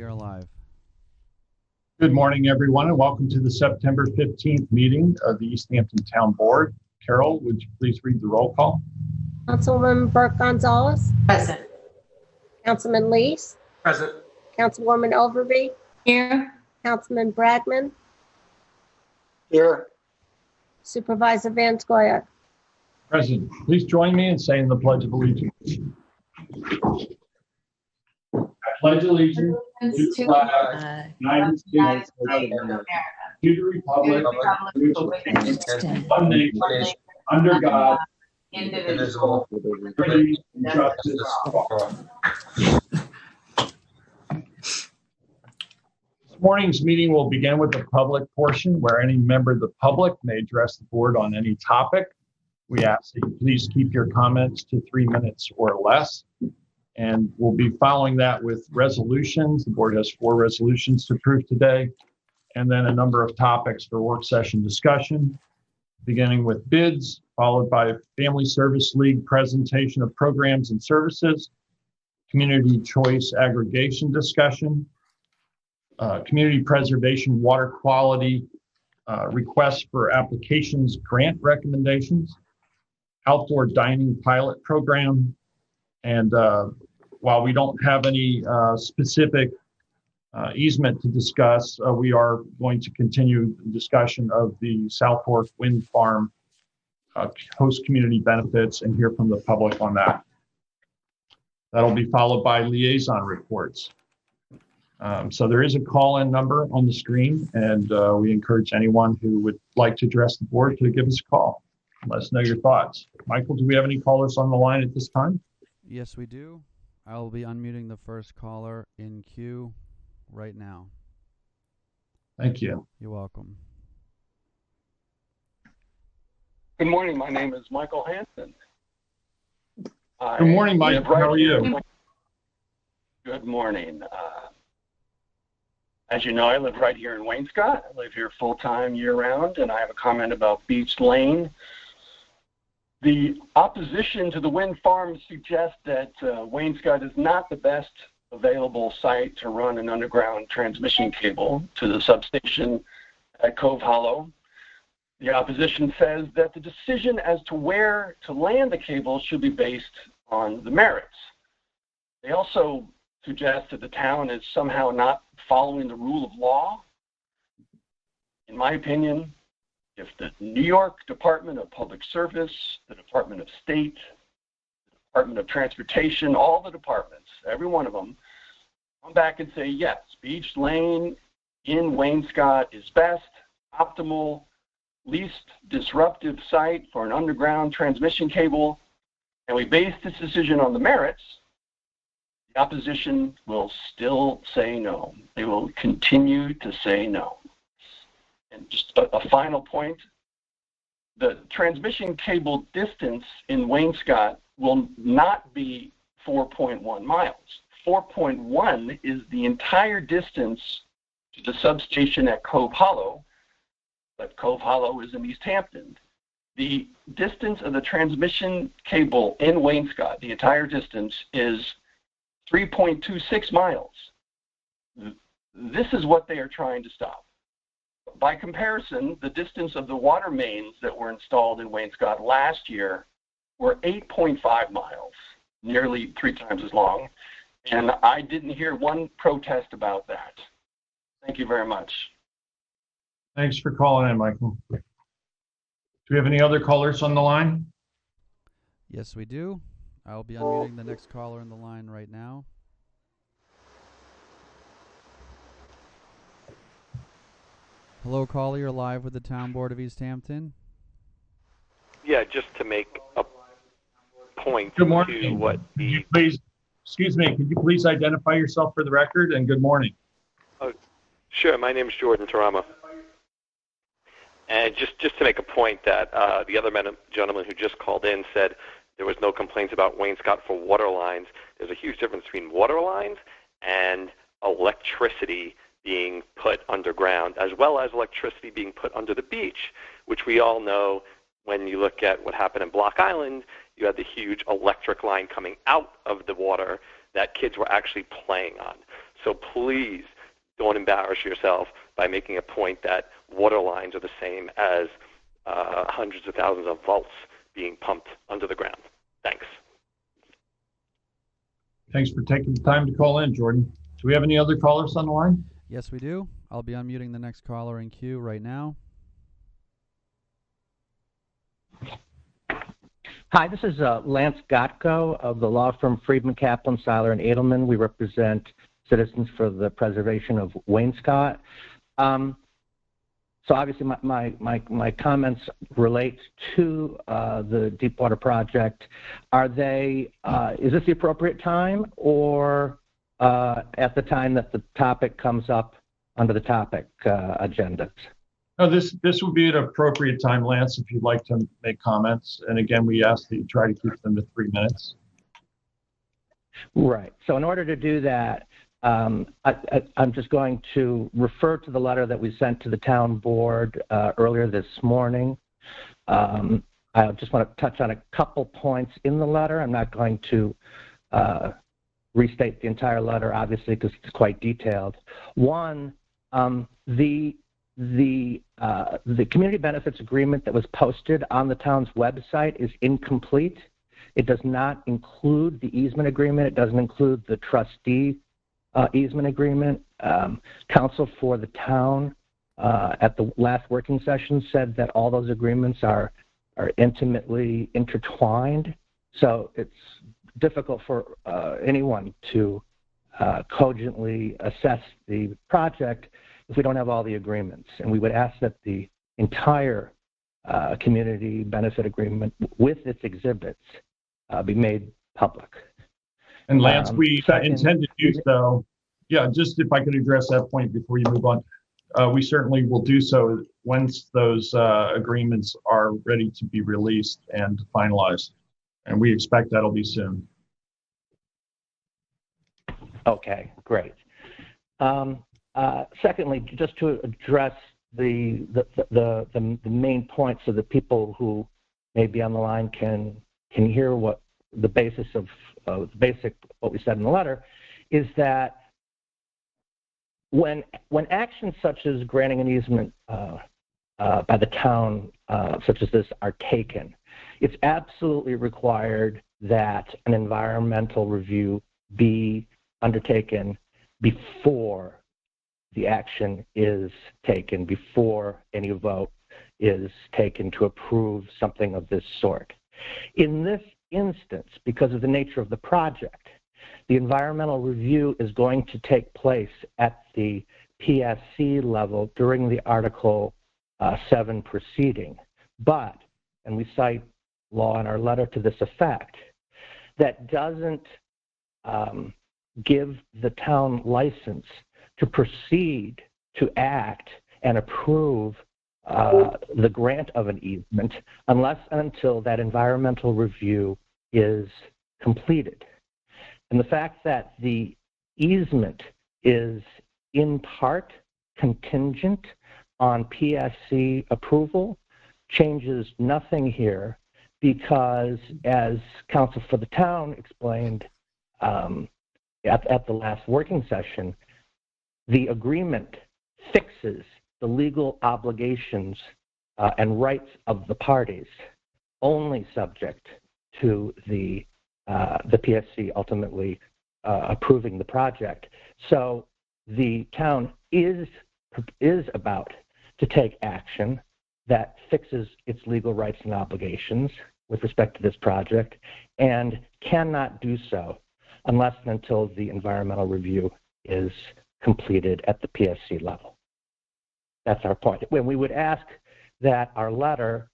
we are live. Good morning, everyone, and welcome to the September 15th meeting of the East Hampton Town Board. Carol, would you please read the roll call? Councilwoman Burke Gonzalez. Present. Councilman Lees. Present. Councilwoman Overby. Here. Councilman Bradman. Here. Supervisor Van Scoyac. President, please join me in saying the Pledge of Allegiance. I pledge allegiance to the flag of the United States of America, to the republic which stands one nation, under God, indivisible, with liberty and justice for all. This morning's meeting will begin with the public portion, where any member of the public may address the board on any topic. We ask that you please keep your comments to 3 minutes or less. And we'll be following that with resolutions. The board has 4 resolutions to approve today, and then a number of topics for work session discussion, beginning with bids, followed by Family Service League presentation of programs and services, community choice aggregation discussion, community preservation water quality requests for applications grant recommendations, outdoor dining pilot program, and while we don't have any specific easement to discuss, we are going to continue the discussion of the South Fork Wind Farm host community benefits and hear from the public on that. That'll be followed by liaison reports. So there is a call-in number on the screen, and we encourage anyone who would like to address the board to give us a call. Let us know your thoughts. Michael, do we have any callers on the line at this time? Yes, we do. I will be unmuting the first caller in queue right now. Thank you. You're welcome. Good morning. My name is Michael Hampton. Good morning, Mike. How are you? Good morning. As you know, I live right here in Wainscott. I live here full-time year-round, and I have a comment about Beach Lane. The opposition to the wind farm suggests that Wainscott is not the best available site to run an underground transmission cable to the substation at Cove Hollow. The opposition says that the decision as to where to land the cable should be based on the merits. They also suggest that the town is somehow not following the rule of law. In my opinion, if the New York Department of Public Service, the Department of State, the Department of Transportation, all the departments, every one of them, come back and say, yes, Beach Lane in Wainscott is best, optimal, least disruptive site for an underground transmission cable, and we base this decision on the merits, the opposition will still say no. They will continue to say no. And just a final point, the transmission cable distance in Wainscott will not be 4.1 miles. 4.1 is the entire distance to the substation at Cove Hollow, but Cove Hollow is in East Hampton. The distance of the transmission cable in Wainscott, the entire distance, is 3.26 miles. This is what they are trying to stop. By comparison, the distance of the water mains that were installed in Wainscott last year were 8.5 miles, nearly 3 times as long, and I didn't hear one protest about that. Thank you very much. Thanks for calling in, Michael. Do we have any other callers on the line? Yes, we do. I'll be unmuting the next caller in the line right now. Hello, caller. You're live with the Town Board of East Hampton. Yeah, just to make a point Good morning. to what the... Excuse me, could you please identify yourself for the record, and good morning. Sure, my name is Jordan Tarama. And just to make a point that the other gentleman who just called in said there was no complaints about Wainscott for water lines. There's a huge difference between water lines and electricity being put underground, as well as electricity being put under the beach, which we all know when you look at what happened in Block Island, you had the huge electric line coming out of the water that kids were actually playing on. So please don't embarrass yourself by making a point that water lines are the same as hundreds of thousands of volts being pumped under the ground. Thanks. Thanks for taking the time to call in, Jordan. Do we have any other callers on the line? Yes, we do. I'll be unmuting the next caller in queue right now. Hi, this is Lance Gotko of the law firm Friedman, Kaplan, Seiler, and Edelman. We represent Citizens for the Preservation of Wainscott. So obviously my comments relate to the Deepwater project. Are they, is this the appropriate time, or at the time that the topic comes up under the topic agendas? No, this would be an appropriate time, Lance, if you'd like to make comments. And again, we ask that you try to keep them to 3 minutes. Right. So in order to do that, I'm just going to refer to the letter that we sent to the town board earlier this morning. I just want to touch on a couple points in the letter. I'm not going to restate the entire letter, obviously, because it's quite detailed. One, the community benefits agreement that was posted on the town's website is incomplete. It does not include the easement agreement. It doesn't include the trustee easement agreement. Counsel for the town at the last working session said that all those agreements are intimately intertwined. So it's difficult for anyone to cogently assess the project if we don't have all the agreements. And we would ask that the entire community benefit agreement with its exhibits be made public. And Lance, we second, intend to do so. Yeah, just if I could address that point before you move on. We certainly will do so once those agreements are ready to be released and finalized. And we expect that'll be soon. Okay, great. Secondly, just to address the main points so that people who may be on the line can hear what the basis of what we said in the letter is that when actions such as granting an easement by the town, such as this, are taken, it's absolutely required that an environmental review be undertaken before the action is taken, before any vote is taken to approve something of this sort. In this instance, because of the nature of the project, the environmental review is going to take place at the PSC level during the Article 7 proceeding. But, and we cite law in our letter to this effect, that doesn't give the town license to proceed to act and approve the grant of an easement unless and until that environmental review is completed. And the fact that the easement is in part contingent on PSC approval changes nothing here, because as counsel for the town explained at the last working session, the agreement fixes the legal obligations and rights of the parties, only subject to the PSC ultimately approving the project. So the town is about to take action that fixes its legal rights and obligations with respect to this project, and cannot do so unless and until the environmental review is completed at the PSC level. That's our point. When we would ask that our letter,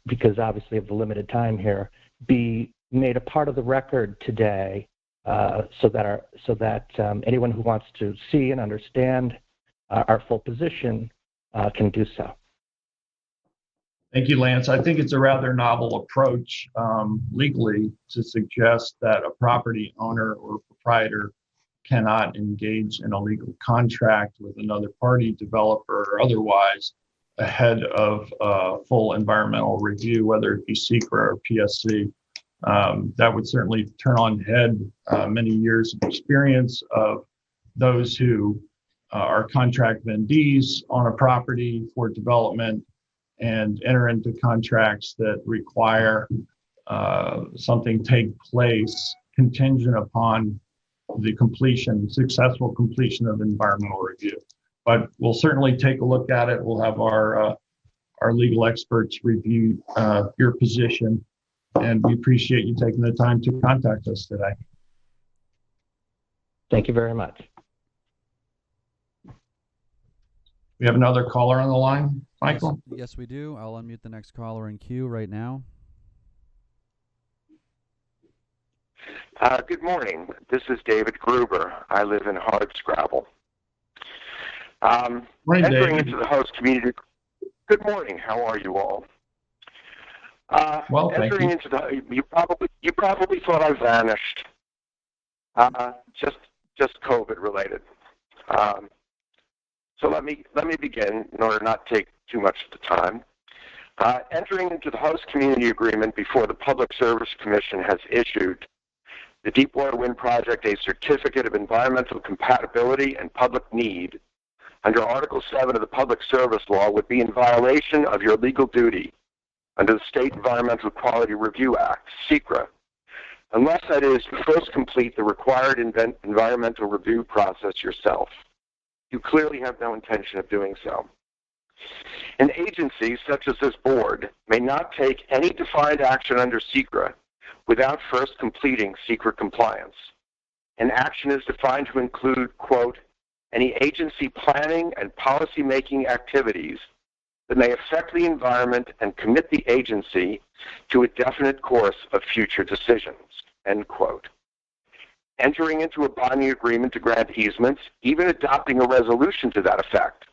because obviously of the limited time here, be made a part of the record today, so that anyone who wants to see and understand our full position can do so. Thank you, Lance. I think it's a rather novel approach legally to suggest that a property owner or proprietor cannot engage in a legal contract with another party, developer, or otherwise ahead of full environmental review, whether it be SECRA or PSC. That would certainly turn on head many years of experience of those who are contract vendees on a property for development and enter into contracts that require something take place contingent upon the successful completion of environmental review. But we'll certainly take a look at it. We'll have our legal experts review your position, and we appreciate you taking the time to contact us today. Thank you very much. We have another caller on the line, Michael? Yes, we do. I'll unmute the next caller in queue right now. Good morning. This is David Gruber. I live in Hardscrabble. Morning, Entering David. into the host community. Good morning. How are you all? Well, thank entering you. into the you probably thought I vanished. Just COVID related. So let me begin in order not to take too much of the time. Entering into the host community agreement before the Public Service Commission has issued the Deepwater Wind Project a certificate of environmental compatibility and public need under Article 7 of the Public Service Law would be in violation of your legal duty under the State Environmental Quality Review Act, SECRA, unless that is you first complete the required environmental review process yourself. You clearly have no intention of doing so. An agency such as this board may not take any defined action under SECRA without first completing SECRA compliance. An action is defined to include, quote, any agency planning and policy-making activities that may affect the environment and commit the agency to a definite course of future decisions, end quote. Entering into a binding agreement to grant easements, even adopting a resolution to that effect,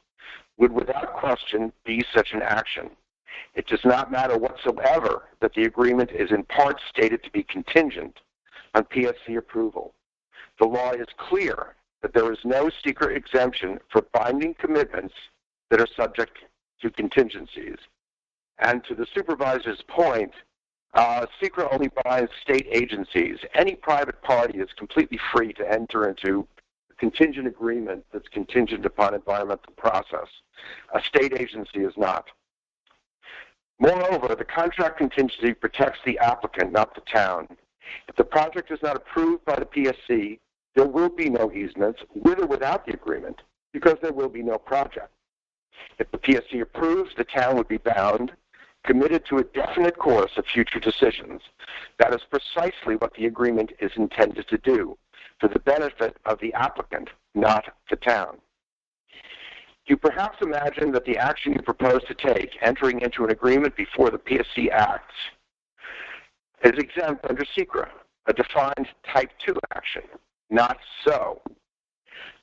would without question be such an action. It does not matter whatsoever that the agreement is in part stated to be contingent on PSC approval. The law is clear that there is no secret exemption for binding commitments that are subject to contingencies. And to the supervisor's point, SECRA only binds state agencies. Any private party is completely free to enter into a contingent agreement that's contingent upon environmental process. A state agency is not. Moreover, the contract contingency protects the applicant, not the town. If the project is not approved by the PSC, there will be no easements, with or without the agreement, because there will be no project. If the PSC approves, the town would be bound, committed to a definite course of future decisions. That is precisely what the agreement is intended to do, for the benefit of the applicant, not the town. You perhaps imagine that the action you propose to take, entering into an agreement before the PSC acts, is exempt under SECRA, a defined Type 2 action. Not so.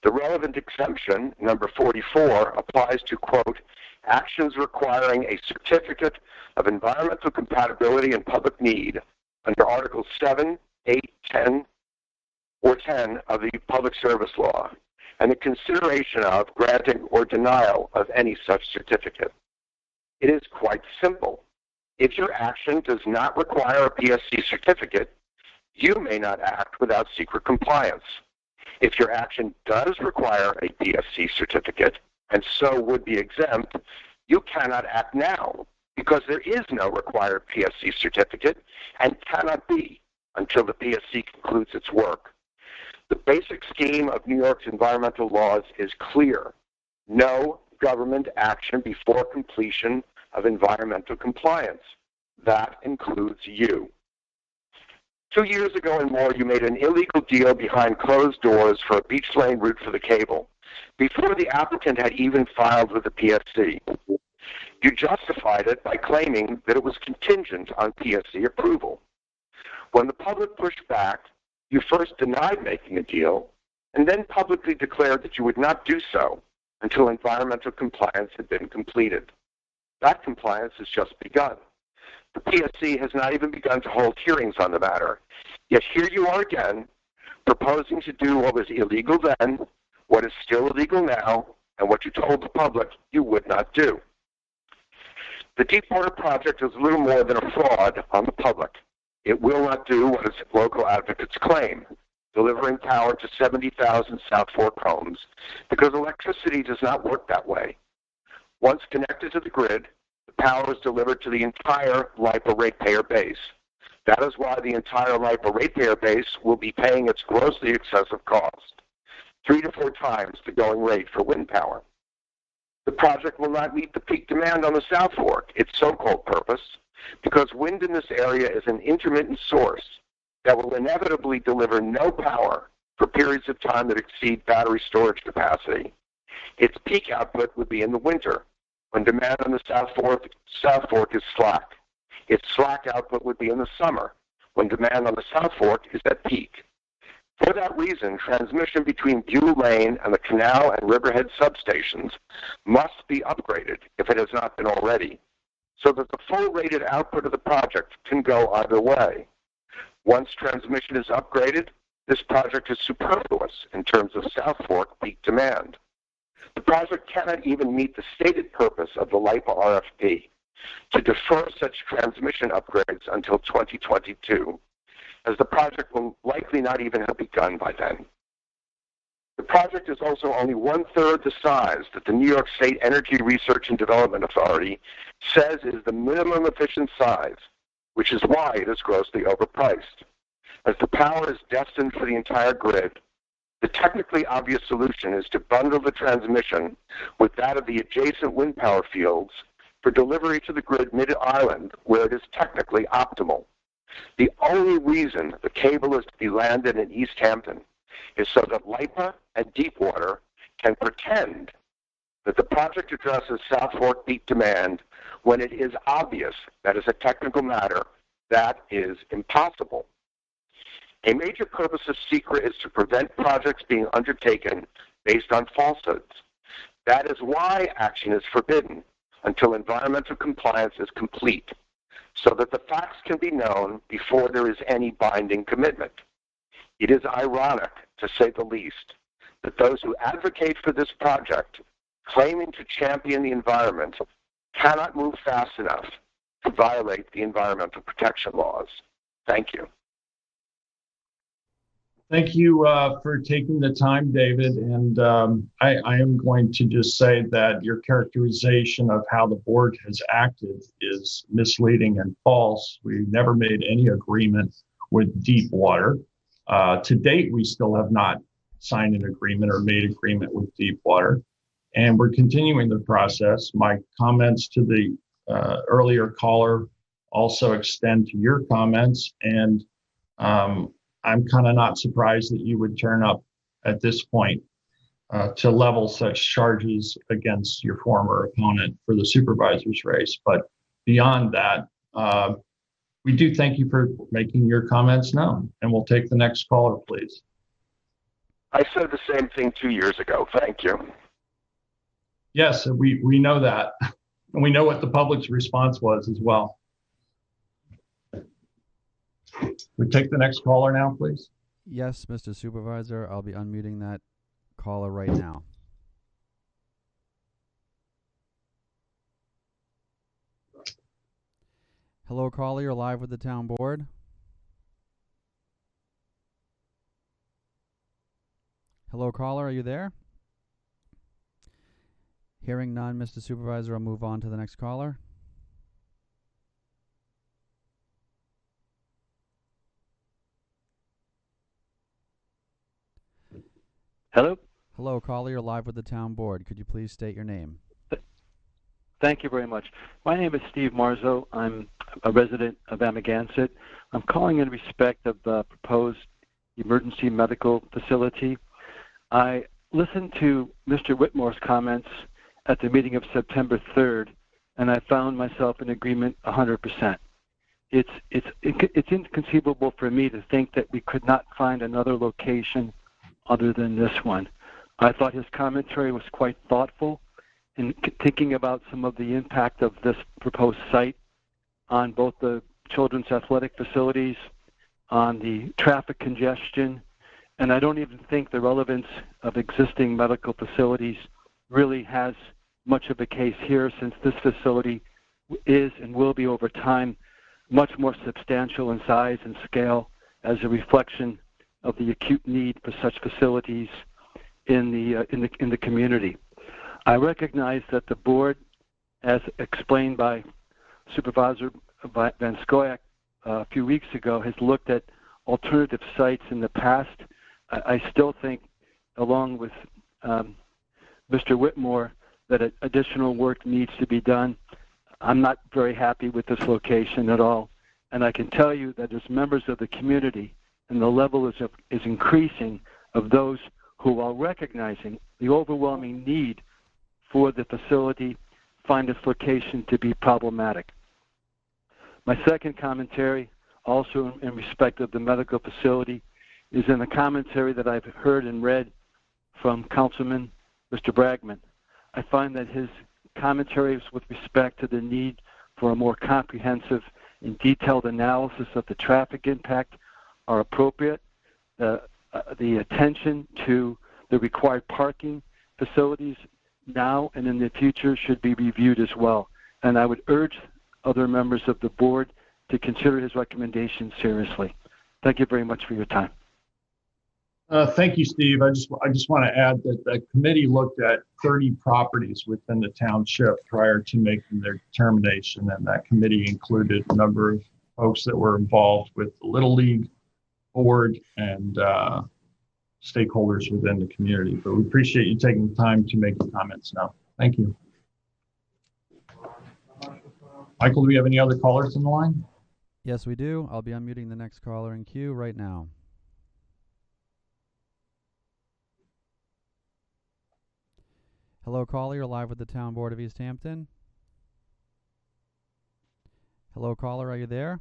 The relevant exemption, number 44, applies to, quote, actions requiring a certificate of environmental compatibility and public need under Articles 7, 8, 10, or 10 of the Public Service Law, and the consideration of, granting, or denial of any such certificate. It is quite simple. If your action does not require a PSC certificate, you may not act without secret compliance. If your action does require a PSC certificate, and so would be exempt, you cannot act now because there is no required PSC certificate and cannot be until the PSC concludes its work. The basic scheme of New York's environmental laws is clear. No government action before completion of environmental compliance. That includes you. 2 years ago and more, you made an illegal deal behind closed doors for a Beach Lane route for the cable, before the applicant had even filed with the PSC. You justified it by claiming that it was contingent on PSC approval. When the public pushed back, you first denied making a deal, and then publicly declared that you would not do so until environmental compliance had been completed. That compliance has just begun. The PSC has not even begun to hold hearings on the matter. Yet here you are again, proposing to do what was illegal then, what is still illegal now, and what you told the public you would not do. The Deepwater project is little more than a fraud on the public. It will not do what its local advocates claim. delivering power to 70,000 South Fork homes because electricity does not work that way. Once connected to the grid, the power is delivered to the entire LIPA ratepayer base. That is why the entire LIPA ratepayer base will be paying its grossly excessive cost, 3 to 4 times the going rate for wind power. The project will not meet the peak demand on the South Fork, its so-called purpose, because wind in this area is an intermittent source that will inevitably deliver no power for periods of time that exceed battery storage capacity. Its peak output would be in the winter, when demand on the South Fork is slack. Its slack output would be in the summer, when demand on the South Fork is at peak. For that reason, transmission between Buell Lane and the Canal and Riverhead substations must be upgraded, if it has not been already, so that the full rated output of the project can go either way. Once transmission is upgraded, this project is superfluous in terms of South Fork peak demand. The project cannot even meet the stated purpose of the LIPA RFP, to defer such transmission upgrades until 2022, as the project will likely not even have begun by then. The project is also only 1/3 the size that the New York State Energy Research and Development Authority says is the minimum efficient size, which is why it is grossly overpriced. As the power is destined for the entire grid, the technically obvious solution is to bundle the transmission with that of the adjacent wind power fields for delivery to the grid mid-island, where it is technically optimal. The only reason the cable is to be landed in East Hampton is so that LIPA and Deepwater can pretend that the project addresses South Fork peak demand when it is obvious that as a technical matter, that is impossible. A major purpose of SECRA is to prevent projects being undertaken based on falsehoods. That is why action is forbidden until environmental compliance is complete, so that the facts can be known before there is any binding commitment. It is ironic, to say the least, that those who advocate for this project, claiming to champion the environment, cannot move fast enough to violate the environmental protection laws. Thank you. Thank you for taking the time, David. And I am going to just say that your characterization of how the board has acted is misleading and false. We never made any agreement with Deepwater. To date, we still have not signed an agreement or made agreement with Deepwater. And we're continuing the process. My comments to the earlier caller also extend to your comments. And I'm kind of not surprised that you would turn up at this point to level such charges against your former opponent for the supervisor's race. But beyond that, we do thank you for making your comments known. And we'll take the next caller, please. I said the same thing 2 years ago. Thank you. Yes, we know that. And we know what the public's response was as well. We take the next caller now, please. Yes, Mr. Supervisor, I'll be unmuting that caller right now. Hello, caller, you're live with the town board. Hello, caller, are you there? Hearing none, Mr. Supervisor, I'll move on to the next caller. Hello? Hello, caller, you're live with the town board. Could you please state your name? Thank you very much. My name is Steve Marzo. I'm a resident of Amagansett. I'm calling in respect of the proposed emergency medical facility. I listened to Mr. Whitmore's comments at the meeting of September 3rd, and I found myself in agreement 100%. It's inconceivable for me to think that we could not find another location other than this one. I thought his commentary was quite thoughtful in thinking about some of the impact of this proposed site on both the children's athletic facilities, on the traffic congestion, and I don't even think the relevance of existing medical facilities really has much of a case here, since this facility is and will be over time much more substantial in size and scale as a reflection of the acute need for such facilities in the community. I recognize that the board, as explained by Supervisor Van Scoyac a few weeks ago, has looked at alternative sites in the past. I still think, along with Mr. Whitmore, that additional work needs to be done. I'm not very happy with this location at all. And I can tell you that as members of the community, and the level is increasing of those who are recognizing the overwhelming need for the facility, find its location to be problematic. My second commentary, also in respect of the medical facility, is in the commentary that I've heard and read from Councilman Mr. Bragman. I find that his commentaries with respect to the need for a more comprehensive and detailed analysis of the traffic impact are appropriate. The attention to the required parking facilities now and in the future should be reviewed as well. And I would urge other members of the board to consider his recommendations seriously. Thank you very much for your time. Thank you, Steve. I just want to add that the committee looked at 30 properties within the township prior to making their determination, and that committee included a number of folks that were involved with the Little League board and stakeholders within the community. But we appreciate you taking the time to make the comments now. Thank you. Michael, do we have any other callers on the line? Yes, we do. I'll be unmuting the next caller in queue right now. Hello, caller. You're live with the Town Board of East Hampton. Hello, caller. Are you there?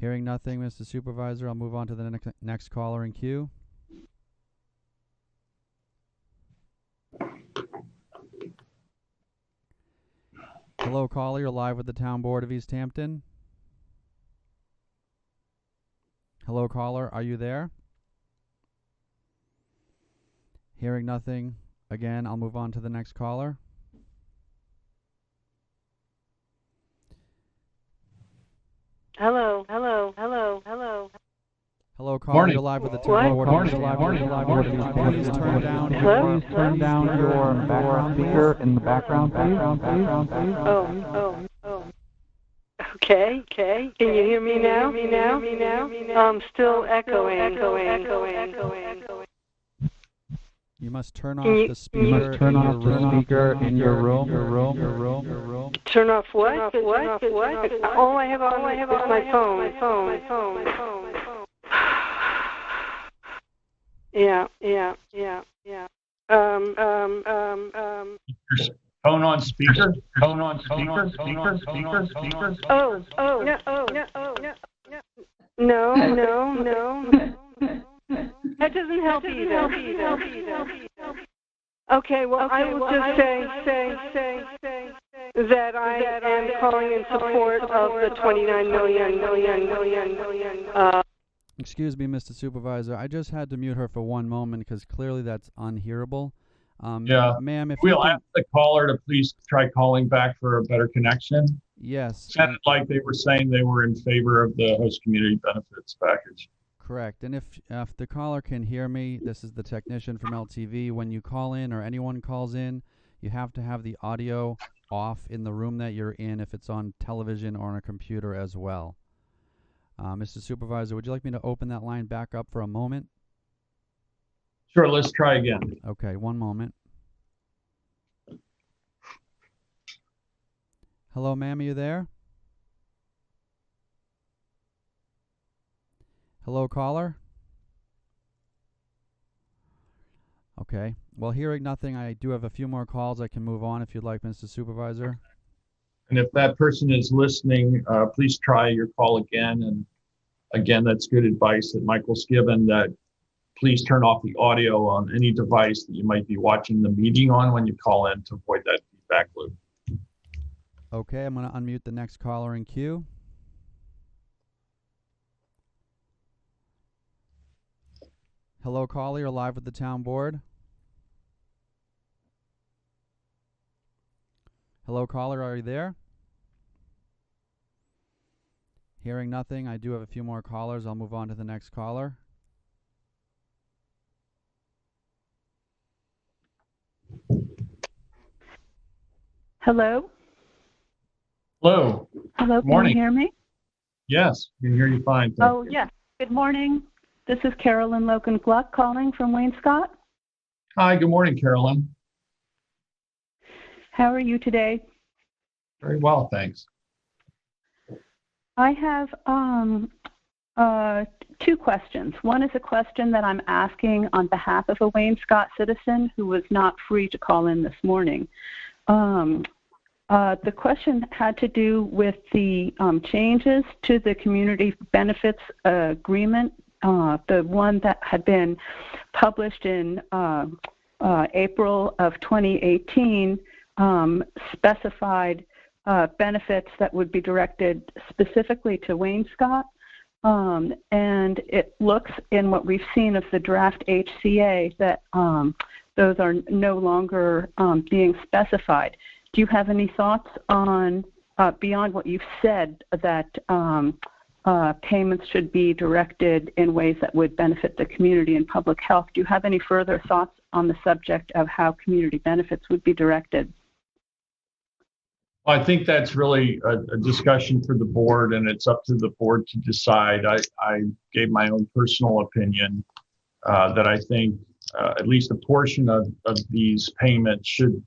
Hearing nothing, Mr. Supervisor, I'll move on to the next caller in queue. Hello, caller. You're live with the Town Board of East Hampton. Hello, caller. Are you there? Hearing nothing, again, I'll move on to the next caller. Hello. Hello, caller. Morning. You're live with the Town Board. Morning. Please turn down Hello? your background speaker in the background, please. Oh. Okay. Can you hear me now? I'm still echoing. You must turn off Can you- the speaker in your room. Turn off what? All I have on is my phone. Yeah. Phone on speaker. Oh, no. That doesn't help either. Okay, well, I will just say that I am calling in support of the 29 million. Excuse me, Mr. Supervisor. I just had to mute her for one moment because clearly that's unhearable. Yeah. Ma'am, if We'll you ask the caller to please try calling back for a better connection. yes, Sounded like they were saying they were in favor of the host community benefits package. correct. And if the caller can hear me, this is the technician from LTV. When you call in or anyone calls in, you have to have the audio off in the room that you're in if it's on television or on a computer as well. Mr. Supervisor, would you like me to open that line back up for a moment? Sure, let's try again. Okay, one moment. Hello, ma'am, are you there? Hello, caller? Okay. Well, hearing nothing, I do have a few more calls. I can move on if you'd like, Mr. Supervisor. And if that person is listening, please try your call again. And again, that's good advice that Michael's given, that please turn off the audio on any device that you might be watching the meeting on when you call in to avoid that feedback loop. Okay, I'm going to unmute the next caller in queue. Hello, caller. You're live with the Town Board. Hello, caller. Are you there? Hearing nothing, I do have a few more callers. I'll move on to the next caller. Hello? Hello. Hello, can Morning. you hear me? Yes, we can hear you fine. Thank Oh, you. yes. Good morning. This is Carolyn Logan Gluck calling from Wainscott. Hi, good morning, Carolyn. How are you today? Very well, thanks. I have two questions. One is a question that I'm asking on behalf of a Wainscott citizen who was not free to call in this morning. The question had to do with the changes to the community benefits agreement, the one that had been published in April of 2018, specified benefits that would be directed specifically to Wainscott. And it looks in what we've seen of the draft HCA that those are no longer being specified. Do you have any thoughts on, beyond what you've said, that payments should be directed in ways that would benefit the community and public health? Do you have any further thoughts on the subject of how community benefits would be directed? Well, I think that's really a discussion for the board, and it's up to the board to decide. I gave my own personal opinion that I think at least a portion of these payments should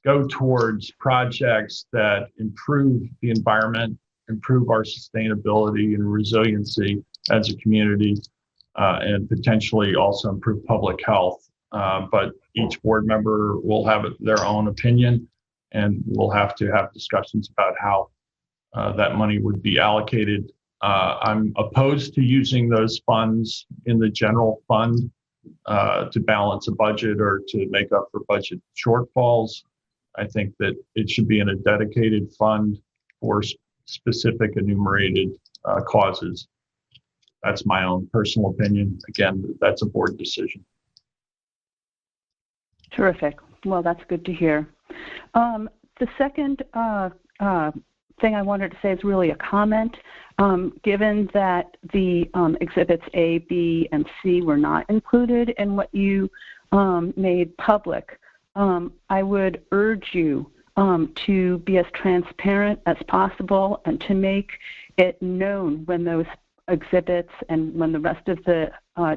go towards projects that improve the environment, improve our sustainability and resiliency as a community, and potentially also improve public health. But each board member will have their own opinion, and we'll have to have discussions about how that money would be allocated. I'm opposed to using those funds in the general fund to balance a budget or to make up for budget shortfalls. I think that it should be in a dedicated fund for specific enumerated causes. That's my own personal opinion. Again, that's a board decision. Terrific. Well, that's good to hear. The second thing I wanted to say is really a comment. Given that the exhibits A, B, and C were not included in what you made public, I would urge you to be as transparent as possible and to make it known when those exhibits and when the rest of the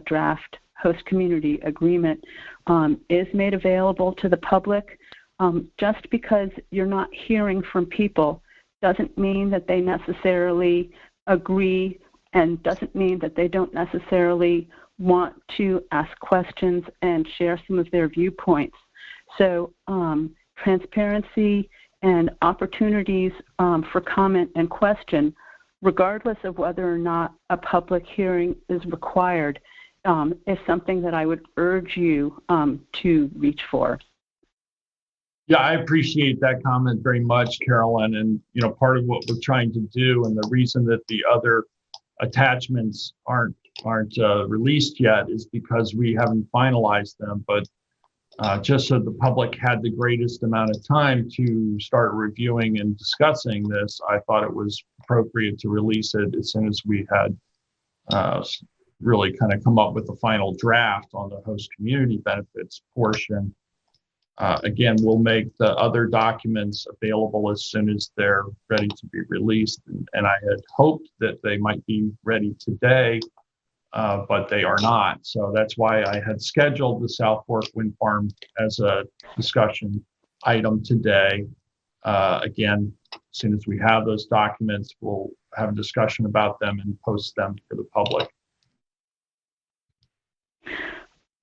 draft host community agreement is made available to the public. Just because you're not hearing from people doesn't mean that they necessarily agree, and doesn't mean that they don't necessarily want to ask questions and share some of their viewpoints. So transparency and opportunities for comment and question, regardless of whether or not a public hearing is required, is something that I would urge you to reach for. Yeah, I appreciate that comment very much, Carolyn. And, you know, part of what we're trying to do, and the reason that the other attachments aren't released yet, is because we haven't finalized them. But just so the public had the greatest amount of time to start reviewing and discussing this, I thought it was appropriate to release it as soon as we had really kind of come up with the final draft on the host community benefits portion. Again, we'll make the other documents available as soon as they're ready to be released. And I had hoped that they might be ready today, but they are not. So that's why I had scheduled the South Fork Wind Farm as a discussion item today. Again, as soon as we have those documents, we'll have a discussion about them and post them for the public.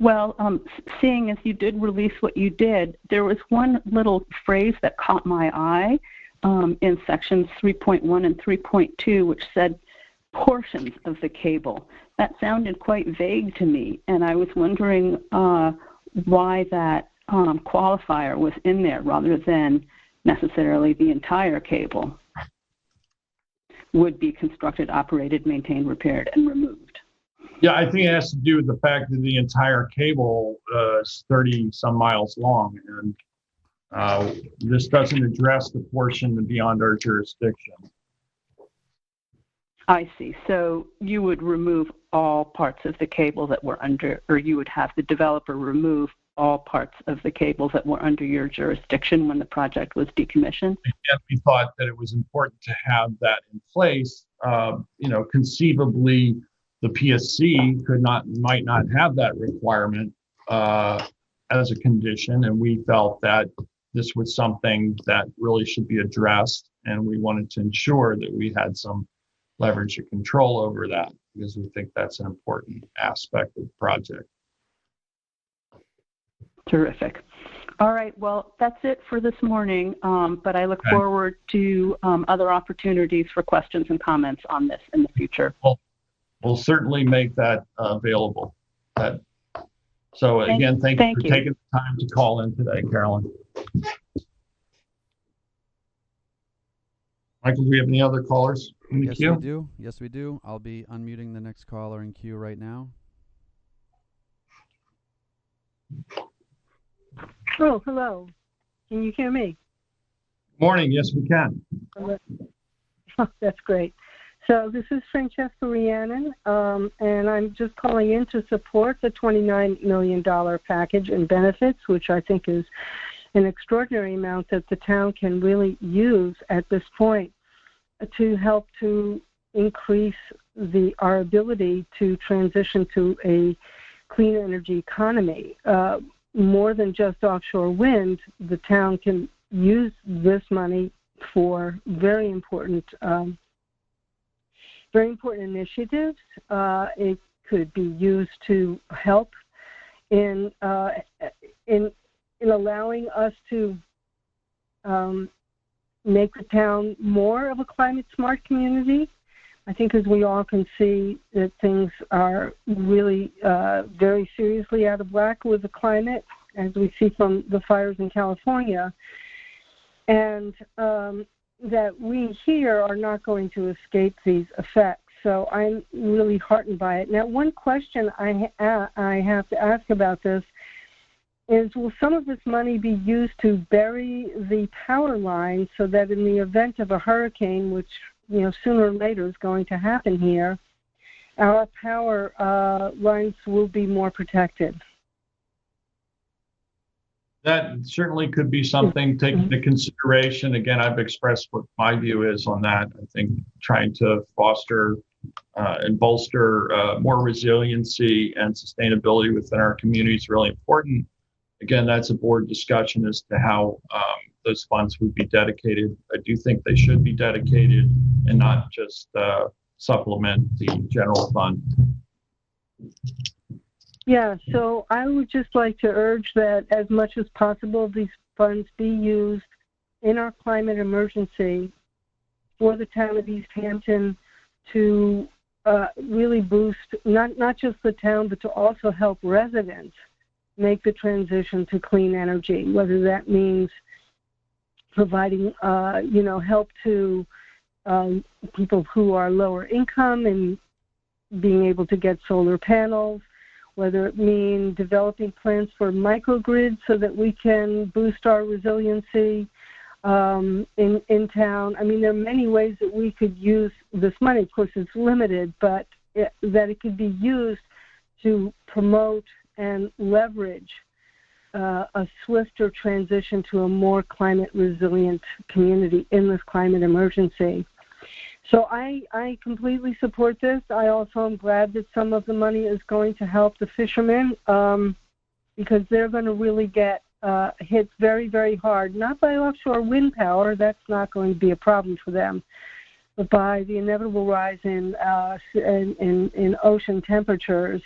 Well, seeing as you did release what you did, there was one little phrase that caught my eye in sections 3.1 and 3.2, which said portions of the cable. That sounded quite vague to me, and I was wondering why that qualifier was in there rather than necessarily the entire cable would be constructed, operated, maintained, repaired, and removed. Yeah, I think it has to do with the fact that the entire cable is 30 some miles long, and this doesn't address the portion beyond our jurisdiction. I see. So you would remove all parts of the cable that were under, or you would have the developer remove all parts of the cables that were under your jurisdiction when the project was decommissioned? And we thought that it was important to have that in place. Conceivably, the PSC might not have that requirement as a condition, and we felt that this was something that really should be addressed, and we wanted to ensure that we had some leverage and control over that because we think that's an important aspect of the project. Terrific. All right. Well, that's it for this morning, but I look forward to other opportunities for questions and comments on this in the future. We'll certainly make that available. So again, thank you for taking the time to call in today, Carolyn. Michael, do we have any other callers in the queue? Yes, we do. Yes, we do. I'll be unmuting the next caller in queue right now. Oh, hello. Can you hear me? Morning. Yes, we can. That's great. So this is Francesca Rhiannon, and I'm just calling in to support the $29 million package and benefits, which I think is an extraordinary amount that the town can really use at this point to help to increase our ability to transition to a clean energy economy. More than just offshore wind, the town can use this money for very important initiatives. It could be used to help in allowing us to make the town more of a climate smart community. I think as we all can see that things are really very seriously out of whack with the climate, as we see from the fires in California, and that we here are not going to escape these effects. So I'm really heartened by it. Now, one question I have to ask about this is, will some of this money be used to bury the power lines so that in the event of a hurricane, which sooner or later is going to happen here, our power lines will be more protected? That certainly could be something taken into consideration. Again, I've expressed what my view is on that. I think trying to foster and bolster more resiliency and sustainability within our community is really important. Again, that's a board discussion as to how those funds would be dedicated. I do think they should be dedicated and not just supplement the general fund. Yeah, so I would just like to urge that as much as possible these funds be used in our climate emergency for the town of East Hampton to really boost not just the town, but to also help residents make the transition to clean energy, whether that means providing help to people who are lower income and being able to get solar panels, whether it means developing plans for microgrids so that we can boost our resiliency in town. I mean, there are many ways that we could use this money. Of course, it's limited, but that it could be used to promote and leverage a swifter transition to a more climate resilient community in this climate emergency. So I completely support this. I also am glad that some of the money is going to help the fishermen because they're going to really get hit very, very hard, not by offshore wind power, that's not going to be a problem for them, but by the inevitable rise in ocean temperatures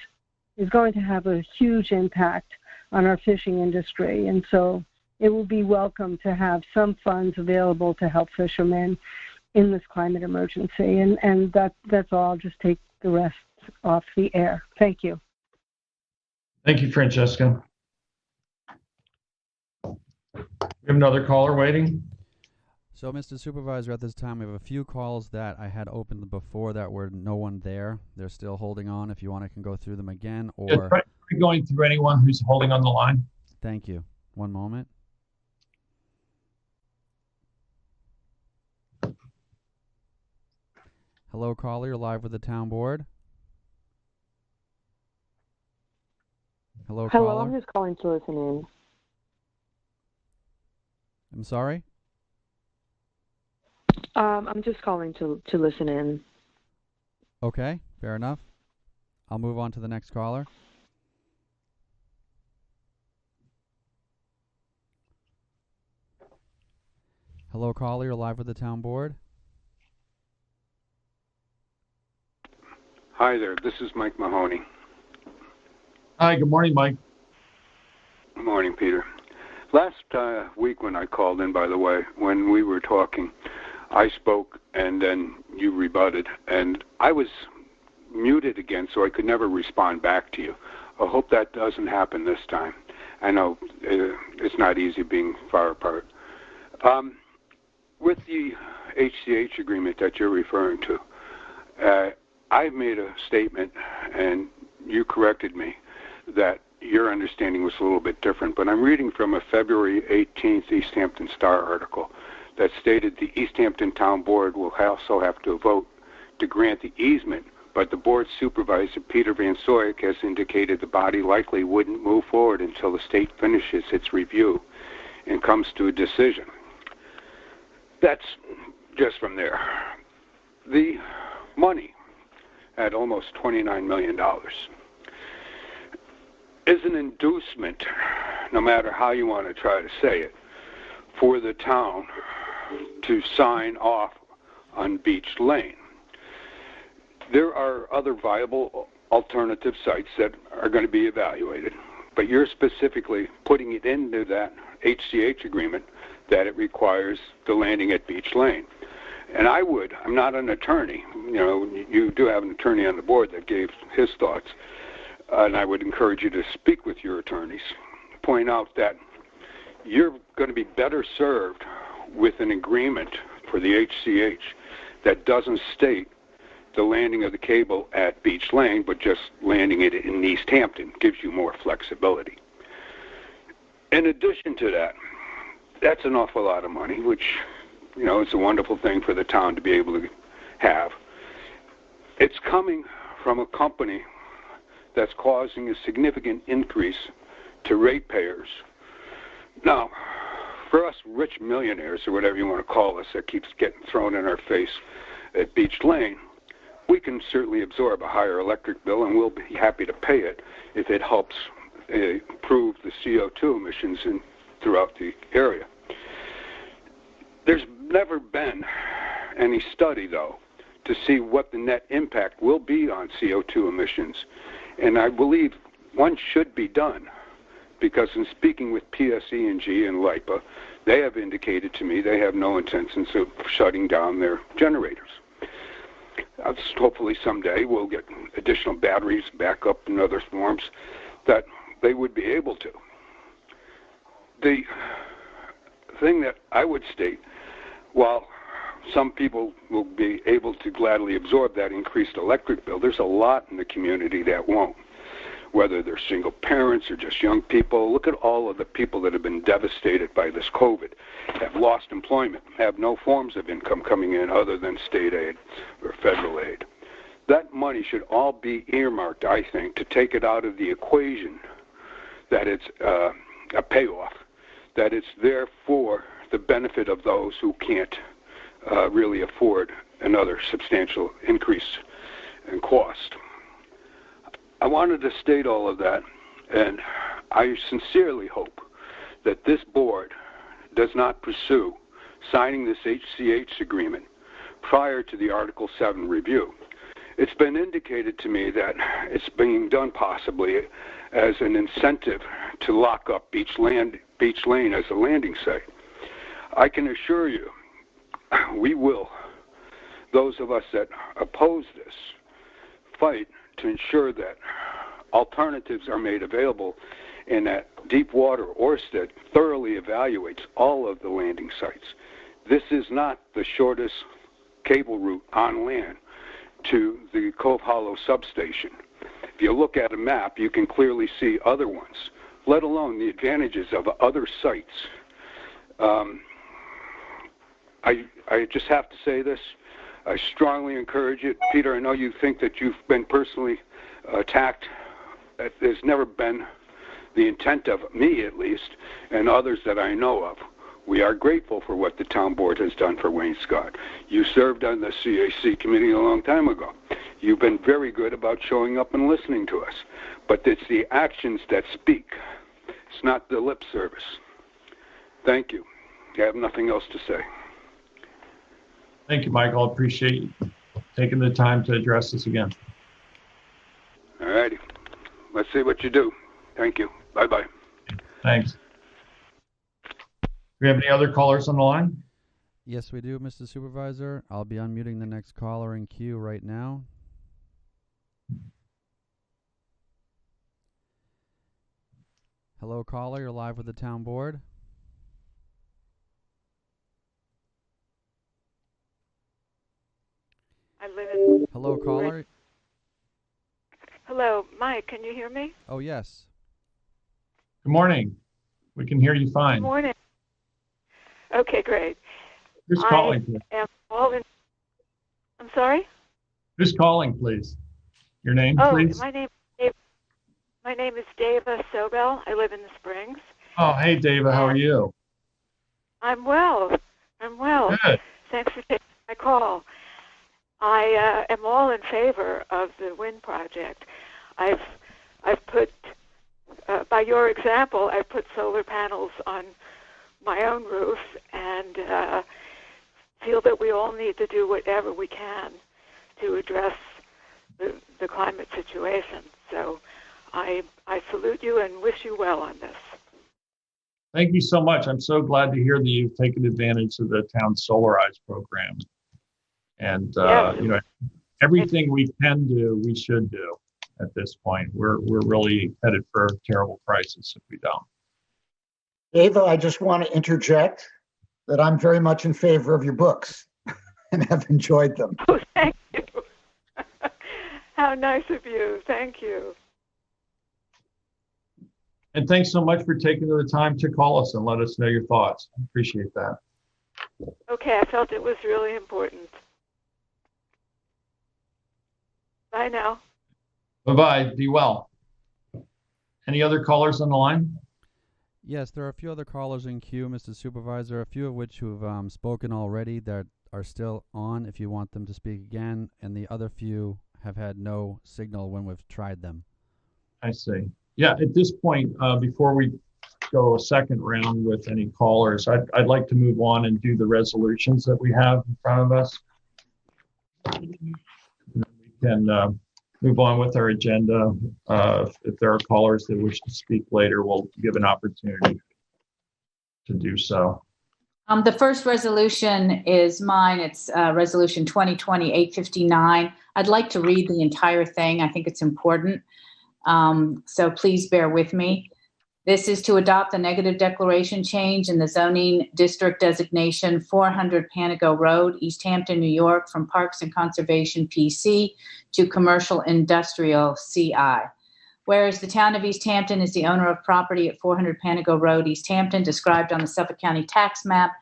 is going to have a huge impact on our fishing industry. And so it will be welcome to have some funds available to help fishermen in this climate emergency. And that's all. I'll just take the rest off the air. Thank you. Thank you, Francesca. We have another caller waiting. So, Mr. Supervisor, at this time, we have a few calls that I had opened before that were no one there. They're still holding on. If you want, I can go through them again. Or try going through anyone who's holding on the line. Thank you. One moment. Hello, caller. You're live with the town board. Hello, caller. I'm just calling to listen in. I'm sorry? I'm just calling to listen in. Okay, fair enough. I'll move on to the next caller. Hello, caller. You're live with the town board. Hi there. This is Mike Mahoney. Hi, good morning, Mike. Good morning, Peter. Last week when I called in, by the way, when we were talking, I spoke and then you rebutted, and I was muted again, so I could never respond back to you. I hope that doesn't happen this time. I know it's not easy being far apart. With the HCH agreement that you're referring to, I made a statement, and you corrected me, that your understanding was a little bit different, but I'm reading from a February 18th East Hampton Star article that stated the East Hampton Town Board will also have to vote to grant the easement, but the board supervisor, Peter Van Soyek, has indicated the body likely wouldn't move forward until the state finishes its review and comes to a decision. That's just from there. The money at almost $29 million is an inducement, no matter how you want to try to say it, for the town to sign off on Beach Lane. There are other viable alternative sites that are going to be evaluated, but you're specifically putting it into that HCH agreement that it requires the landing at Beach Lane. And I'm not an attorney, you do have an attorney on the board that gave his thoughts, and I would encourage you to speak with your attorneys, point out that you're going to be better served with an agreement for the HCH that doesn't state the landing of the cable at Beach Lane, but just landing it in East Hampton gives you more flexibility. In addition to that, that's an awful lot of money, which, it's a wonderful thing for the town to be able to have. It's coming from a company that's causing a significant increase to ratepayers. Now, for us rich millionaires, or whatever you want to call us, that keeps getting thrown in our face at Beach Lane, we can certainly absorb a higher electric bill, and we'll be happy to pay it if it helps improve the CO2 emissions throughout the area. There's never been any study, though, to see what the net impact will be on CO2 emissions. And I believe one should be done, because in speaking with PSE&G and LIPA, they have indicated to me they have no intentions of shutting down their generators. Hopefully someday we'll get additional batteries, backup, and other forms that they would be able to. The thing that I would state, while some people will be able to gladly absorb that increased electric bill, there's a lot in the community that won't. Whether they're single parents or just young people, look at all of the people that have been devastated by this COVID, have lost employment, have no forms of income coming in other than state aid or federal aid. That money should all be earmarked, I think, to take it out of the equation that it's a payoff, that it's there for the benefit of those who can't really afford another substantial increase in cost. I wanted to state all of that, and I sincerely hope that this board does not pursue signing this HCH agreement prior to the Article 7 review. It's been indicated to me that it's being done possibly as an incentive to lock up Beach Lane as a landing site. I can assure you, we will, those of us that oppose this, fight to ensure that alternatives are made available and that Deepwater Orsted thoroughly evaluates all of the landing sites. This is not the shortest cable route on land to the Cove Hollow substation. If you look at a map, you can clearly see other ones, let alone the advantages of other sites. I just have to say this. I strongly encourage it. Peter, I know you think that you've been personally attacked. There's never been the intent of me, at least, and others that I know of. We are grateful for what the town board has done for Wayne-Scott. You served on the CAC committee a long time ago. You've been very good about showing up and listening to us. But it's the actions that speak. It's not the lip service. Thank you. I have nothing else to say. Thank you, Michael. I appreciate you taking the time to address this again. All righty. Let's see what you do. Thank you. Bye-bye. Thanks. Do we have any other callers on the line? Yes, we do, Mr. Supervisor. I'll be unmuting the next caller in queue right now. Hello, caller. You're live with the town board. I live in... Hello, caller. Hello, Mike, can you hear me? Oh, yes. Good morning. We can hear you fine. Good morning. Okay, great. Who's calling, please? I am all in... I'm sorry? Who's calling, please? Your name, please? My name is Dava Sobel. I live in the Springs. Oh, hey, Dava. How are you? I'm well. Good. Thanks for taking my call. I am all in favor of the wind project. I've put, by your example, I've put solar panels on my own roof and feel that we all need to do whatever we can to address the climate situation. So I salute you and wish you well on this. Thank you so much. I'm so glad to hear that you've taken advantage of the town's Solarize program. And, you know, everything we can do, we should do at this point. We're really headed for a terrible crisis if we don't. Ava, I just want to interject that I'm very much in favor of your books and have enjoyed them. Oh, thank you. How nice of you. Thank you. And thanks so much for taking the time to call us and let us know your thoughts. I appreciate that. Okay, I felt it was really important. Bye now. Bye-bye. Be well. Any other callers on the line? Yes, there are a few other callers in queue, Mr. Supervisor, a few of which who've spoken already that are still on if you want them to speak again, and the other few have had no signal when we've tried them. I see. Yeah, at this point, before we go a second round with any callers, I'd like to move on and do the resolutions that we have in front of us. We can move on with our agenda. If there are callers that wish to speak later, we'll give an opportunity to do so. The first resolution is mine. It's Resolution 2020-859. I'd like to read the entire thing. I think it's important. So please bear with me. This is to adopt the negative declaration change in the zoning district designation 400 Panago Road, East Hampton, New York, from Parks and Conservation PC to Commercial Industrial CI. Whereas the town of East Hampton is the owner of property at 400 Panago Road, East Hampton, described on the Suffolk County tax map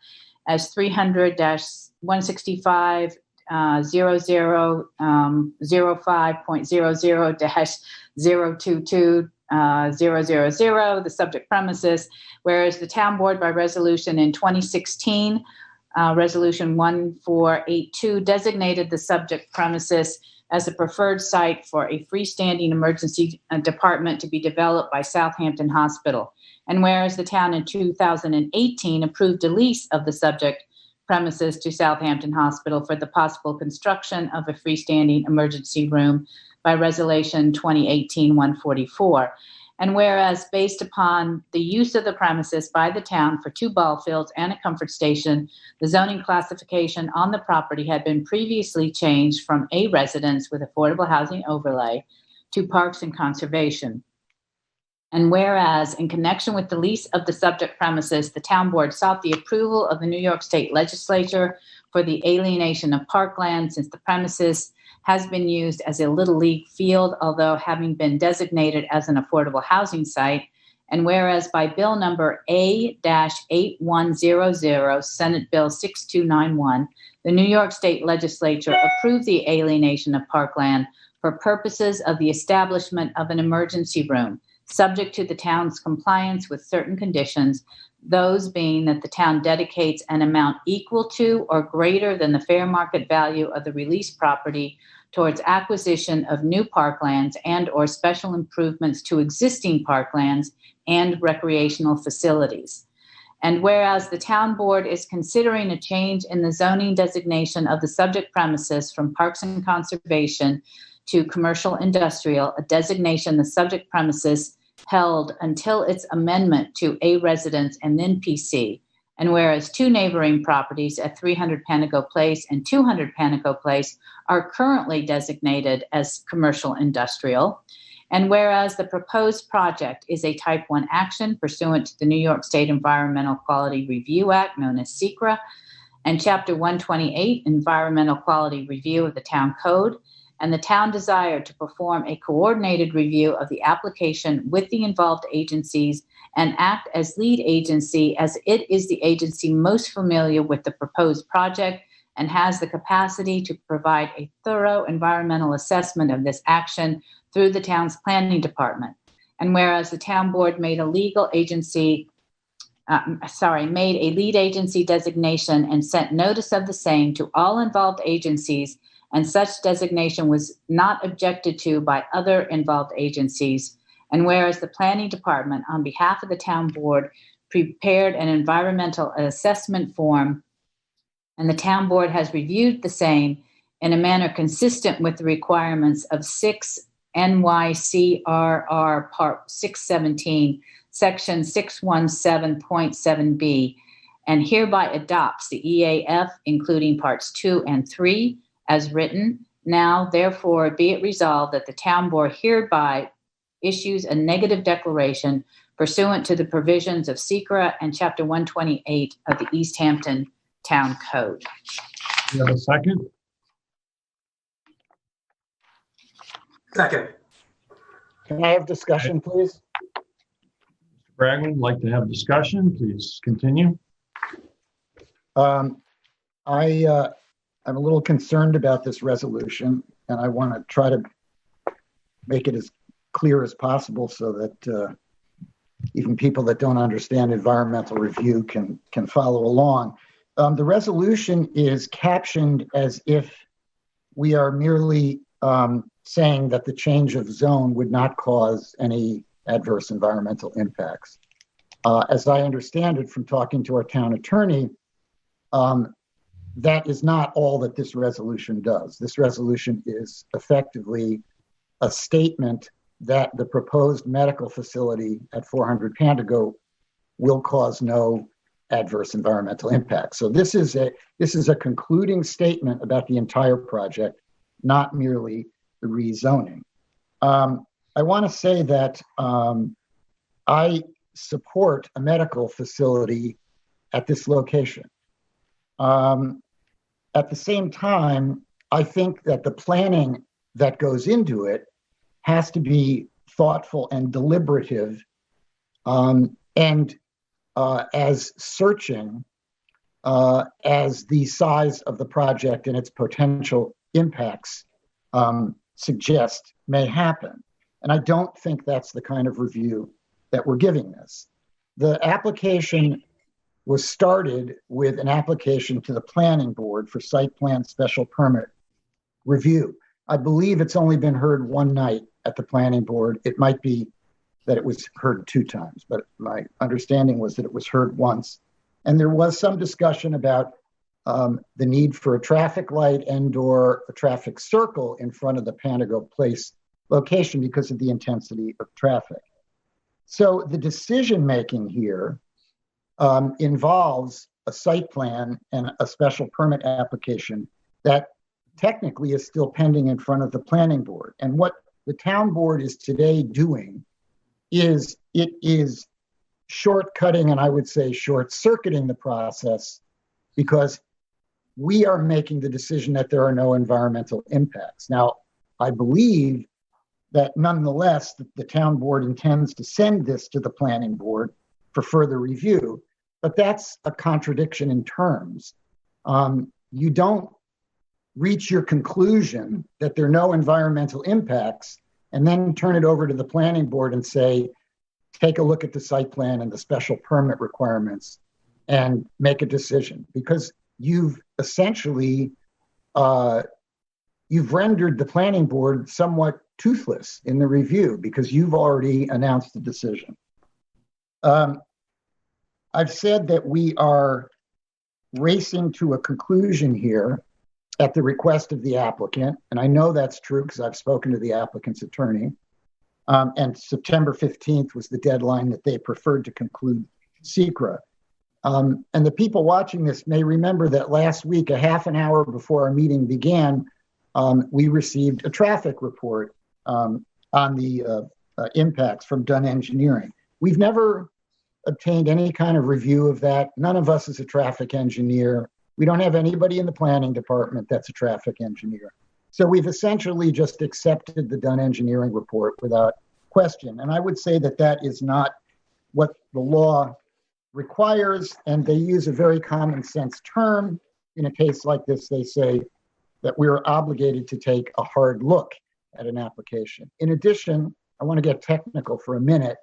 as 300-165 0005.00-022 000, the subject premises, whereas the town board by resolution in 2016, resolution 1482, designated the subject premises as a preferred site for a freestanding emergency department to be developed by Southampton Hospital. And whereas the town in 2018 approved a lease of the subject premises to Southampton Hospital for the possible construction of a freestanding emergency room by Resolution 2018-144. And whereas based upon the use of the premises by the town for 2 ball fields and a comfort station, the zoning classification on the property had been previously changed from a residence with affordable housing overlay to parks and conservation. And whereas in connection with the lease of the subject premises, the town board sought the approval of the New York State Legislature for the alienation of parkland, since the premises has been used as a Little League field, although having been designated as an affordable housing site. And whereas by Bill number A-8100, Senate Bill 6291, the New York State Legislature approved the alienation of parkland for purposes of the establishment of an emergency room, subject to the town's compliance with certain conditions, those being that the town dedicates an amount equal to or greater than the fair market value of the released property towards acquisition of new parklands and or special improvements to existing parklands and recreational facilities. And whereas the town board is considering a change in the zoning designation of the subject premises from Parks and Conservation to commercial industrial, a designation the subject premises held until its amendment to A residence and then PC. And whereas two neighboring properties at 300 Panago Place and 200 Panago Place are currently designated as commercial industrial, and whereas the proposed project is a Type 1 action pursuant to the New York State Environmental Quality Review Act, known as SECRA, and Chapter 128, Environmental Quality Review of the Town Code, and the town desired to perform a coordinated review of the application with the involved agencies and act as lead agency, as it is the agency most familiar with the proposed project and has the capacity to provide a thorough environmental assessment of this action through the town's planning department. And whereas the town board made a lead agency designation and sent notice of the same to all involved agencies, and such designation was not objected to by other involved agencies. And whereas the planning department, on behalf of the town board, prepared an environmental assessment form, and the town board has reviewed the same in a manner consistent with the requirements of 6 NYCRR Part 617, Section 617.7b, and hereby adopts the EAF, including Parts 2 and 3, as written. Now, therefore, be it resolved that the town board hereby issues a negative declaration pursuant to the provisions of SECRA and Chapter 128 of the East Hampton Town Code. Do you have a second? Second. Can I have discussion, please? Mr. Bragman, would like to have discussion? Please continue. I'm a little concerned about this resolution, and I want to try to make it as clear as possible so that even people that don't understand environmental review can follow along. The resolution is captioned as if we are merely saying that the change of zone would not cause any adverse environmental impacts. As I understand it from talking to our town attorney, that is not all that this resolution does. This resolution is effectively a statement that the proposed medical facility at 400 Panago will cause no adverse environmental impact. So this is a concluding statement about the entire project, not merely the rezoning. I want to say that I support a medical facility at this location. At the same time, I think that the planning that goes into it has to be thoughtful and deliberative, and as searching as the size of the project and its potential impacts suggest may happen. And I don't think that's the kind of review that we're giving this. The application was started with an application to the planning board for site plan special permit review. I believe it's only been heard one night at the planning board. It might be that it was heard 2 times, but my understanding was that it was heard once. And there was some discussion about the need for a traffic light and or a traffic circle in front of the Panago Place location because of the intensity of traffic. So the decision-making here involves a site plan and a special permit application that technically is still pending in front of the planning board. And what the town board is today doing is it is shortcutting, and I would say short-circuiting the process, because we are making the decision that there are no environmental impacts. Now, I believe that nonetheless, the town board intends to send this to the planning board for further review. But that's a contradiction in terms. You don't reach your conclusion that there are no environmental impacts and then turn it over to the planning board and say, take a look at the site plan and the special permit requirements and make a decision, because you've essentially you've rendered the planning board somewhat toothless in the review because you've already announced the decision. I've said that we are racing to a conclusion here at the request of the applicant, and I know that's true because I've spoken to the applicant's attorney, and September 15th was the deadline that they preferred to conclude SECRA. And the people watching this may remember that last week, a half an hour before our meeting began, we received a traffic report on the impacts from Dunn Engineering. We've never obtained any kind of review of that. None of us is a traffic engineer. We don't have anybody in the planning department that's a traffic engineer. So we've essentially just accepted the Dunn Engineering report without question. And I would say that that is not what the law requires, and they use a very common sense term. In a case like this, they say that we're obligated to take a hard look at an application. In addition, I want to get technical for a minute.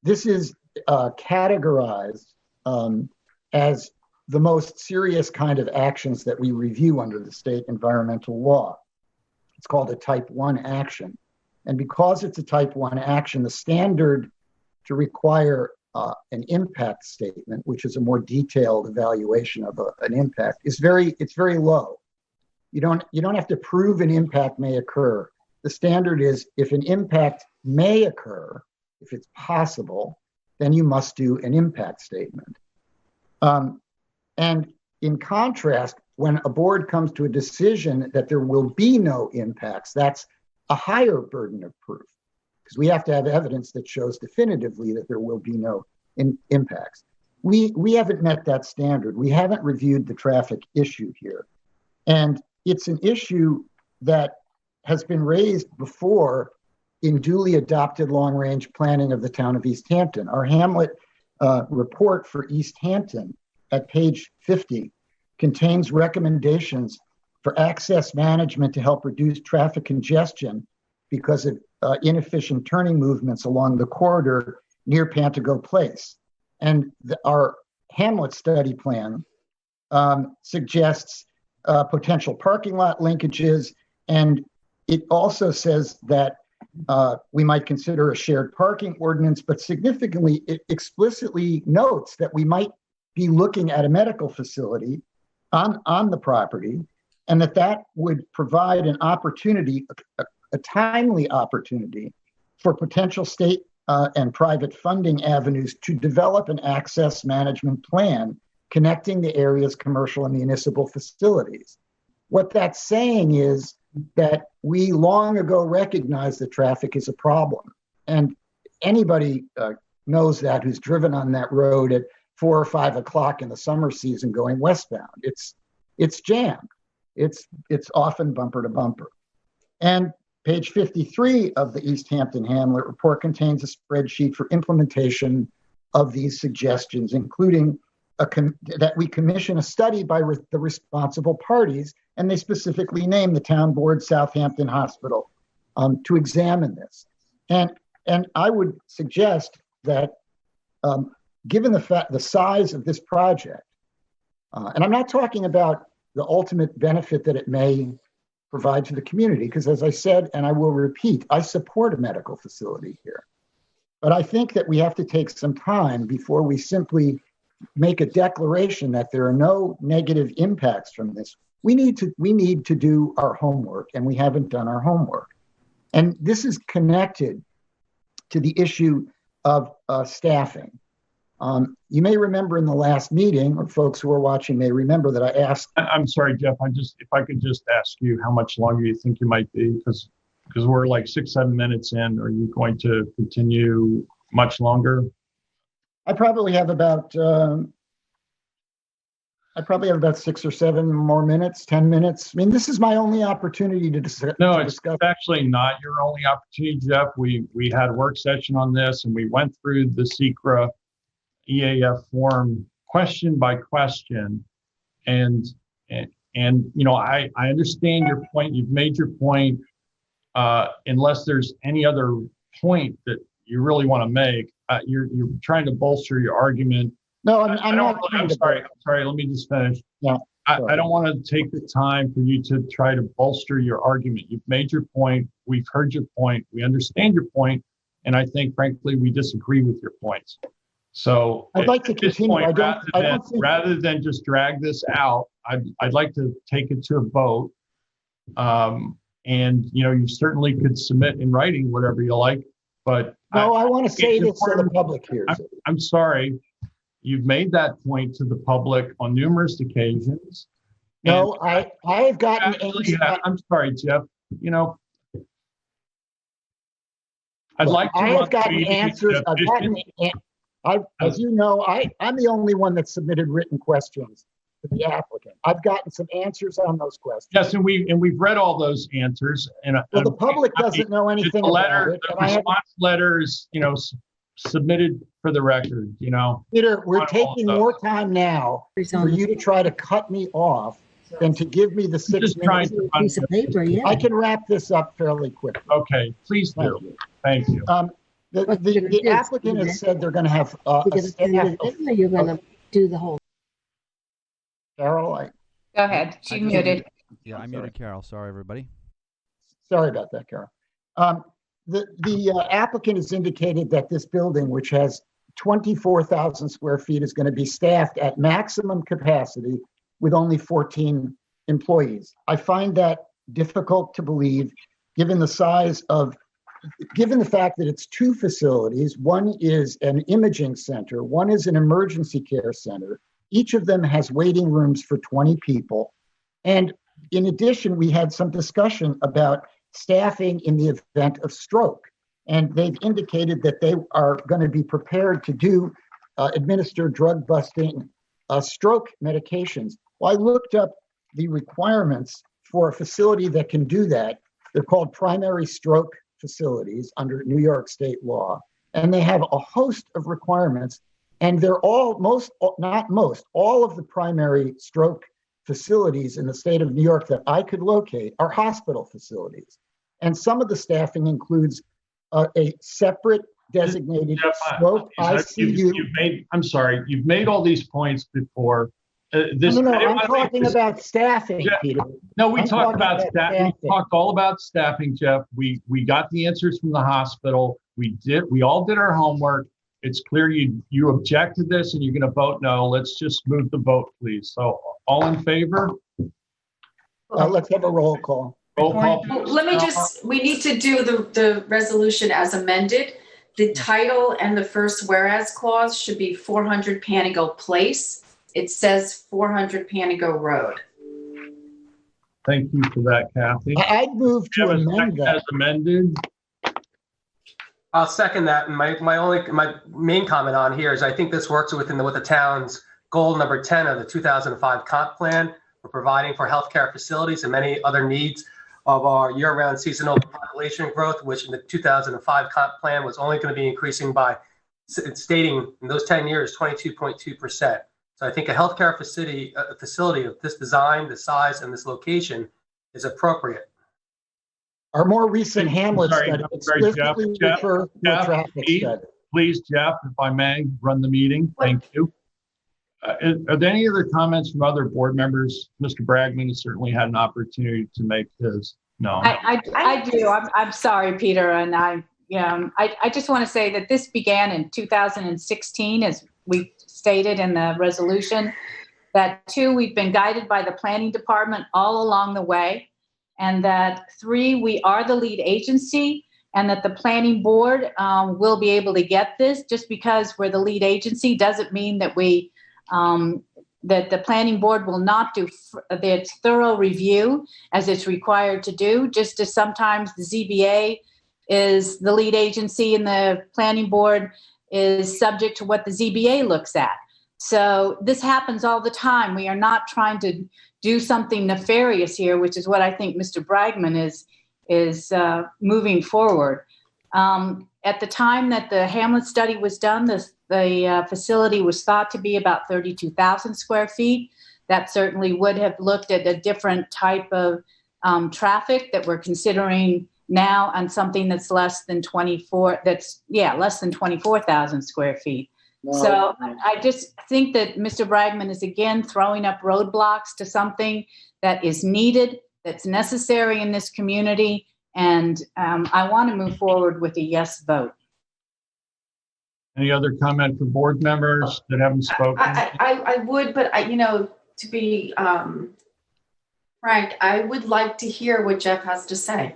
This is categorized as the most serious kind of actions that we review under the state environmental law. It's called a type 1 action. And because it's a type 1 action, the standard to require an impact statement, which is a more detailed evaluation of an impact, it's very low. You don't have to prove an impact may occur. The standard is if an impact may occur, if it's possible, then you must do an impact statement. And in contrast, when a board comes to a decision that there will be no impacts, that's a higher burden of proof, because we have to have evidence that shows definitively that there will be no impacts. We haven't met that standard. We haven't reviewed the traffic issue here. And it's an issue that has been raised before in duly adopted long-range planning of the town of East Hampton. Our Hamlet report for East Hampton at page 50 contains recommendations for access management to help reduce traffic congestion because of inefficient turning movements along the corridor near Pantago Place. And our Hamlet study plan suggests potential parking lot linkages, and it also says that we might consider a shared parking ordinance, but significantly, it explicitly notes that we might be looking at a medical facility on the property, and that would provide an opportunity, a timely opportunity for potential state and private funding avenues to develop an access management plan connecting the area's commercial and municipal facilities. What that's saying is that we long ago recognized that traffic is a problem. And anybody knows that who's driven on that road at 4 or 5 o'clock in the summer season going westbound. It's jammed. It's often bumper to bumper. And page 53 of the East Hampton Hamlet report contains a spreadsheet for implementation of these suggestions, including that we commission a study by the responsible parties, and they specifically name the town board, Southampton Hospital, to examine this. And I would suggest that given the size of this project, and I'm not talking about the ultimate benefit that it may provide to the community, because as I said, and I will repeat, I support a medical facility here. But I think that we have to take some time before we simply make a declaration that there are no negative impacts from this. We need to do our homework, and we haven't done our homework. And this is connected to the issue of staffing. You may remember in the last meeting, or folks who are watching may remember that I asked. I'm sorry, Jeff. If I could just ask you how much longer you think you might be, because we're like 6-7 minutes in. Are you going to continue much longer? I probably have about I probably have about 6 or 7 more minutes, 10 minutes. I mean, this is my only opportunity to discuss. No, it's actually not your only opportunity, Jeff. We had a work session on this, and we went through the SECRA EAF form question by question. And you know, I understand your point. You've made your point. Unless there's any other point that you really want to make, you're trying to bolster your argument. No, I'm not. I'm sorry. Let me just finish. Yeah. I don't want to take the time for you to try to bolster your argument. You've made your point. We've heard your point. We understand your point. And I think, frankly, we disagree with your points. So I'd like to continue. Point, rather than just drag this out, I'd like to take it to a vote. And, you know, you certainly could submit in writing whatever you like. But no, I want to say this so the public hears it. I'm sorry. You've made that point to the public on numerous occasions. No, I've gotten. I'm sorry, Jeff. You know, I'd look, like to. I have gotten answers. As you know, I'm the only one that submitted written questions to the applicant. I've gotten some answers on those questions. Yes, and we've read all those answers. And well, the public doesn't know anything about it. The response letters, you know, submitted for the record, you know. Peter, we're taking more time now for you to try to cut me off than to give me the 6 minutes. Piece of paper, yeah. I can wrap this up fairly quickly. Okay, please do. Thank you. The applicant has said they're going to have a staff. You're going to do the whole. Carol, go ahead. She muted. Yeah, I muted Carol. Sorry, everybody. Sorry about that, Carol. The applicant has indicated that this building, which has 24,000 square feet, is going to be staffed at maximum capacity with only 14 employees. I find that difficult to believe, given the fact that it's 2 facilities. One is an imaging center, one is an emergency care center. Each of them has waiting rooms for 20 people. And in addition, we had some discussion about staffing in the event of stroke. And they've indicated that they are going to be prepared to administer drug-busting stroke medications. Well, I looked up the requirements for a facility that can do that. They're called primary stroke facilities under New York state law. And they have a host of requirements. And they're all, all of the primary stroke facilities in the state of New York that I could locate are hospital facilities. And some of the staffing includes a separate designated stroke ICU. You've made all these points before. No, I'm talking about staffing, Jeff, Peter. No, we talked about staffing. We talked all about staffing, Jeff. We got the answers from the hospital. We all did our homework. It's clear you object to this and you're going to vote no. Let's just move the vote, please. So all in favor? Let's have a roll call. Roll call. We need to do the resolution as amended. The title and the first whereas clause should be 400 Panago Place. It says 400 Panago Road. Thank you for that, Kathy. I'd move to amend that. As amended. I'll second that. And my main comment on here is I think this works with the town's goal number 10 of the 2005 comp plan for providing for healthcare facilities and many other needs of our year-round seasonal population growth, which in the 2005 comp plan was only going to be increasing by, stating in those 10 years, 22.2%. So I think a healthcare facility of this design, the size, and this location is appropriate. Our more recent Hamlet study explicitly refer to a traffic study. Please, Jeff, if I may, run the meeting. Thank you. Are there any other comments from other board members? Mr. Bragman has certainly had an opportunity to make his. No. I do. I'm sorry, Peter, and I just want to say that this began in 2016, as we stated in the resolution. That 2, we've been guided by the planning department all along the way. And that 3, we are the lead agency, and that the planning board will be able to get this. Just because we're the lead agency doesn't mean that that the planning board will not do its thorough review as it's required to do, just as sometimes the ZBA is the lead agency and the planning board is subject to what the ZBA looks at. So this happens all the time. We are not trying to do something nefarious here, which is what I think Mr. Bragman is moving forward. At the time that the Hamlet study was done, the facility was thought to be about 32,000 square feet. That certainly would have looked at a different type of traffic that we're considering now on something that's less than 24,000 square feet. No, So I just think that Mr. Bragman is again throwing up roadblocks to something that is needed, that's necessary in this community, and I want to move forward with a yes vote. Any other comment from board members that haven't spoken? I would, but to be frank, I would like to hear what Jeff has to say.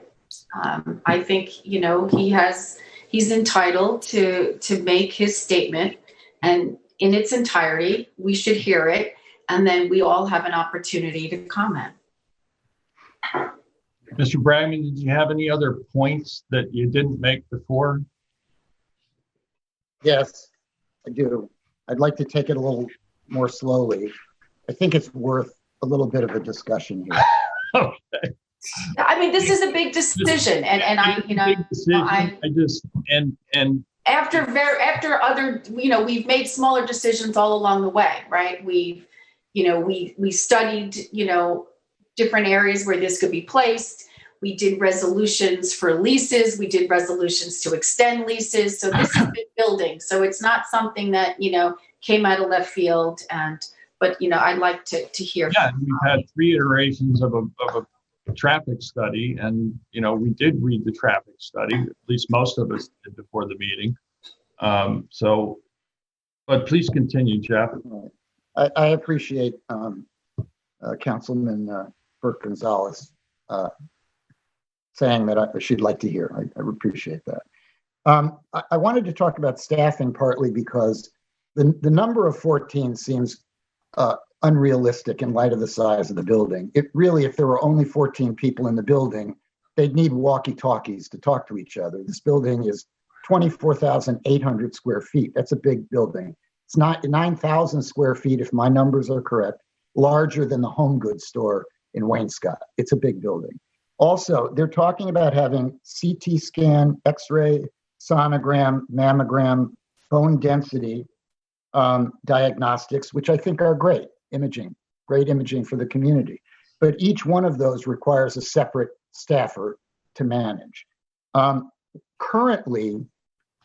I think, he's entitled to make his statement, and in its entirety, we should hear it, and then we all have an opportunity to comment. Mr. Bragman, did you have any other points that you didn't make before? Yes, I do. I'd like to take it a little more slowly. I think it's worth a little bit of a discussion here. Okay. I mean, this is a big decision, and after other, we've made smaller decisions all along the way, right? We studied, different areas where this could be placed. We did resolutions for leases. We did resolutions to extend leases. So this is a big building. So it's not something that, came out of left field. But I'd like to hear. Yeah, we've had 3 iterations of a traffic study, and we did read the traffic study. At least most of us did before the meeting. But please continue, Jeff. I appreciate Councilman Burke Gonzalez saying that she'd like to hear. I appreciate that. I wanted to talk about staffing partly because the number of 14 seems unrealistic in light of the size of the building. It really, if there were only 14 people in the building, they'd need walkie-talkies to talk to each other. This building is 24,800 square feet. That's a big building. It's not 9,000 square feet, if my numbers are correct, larger than the home goods store in Waynescott. It's a big building. Also, they're talking about having CT scan, X-ray, sonogram, mammogram, bone density diagnostics, which I think are great imaging for the community. But each one of those requires a separate staffer to manage. Currently,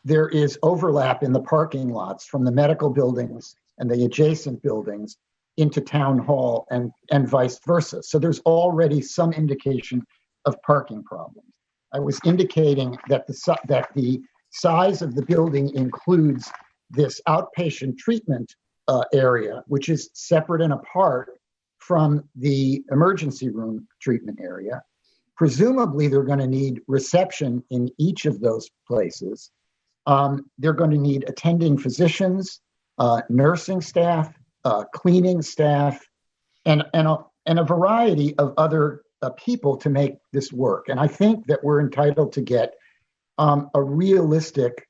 there is overlap in the parking lots from the medical buildings and the adjacent buildings into town hall and vice versa. So there's already some indication of parking problems. I was indicating that the size of the building includes this outpatient treatment area, which is separate and apart from the emergency room treatment area. Presumably, they're going to need reception in each of those places. They're going to need attending physicians, nursing staff, cleaning staff, and a variety of other people to make this work. And I think that we're entitled to get a realistic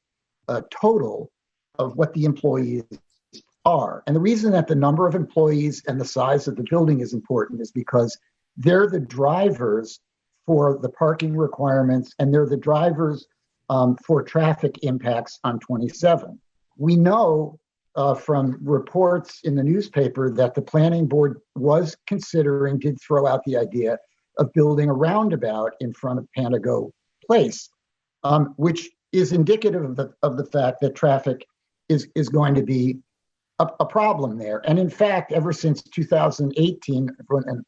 total of what the employees are. And the reason that the number of employees and the size of the building is important is because they're the drivers for the parking requirements, and they're the drivers for traffic impacts on 27. We know from reports in the newspaper that the planning board did throw out the idea of building a roundabout in front of Pantago Place, which is indicative of the fact that traffic is going to be a problem there. And in fact, ever since 2018,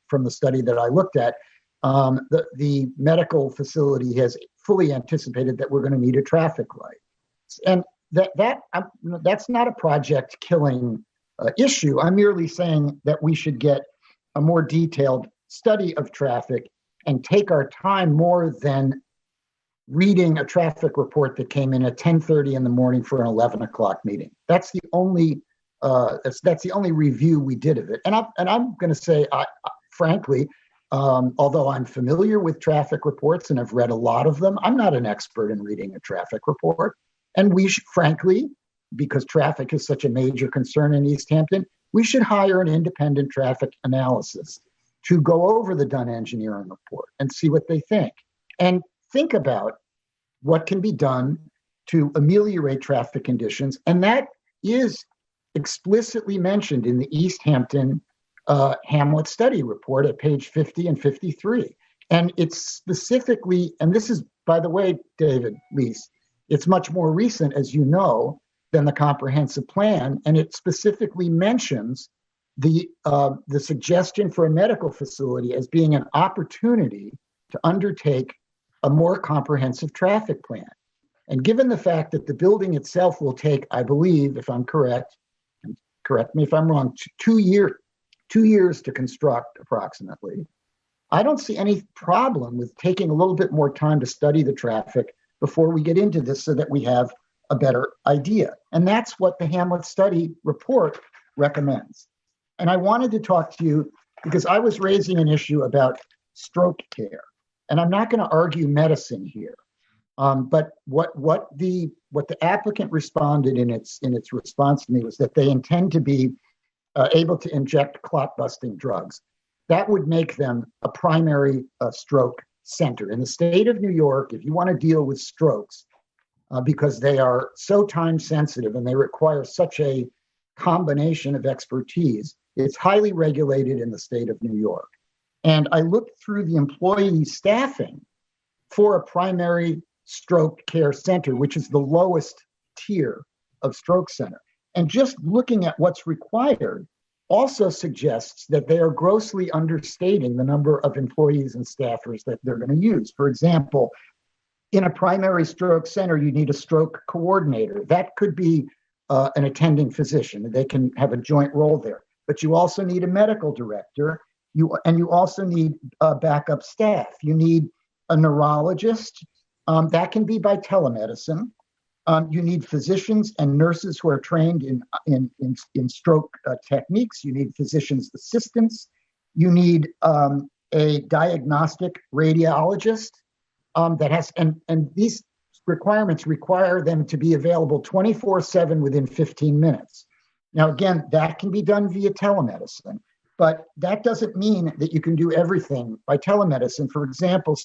from the study that I looked at, the medical facility has fully anticipated that we're going to need a traffic light. And that's not a project killing issue. I'm merely saying that we should get a more detailed study of traffic and take our time more than reading a traffic report that came in at 10:30 in the morning for an 11 o'clock meeting. That's the only review we did of it. And I'm going to say, frankly, although I'm familiar with traffic reports and I've read a lot of them, I'm not an expert in reading a traffic report. And we should, frankly, because traffic is such a major concern in East Hampton, we should hire an independent traffic analysis to go over the Dunn engineering report and see what they think. And think about what can be done to ameliorate traffic conditions. And that is explicitly mentioned in the East Hampton Hamlet study report at page 50 and 53. And it's specifically, and this is, by the way, David, Lise, it's much more recent, as you know, than the comprehensive plan. And it specifically mentions the suggestion for a medical facility as being an opportunity to undertake a more comprehensive traffic plan. And given the fact that the building itself will take, I believe, if I'm correct, and correct me if I'm wrong, 2 years to construct approximately, I don't see any problem with taking a little bit more time to study the traffic before we get into this so that we have a better idea. And that's what the Hamlet study report recommends. And I wanted to talk to you because I was raising an issue about stroke care. And I'm not going to argue medicine here. But what the applicant responded in its response to me was that they intend to be able to inject clot-busting drugs. That would make them a primary stroke center. In the state of New York, if you want to deal with strokes, because they are so time-sensitive and they require such a combination of expertise, it's highly regulated in the state of New York. And I looked through the employee staffing for a primary stroke care center, which is the lowest tier of stroke center. And just looking at what's required also suggests that they are grossly understating the number of employees and staffers that they're going to use. For example, in a primary stroke center, you need a stroke coordinator. That could be an attending physician. They can have a joint role there. But you also need a medical director. You also need backup staff. You need a neurologist. That can be by telemedicine. You need physicians and nurses who are trained in stroke techniques. You need physicians' assistants. You need a diagnostic radiologist that has, and these requirements require them to be available 24/7 within 15 minutes. Now, again, that can be done via telemedicine, but that doesn't mean that you can do everything by telemedicine. For example,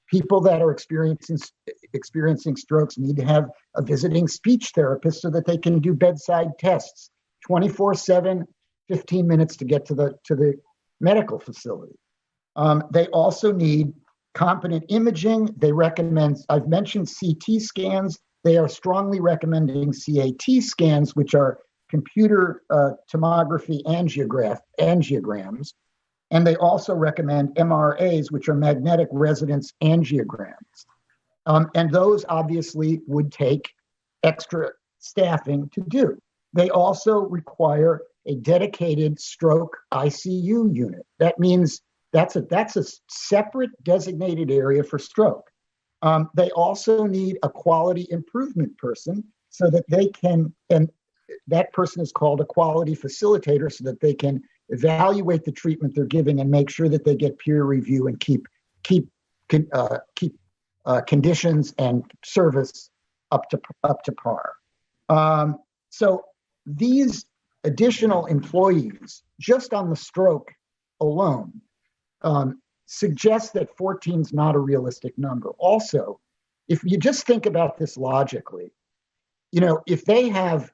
people that are experiencing strokes need to have a visiting speech therapist so that they can do bedside tests 24/7, 15 minutes to get to the medical facility. They also need competent imaging. They recommend, I've mentioned CT scans. They are strongly recommending CAT scans, which are computer tomography angiograms. And they also recommend MRAs, which are magnetic resonance angiograms. And those obviously would take extra staffing to do. They also require a dedicated stroke ICU unit. That means that's a separate designated area for stroke. They also need a quality improvement person so that they can, and that person is called a quality facilitator, so that they can evaluate the treatment they're giving and make sure that they get peer review and keep conditions and service up to par. So these additional employees, just on the stroke alone, suggest that 14 is not a realistic number. Also, if you just think about this logically, if they have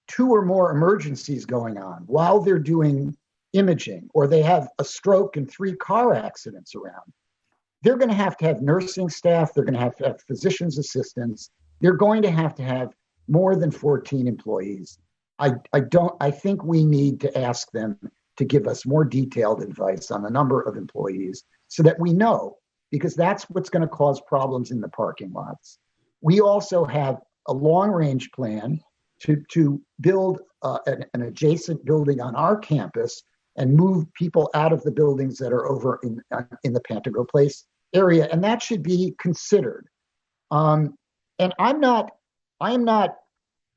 2 or more emergencies going on while they're doing imaging, or they have a stroke and 3 car accidents around, they're going to have nursing staff. They're going to have physicians' assistants. They're going to have more than 14 employees. I think we need to ask them to give us more detailed advice on the number of employees so that we know, because that's what's going to cause problems in the parking lots. We also have a long-range plan to build an adjacent building on our campus and move people out of the buildings that are over in the Pantego Place area, and that should be considered. And I am not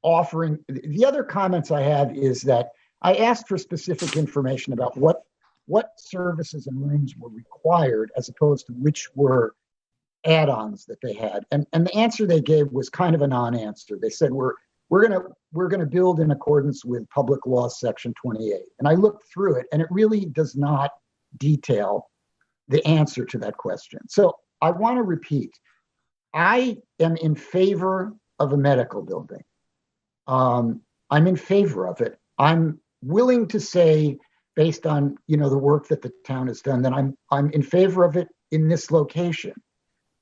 offering. The other comments I have is that I asked for specific information about what services and rooms were required as opposed to which were add-ons that they had, and the answer they gave was kind of a non-answer. They said we're going to build in accordance with Public Law Section 28. And I looked through it, and it really does not detail the answer to that question. So I want to repeat, I am in favor of a medical building. I'm in favor of it. I'm willing to say, based on the work that the town has done, that I'm in favor of it in this location.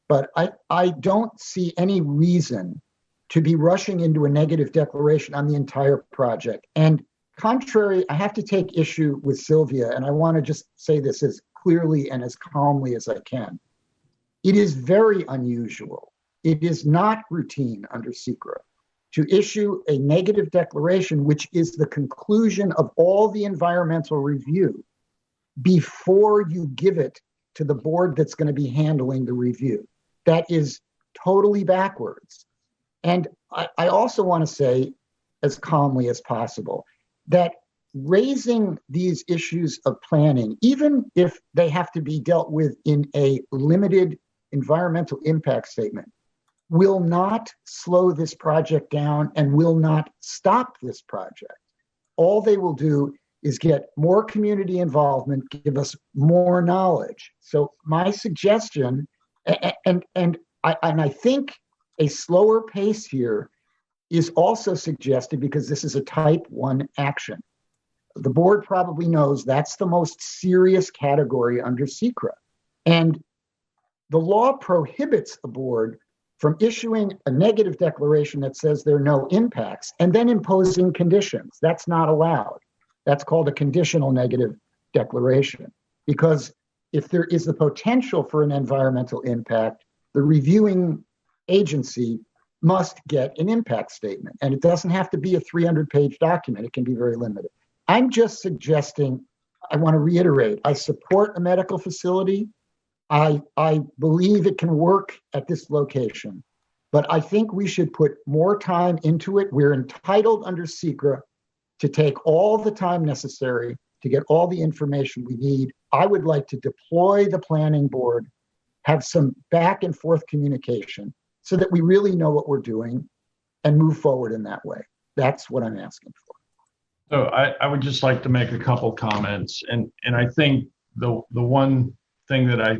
But I don't see any reason to be rushing into a negative declaration on the entire project. And contrary, I have to take issue with Sylvia, and I want to just say this as clearly and as calmly as I can. It is very unusual. It is not routine under SECRA to issue a negative declaration, which is the conclusion of all the environmental review, before you give it to the board that's going to be handling the review. That is totally backwards. And I also want to say, as calmly as possible, that raising these issues of planning, even if they have to be dealt with in a limited environmental impact statement, will not slow this project down and will not stop this project. All they will do is get more community involvement, give us more knowledge. So my suggestion, and I think a slower pace here is also suggested because this is a type 1 action. The board probably knows that's the most serious category under SECRA. And the law prohibits a board from issuing a negative declaration that says there are no impacts and then imposing conditions. That's not allowed. That's called a conditional negative declaration. Because if there is the potential for an environmental impact, the reviewing agency must get an impact statement. And it doesn't have to be a 300-page document. It can be very limited. I'm just suggesting, I want to reiterate, I support a medical facility. I believe it can work at this location, but I think we should put more time into it. We're entitled under SECRA to take all the time necessary to get all the information we need. I would like to deploy the planning board, have some back and forth communication so that we really know what we're doing and move forward in that way. That's what I'm asking for. So I would just like to make a couple comments. And I think the one thing that I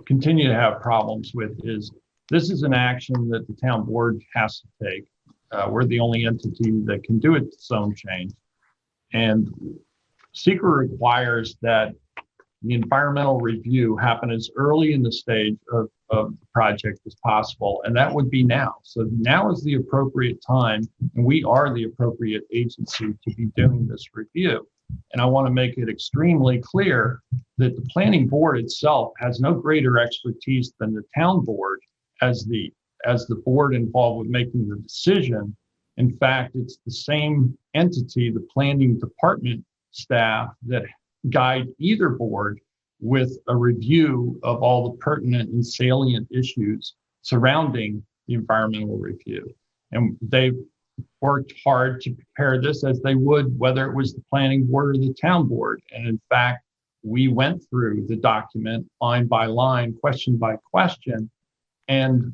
continue to have problems with is this is an action that the town board has to take. We're the only entity that can do its own change. And SECRA requires that the environmental review happen as early in the stage of the project as possible. And that would be now. So now is the appropriate time, and we are the appropriate agency to be doing this review. And I want to make it extremely clear that the planning board itself has no greater expertise than the town board as the board involved with making the decision. In fact, it's the same entity, the planning department staff, that guide either board with a review of all the pertinent and salient issues surrounding the environmental review. And they've worked hard to prepare this as they would whether it was the planning board or the town board. And in fact, we went through the document line by line, question by question. And,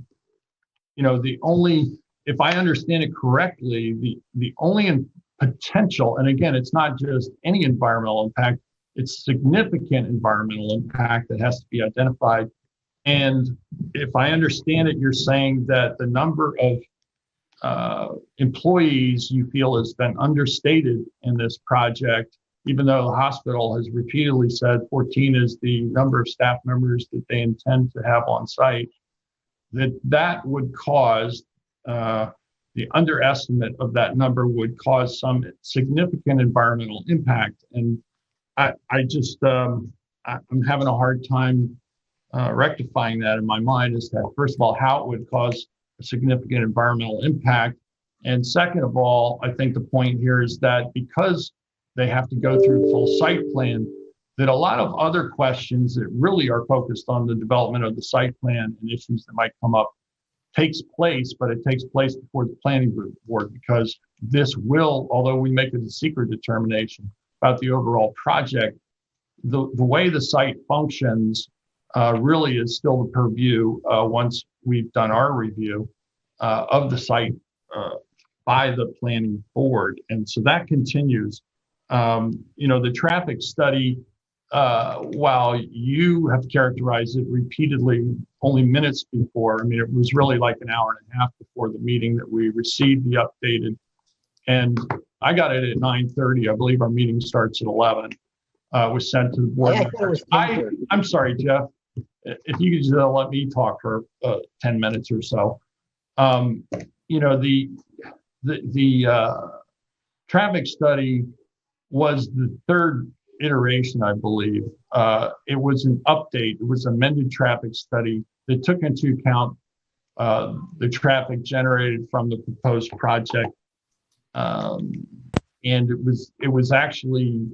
if I understand it correctly, the only potential, and again, it's not just any environmental impact, it's significant environmental impact that has to be identified. And if I understand it, you're saying that the number of employees you feel has been understated in this project, even though the hospital has repeatedly said 14 is the number of staff members that they intend to have on site, that would cause the underestimate of that number would cause some significant environmental impact. And I'm having a hard time rectifying that in my mind as to, first of all, how it would cause a significant environmental impact. And second of all, I think the point here is that because they have to go through full site plan, that a lot of other questions that really are focused on the development of the site plan and issues that might come up takes place, but it takes place before the planning board, because this will, although we make it a secret determination about the overall project, the way the site functions really is still the purview once we've done our review of the site by the planning board. And so that continues. The traffic study, while you have characterized it repeatedly only minutes before, I mean, it was really like an hour and a half before the meeting that we received the updated. And I got it at 9:30. I believe our meeting starts at 11. Was sent to the board. I'm sorry, Jeff. If you could just let me talk for 10 minutes or so. The traffic study was the third iteration, I believe. It was an update. It was an amended traffic study that took into account the traffic generated from the proposed project. And it was actually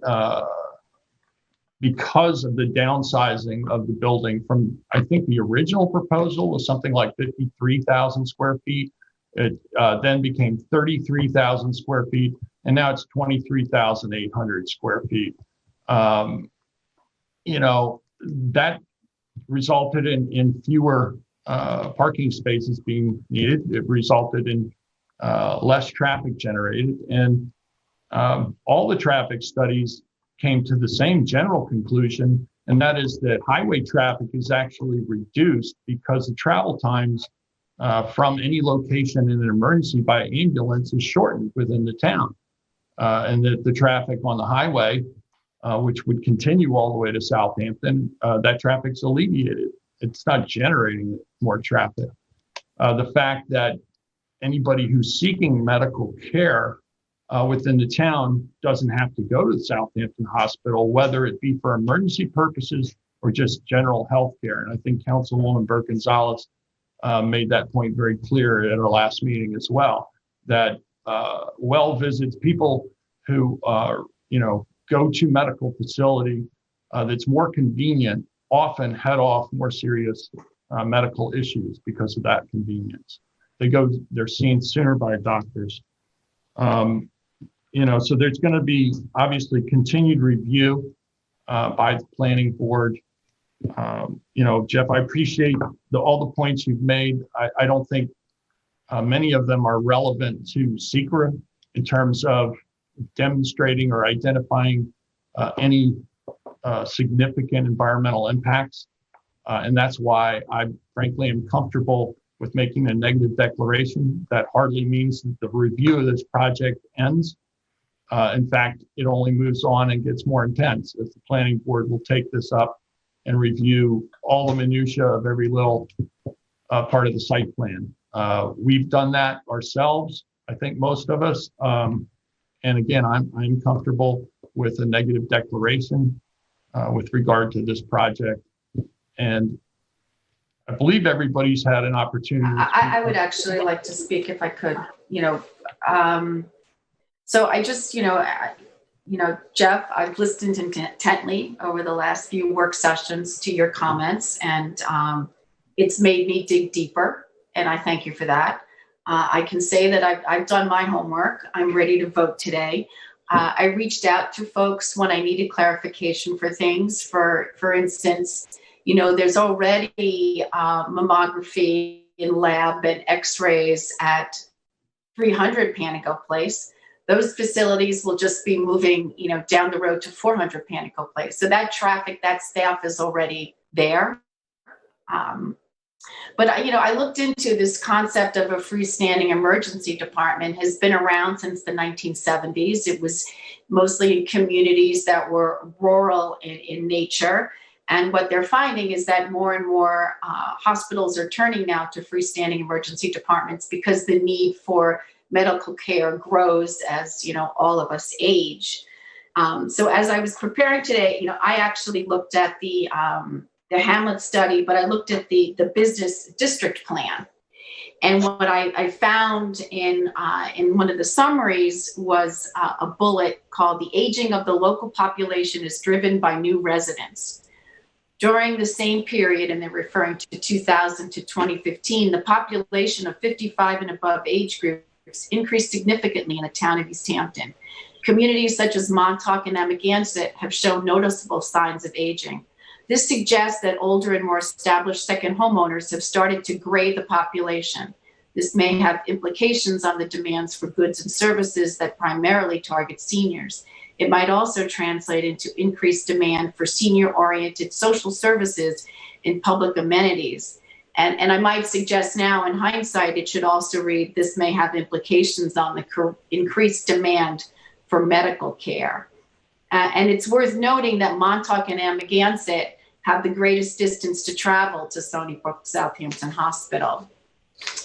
because of the downsizing of the building from, I think the original proposal was something like 53,000 square feet. It then became 33,000 square feet, and now it's 23,800 square feet. That resulted in fewer parking spaces being needed. It resulted in less traffic generated, and all the traffic studies came to the same general conclusion, and that is that highway traffic is actually reduced because the travel times from any location in an emergency by ambulance is shortened within the town, and that the traffic on the highway, which would continue all the way to Southampton, that traffic's alleviated. It's not generating more traffic. The fact that anybody who's seeking medical care within the town doesn't have to go to the Southampton Hospital, whether it be for emergency purposes or just general health care. And I think Councilwoman Burke-Gonzalez made that point very clear at our last meeting as well, that well visits, people who go to medical facility that's more convenient often head off more serious medical issues because of that convenience. They're seen sooner by doctors. So there's going to be obviously continued review by the planning board. Jeff, I appreciate all the points you've made. I don't think many of them are relevant to SECRA in terms of demonstrating or identifying any significant environmental impacts. And that's why I frankly am comfortable with making a negative declaration. That hardly means that the review of this project ends. In fact, it only moves on and gets more intense as the planning board will take this up and review all the minutia of every little part of the site plan. We've done that ourselves, I think most of us. And again, I'm comfortable with a negative declaration with regard to this project. And I believe everybody's had an opportunity. I would actually like to speak if I could, so I just, Jeff, I've listened intently over the last few work sessions to your comments, and it's made me dig deeper, and I thank you for that. I can say that I've done my homework. I'm ready to vote today. I reached out to folks when I needed clarification for things. For instance, there's already mammography in lab and x-rays at 300 Panago Place. Those facilities will just be moving, down the road to 400 Panago Place. So that traffic, that staff is already there. But I looked into this concept of a freestanding emergency department. Has been around since the 1970s. It was mostly in communities that were rural in nature. And what they're finding is that more and more hospitals are turning now to freestanding emergency departments because the need for medical care grows as, all of us age. So as I was preparing today, I actually looked at the Hamlet study, but I looked at the business district plan. And what I found in one of the summaries was a bullet called "The aging of the local population is driven by new residents." During the same period, and they're referring to 2000 to 2015, the population of 55 and above age groups increased significantly in the town of East Hampton. Communities such as Montauk and Amagansett have shown noticeable signs of aging. This suggests that older and more established second homeowners have started to grade the population. This may have implications on the demands for goods and services that primarily target seniors. It might also translate into increased demand for senior-oriented social services and public amenities. And I might suggest now, in hindsight, it should also read, this may have implications on the increased demand for medical care. And it's worth noting that Montauk and Amagansett have the greatest distance to travel to Stony Brook Southampton Hospital.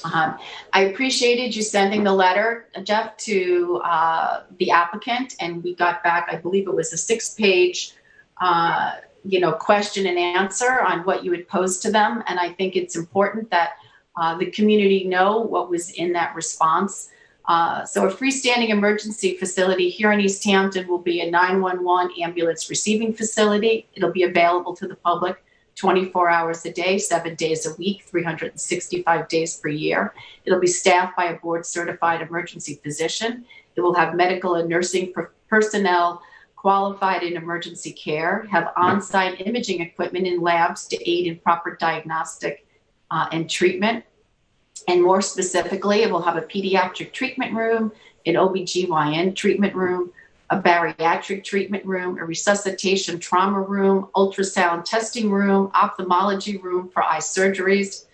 I appreciated you sending the letter, Jeff, to the applicant, and we got back, I believe it was a 6-page question and answer on what you would pose to them. And I think it's important that the community know what was in that response. So a freestanding emergency facility here in East Hampton will be a 911 ambulance receiving facility. It'll be available to the public 24 hours a day, 7 days a week, 365 days per year. It'll be staffed by a board certified emergency physician. It will have medical and nursing personnel qualified in emergency care, have on-site imaging equipment and labs to aid in proper diagnostic and treatment. And more specifically, it will have a pediatric treatment room, an OBGYN treatment room, a bariatric treatment room, a resuscitation trauma room, ultrasound testing room, ophthalmology room for eye surgeries,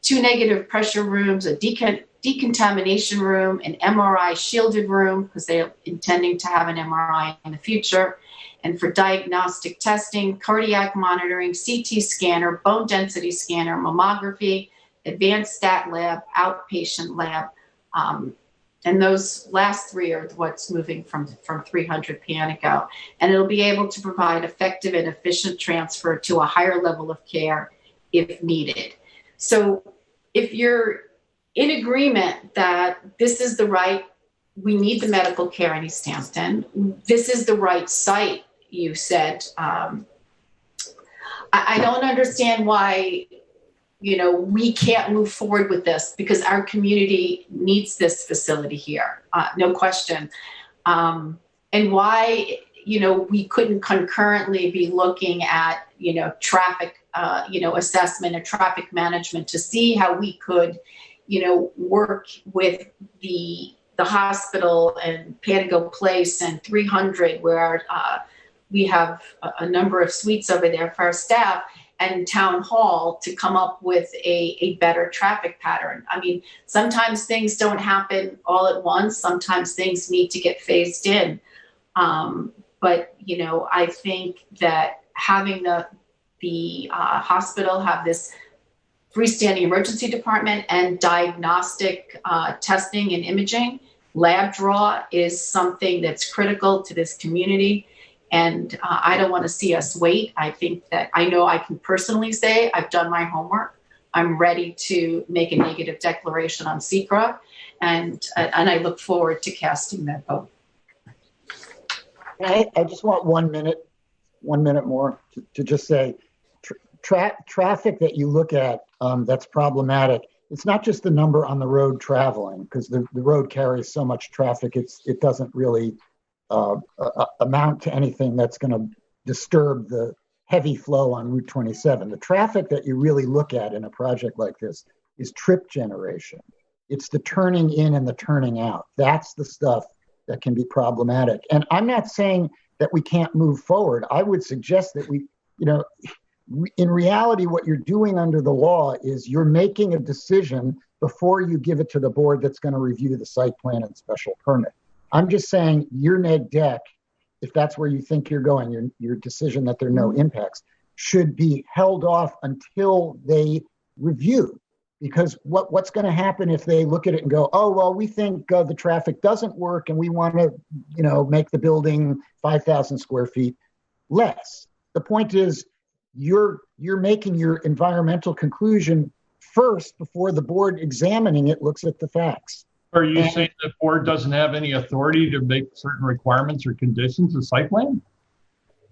2 negative pressure rooms, a decontamination room, an MRI shielded room, because they're intending to have an MRI in the future, and for diagnostic testing, cardiac monitoring, CT scanner, bone density scanner, mammography, advanced stat lab, outpatient lab. And those last 3 are what's moving from 300 Panico. And it'll be able to provide effective and efficient transfer to a higher level of care if needed. So if you're in agreement that this is the right, we need the medical care in East Hampton, this is the right site, you said, I don't understand why we can't move forward with this, because our community needs this facility here, no question. And why, we couldn't concurrently be looking at, traffic, assessment and traffic management to see how we could, work with the hospital and Panico Place and 300, where we have a number of suites over there for our staff, and Town Hall, to come up with a better traffic pattern. I mean, sometimes things don't happen all at once. Sometimes things need to get phased in. But, I think that having the hospital have this freestanding emergency department and diagnostic testing and imaging, lab draw is something that's critical to this community. And I don't want to see us wait. I think that I know I can personally say I've done my homework. I'm ready to make a negative declaration on SECRA, and I look forward to casting that vote. I just want 1 minute more to just say, traffic that you look at that's problematic. It's not just the number on the road traveling, because the road carries so much traffic. It doesn't really amount to anything that's going to disturb the heavy flow on Route 27. The traffic that you really look at in a project like this is trip generation. It's the turning in and the turning out. That's the stuff that can be problematic. And I'm not saying that we can't move forward. I would suggest that in reality, what you're doing under the law is you're making a decision before you give it to the board that's going to review the site plan and special permit. I'm just saying your neg deck, if that's where you think you're going, your decision that there are no impacts, should be held off until they review. Because what's going to happen if they look at it and go, oh, well, we think the traffic doesn't work and we want to, make the building 5,000 square feet less. The point is you're making your environmental conclusion first before the board examining it looks at the facts. Are you saying the board doesn't have any authority to make certain requirements or conditions of site plan?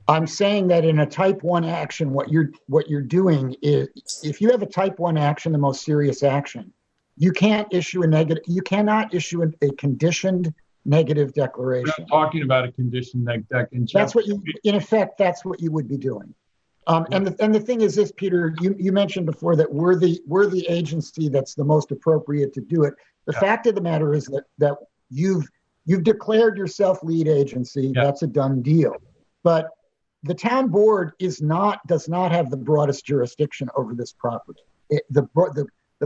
I'm saying that in a type 1 action, what you're doing is, if you have a type 1 action, the most serious action, you cannot issue a conditioned negative declaration. We're not talking about a conditioned neg deck in That's what in effect, that's what you would be doing. And the thing is this, Peter, you mentioned before that we're the agency that's the most appropriate to do it. The fact of the matter is that you've declared yourself lead agency. That's a done deal. But the town board does not have the broadest jurisdiction over this property. The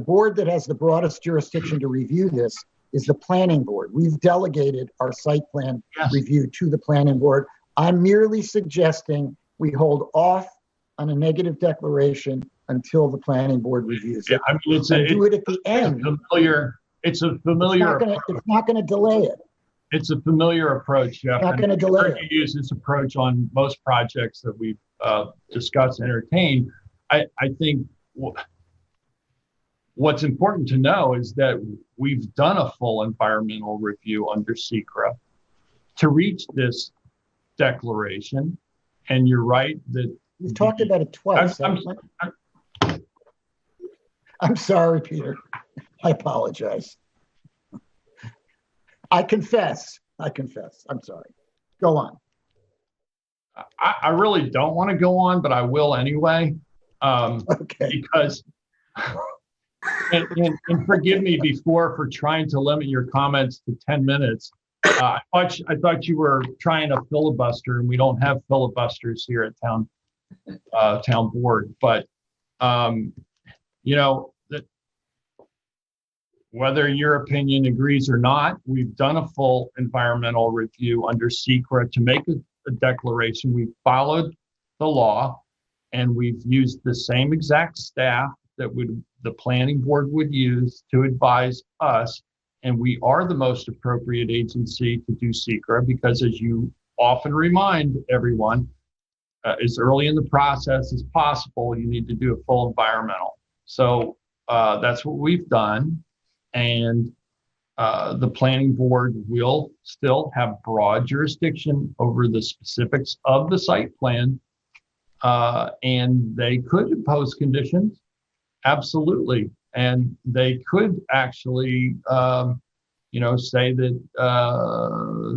board that has the broadest jurisdiction to review this is the planning board. We've delegated our site plan review to the planning board. I'm merely suggesting we hold off on a negative declaration until the planning board reviews it. I mean, do it at the end. It's a familiar. It's not going to delay it. It's a familiar approach, Jeff. Not going to delay it. You use this approach on most projects that we've discussed and entertained. I think what's important to know is that we've done a full environmental review under SECRA to reach this declaration. And you're right that we've talked about it twice. I'm sorry, Peter. I apologize. I confess. I'm sorry. Go on. I really don't want to go on, but I will anyway. Okay. Because, and forgive me before for trying to limit your comments to 10 minutes. I thought you were trying to filibuster, and we don't have filibusters here at town board. But whether your opinion agrees or not, we've done a full environmental review under SECRA to make a declaration. We've followed the law, and we've used the same exact staff that the planning board would use to advise us. And we are the most appropriate agency to do SECRA because, as you often remind everyone, as early in the process as possible, you need to do a full environmental. So that's what we've done. And the planning board will still have broad jurisdiction over the specifics of the site plan. And they could impose conditions, absolutely. And they could actually, say that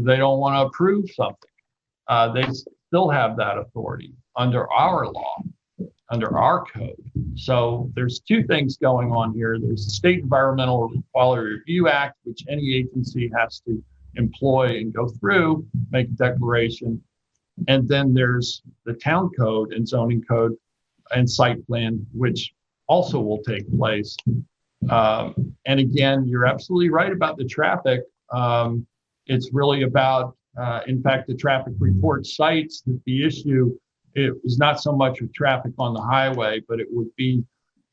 they don't want to approve something. They still have that authority under our law, under our code. So there's two things going on here. There's the State Environmental Quality Review Act, which any agency has to employ and go through, make a declaration. And then there's the town code and zoning code and site plan, which also will take place. And again, you're absolutely right about the traffic. It's really about, in fact, the traffic report cites that the issue, it was not so much with traffic on the highway, but it would be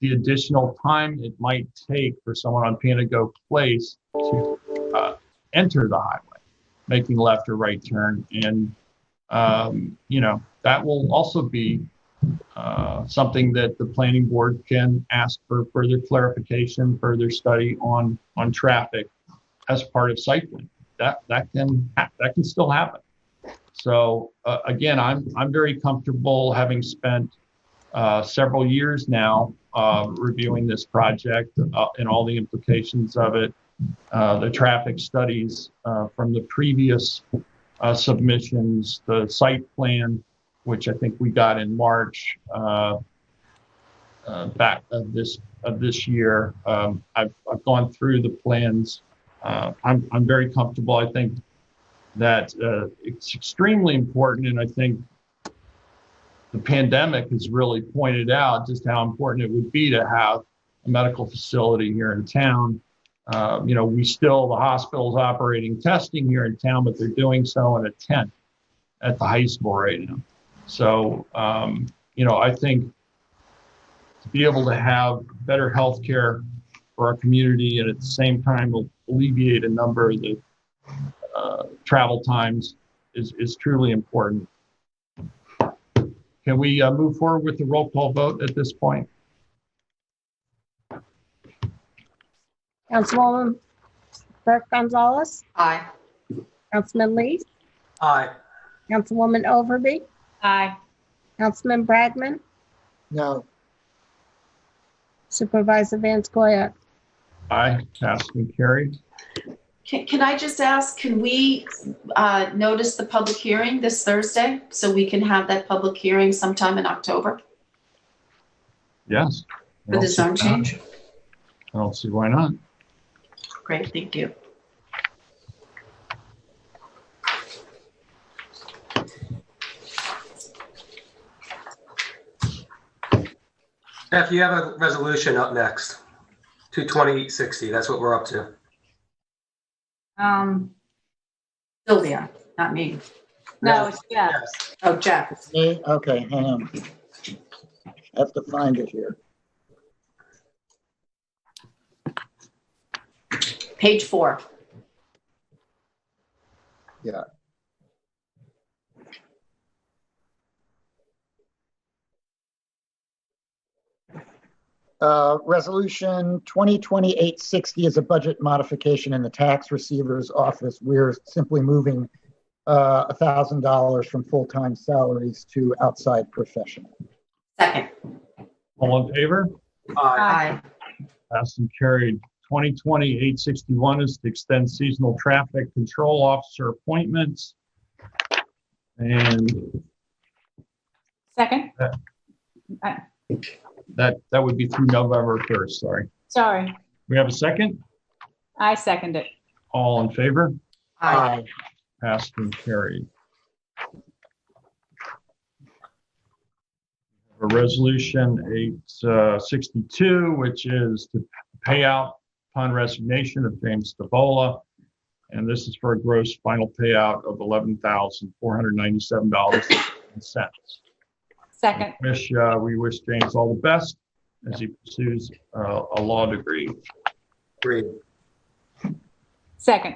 the additional time it might take for someone on Panago Place to enter the highway, making left or right turn. And, that will also be something that the planning board can ask for further clarification, further study on traffic as part of site plan. That can still happen. So again, I'm very comfortable, having spent several years now reviewing this project and all the implications of it, the traffic studies from the previous submissions, the site plan, which I think we got in March back of this year. I've gone through the plans. I'm very comfortable. I think that it's extremely important, and I think the pandemic has really pointed out just how important it would be to have a medical facility here in town. The hospital's operating testing here in town, but they're doing so in a tent at the high school right now. So, I think to be able to have better health care for our community and at the same time alleviate a number of the travel times is truly important. Can we move forward with the roll call vote at this point? Councilwoman Burke Gonzalez, Aye. Councilman Lee, Aye. Councilwoman Overby, Aye. Councilman Bragman, No. Supervisor Van Scoyac. Aye, passed and carried. Can I just ask, can we notice the public hearing this Thursday so we can have that public hearing sometime in October Yes. for the zone change? I don't see why not. Great, thank you. Jeff, you have a resolution up next. 22060. That's what we're up to. Sylvia, not me. No, it's Jeff. Oh, Jeff. Me? Okay, hang on. I have to find it here. Page 4. Yeah. Resolution 2020-860 is a budget modification in the tax receiver's office. We're simply moving $1,000 from full-time salaries to outside professional. Second. All in favor? Aye. Passed and carried. 2020-861 is to extend seasonal traffic control officer appointments. And Second. that would be through November 1st, sorry. Sorry, We have a second? I second it. All in favor? Aye. Passed and carried. A resolution 862, which is to pay out upon resignation of James Stavola. And this is for a gross final payout of $11,497.07. Second. We wish James all the best as he pursues a law degree. Agreed. Second.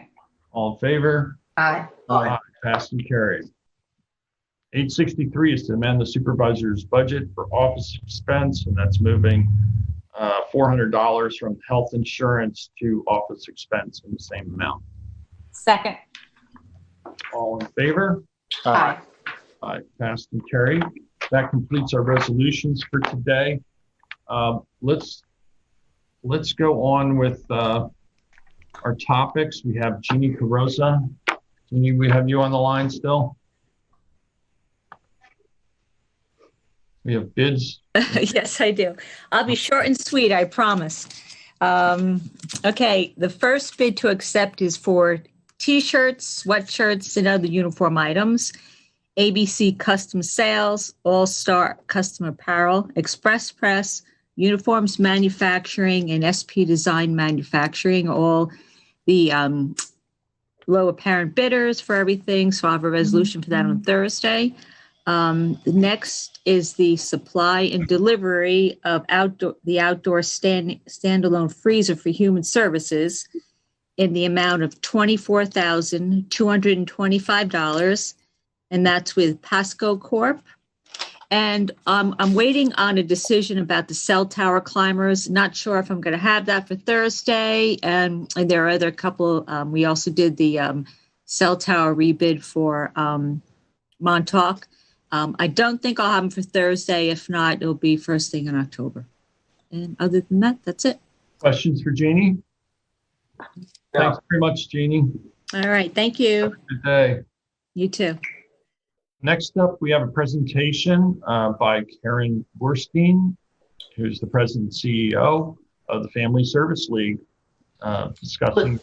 All in favor? Aye. Aye. Passed and carried. 863 is to amend the supervisor's budget for office expense, and that's moving $400 from health insurance to office expense in the same amount. Second. All in favor? Aye. Aye. Passed and carried. That completes our resolutions for today. Let's go on with our topics. We have Jeannie Carosa. Jeannie, we have you on the line still? We have bids. Yes, I do. I'll be short and sweet, I promise. Okay, the first bid to accept is for T-shirts, sweatshirts, and other uniform items. ABC Custom Sales, All-Star Custom Apparel, Express Press, Uniforms Manufacturing, and SP Design Manufacturing, all the low apparent bidders for everything. So I have a resolution for that on Thursday. The next is the supply and delivery of outdoor standalone freezer for human services in the amount of $24,225, and that's with Pasco Corp. And I'm waiting on a decision about the cell tower climbers. Not sure if I'm going to have that for Thursday. And there are other couple. We also did the cell tower rebid for Montauk. I don't think I'll have them for Thursday. If not, it'll be first thing in October. And other than that, that's it. Questions for Jeannie? Thanks very much, Jeannie. All right. Thank you. Have a good day. You too. Next up, we have a presentation by Karen Borstein, who's the president and CEO of the Family Service League, discussing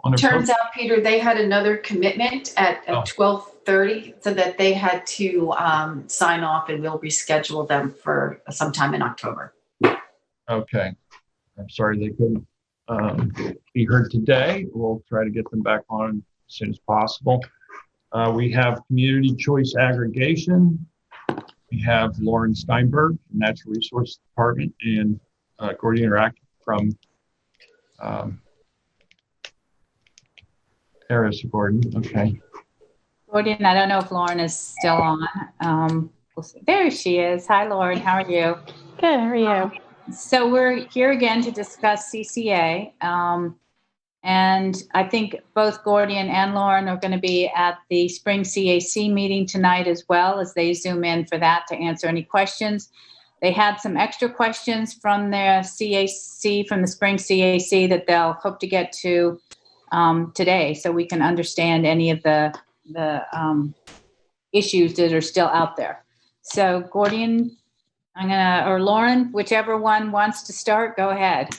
on Turns out, Peter, they had another commitment at 12:30, so that they had to sign off, and we'll reschedule them for sometime in October. Okay. I'm sorry they couldn't be heard today. We'll try to get them back on as soon as possible. We have Community Choice Aggregation. We have Lauren Steinberg from Natural Resource Department and Gordy Interactive from Harris Gordon. Okay. Gordian, I don't know if Lauren is still on. We'll see. There she is. Hi, Lauren. How are you? Good. How are you? So we're here again to discuss CCA. And I think both Gordian and Lauren are going to be at the spring CAC meeting tonight as well, as they zoom in for that to answer any questions. They had some extra questions from their CAC, from the spring CAC, that they'll hope to get to today, so we can understand any of the issues that are still out there. So Gordian, or Lauren, whichever one wants to start, go ahead.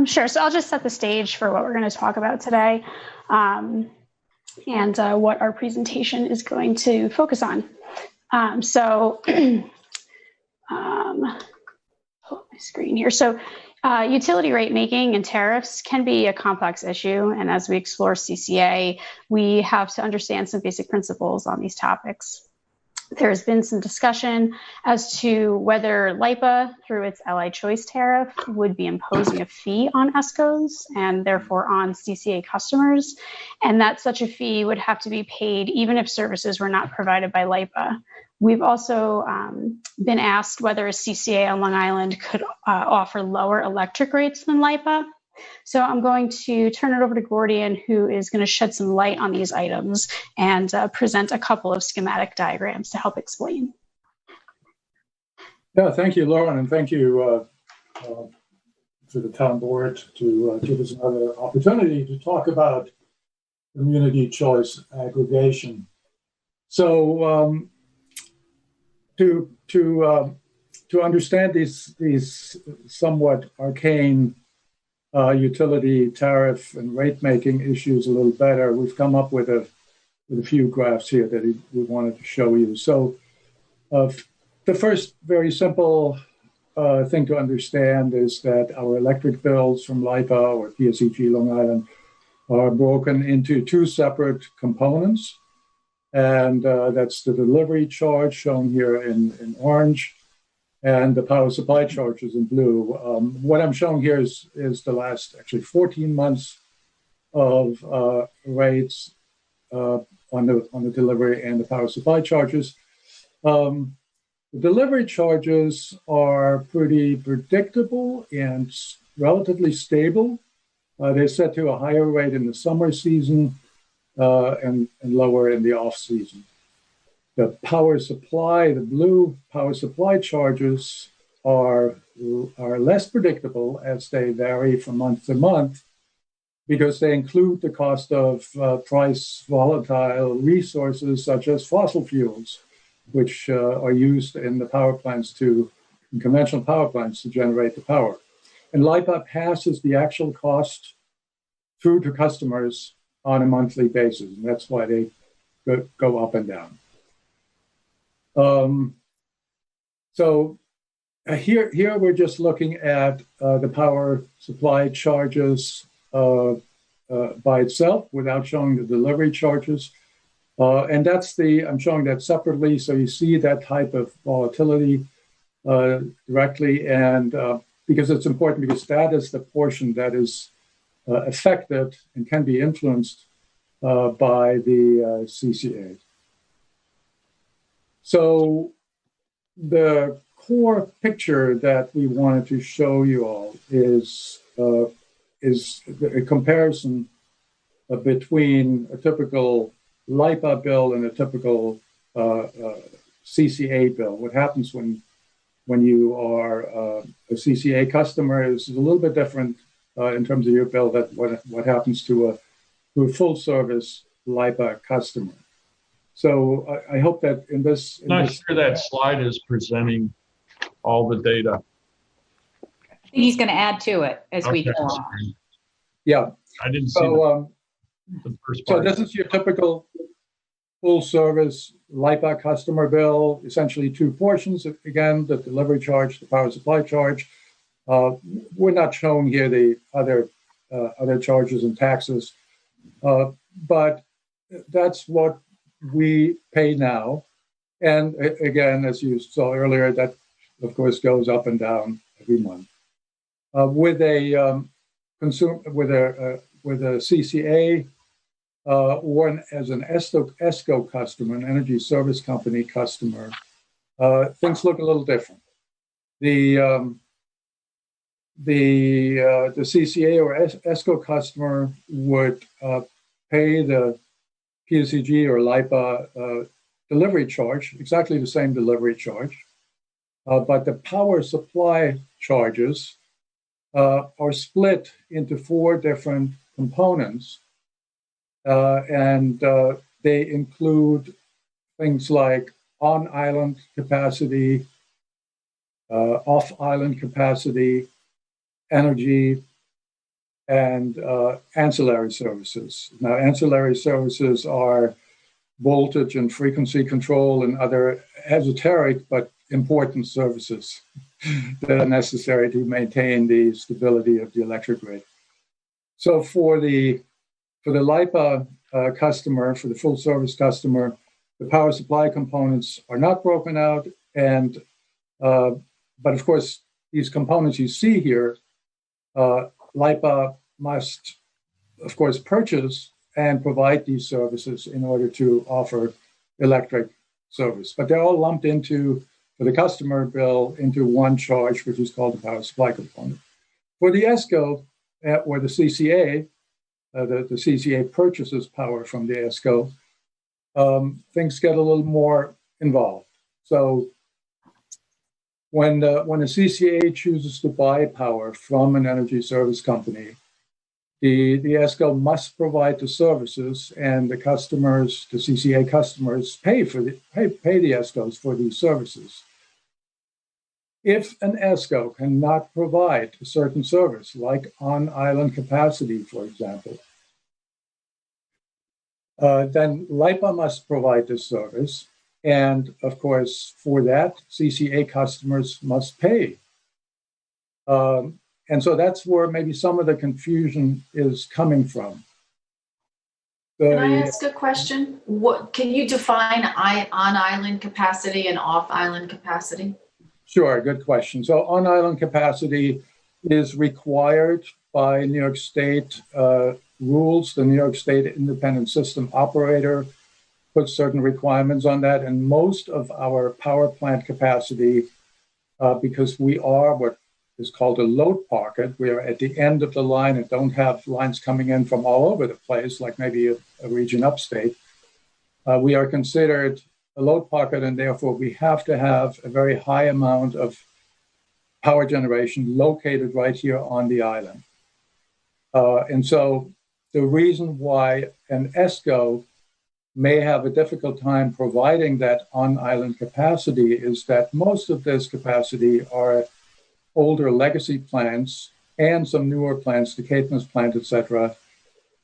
Sure. So I'll just set the stage for what we're going to talk about today, and what our presentation is going to focus on. Pull my screen here. So utility rate making and tariffs can be a complex issue. And as we explore CCA, we have to understand some basic principles on these topics. There's been some discussion as to whether LIPA, through its LI choice tariff, would be imposing a fee on ESCOs and therefore on CCA customers, and that such a fee would have to be paid even if services were not provided by LIPA. We've also been asked whether a CCA on Long Island could offer lower electric rates than LIPA. So I'm going to turn it over to Gordian, who is going to shed some light on these items and present a couple of schematic diagrams to help explain. Yeah, thank you, Lauren, and thank you to the town board to give us another opportunity to talk about community choice aggregation. So to understand these somewhat arcane utility tariff and rate making issues a little better, we've come up with a few graphs here that we wanted to show you. So the first very simple thing to understand is that our electric bills from LIPA or PSEG Long Island are broken into two separate components. And that's the delivery charge shown here in orange, and the power supply charges in blue. What I'm showing here is the last actually 14 months of rates on the delivery and the power supply charges. The delivery charges are pretty predictable and relatively stable. They're set to a higher rate in the summer season and lower in the off season. The power supply, the blue power supply charges are less predictable as they vary from month to month because they include the cost of price volatile resources such as fossil fuels, which are used in the power plants in conventional power plants to generate the power. And LIPA passes the actual cost through to customers on a monthly basis, and that's why they go up and down. So here we're just looking at the power supply charges by itself without showing the delivery charges. And I'm showing that separately, so you see that type of volatility directly, and because it's important, because that is the portion that is affected and can be influenced by the CCA. So the core picture that we wanted to show you all is a comparison between a typical LIPA bill and a typical CCA bill. What happens when you are a CCA customer is a little bit different in terms of your bill than what happens to a full service LIPA customer. So I hope that in this... I'm not sure that slide is presenting all the data. I think he's going to add to it as we go on. Yeah. I didn't see the first part. So this is your typical full service LIPA customer bill, essentially two portions. Again, the delivery charge, the power supply charge. We're not showing here the other charges and taxes, but that's what we pay now. And again, as you saw earlier, that of course goes up and down every month. With a CCA or as an ESCO customer, an energy service company customer, things look a little different. The CCA or ESCO customer would pay the PSEG or LIPA delivery charge, exactly the same delivery charge, but the power supply charges are split into four different components, and they include things like on-island capacity, off-island capacity, energy, and ancillary services. Now, ancillary services are voltage and frequency control and other esoteric but important services that are necessary to maintain the stability of the electric grid. So for the LIPA customer, for the full service customer, the power supply components are not broken out, and but of course these components you see here, LIPA must of course purchase and provide these services in order to offer electric service. But they're all lumped into, for the customer bill, into one charge, which is called the power supply component. For the ESCO or the CCA, the CCA purchases power from the ESCO, things get a little more involved. So when a CCA chooses to buy power from an energy service company, the ESCO must provide the services, and the customers, the CCA customers, pay the ESCOs for these services. If an ESCO cannot provide a certain service, like on-island capacity, for example, then LIPA must provide the service, and of course, for that, CCA customers must pay. And so that's where maybe some of the confusion is coming from. Can I ask a question? What can you define on-island capacity and off-island capacity? Sure, good question. So on-island capacity is required by New York State rules. The New York State Independent System Operator puts certain requirements on that, and most of our power plant capacity, because we are what is called a load pocket. We are at the end of the line and don't have lines coming in from all over the place, like maybe a region upstate. We are considered a load pocket, and therefore we have to have a very high amount of power generation located right here on the island. And so the reason why an ESCO may have a difficult time providing that on-island capacity is that most of this capacity are older legacy plants and some newer plants, the Caithness plant, et cetera,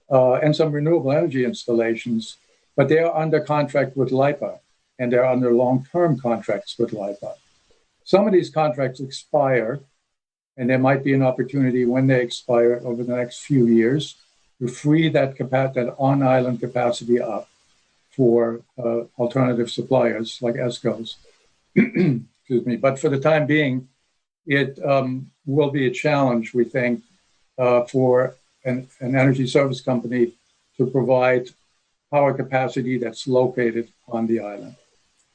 and some renewable energy installations, but they are under contract with LIPA, and they're under long-term contracts with LIPA. Some of these contracts expire, and there might be an opportunity when they expire over the next few years to free that on-island capacity up for alternative suppliers like ESCOs. Excuse me. But for the time being, it will be a challenge, we think, for an energy service company to provide power capacity that's located on the island.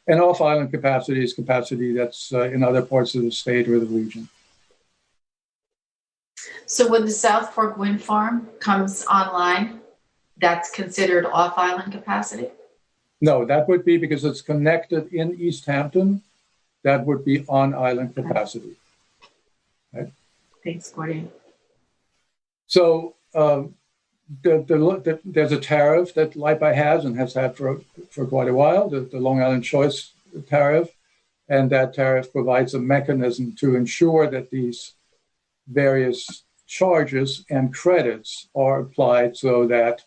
And off-island capacity is capacity that's in other parts of the state or the region. So when the South Fork Wind Farm comes online, that's considered off-island capacity? No, that would be because it's connected in East Hampton. That would be on-island capacity. Right? Thanks, Gordy. So there's a tariff that LIPA has and has had for quite a while, the Long Island Choice tariff, and that tariff provides a mechanism to ensure that these various charges and credits are applied so that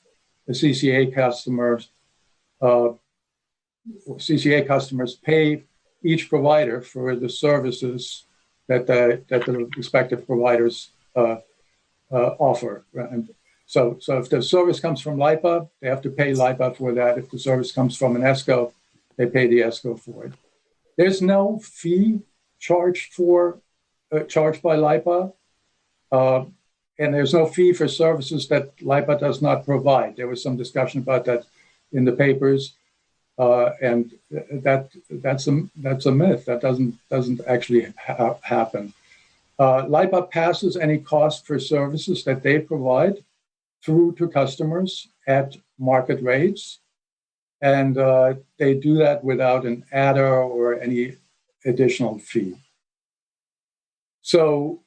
the CCA customers pay each provider for the services that the respective providers offer. And so if the service comes from LIPA, they have to pay LIPA for that. If the service comes from an ESCO, they pay the ESCO for it. There's no fee charged by LIPA, and there's no fee for services that LIPA does not provide. There was some discussion about that in the papers, and that's a myth. That doesn't actually happen. LIPA passes any cost for services that they provide through to customers at market rates, and they do that without an adder or any additional fee. So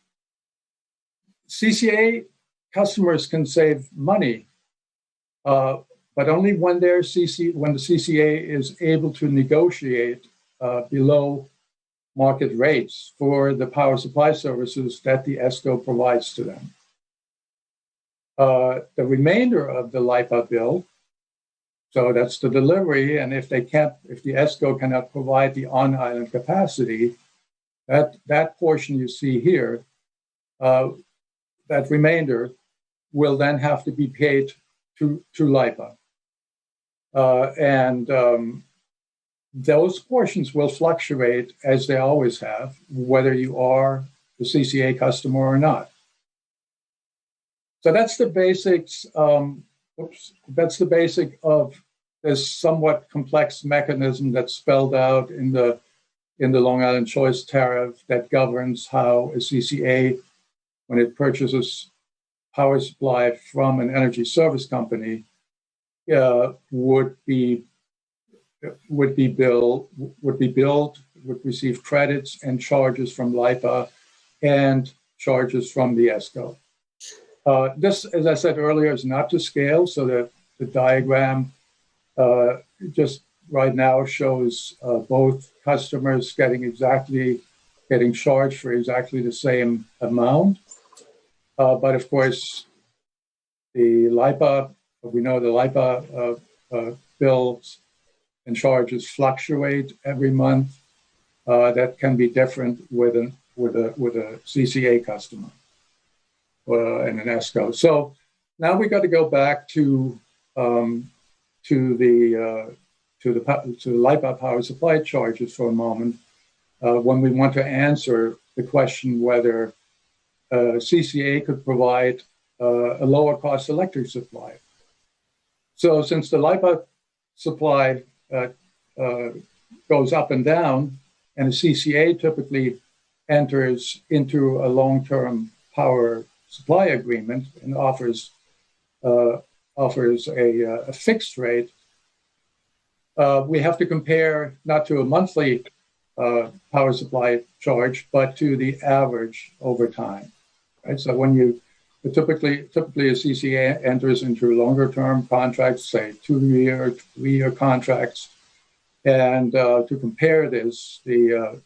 CCA customers can save money, but only when the CCA is able to negotiate below market rates for the power supply services that the ESCO provides to them. The remainder of the LIPA bill, so that's the delivery, and if the ESCO cannot provide the on-island capacity, that portion you see here, that remainder will then have to be paid to LIPA. Those portions will fluctuate as they always have, whether you are the CCA customer or not. So that's the basics. That's the basic of this somewhat complex mechanism that's spelled out in the Long Island Choice Tariff that governs how a CCA, when it purchases power supply from an energy service company, would receive credits and charges from LIPA and charges from the ESCO. This, as I said earlier, is not to scale, so the diagram just right now shows both customers getting charged for exactly the same amount. But of course, the LIPA, we know the LIPA bills and charges fluctuate every month. That can be different with a CCA customer and an ESCO. So now we got to go back to the LIPA power supply charges for a moment when we want to answer the question whether CCA could provide a lower cost electric supply. So since the LIPA supply goes up and down, and a CCA typically enters into a long-term power supply agreement and offers a fixed rate, we have to compare not to a monthly power supply charge, but to the average over time. Right? So when typically a CCA enters into longer-term contracts, say 2-year, 3-year contracts, and to compare this, to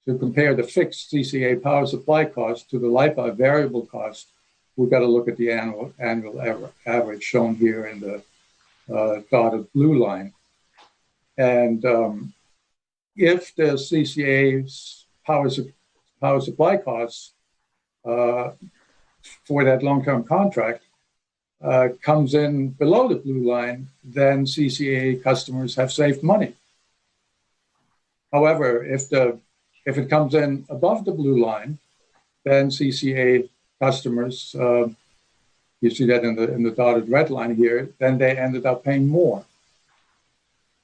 compare the fixed CCA power supply cost to the LIPA variable cost, we've got to look at the annual average shown here in the dotted blue line. And if the CCA's power supply costs for that long-term contract comes in below the blue line, then CCA customers have saved money. However, if it comes in above the blue line, then CCA customers, you see that in the dotted red line here, then they ended up paying more.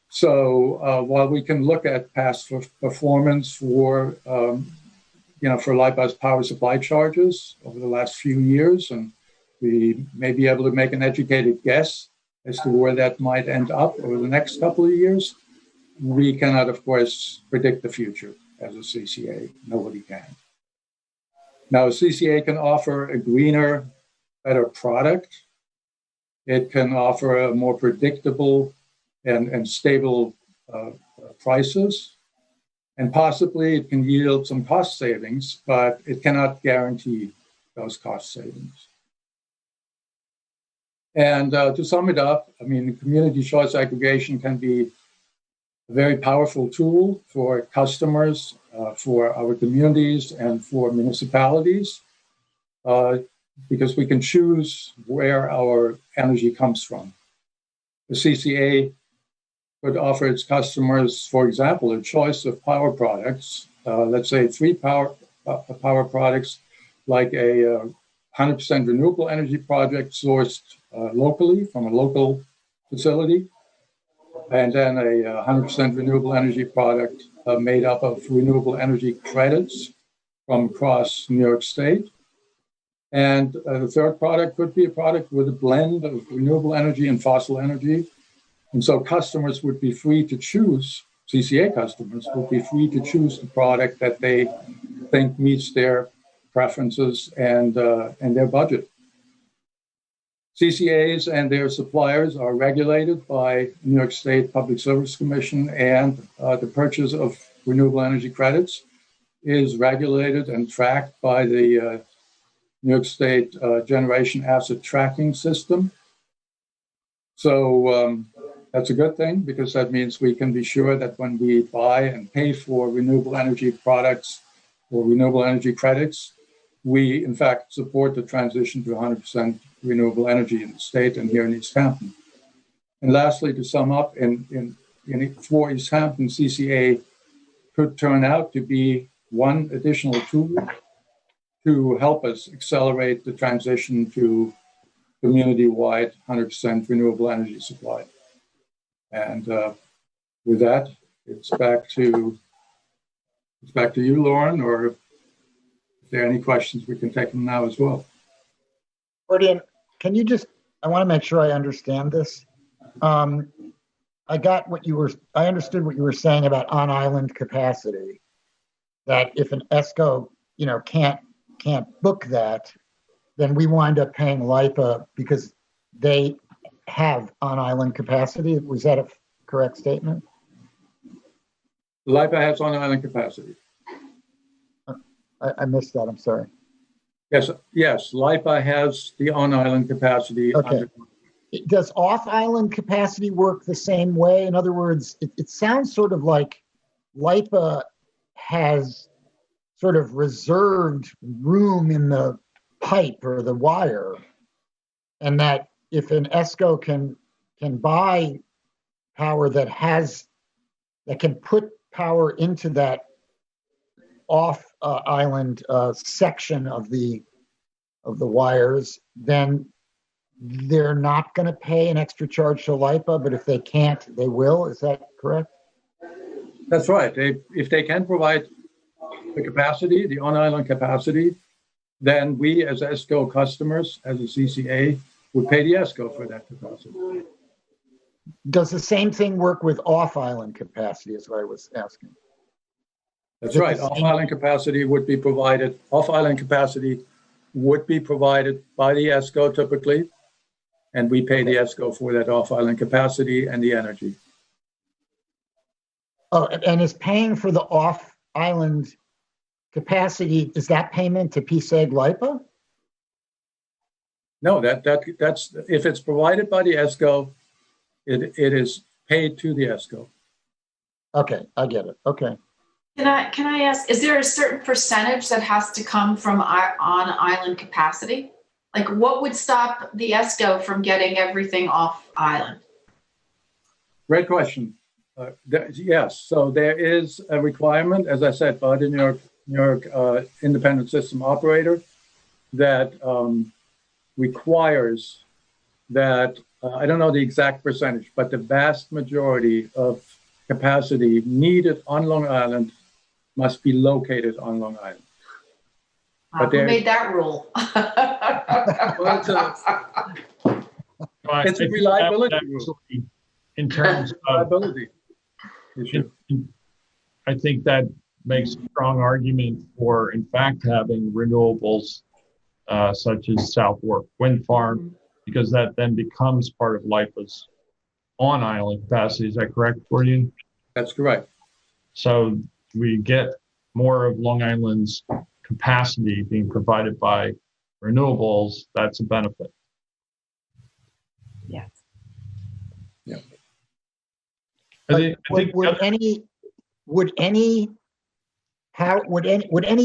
So while we can look at past performance for LIPA's power supply charges over the last few years, and we may be able to make an educated guess as to where that might end up over the next couple of years, we cannot, of course, predict the future as a CCA. Nobody can. Now, a CCA can offer a greener, better product. It can offer a more predictable and stable prices. And possibly it can yield some cost savings, but it cannot guarantee those cost savings. And to sum it up, I mean, community choice aggregation can be a very powerful tool for customers, for our communities, and for municipalities, because we can choose where our energy comes from. The CCA could offer its customers, for example, a choice of power products, let's say 3 power products, like a 100% renewable energy project sourced locally from a local facility, and then a 100% renewable energy product made up of renewable energy credits from across New York State. And the third product could be a product with a blend of renewable energy and fossil energy. And so customers would be free to choose, CCA customers would be free to choose the product that they think meets their preferences and their budget. CCAs and their suppliers are regulated by New York State Public Service Commission, and the purchase of renewable energy credits is regulated and tracked by the New York State Generation Asset Tracking System. So that's a good thing, because that means we can be sure that when we buy and pay for renewable energy products or renewable energy credits, we in fact support the transition to 100% renewable energy in the state and here in East Hampton. And lastly, to sum up, for East Hampton, CCA could turn out to be one additional tool to help us accelerate the transition to community-wide 100% renewable energy supply. And with that, it's back to you, Lauren, or if there are any questions, we can take them now as well. Gordian, can you I want to make sure I understand this. I understood what you were saying about on-island capacity, that if an ESCO, can't book that, then we wind up paying LIPA because they have on-island capacity. Was that a correct statement? LIPA has on-island capacity. I missed that. I'm sorry. Yes. LIPA has the on-island capacity. Okay. Does off-island capacity work the same way? In other words, it sounds sort of like LIPA has sort of reserved room in the pipe or the wire, and that if an ESCO can buy power that can put power into that off-island section of the wires, then they're not going to pay an extra charge to LIPA, but if they can't, they will. Is that correct? That's right. If they can provide the capacity, the on-island capacity, then we as ESCO customers, as a CCA, would pay the ESCO for that capacity. Does the same thing work with off-island capacity, is what I was asking? That's right. Off-island capacity would be provided. Off-island capacity would be provided by the ESCO typically, and we pay the ESCO for that off-island capacity and the energy. Oh, and is paying for the off-island capacity, is that payment to PSEG LIPA? No, that's if it's provided by the ESCO, it is paid to the ESCO. Okay, I get it. Okay. Can I ask, is there a certain percentage that has to come from on-island capacity? Like, what would stop the ESCO from getting everything off island? Great question. Yes, so there is a requirement, as I said, by the New York Independent System Operator that requires that, I don't know the exact percentage, but the vast majority of capacity needed on Long Island must be located on Long Island. Who made that rule? Well, it's a reliability rule. In terms of reliability issue. I think that makes a strong argument for, in fact, having renewables such as South Fork Wind Farm, because that then becomes part of LIPA's on-island capacity. Is that correct for you? That's correct. So we get more of Long Island's capacity being provided by renewables. That's a benefit. Yes. Yeah. Would any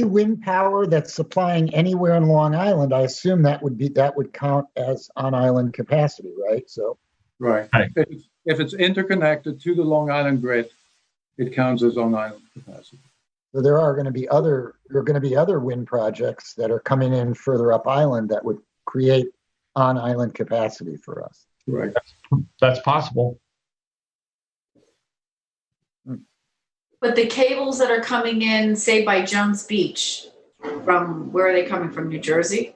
wind power that's supplying anywhere in Long Island, I assume that would count as on-island capacity, right? So. Right. If it's interconnected to the Long Island grid, it counts as on-island capacity. So there are going to be other wind projects that are coming in further up island that would create on-island capacity for us. Right. That's possible. But the cables that are coming in, say by Jones Beach, from where are they coming from? New Jersey?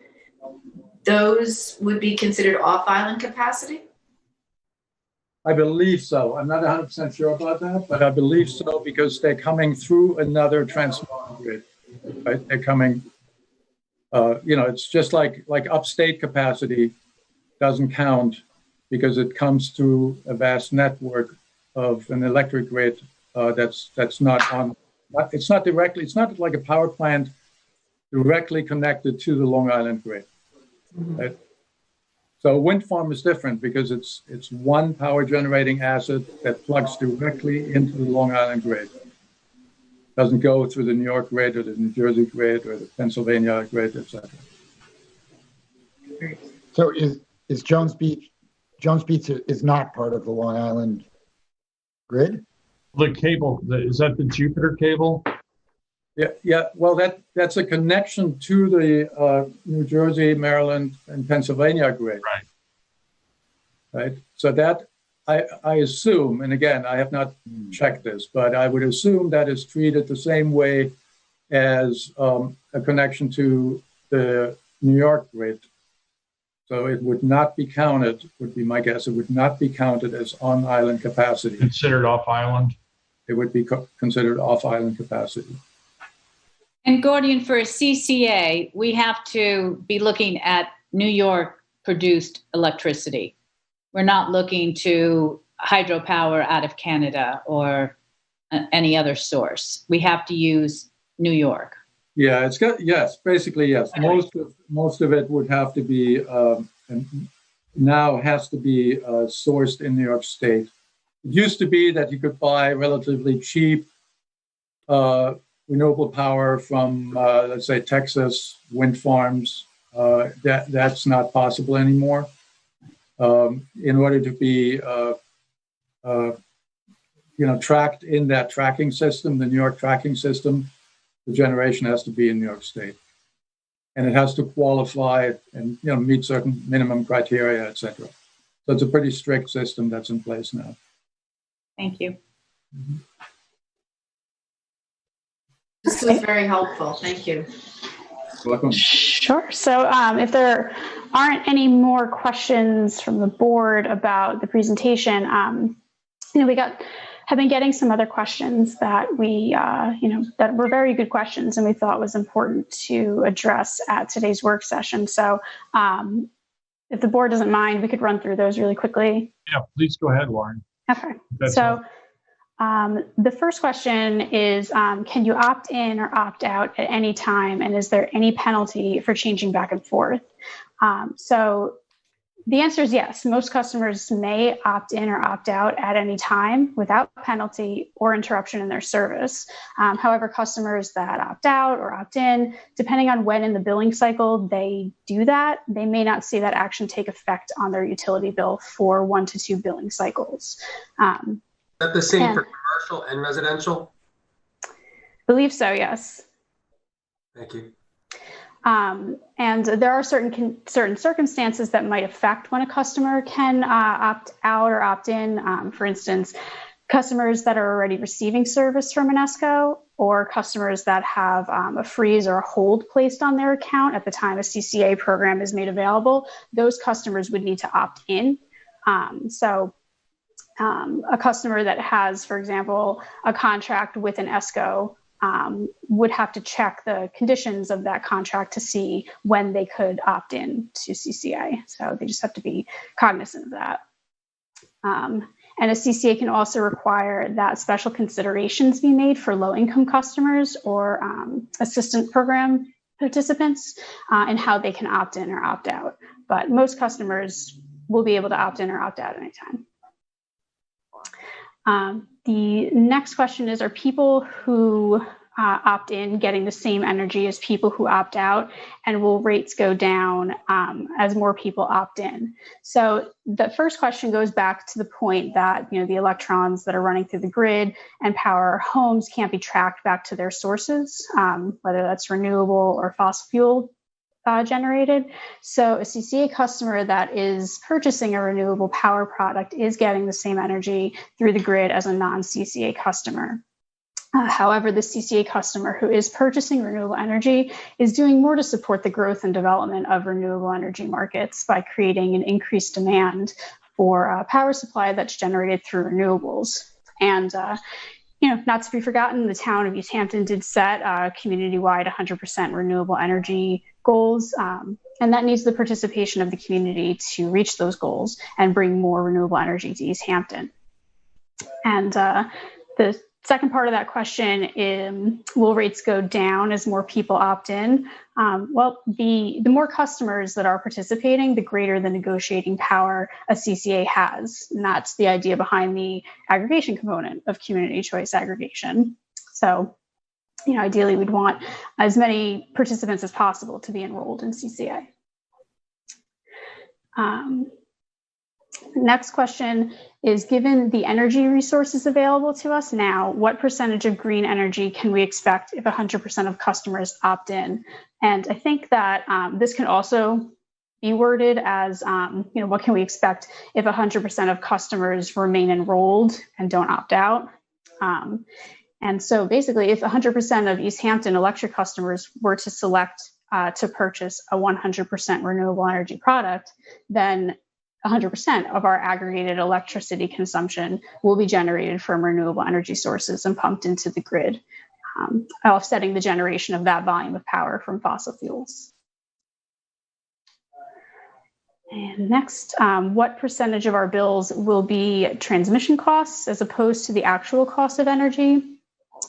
Those would be considered off-island capacity? I believe so. I'm not 100% sure about that, but I believe so because they're coming through another transmission grid. Right? They're coming, it's just like upstate capacity doesn't count because it comes through a vast network of an electric grid that's not on. It's not directly. It's not like a power plant directly connected to the Long Island grid. Right? So a wind farm is different because it's one power generating asset that plugs directly into the Long Island grid. Doesn't go through the New York grid or the New Jersey grid or the Pennsylvania grid, etc. So is Jones Beach is not part of the Long Island grid? The cable, is that the Jupiter cable? Yeah. Well, that's a connection to the New Jersey, Maryland, and Pennsylvania grid. Right. So that I assume, and again, I have not checked this, but I would assume that is treated the same way as a connection to the New York grid. So it would not be counted, would be my guess, it would not be counted as on-island capacity. Considered off-island? It would be considered off-island capacity. And Gordian, for a CCA, we have to be looking at New York produced electricity. We're not looking to hydropower out of Canada or any other source. We have to use New York. Yeah, it's got, yes, basically, yes. Most of it would have to be, and now has to be sourced in New York State. It used to be that you could buy relatively cheap renewable power from, let's say, Texas wind farms. That's not possible anymore. In order to be, tracked in that tracking system, the New York tracking system, the generation has to be in New York State, and it has to qualify and meet certain minimum criteria, et cetera. So it's a pretty strict system that's in place now. Thank you. Mm-hmm. This was very helpful. Thank you. Welcome. Sure. So if there aren't any more questions from the board about the presentation, we have been getting some other questions that we, that were very good questions and we thought was important to address at today's work session. So if the board doesn't mind, we could run through those really quickly. Yeah, please go ahead, Lauren. Okay. The first question is, can you opt in or opt out at any time? And is there any penalty for changing back and forth? So the answer is yes. Most customers may opt in or opt out at any time without penalty or interruption in their service. However, customers that opt out or opt in, depending on when in the billing cycle they do that, they may not see that action take effect on their utility bill for 1 to 2 billing cycles. Is that the same for commercial and residential? I believe so, yes. Thank you. And there are certain circumstances that might affect when a customer can opt out or opt in. For instance, customers that are already receiving service from an ESCO, or customers that have a freeze or a hold placed on their account at the time a CCA program is made available. Those customers would need to opt in. A customer that has, for example, a contract with an ESCO would have to check the conditions of that contract to see when they could opt in to CCA. So they just have to be cognizant of that. And a CCA can also require that special considerations be made for low-income customers or assistant program participants and how they can opt in or opt out. But most customers will be able to opt in or opt out anytime. The next question is, are people who opt in getting the same energy as people who opt out, and will rates go down as more people opt in? So the first question goes back to the point that the electrons that are running through the grid and power our homes can't be tracked back to their sources, whether that's renewable or fossil fuel generated. So a CCA customer that is purchasing a renewable power product is getting the same energy through the grid as a non-CCA customer. However, the CCA customer who is purchasing renewable energy is doing more to support the growth and development of renewable energy markets by creating an increased demand for power supply that's generated through renewables. And not to be forgotten, the town of East Hampton did set community-wide 100% renewable energy goals, and that needs the participation of the community to reach those goals and bring more renewable energy to East Hampton. And the second part of that question, will rates go down as more people opt in? Well, the more customers that are participating, the greater the negotiating power a CCA has. And that's the idea behind the aggregation component of community choice aggregation. So, ideally we'd want as many participants as possible to be enrolled in CCA. Next question is, given the energy resources available to us now, what percentage of green energy can we expect if 100% of customers opt in? And I think that this can also be worded as, what can we expect if 100% of customers remain enrolled and don't opt out? And so basically, if 100% of East Hampton electric customers were to select to purchase a 100% renewable energy product, then 100% of our aggregated electricity consumption will be generated from renewable energy sources and pumped into the grid, offsetting the generation of that volume of power from fossil fuels. And next, what percentage of our bills will be transmission costs as opposed to the actual cost of energy?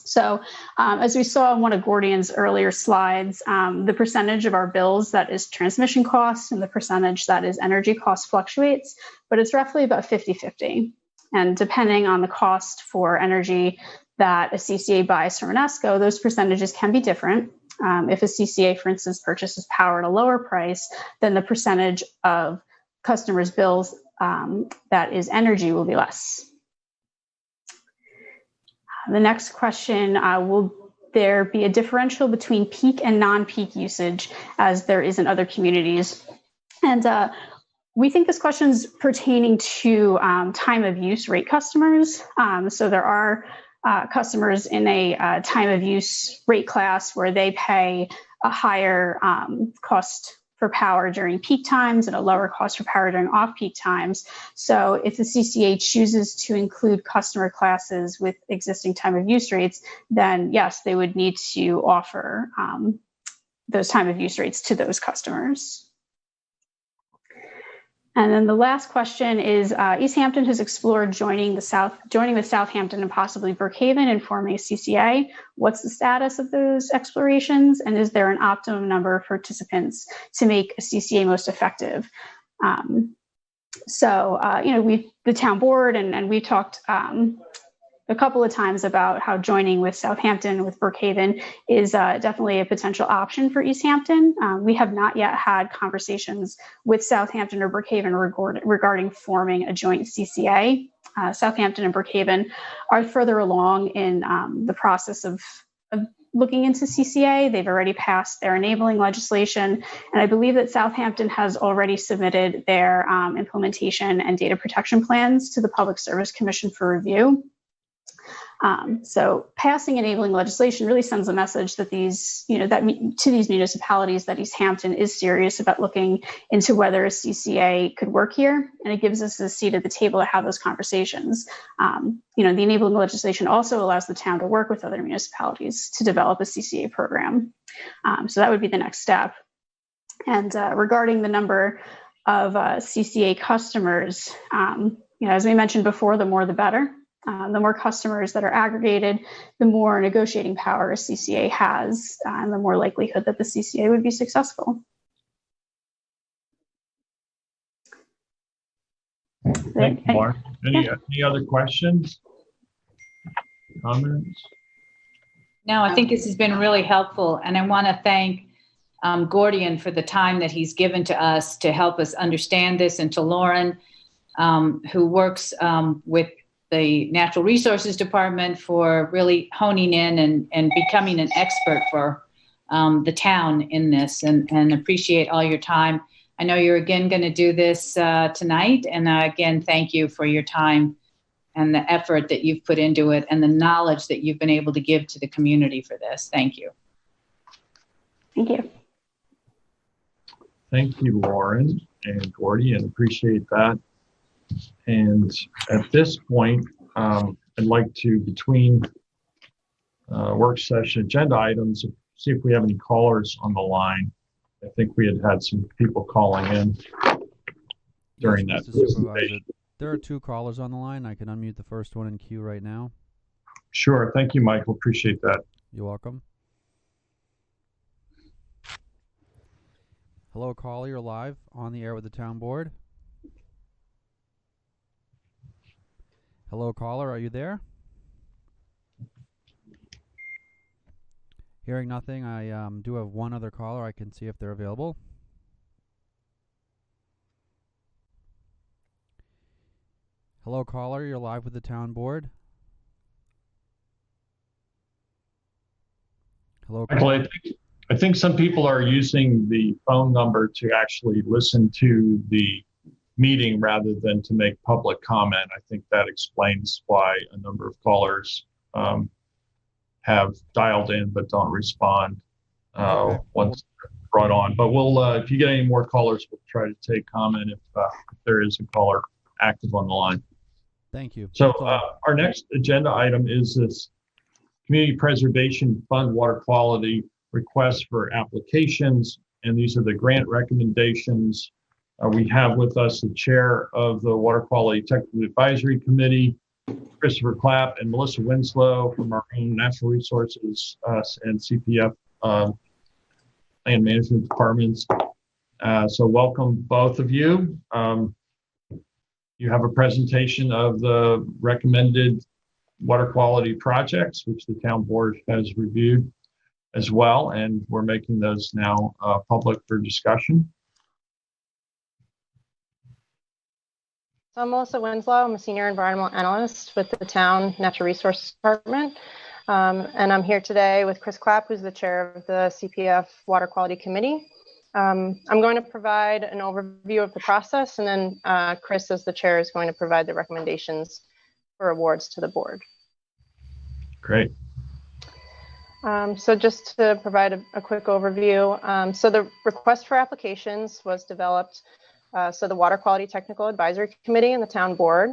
So as we saw in one of Gordian's earlier slides, the percentage of our bills that is transmission costs and the percentage that is energy cost fluctuates, but it's roughly about 50-50. And depending on the cost for energy that a CCA buys from an ESCO, those percentages can be different. If a CCA, for instance, purchases power at a lower price, then the percentage of customers' bills that is energy will be less. The next question, will there be a differential between peak and non-peak usage as there is in other communities? And we think this question is pertaining to time of use rate customers. So there are customers in a time of use rate class where they pay a higher cost for power during peak times and a lower cost for power during off-peak times. So if the CCA chooses to include customer classes with existing time of use rates, then yes, they would need to offer those time of use rates to those customers. And then the last question is, East Hampton has explored joining with Southampton and possibly Brookhaven in forming a CCA. What's the status of those explorations? And is there an optimum number of participants to make a CCA most effective? The town board and we talked a couple of times about how joining with Southampton, with Brookhaven, is definitely a potential option for East Hampton. We have not yet had conversations with Southampton or Brookhaven regarding forming a joint CCA. Southampton and Brookhaven are further along in the process of looking into CCA. They've already passed their enabling legislation, and I believe that Southampton has already submitted their implementation and data protection plans to the Public Service Commission for review. So passing enabling legislation really sends a message that to these municipalities that East Hampton is serious about looking into whether a CCA could work here, and it gives us a seat at the table to have those conversations. The enabling legislation also allows the town to work with other municipalities to develop a CCA program. So that would be the next step. And regarding the number of CCA customers, as we mentioned before, the more the better. The more customers that are aggregated, the more negotiating power a CCA has, and the more likelihood that the CCA would be successful. Thank you, Mark. Any other questions, comments? No, I think this has been really helpful, and I want to thank Gordian for the time that he's given to us to help us understand this, and to Lauren, who works with the Natural Resources Department for really honing in and becoming an expert for the town in this, and appreciate all your time. I know you're again going to do this tonight, and again, thank you for your time and the effort that you've put into it and the knowledge that you've been able to give to the community for this. Thank you. Thank you. Thank you, Lauren and Gordy, appreciate that. And at this point, I'd like to, between work session agenda items. See if we have any callers on the line. I think we had some people calling in during Yes, that Mr. Supervisor. presentation. There are 2 callers on the line. I can unmute the first one in queue right now. Sure. Thank you, Michael. Appreciate that. You're welcome. Hello, caller. You're live on the air with the town board. Hello, caller. Are you there? Hearing nothing, I do have one other caller. I can see if they're available. Hello, caller. You're live with the town board. Hello, caller. Michael, I think some people are using the phone number to actually listen to the meeting rather than to make public comment. I think that explains why a number of callers have dialed in but don't respond once brought on. But we'll, if you get any more callers, we'll try to take comment if there is a caller active on the line. Thank you. So our next agenda item is this Community Preservation Fund water quality request for applications, and these are the grant recommendations. We have with us the chair of the Water Quality Technical Advisory Committee, Christopher Clapp, and Melissa Winslow from our own Natural Resources and CPF Land Management Departments. So welcome both of you. You have a presentation of the recommended water quality projects, which the town board has reviewed as well, and we're making those now public for discussion. So I'm Melissa Winslow. I'm a senior environmental analyst with the town Natural Resources Department. And I'm here today with Chris Clapp, who's the chair of the CPF Water Quality Committee. I'm going to provide an overview of the process, and then Chris, as the chair, is going to provide the recommendations for awards to the board. Great. So just to provide a quick overview, so the request for applications was developed so the Water Quality Technical Advisory Committee and the town board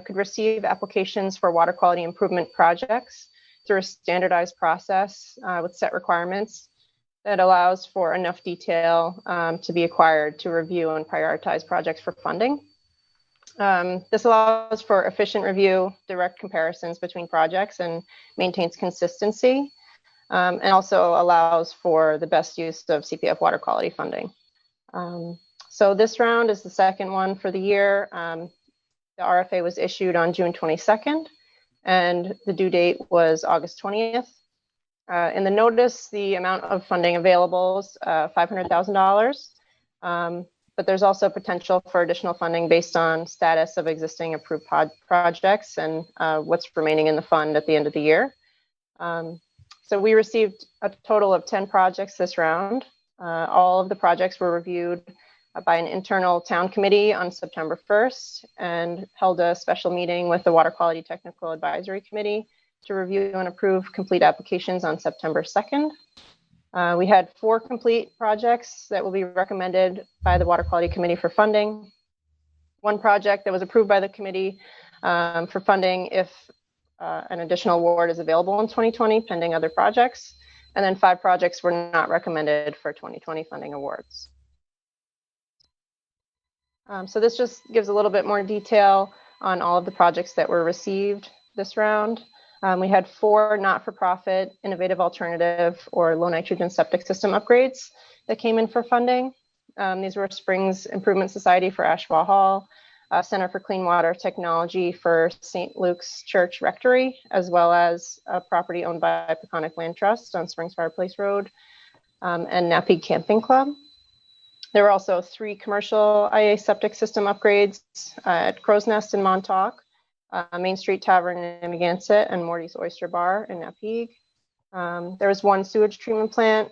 could receive applications for water quality improvement projects through a standardized process with set requirements that allows for enough detail to be acquired to review and prioritize projects for funding. This allows for efficient review, direct comparisons between projects, and maintains consistency, and also allows for the best use of CPF water quality funding. So this round is the second one for the year. The RFA was issued on June 22nd, and the due date was August 20th. In the notice, the amount of funding available is $500,000, but there's also potential for additional funding based on status of existing approved projects and what's remaining in the fund at the end of the year. So we received a total of 10 projects this round. All of the projects were reviewed by an internal town committee on September 1st and held a special meeting with the Water Quality Technical Advisory Committee to review and approve complete applications on September 2nd. We had 4 complete projects that will be recommended by the Water Quality Committee for funding. 1 project that was approved by the committee for funding if an additional award is available in 2020 pending other projects. And then 5 projects were not recommended for 2020 funding awards. So this just gives a little bit more detail on all of the projects that were received this round. We had 4 not-for-profit, innovative alternative, or low nitrogen septic system upgrades that came in for funding. These were Springs Improvement Society for Ashwell Hall, Center for Clean Water Technology for St. Luke's Church Rectory, as well as a property owned by Peconic Land Trust on Springs Fireplace Road, and Napeague Camping Club. There were also 3 commercial IA septic system upgrades at Crow's Nest in Montauk, Main Street Tavern in Amagansett, and Morty's Oyster Bar in Napeague. There was 1 sewage treatment plant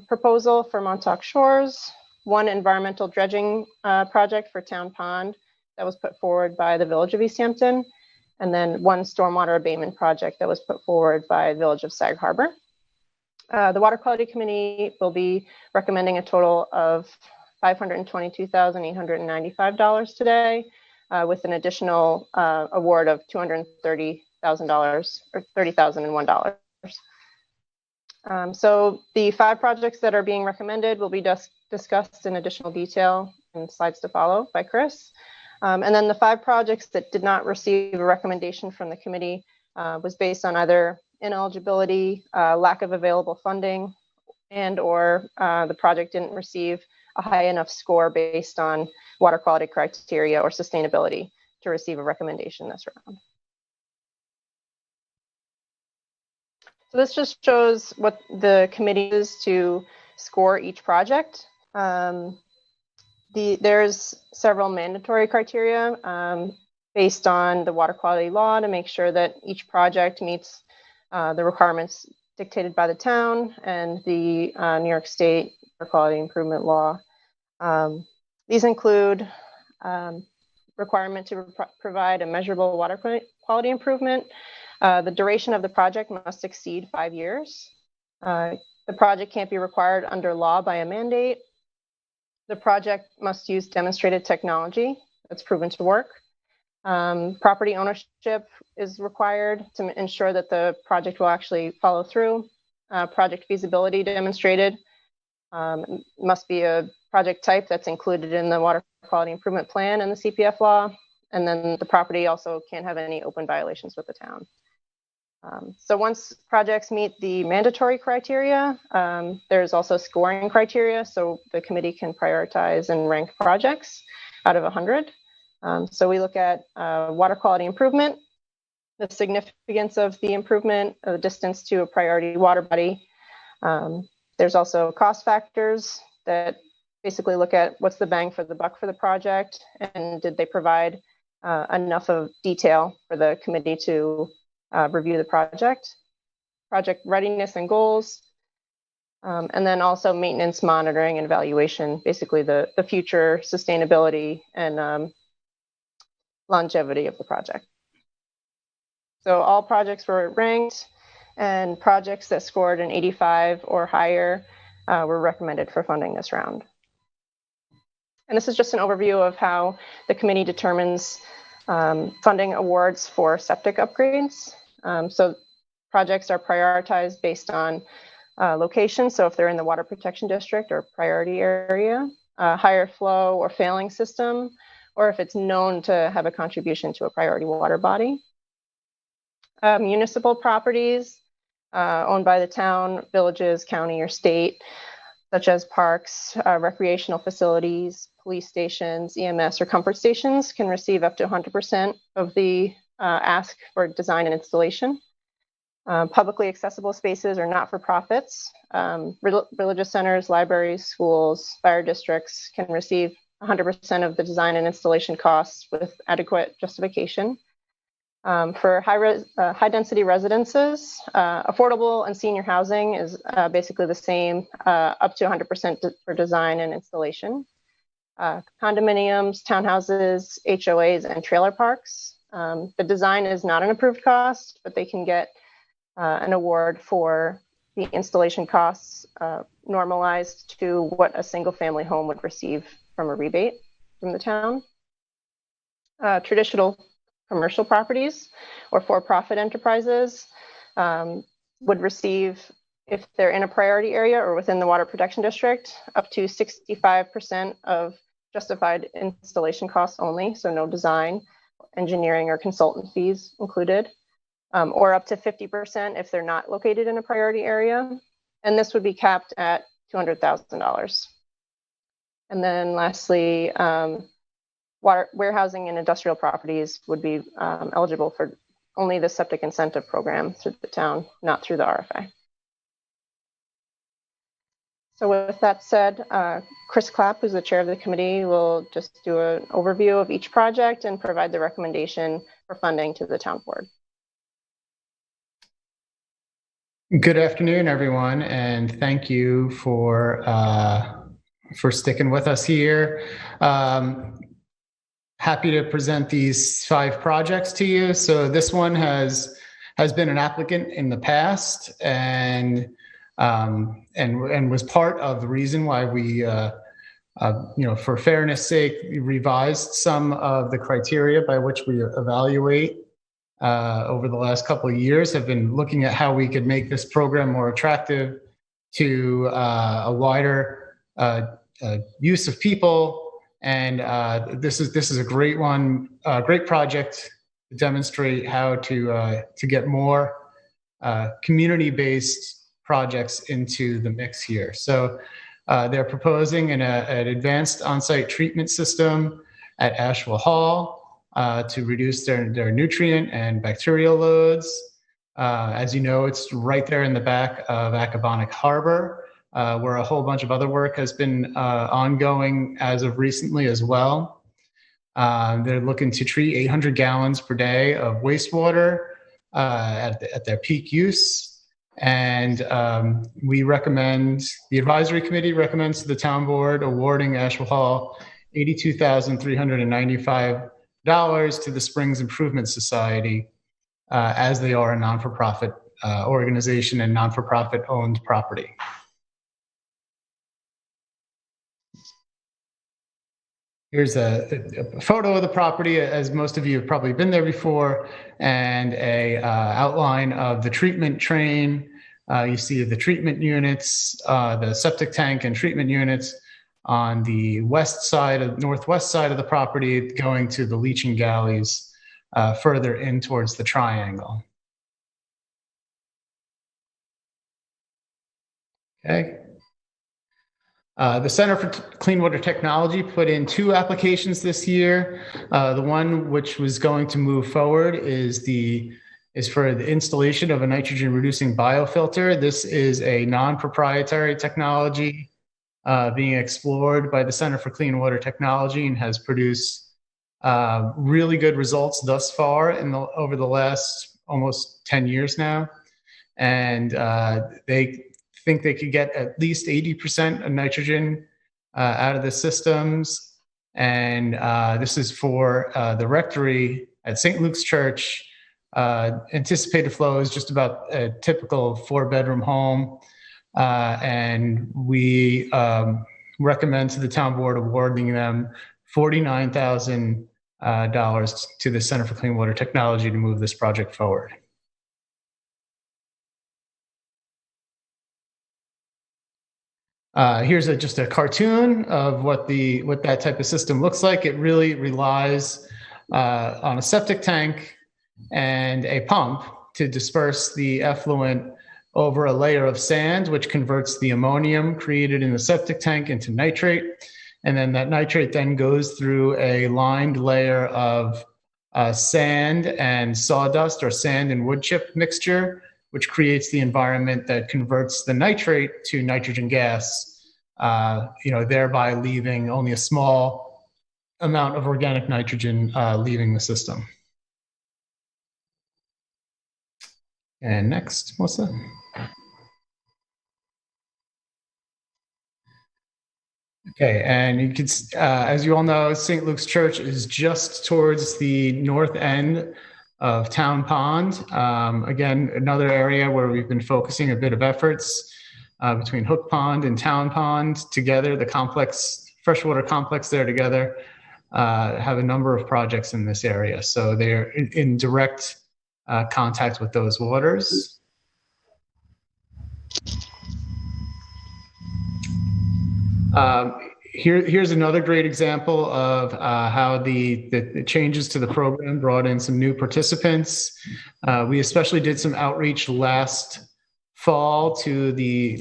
proposal for Montauk Shores, 1 environmental dredging project for Town Pond that was put forward by the Village of East Hampton, and then 1 stormwater abatement project that was put forward by the Village of Sag Harbor. The Water Quality Committee will be recommending a total of $522,895 today, with an additional award of $230,000 or $30,001. So the 5 projects that are being recommended will be discussed in additional detail in slides to follow by Chris. And then the 5 projects that did not receive a recommendation from the committee was based on either ineligibility, lack of available funding, and or the project didn't receive a high enough score based on water quality criteria or sustainability to receive a recommendation this round. So this just shows what the committee is to score each project. There's several mandatory criteria based on the water quality law to make sure that each project meets the requirements dictated by the town and the New York State Water Quality Improvement Law. These include requirement to provide a measurable water quality improvement. The duration of the project must exceed 5 years. The project can't be required under law by a mandate. The project must use demonstrated technology that's proven to work. Property ownership is required to ensure that the project will actually follow through. Project feasibility demonstrated. Must be a project type that's included in the Water Quality Improvement Plan and the CPF law. And then the property also can't have any open violations with the town. So once projects meet the mandatory criteria, there's also scoring criteria. So the committee can prioritize and rank projects out of 100. So we look at water quality improvement, the significance of the improvement, the distance to a priority water body. There's also cost factors that basically look at what's the bang for the buck for the project, and did they provide enough of detail for the committee to review the project readiness and goals, and then also maintenance monitoring and evaluation, basically the future sustainability and longevity of the project. So all projects were ranked, and projects that scored an 85 or higher were recommended for funding this round. And this is just an overview of how the committee determines funding awards for septic upgrades. So projects are prioritized based on location. So if they're in the water protection district or priority area, higher flow or failing system, or if it's known to have a contribution to a priority water body. Municipal properties owned by the town, villages, county, or state, such as parks, recreational facilities, police stations, EMS, or comfort stations, can receive up to 100% of the ask for design and installation. Publicly accessible spaces or not-for-profits, religious centers, libraries, schools, fire districts can receive 100% of the design and installation costs with adequate justification. For high-density residences, affordable and senior housing is basically the same, up to 100% for design and installation. Condominiums, townhouses, HOAs, and trailer parks. The design is not an approved cost, but they can get an award for the installation costs normalized to what a single-family home would receive from a rebate from the town. Traditional commercial properties or for-profit enterprises would receive, if they're in a priority area or within the water protection district, up to 65% of justified installation costs only, so no design, engineering, or consultant fees included, or up to 50% if they're not located in a priority area. And this would be capped at $200,000. And then lastly, warehousing and industrial properties would be eligible for only the septic incentive program through the town, not through the RFI. So with that said, Chris Clapp, who's the chair of the committee, will just do an overview of each project and provide the recommendation for funding to the town board. Good afternoon, everyone, and thank you for sticking with us here. Happy to present these 5 projects to you. So this one has been an applicant in the past, and was part of the reason why we, for fairness sake, we revised some of the criteria by which we evaluate over the last couple of years have been looking at how we could make this program more attractive to a wider use of people. And this is a great one, great project to demonstrate how to get more community-based projects into the mix here. So they're proposing an advanced on-site treatment system at Asheville Hall to reduce their nutrient and bacterial loads. As you know, it's right there in the back of Accabonac Harbor, where a whole bunch of other work has been ongoing as of recently as well. They're looking to treat 800 gallons per day of wastewater at their peak use. And the advisory committee recommends to the town board awarding Asheville Hall $82,395 to the Springs Improvement Society, as they are a non-for-profit organization and non-for-profit owned property. Here's a photo of the property, as most of you have probably been there before, and a outline of the treatment train. You see the treatment units, the septic tank and treatment units on the northwest side of the property, going to the leaching galleys further in towards the triangle. Okay. The Center for Clean Water Technology put in 2 applications this year. The one which was going to move forward is for the installation of a nitrogen-reducing biofilter. This is a non-proprietary technology being explored by the Center for Clean Water Technology and has produced really good results thus far over the last almost 10 years now. And they think they could get at least 80% of nitrogen out of the systems. And this is for the rectory at St. Luke's Church. Anticipated flow is just about a typical 4-bedroom home. And we recommend to the town board awarding them $49,000 to the Center for Clean Water Technology to move this project forward. Here's just a cartoon of what that type of system looks like. It really relies on a septic tank and a pump to disperse the effluent over a layer of sand, which converts the ammonium created in the septic tank into nitrate. And then that nitrate then goes through a lined layer of sand and sawdust, or sand and wood chip mixture, which creates the environment that converts the nitrate to nitrogen gas, thereby leaving only a small amount of organic nitrogen leaving the system. And next, Melissa. Okay, and you can, as you all know, St. Luke's Church is just towards the north end of Town Pond. Again, another area where we've been focusing a bit of efforts between Hook Pond and Town Pond together. The freshwater complex there together have a number of projects in this area. So they're in direct contact with those waters. Here's another great example of how the changes to the program brought in some new participants. We especially did some outreach last fall to the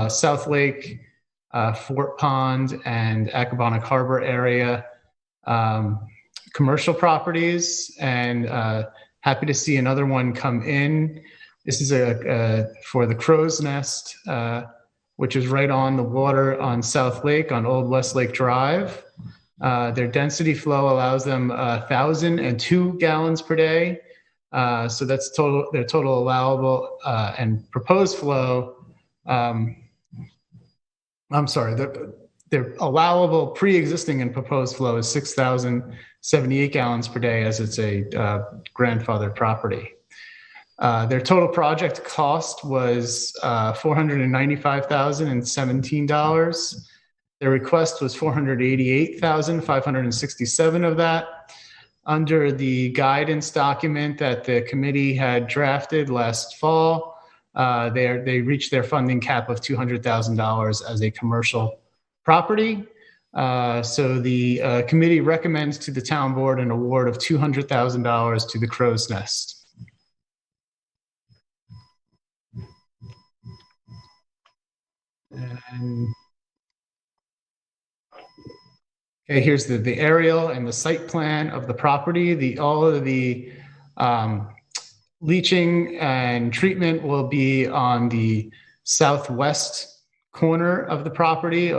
South Lake, Fort Pond, and Accabonac Harbor area commercial properties, and happy to see another one come in. This is for the Crow's Nest, which is right on the water on South Lake on Old Westlake Drive. Their density flow allows them 1,002 gallons per day. So that's their total allowable and proposed flow. Their allowable pre-existing and proposed flow is 6,078 gallons per day, as it's a grandfathered property. Their total project cost was $495,017. Their request was $488,567 of that. under the guidance document that the committee had drafted last fall. They reached their funding cap of $200,000 as a commercial property. So the committee recommends to the town board an award of $200,000 to the Crow's Nest. And okay, here's the aerial and the site plan of the property. All of the leaching and treatment will be on the southwest corner of the property,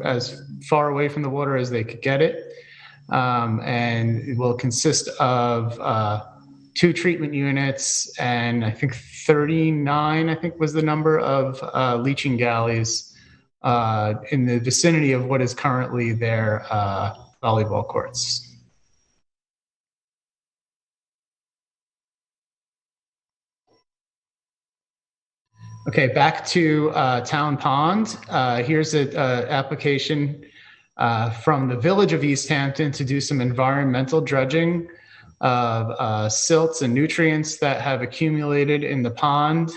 as far away from the water as they could get it. And it will consist of 2 treatment units and I think 39, I think was the number of leaching galleys in the vicinity of what is currently their volleyball courts. Okay, back to Town Pond. Here's an application from the Village of East Hampton to do some environmental dredging of silts and nutrients that have accumulated in the pond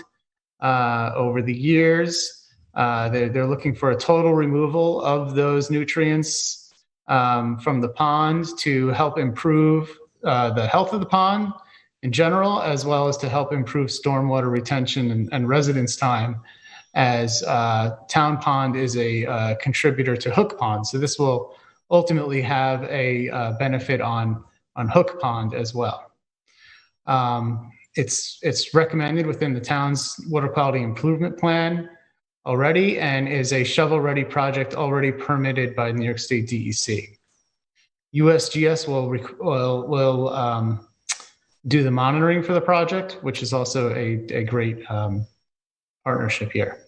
over the years. They're looking for a total removal of those nutrients from the pond to help improve the health of the pond in general, as well as to help improve stormwater retention and residence time, as Town Pond is a contributor to Hook Pond. So this will ultimately have a benefit on Hook Pond as well. It's recommended within the town's water quality improvement plan already, and is a shovel-ready project already permitted by New York State DEC. USGS will do the monitoring for the project, which is also a great partnership here.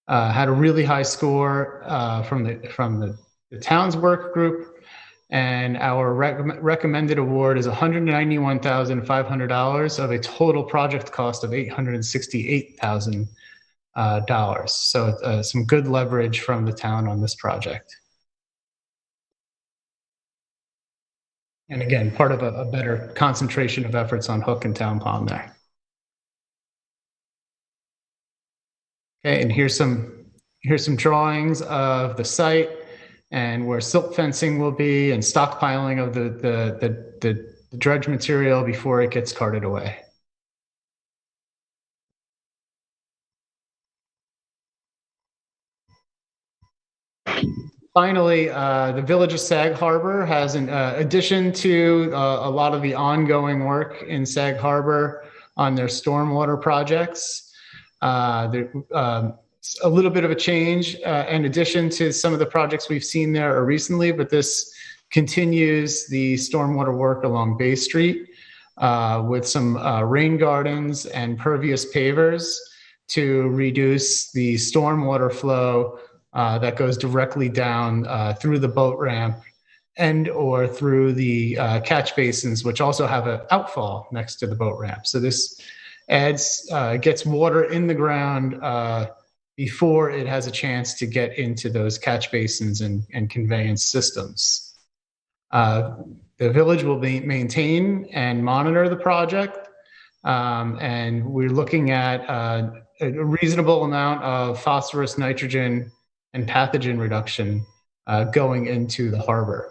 Had a really high score from the town's work group, and our recommended award is $191,500 of a total project cost of $868,000. So some good leverage from the town on this project. And again, part of a better concentration of efforts on Hook and Town Pond there. Okay, and here's some drawings of the site and where silt fencing will be, and stockpiling of the dredge material before it gets carted away. Finally, the Village of Sag Harbor has an addition to a lot of the ongoing work in Sag Harbor on their stormwater projects. A little bit of a change in addition to some of the projects we've seen there recently, but this continues the stormwater work along Bay Street with some rain gardens and pervious pavers to reduce the stormwater flow that goes directly down through the boat ramp and or through the catch basins, which also have an outfall next to the boat ramp. So this gets water in the ground before it has a chance to get into those catch basins and conveyance systems. The village will maintain and monitor the project, and we're looking at a reasonable amount of phosphorus, nitrogen, and pathogen reduction going into the harbor.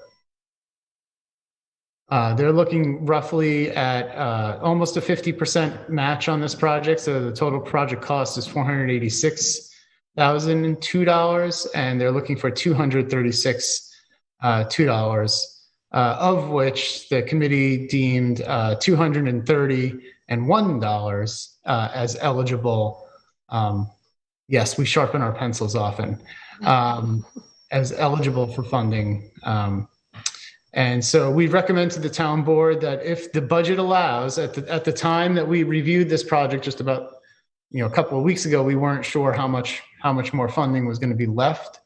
They're looking roughly at almost a 50% match on this project. So the total project cost is $486,002, and they're looking for $236,200, of which the committee deemed $231 as eligible. Yes, we sharpen our pencils often. As eligible for funding. And so we recommend to the town board that if the budget allows, at the time that we reviewed this project just about a couple of weeks ago, we weren't sure how much more funding was going to be left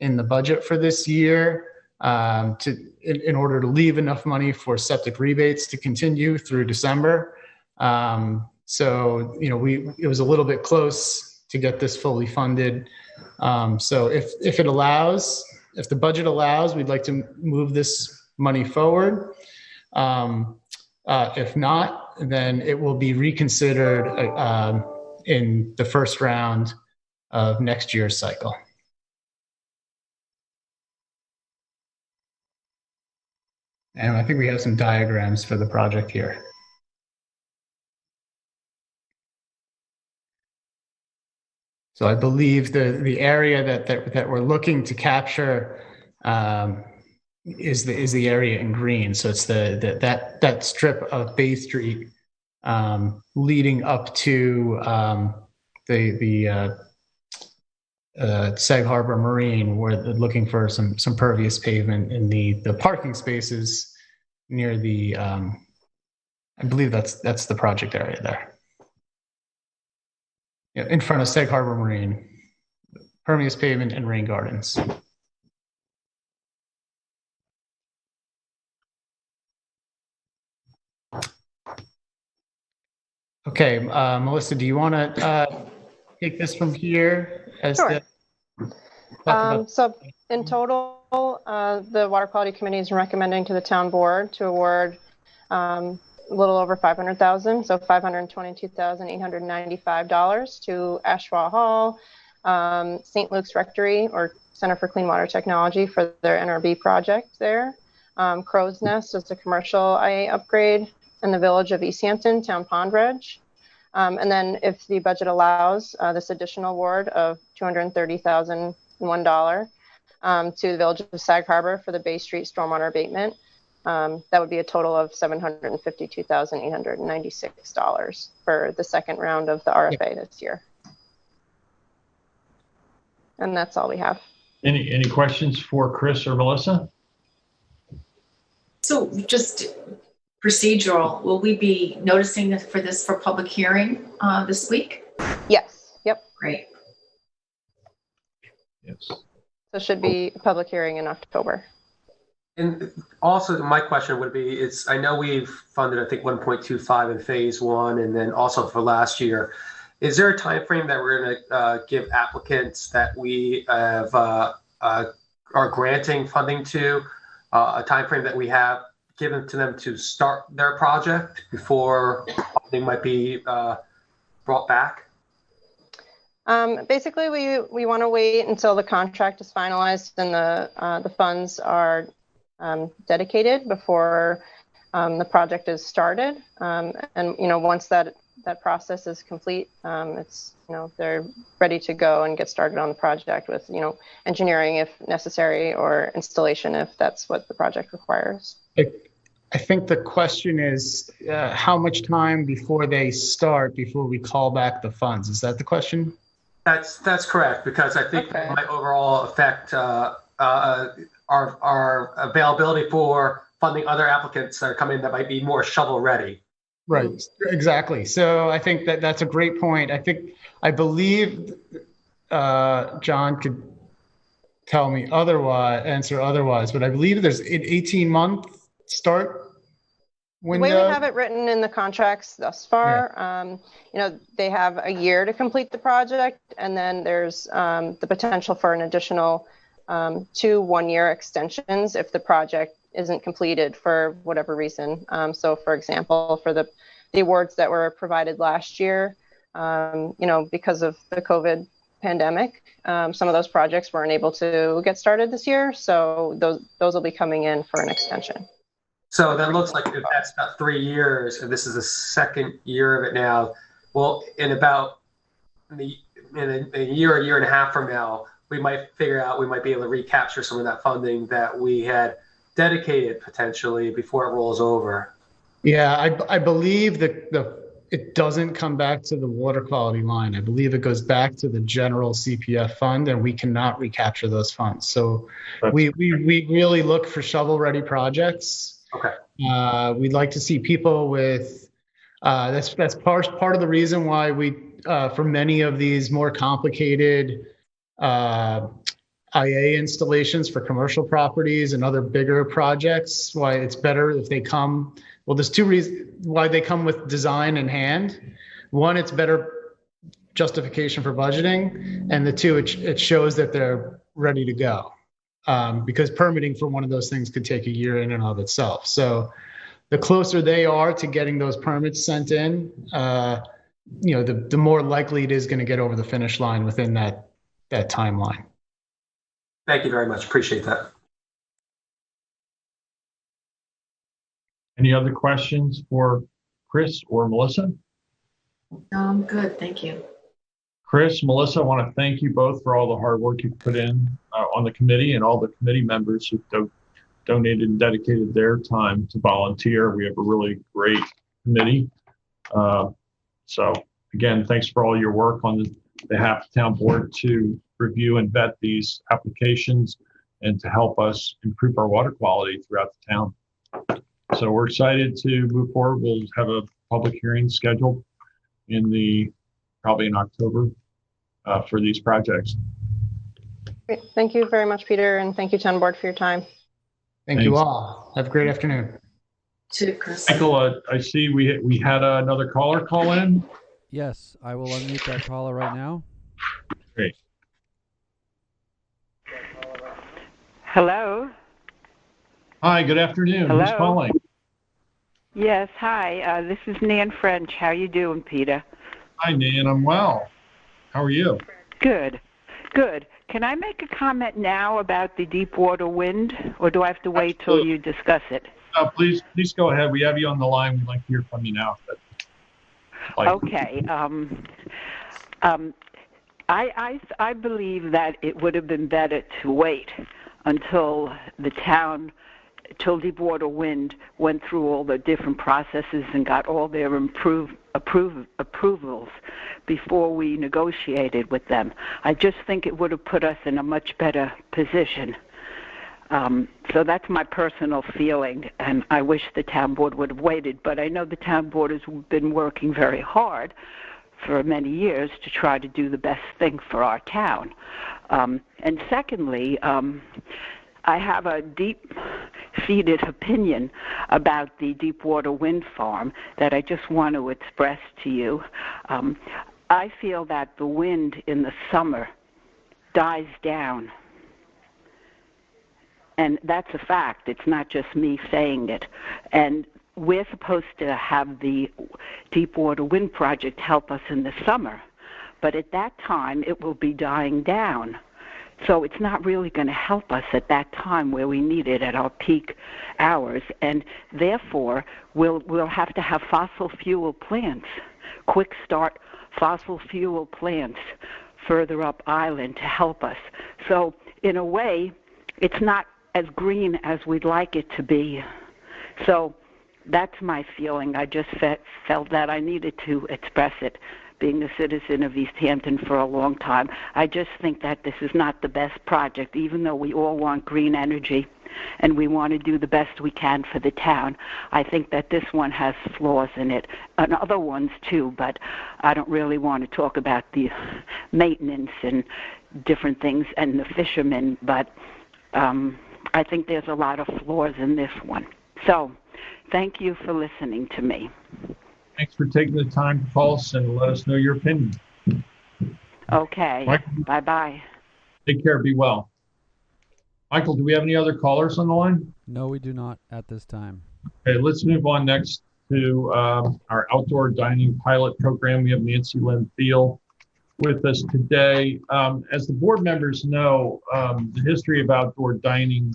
in the budget for this year in order to leave enough money for septic rebates to continue through December. So it was a little bit close to get this fully funded. So if it allows, if the budget allows, we'd like to move this money forward. If not, then it will be reconsidered in the first round of next year's cycle. And I think we have some diagrams for the project here. So I believe the area that we're looking to capture is the area in green. So it's that strip of Bay Street leading up to the Sag Harbor Marine, where they're looking for some pervious pavement in the parking spaces near the I believe that's the project area there. Yeah, in front of Sag Harbor Marine, pervious pavement and rain gardens. Okay, Melissa, do you want to take this from here? Sure. So in total, the Water Quality Committee is recommending to the town board to award a little over $500,000, so $522,895 to Ashwa Hall, St. Luke's Rectory or Center for Clean Water Technology for their NRB project there, Crow's Nest is a commercial IA upgrade, in the village of East Hampton, Town Pond Ridge. And then if the budget allows, this additional award of $230,001 to the village of Sag Harbor for the Bay Street stormwater abatement. That would be a total of $752,896 for the second round of the RFA this year. And that's all we have. Any questions for Chris or Melissa? So just procedural, will we be noticing this for public hearing this week? Yes. Yep. Great. Yes. So it should be a public hearing in October. And also my question would be, I know we've funded, I think 1.25 in phase one, and then also for last year. Is there a time frame that we're going to give applicants that we have are granting funding to, a time frame that we have given to them to start their project before funding might be brought back? Basically, we want to wait until the contract is finalized and the funds are dedicated before the project is started. And once that process is complete, it's they're ready to go and get started on the project with engineering if necessary or installation if that's what the project requires. I think the question is how much time before they start before we call back the funds. Is that the question? That's correct, because I think that might overall affect our availability for funding other applicants that are coming that might be more shovel ready. Right, exactly. So I think that's a great point. I believe John could tell me answer otherwise, but I believe there's an 18-month start window. The way we have it written in the contracts thus far, they have a year to complete the project, and then there's the potential for an additional 2 one-year extensions if the project isn't completed for whatever reason. So, for example, for the awards that were provided last year, because of the COVID pandemic, some of those projects weren't able to get started this year. So those will be coming in for an extension. So that looks like if that's about 3 years, and this is the second year of it now, well, in a year and a half from now, we might figure out we might be able to recapture some of that funding that we had dedicated potentially before it rolls over. Yeah, I believe that it doesn't come back to the water quality line. I believe it goes back to the general CPF fund, and we cannot recapture those funds. So we really look for shovel-ready projects. Okay. We'd like to see people with. That's part of the reason why we, for many of these more complicated IA installations for commercial properties and other bigger projects, why it's better if they come. Well, there's 2 reasons why they come with design in hand. One, it's better justification for budgeting, and the 2, it shows that they're ready to go, because permitting for one of those things could take a year in and of itself. So the closer they are to getting those permits sent in, the more likely it is going to get over the finish line within that timeline. Thank you very much. Appreciate that. Any other questions for Chris or Melissa? No, I'm good. Thank you. Chris, Melissa, I want to thank you both for all the hard work you've put in on the committee and all the committee members who donated and dedicated their time to volunteer. We have a really great committee. So again, thanks for all your work on behalf of the town board to review and vet these applications and to help us improve our water quality throughout the town. So we're excited to move forward. We'll have a public hearing scheduled probably in October for these projects. Great. Thank you very much, Peter, and thank you, town board, for your time. Thank you all. Have a great afternoon. To Chris. Michael, I see we had another caller call in. Yes, I will unmute that caller right now. Great. Hello. Hi, good afternoon. Hello. Who's calling? Yes, hi. This is Nan French. How you doing, Peter? Hi, Nan. I'm well. How are you? Good. Good. Can I make a comment now about the deep water wind, or do I have to wait till you discuss it? Please go ahead. We have you on the line. We'd like to hear from you now. Okay. I believe that it would have been better to wait until Deepwater Wind went through all the different processes and got all their approvals before we negotiated with them. I just think it would have put us in a much better position. So that's my personal feeling, and I wish the town board would have waited. But I know the town board has been working very hard for many years to try to do the best thing for our town. And secondly, I have a deep-seated opinion about the Deepwater Wind Farm that I just want to express to you. I feel that the wind in the summer dies down. And that's a fact. It's not just me saying it. And we're supposed to have the Deepwater Wind Project help us in the summer. But at that time, it will be dying down. So it's not really going to help us at that time where we need it at our peak hours. And therefore, we'll have to have fossil fuel plants, quick start fossil fuel plants further up island to help us. So in a way, it's not as green as we'd like it to be. So that's my feeling. I just felt that I needed to express it. Being a citizen of East Hampton for a long time, I just think that this is not the best project, even though we all want green energy and we want to do the best we can for the town. I think that this one has flaws in it, and other ones too, but I don't really want to talk about the maintenance and different things and the fishermen, but I think there's a lot of flaws in this one. So thank you for listening to me. Thanks for taking the time to call us and let us know your opinion. Okay. Michael, bye-bye. Take care. Be well. Michael, do we have any other callers on the line? No, we do not at this time. Okay, let's move on next to our outdoor dining pilot program. We have Nancy Lynn Thiel with us today. As the board members know, the history of outdoor dining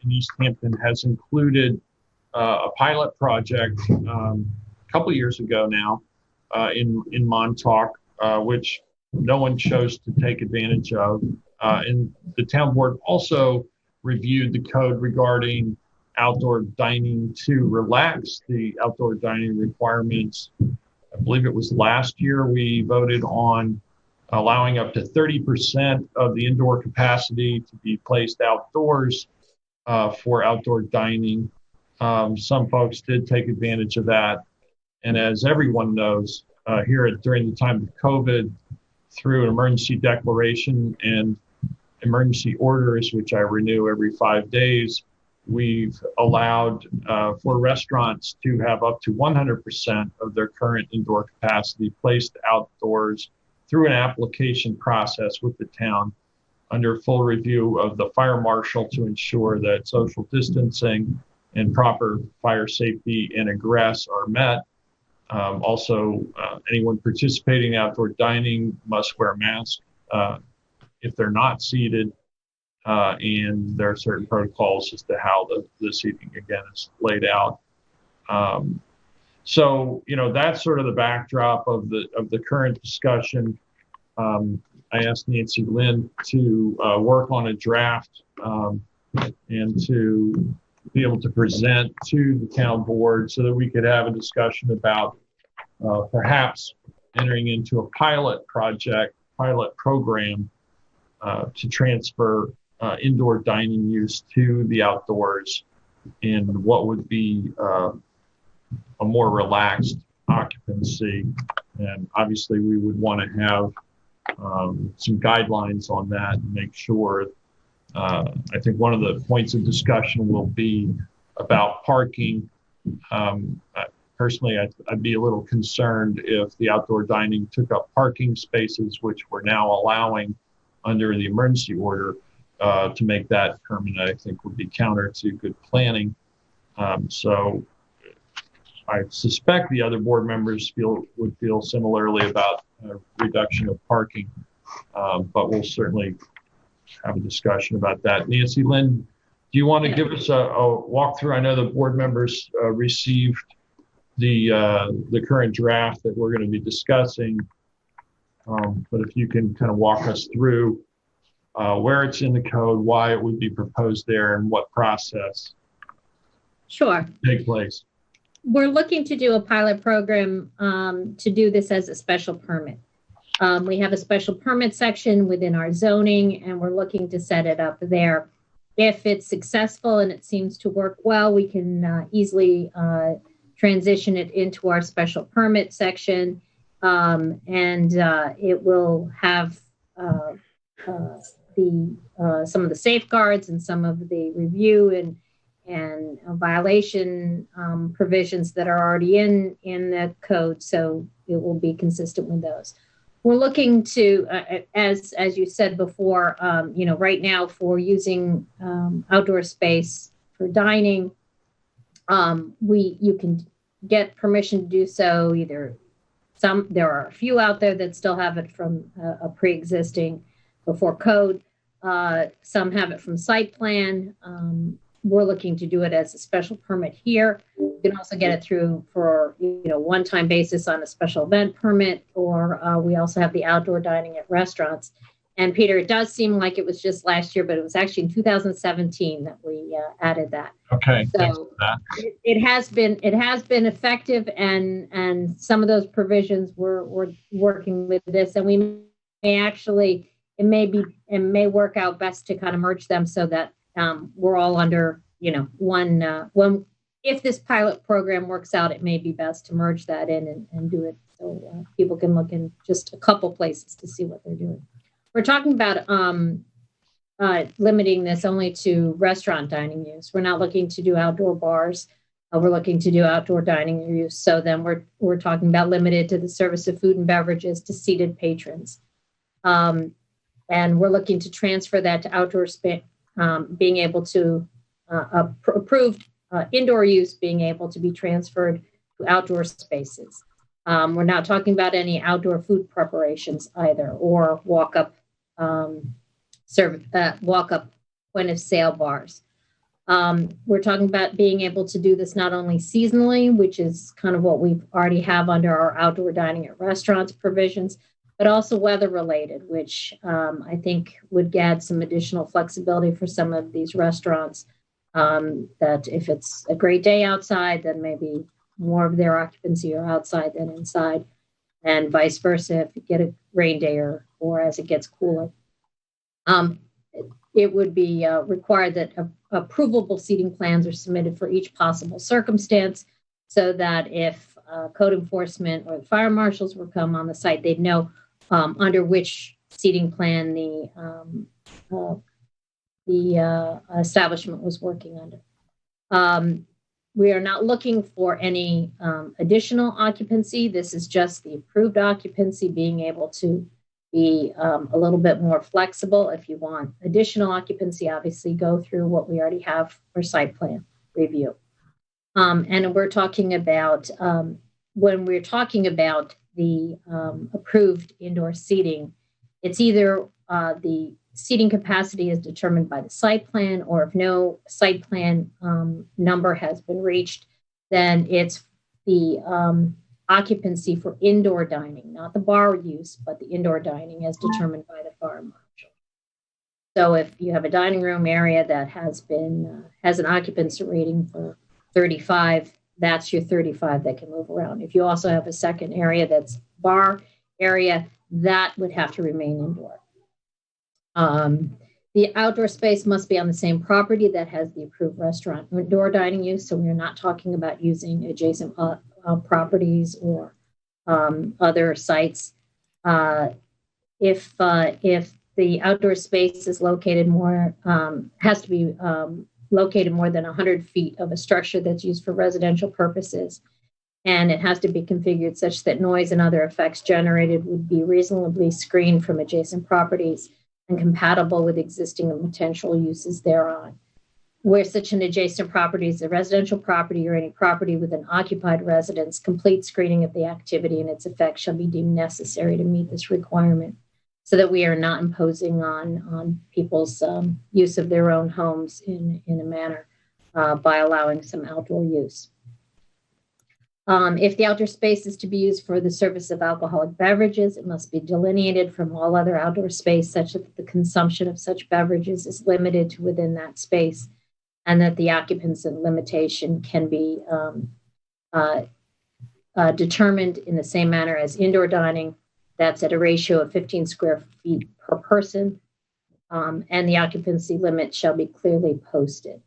in East Hampton has included a pilot project a couple of years ago now in Montauk, which no one chose to take advantage of. And the town board also reviewed the code regarding outdoor dining to relax the outdoor dining requirements. I believe it was last year we voted on allowing up to 30% of the indoor capacity to be placed outdoors for outdoor dining. Some folks did take advantage of that. And as everyone knows, during the time of COVID, through an emergency declaration and emergency orders, which I renew every 5 days, we've allowed for restaurants to have up to 100% of their current indoor capacity placed outdoors through an application process with the town under full review of the fire marshal to ensure that social distancing and proper fire safety and egress are met. Also, anyone participating in outdoor dining must wear a mask if they're not seated, and there are certain protocols as to how the seating again is laid out. So, that's sort of the backdrop of the current discussion. I asked Nancy Lynn to work on a draft and to be able to present to the town board so that we could have a discussion about perhaps entering into a pilot program to transfer indoor dining use to the outdoors in what would be a more relaxed occupancy. And obviously we would want to have some guidelines on that and make sure. I think one of the points of discussion will be about parking. Personally, I'd be a little concerned if the outdoor dining took up parking spaces, which we're now allowing under the emergency order. To make that permanent, I think would be counter to good planning. So I suspect the other board members would feel similarly about reduction of parking, but we'll certainly have a discussion about that. Nancy Lynn, do you want to give us a walkthrough? I know the board members received the current draft that we're going to be discussing, but if you can kind of walk us through where it's in the code, why it would be proposed there, and what process Sure. take place. We're looking to do a pilot program to do this as a special permit. We have a special permit section within our zoning, and we're looking to set it up there. If it's successful and it seems to work well, we can easily transition it into our special permit section, and it will have some of the safeguards and some of the review and violation provisions that are already in the code, so it will be consistent with those. We're looking to, as you said before, right now for using outdoor space for dining, you can get permission to do so. There are a few out there that still have it from a pre-existing before code. Some have it from site plan. We're looking to do it as a special permit here. You can also get it through for one-time basis on a special event permit, or we also have the outdoor dining at restaurants. And Peter, it does seem like it was just last year, but it was actually in 2017 that we added that. Okay. So it has been effective, and some of those provisions we're working with this, and we may actually it may work out best to kind of merge them so that we're all under one. If this pilot program works out, it may be best to merge that in and do it so people can look in just a couple places to see what they're doing. We're talking about limiting this only to restaurant dining use. We're not looking to do outdoor bars. We're looking to do outdoor dining use. So then we're talking about limited to the service of food and beverages to seated patrons. And we're looking to transfer that to outdoor space, being able to approved indoor use being able to be transferred to outdoor spaces. We're not talking about any outdoor food preparations either, or walk-up point of sale bars. We're talking about being able to do this not only seasonally, which is kind of what we already have under our outdoor dining at restaurants provisions, but also weather related, which I think would add some additional flexibility for some of these restaurants, that if it's a great day outside, then maybe more of their occupancy are outside than inside, and vice versa if you get a rain day or as it gets cooler. It would be required that approvable seating plans are submitted for each possible circumstance, so that if code enforcement or the fire marshals were come on the site, they'd know under which seating plan the establishment was working under. We are not looking for any additional occupancy. This is just the approved occupancy, being able to be a little bit more flexible. If you want additional occupancy, obviously go through what we already have for site plan. review. And we're talking about, when we're talking about the approved indoor seating, it's either the seating capacity is determined by the site plan, or if no site plan number has been reached, then it's the occupancy for indoor dining, not the bar use, but the indoor dining as determined by the fire marshal. So if you have a dining room area that has an occupancy rating for 35, that's your 35 that can move around. If you also have a second area that's bar area, that would have to remain indoor. The outdoor space must be on the same property that has the approved restaurant or indoor dining use. So we're not talking about using adjacent properties or other sites. If the outdoor space is located has to be located more than 100 feet of a structure that's used for residential purposes, and it has to be configured such that noise and other effects generated would be reasonably screened from adjacent properties and compatible with existing and potential uses thereon. Where such an adjacent property is a residential property or any property with an occupied residence, complete screening of the activity and its effects shall be deemed necessary to meet this requirement, so that we are not imposing on people's use of their own homes in a manner by allowing some outdoor use. If the outdoor space is to be used for the service of alcoholic beverages, it must be delineated from all other outdoor space such that the consumption of such beverages is limited to within that space, and that the occupancy limitation can be determined in the same manner as indoor dining. That's at a ratio of 15 square feet per person, and the occupancy limit shall be clearly posted.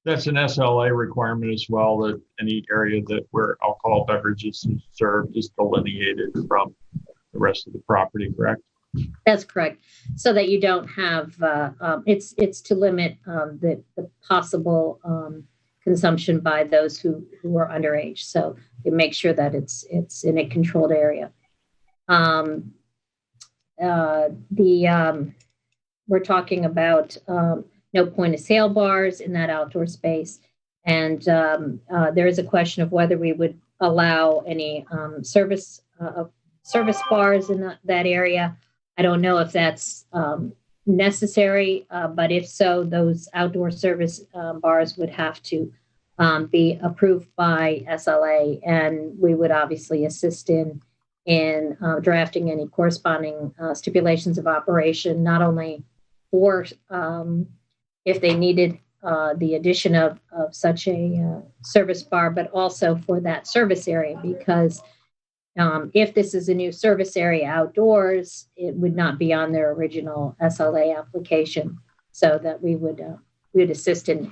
That's an SLA requirement as well, that any area where alcohol beverages is served is delineated from the rest of the property, correct? That's correct. So that you don't have, it's to limit the possible consumption by those who are underage. So you make sure that it's in a controlled area. We're talking about no point of sale bars in that outdoor space. And there is a question of whether we would allow any service bars in that area. I don't know if that's necessary, but if so, those outdoor service bars would have to be approved by SLA, and we would obviously assist in drafting any corresponding stipulations of operation, not only for if they needed the addition of such a service bar, but also for that service area, because if this is a new service area outdoors, it would not be on their original SLA application, so that we would assist in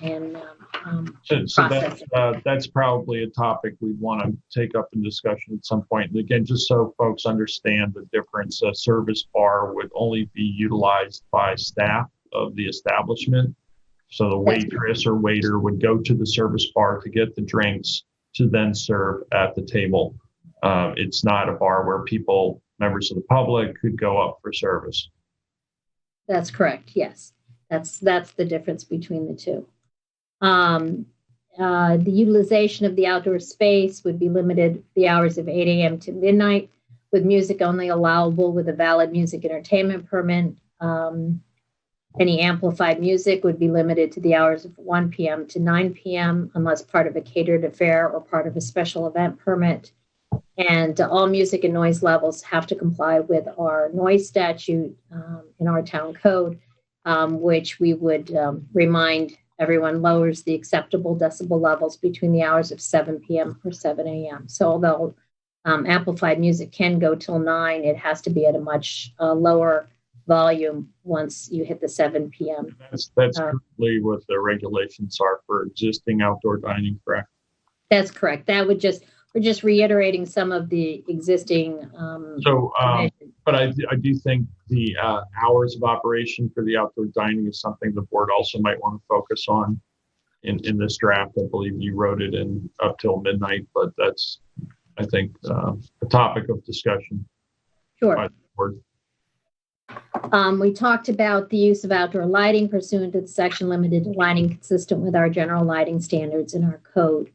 So that's probably a topic we'd want to take up in discussion at some point. And again, just so folks understand the difference, a service bar would only be utilized by staff of the establishment. So the waitress or waiter would go to the service bar to get the drinks to then serve at the table. It's not a bar where members of the public, could go up for service. That's correct. Yes, that's the difference between the two. The utilization of the outdoor space would be limited the hours of 8 a.m. to midnight, with music only allowable with a valid music entertainment permit. Any amplified music would be limited to the hours of 1 p.m. to 9 p.m. unless part of a catered affair or part of a special event permit. And all music and noise levels have to comply with our noise statute in our town code, which we would remind everyone lowers the acceptable decibel levels between the hours of 7 p.m. or 7 a.m. So although amplified music can go till 9, it has to be at a much lower volume once you hit the 7 p.m. That's currently what the regulations are for existing outdoor dining, correct? That's correct. We're just reiterating some of the existing. But I do think the hours of operation for the outdoor dining is something the board also might want to focus on in this draft. I believe you wrote it in up till midnight, but that's, I think, a topic of discussion. Sure. By the board. We talked about the use of outdoor lighting pursuant to the section limited to lighting consistent with our general lighting standards in our code,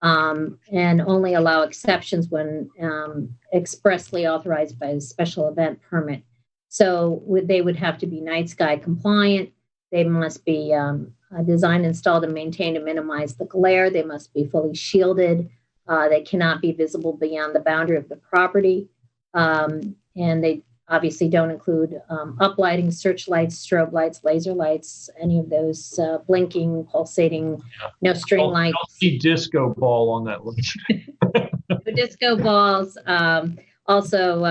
and only allow exceptions when expressly authorized by a special event permit. So they would have to be night sky compliant. They must be designed, installed, and maintained to minimize the glare. They must be fully shielded. They cannot be visible beyond the boundary of the property. And they obviously don't include uplighting, searchlights, strobe lights, laser lights, any of those blinking, pulsating, no string lights. I'll see disco ball on that list. The disco balls. Also,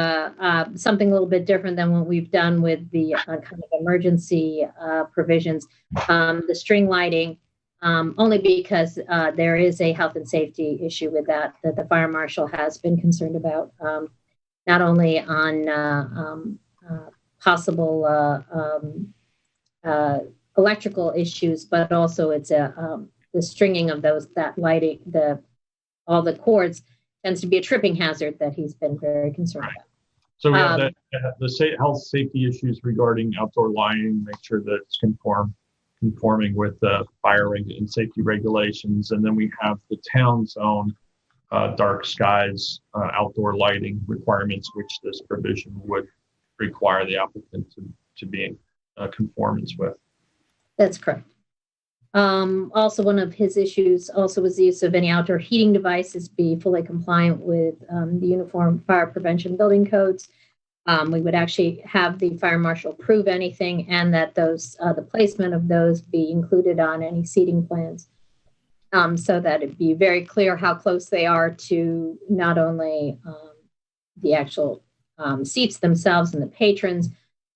something a little bit different than what we've done with the kind of emergency provisions. The string lighting, only because there is a health and safety issue with that the fire marshal has been concerned about. Not only on possible electrical issues, but also it's the stringing of that lighting, all the cords tends to be a tripping hazard that he's been very concerned about. So we have the health safety issues regarding outdoor lighting, make sure that it's conforming with the fire and safety regulations, and then we have the town's own dark skies, outdoor lighting requirements, which this provision would require the applicant to be in conformance with. That's correct. Also, one of his issues also was the use of any outdoor heating devices be fully compliant with the Uniform Fire Prevention Building Codes. We would actually have the fire marshal approve anything, and that those the placement of those be included on any seating plans. So that it'd be very clear how close they are to not only the actual seats themselves and the patrons,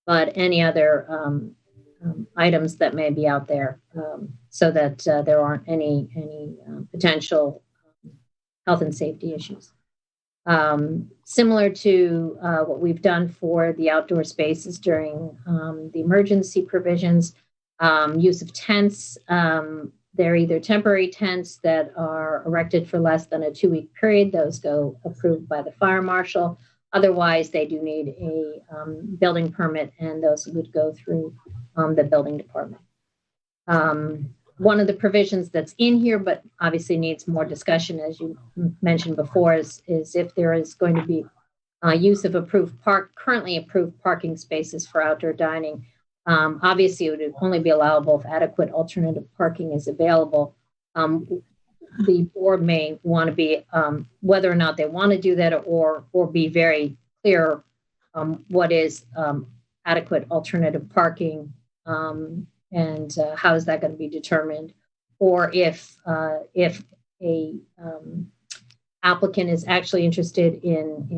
but any other items that may be out there, so that there aren't any potential health and safety issues. Similar to what we've done for the outdoor spaces during the emergency provisions, use of tents. They're either temporary tents that are erected for less than a 2-week period. Those go approved by the fire marshal. Otherwise, they do need a building permit, and those would go through the building department. One of the provisions that's in here, but obviously needs more discussion, as you mentioned before, is if there is going to be use of currently approved parking spaces for outdoor dining. Obviously, it would only be allowable if adequate alternative parking is available. The board may want to be, whether or not they want to do that, or be very clear what is adequate alternative parking, and how is that going to be determined, or if a applicant is actually interested in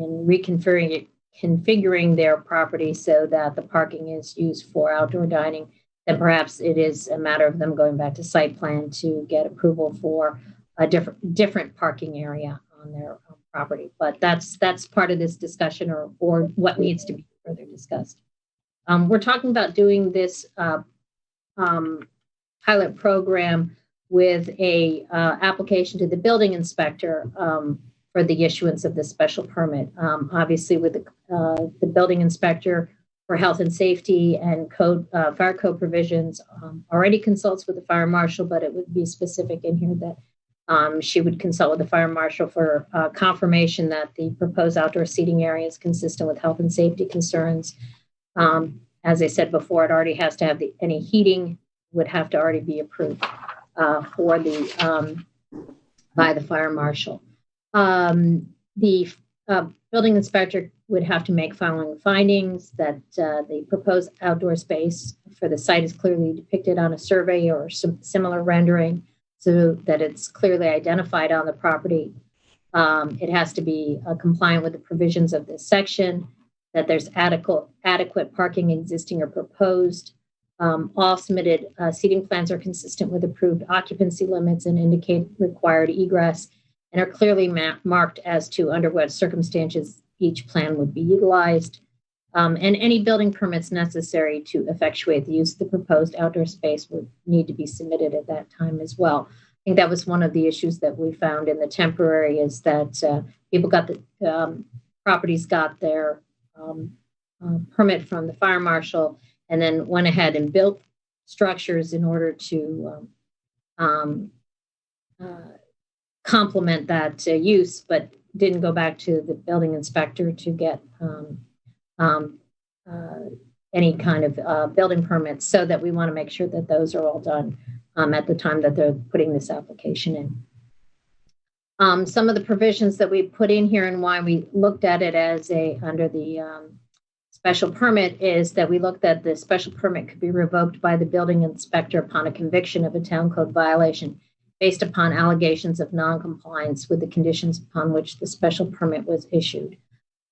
configuring their property so that the parking is used for outdoor dining, then perhaps it is a matter of them going back to site plan to get approval for a different parking area on their property. But that's part of this discussion, or what needs to be further discussed. We're talking about doing this pilot program with a application to the building inspector for the issuance of this special permit. Obviously, with the building inspector for health and safety and fire code provisions, already consults with the fire marshal, but it would be specific in here that she would consult with the fire marshal for confirmation that the proposed outdoor seating area is consistent with health and safety concerns. As I said before, it already has to have any heating would have to already be approved by the fire marshal. The building inspector would have to make following findings: that the proposed outdoor space for the site is clearly depicted on a survey or similar rendering, so that it's clearly identified on the property. It has to be compliant with the provisions of this section, that there's adequate parking existing or proposed. All submitted seating plans are consistent with approved occupancy limits and indicate required egress, and are clearly marked as to under what circumstances each plan would be utilized. And any building permits necessary to effectuate the use of the proposed outdoor space would need to be submitted at that time as well. I think that was one of the issues that we found in the temporary, is that people got the properties got their permit from the fire marshal, and then went ahead and built structures in order to complement that use, but didn't go back to the building inspector to get any kind of building permits, so that we want to make sure that those are all done at the time that they're putting this application in. Some of the provisions that we put in here and why we looked at it as under the special permit is that we looked at the special permit could be revoked by the building inspector upon a conviction of a town code violation based upon allegations of noncompliance with the conditions upon which the special permit was issued.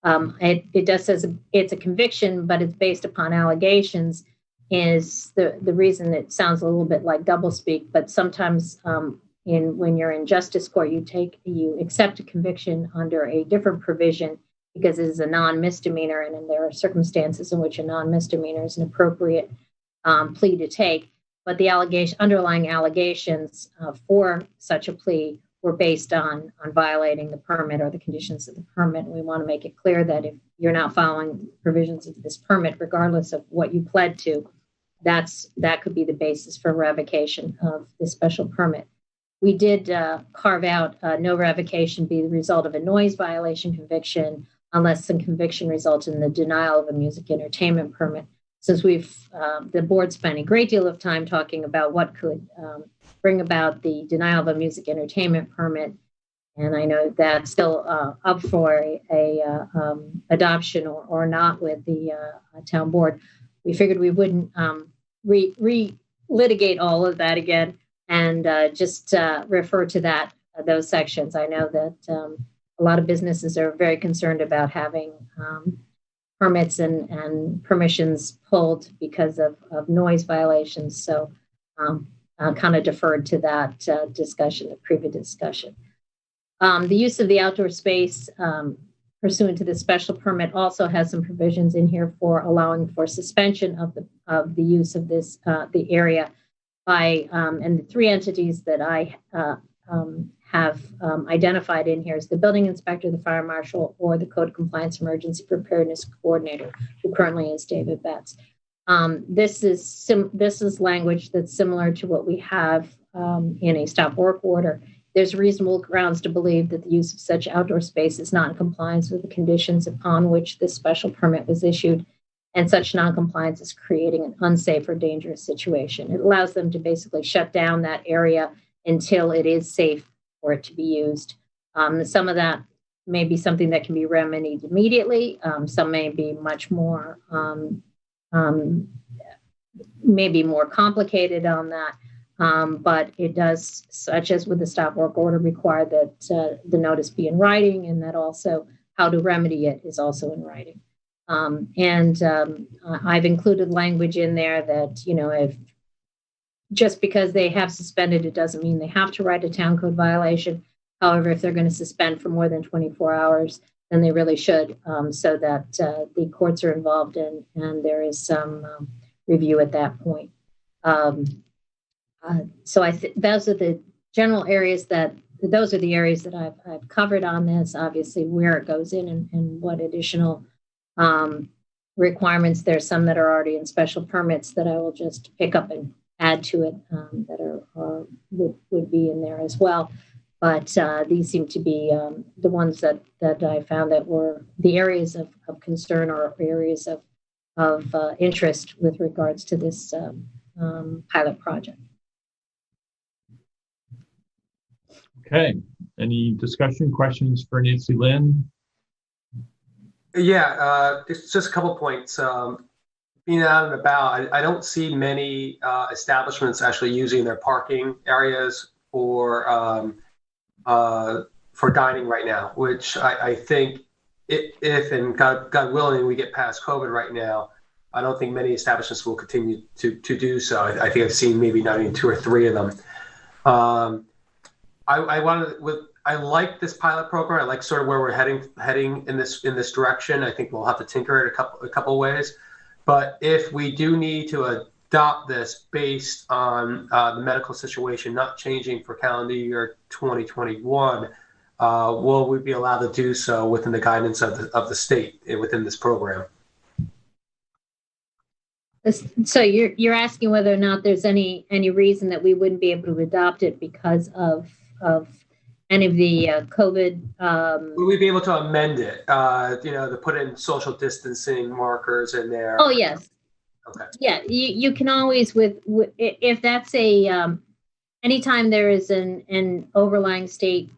It does says it's a conviction, but it's based upon allegations. Is the reason it sounds a little bit like doublespeak, but sometimes when you're in justice court, you accept a conviction under a different provision because it is a non-misdemeanor, and then there are circumstances in which a non-misdemeanor is an appropriate plea to take. But the underlying allegations for such a plea were based on that permit or the conditions of the permit. And we want to make it clear that if you're not following provisions of this permit, regardless of what you pled to, that could be the basis for revocation of the special permit. We did carve out no revocation be the result of a noise violation conviction unless the conviction results in the denial of a music entertainment permit. Since the board spent a great deal of time talking about what could bring about the denial of a music entertainment permit, and I know that's still up for a adoption or not with the town board, we figured we wouldn't re-litigate all of that again and just refer to those sections. I know that a lot of businesses are very concerned about having permits and permissions pulled because of noise violations. So kind of deferred to that discussion, the previous discussion. The use of the outdoor space pursuant to the special permit also has some provisions in here for allowing for suspension of the use of this the area by and the three entities that I have identified in here is the building inspector, the fire marshal, or the code compliance emergency preparedness coordinator, who currently is David Betts. This is language that's similar to what we have in a stop work order. There's reasonable grounds to believe that the use of such outdoor space is not in compliance with the conditions upon which this special permit was issued, and such noncompliance is creating an unsafe or dangerous situation. It allows them to basically shut down that area until it is safe for it to be used. Some of that may be something that can be remedied immediately. Some may be much more, maybe more complicated on that. But it does, such as with the stop work order, require that the notice be in writing, and that also how to remedy it is also in writing. I've included language in there that, if just because they have suspended, it doesn't mean they have to write a town code violation. However, if they're going to suspend for more than 24 hours, then they really should, so that the courts are involved and there is some review at that point. So those are the general areas those are the areas that I've covered on this. Obviously, where it goes in and what additional requirements. There's some that are already in special permits that I will just pick up and add to it that would be in there as well. But these seem to be the ones that I found that were the areas of concern or areas of interest with regards to this pilot project. Okay. Any discussion, questions for Nancy Lynn? Yeah, it's just a couple points. Being out and about, I don't see many establishments actually using their parking areas for dining right now, which I think if and God willing, we get past COVID right now, I don't think many establishments will continue to do so. I think I've seen maybe not even 2 or 3 of them. I like this pilot program. I like sort of where we're heading in this direction. I think we'll have to tinker it a couple ways. But if we do need to adopt this based on the medical situation not changing for calendar year 2021, will we be allowed to do so within the guidance of the state within this program? So you're asking whether or not there's any reason that we wouldn't be able to adopt it because of any of the COVID. Would we be able to amend it? To put in social distancing markers in there. Oh yes. Okay. Yeah, you can always with if that's anytime there is an overlying state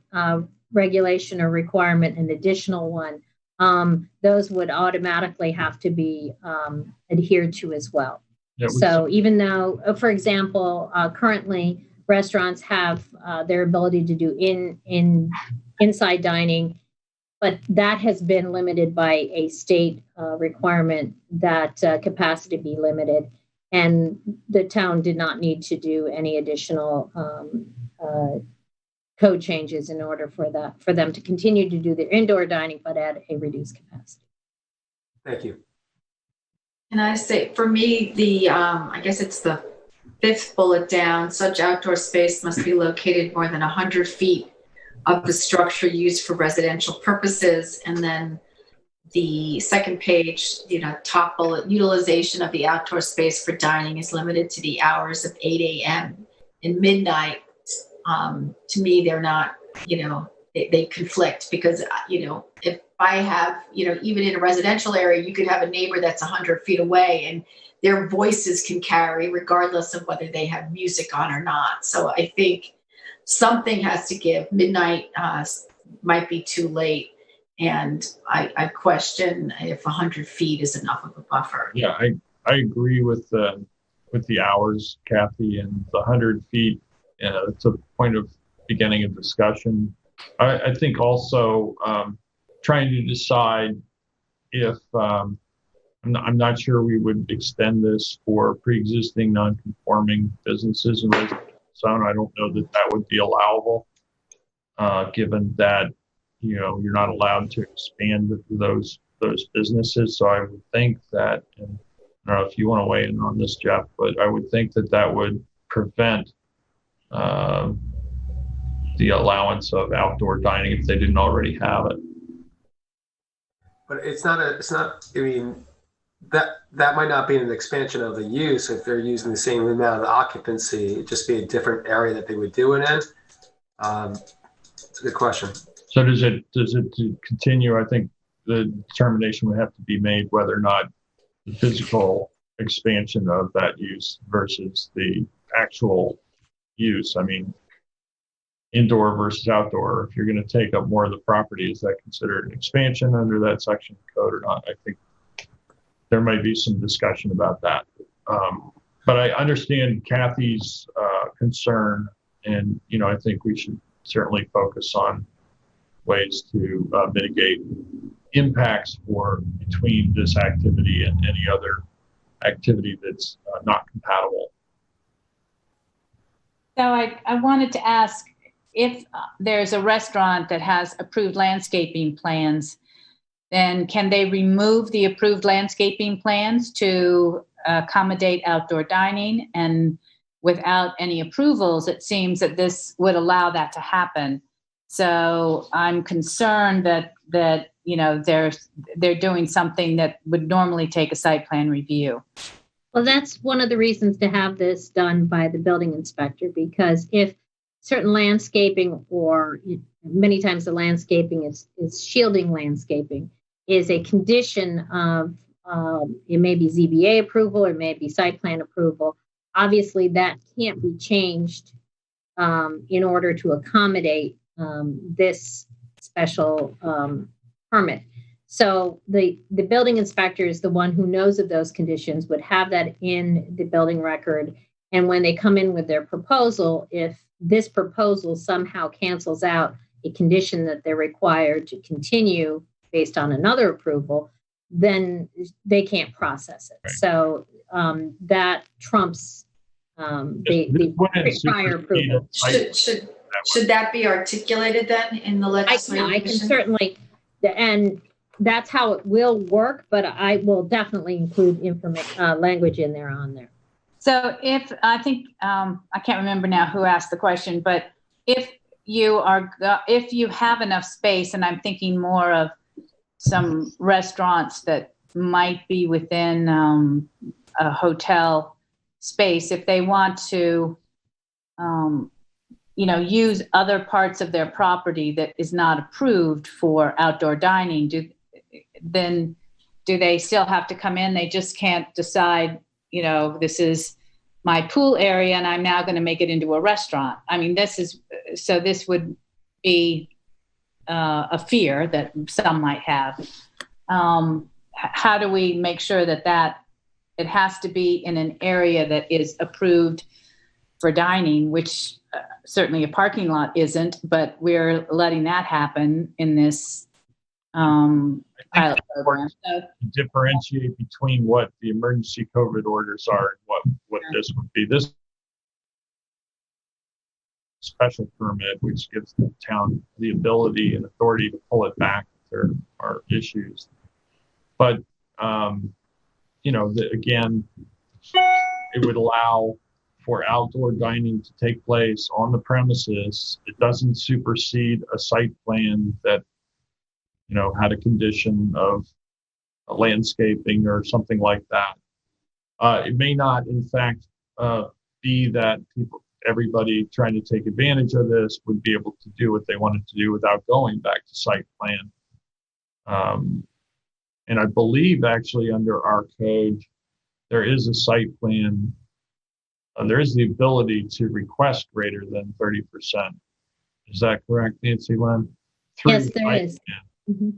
regulation or requirement, an additional one, those would automatically have to be adhered to as well. Yeah, so even though, for example, currently restaurants have their ability to do inside dining, but that has been limited by a state requirement that capacity be limited, and the town did not need to do any additional code changes in order for them to continue to do their indoor dining, but at a reduced capacity. Thank you. And I say, for me, I guess it's the 5th bullet down, such outdoor space must be located more than 100 feet of the structure used for residential purposes. And then the second page, top bullet, utilization of the outdoor space for dining is limited to the hours of 8 a.m. and midnight. To me, they're not, they conflict because, if I have, even in a residential area, you could have a neighbor that's 100 feet away and their voices can carry regardless of whether they have music on or not. So I think something has to give. Midnight might be too late. And I question if 100 feet is enough of a buffer. Yeah, I agree with the hours, Kathy, and the 100 feet. It's a point of beginning of discussion. I think also trying to decide if I'm not sure we would extend this for pre-existing non-conforming businesses in residential zone. I don't know that would be allowable, given that you're not allowed to expand those businesses. So I would think that, and I don't know if you want to weigh in on this, Jeff, but I would think that would prevent the allowance of outdoor dining if they didn't already have it. But it's not. I mean, that might not be an expansion of the use if they're using the same amount of occupancy. It'd just be a different area that they would do it in. It's a good question. So does it continue? I think the determination would have to be made whether or not the physical expansion of that use versus the actual use. I mean, indoor versus outdoor. If you're going to take up more of the property, is that considered an expansion under that section of code or not? I think there might be some discussion about that. But I understand Kathy's concern, and I think we should certainly focus on ways to mitigate impacts between this activity and any other activity that's not compatible. So I wanted to ask if there's a restaurant that has approved landscaping plans, then can they remove the approved landscaping plans to accommodate outdoor dining? And without any approvals, it seems that this would allow that to happen. So I'm concerned that they're doing something that would normally take a site plan review. Well, that's one of the reasons to have this done by the building inspector, because if certain landscaping, or many times the landscaping is shielding landscaping, is a condition of it may be ZBA approval or it may be site plan approval. Obviously, that can't be changed in order to accommodate this special permit. So the building inspector is the one who knows of those conditions, would have that in the building record. And when they come in with their proposal, if this proposal somehow cancels out a condition that they're required to continue based on another approval, then they can't process it. Right. So that trumps the prior approval. Should that be articulated then in the legislation? I can certainly, and that's how it will work, but I will definitely include language in there on there. So if I think I can't remember now who asked the question, but if you have enough space, and I'm thinking more of some restaurants that might be within a hotel space, if they want to, use other parts of their property that is not approved for outdoor dining, do they still have to come in? They just can't decide, this is my pool area and I'm now going to make it into a restaurant. I mean, this would be a fear that some might have. How do we make sure that it has to be in an area that is approved for dining, which certainly a parking lot isn't, but we're letting that happen in this pilot program. So, differentiate between what the emergency COVID orders are and what this would be. This special permit, which gives the town the ability and authority to pull it back if there are issues. But, again, it would allow for outdoor dining to take place on the premises. It doesn't supersede a site plan that, had a condition of landscaping or something like that. It may not, in fact, be that everybody trying to take advantage of this would be able to do what they wanted to do without going back to site plan. And I believe actually under our code, there is a site plan. There is the ability to request greater than 30%. Is that correct, Nancy Lynn? Yes, there is. Mm-hmm.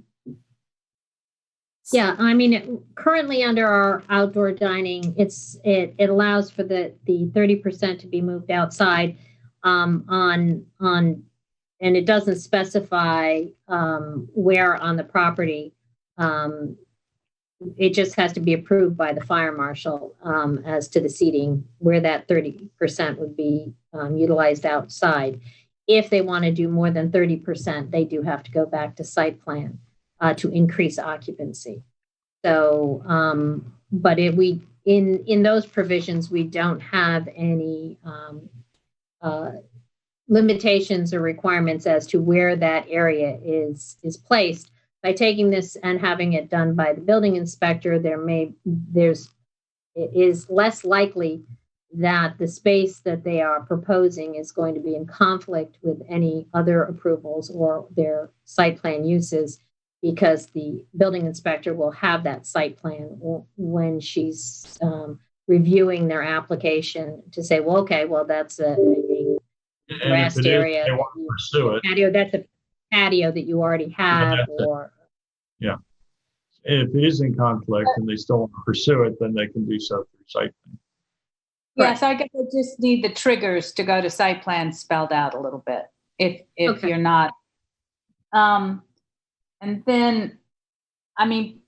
Yeah, I mean, currently under our outdoor dining, it allows for the 30% to be moved outside and it doesn't specify where on the property. It just has to be approved by the fire marshal as to the seating, where that 30% would be utilized outside. If they want to do more than 30%, they do have to go back to site plan to increase occupancy. So, but in those provisions, we don't have any limitations or requirements as to where that area is placed. By taking this and having it done by the building inspector, it is less likely that the space that they are proposing is going to be in conflict with any other approvals or their site plan uses, because the building inspector will have that site plan when she's reviewing their application to say, well, okay, well, that's a grassed area. They want to pursue it. Patio, that's a patio that you already have. Yeah. If it is in conflict and they still want to pursue it, then they can do so through site plan. Yes, I guess I just need the triggers to go to site plan spelled out a little bit. If okay. You're not, and then, I mean,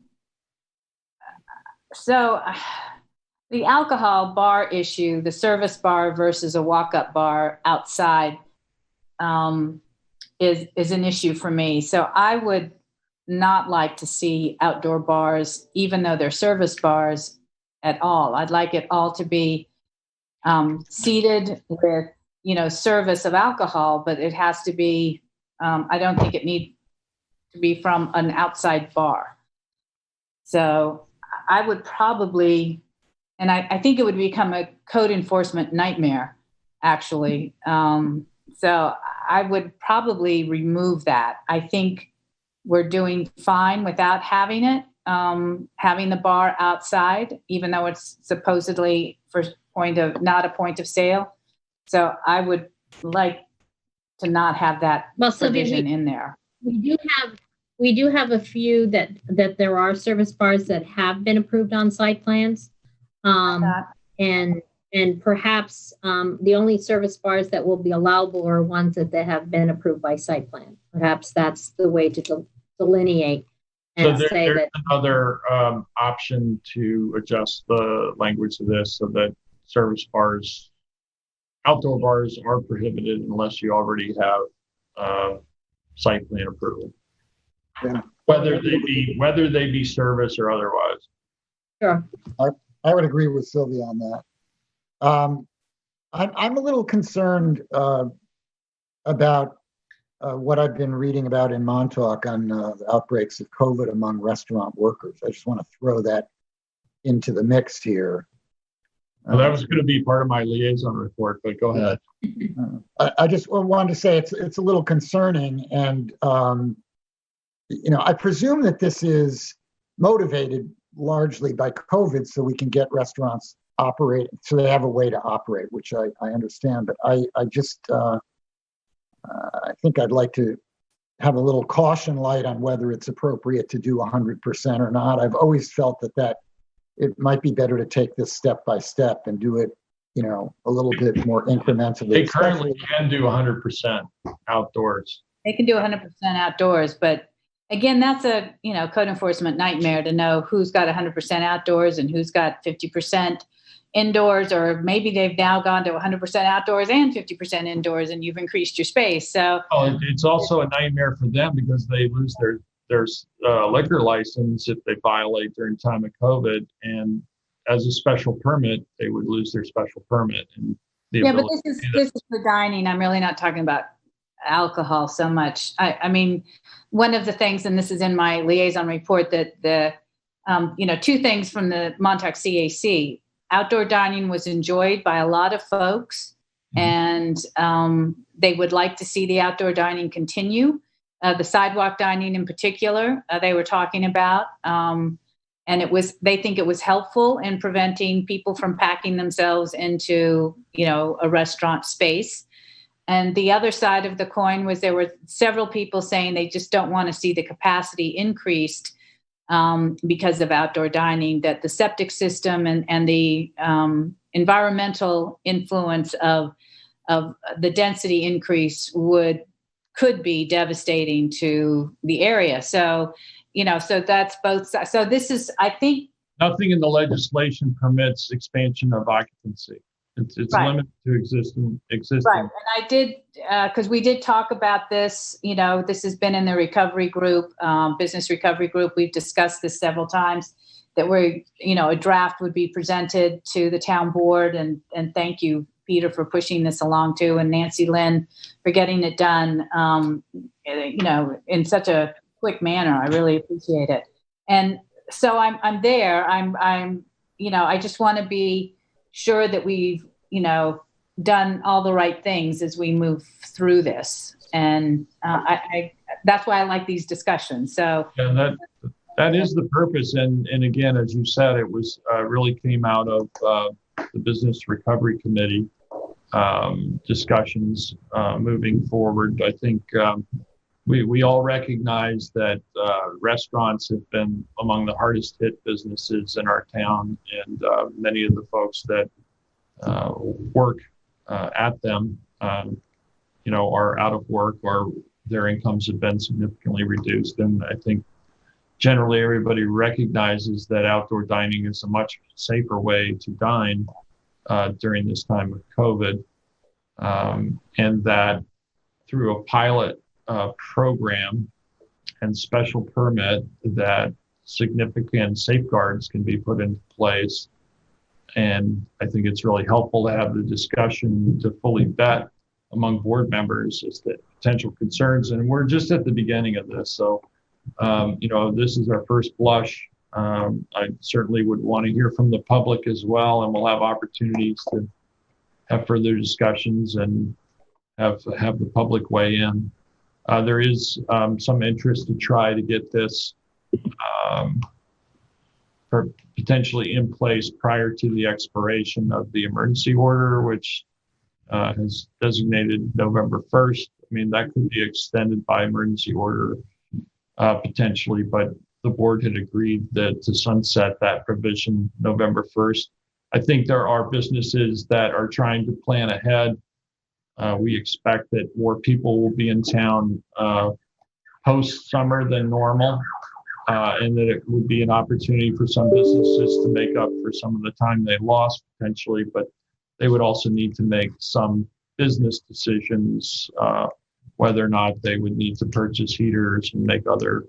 so the alcohol bar issue, the service bar versus a walk-up bar outside, is an issue for me. So I would not like to see outdoor bars, even though they're service bars, at all. I'd like it all to be seated with, service of alcohol, but it has to be, I don't think it needs to be from an outside bar. So I would probably, and I think it would become a code enforcement nightmare, actually. So I would probably remove that. I think we're doing fine without having it, having the bar outside, even though it's supposedly not a point of sale. So I would like to not have that provision in there. We do have a few that there are service bars that have been approved on site plans. And perhaps the only service bars that will be allowable are ones that they have been approved by site plan. Perhaps that's the way to delineate and so say there's that another option to adjust the language of this so that service bars, outdoor bars are prohibited unless you already have site plan approval. Yeah. Whether they be service or otherwise. Sure. I would agree with Sylvia on that. I'm a little concerned about what I've been reading about in Montauk on the outbreaks of COVID among restaurant workers. I just want to throw that into the mix here. Well, that was going to be part of my liaison report, but go ahead. I just wanted to say it's a little concerning, and I presume that this is motivated largely by COVID, so we can get restaurants operating, so they have a way to operate, which I understand. But I think I'd like to have a little caution light on whether it's appropriate to do 100% or not. I've always felt that it might be better to take this step by step and do it, a little bit more incrementally. They currently can do 100% outdoors. They can do 100% outdoors, but again, that's a, code enforcement nightmare to know who's got 100% outdoors and who's got 50% indoors, or maybe they've now gone to 100% outdoors and 50% indoors, and you've increased your space. So it's also a nightmare for them because they lose their liquor license if they violate during time of COVID, and as a special permit, they would lose their special permit. And but this is for dining. I'm really not talking about alcohol so much. I mean, one of the things, and this is in my liaison report, that the two things from the Montauk CAC. Outdoor dining was enjoyed by a lot of folks, and they would like to see the outdoor dining continue. The sidewalk dining in particular, they were talking about, and they think it was helpful in preventing people from packing themselves into, a restaurant space. And the other side of the coin was there were several people saying they just don't want to see the capacity increased because of outdoor dining, that the septic system and the environmental influence of the density increase could be devastating to the area. So, so that's both sides. So this is, I think, nothing in the legislation permits expansion of occupancy. It's right. limited to existing. Right. And I did, because we did talk about this, this has been in the recovery group, business recovery group. We've discussed this several times, that a draft would be presented to the town board. And thank you, Peter, for pushing this along too. And Nancy Lynn for getting it done, in such a quick manner. I really appreciate it. And so I'm there. I just want to be sure that we've, done all the right things as we move through this. And that's why I like these discussions. So that is the purpose. And again, as you said, it was really came out of the Business Recovery Committee discussions moving forward. I think we all recognize that restaurants have been among the hardest hit businesses in our town, and many of the folks that work at them, are out of work, or their incomes have been significantly reduced. And I think generally everybody recognizes that outdoor dining is a much safer way to dine during this time of COVID, and that through a pilot program and special permit, that significant safeguards can be put into place. And I think it's really helpful to have the discussion to fully vet among board members as to potential concerns. And we're just at the beginning of this. So, this is our first blush. I certainly would want to hear from the public as well, and we'll have opportunities to have further discussions and have the public weigh in. There is some interest to try to get this potentially in place prior to the expiration of the emergency order, which has designated November 1st. I mean, that could be extended by emergency order potentially, but the board had agreed to sunset that provision November 1st. I think there are businesses that are trying to plan ahead. We expect that more people will be in town post-summer than normal. And that it would be an opportunity for some businesses to make up for some of the time they lost potentially, but they would also need to make some business decisions, whether or not they would need to purchase heaters and make other,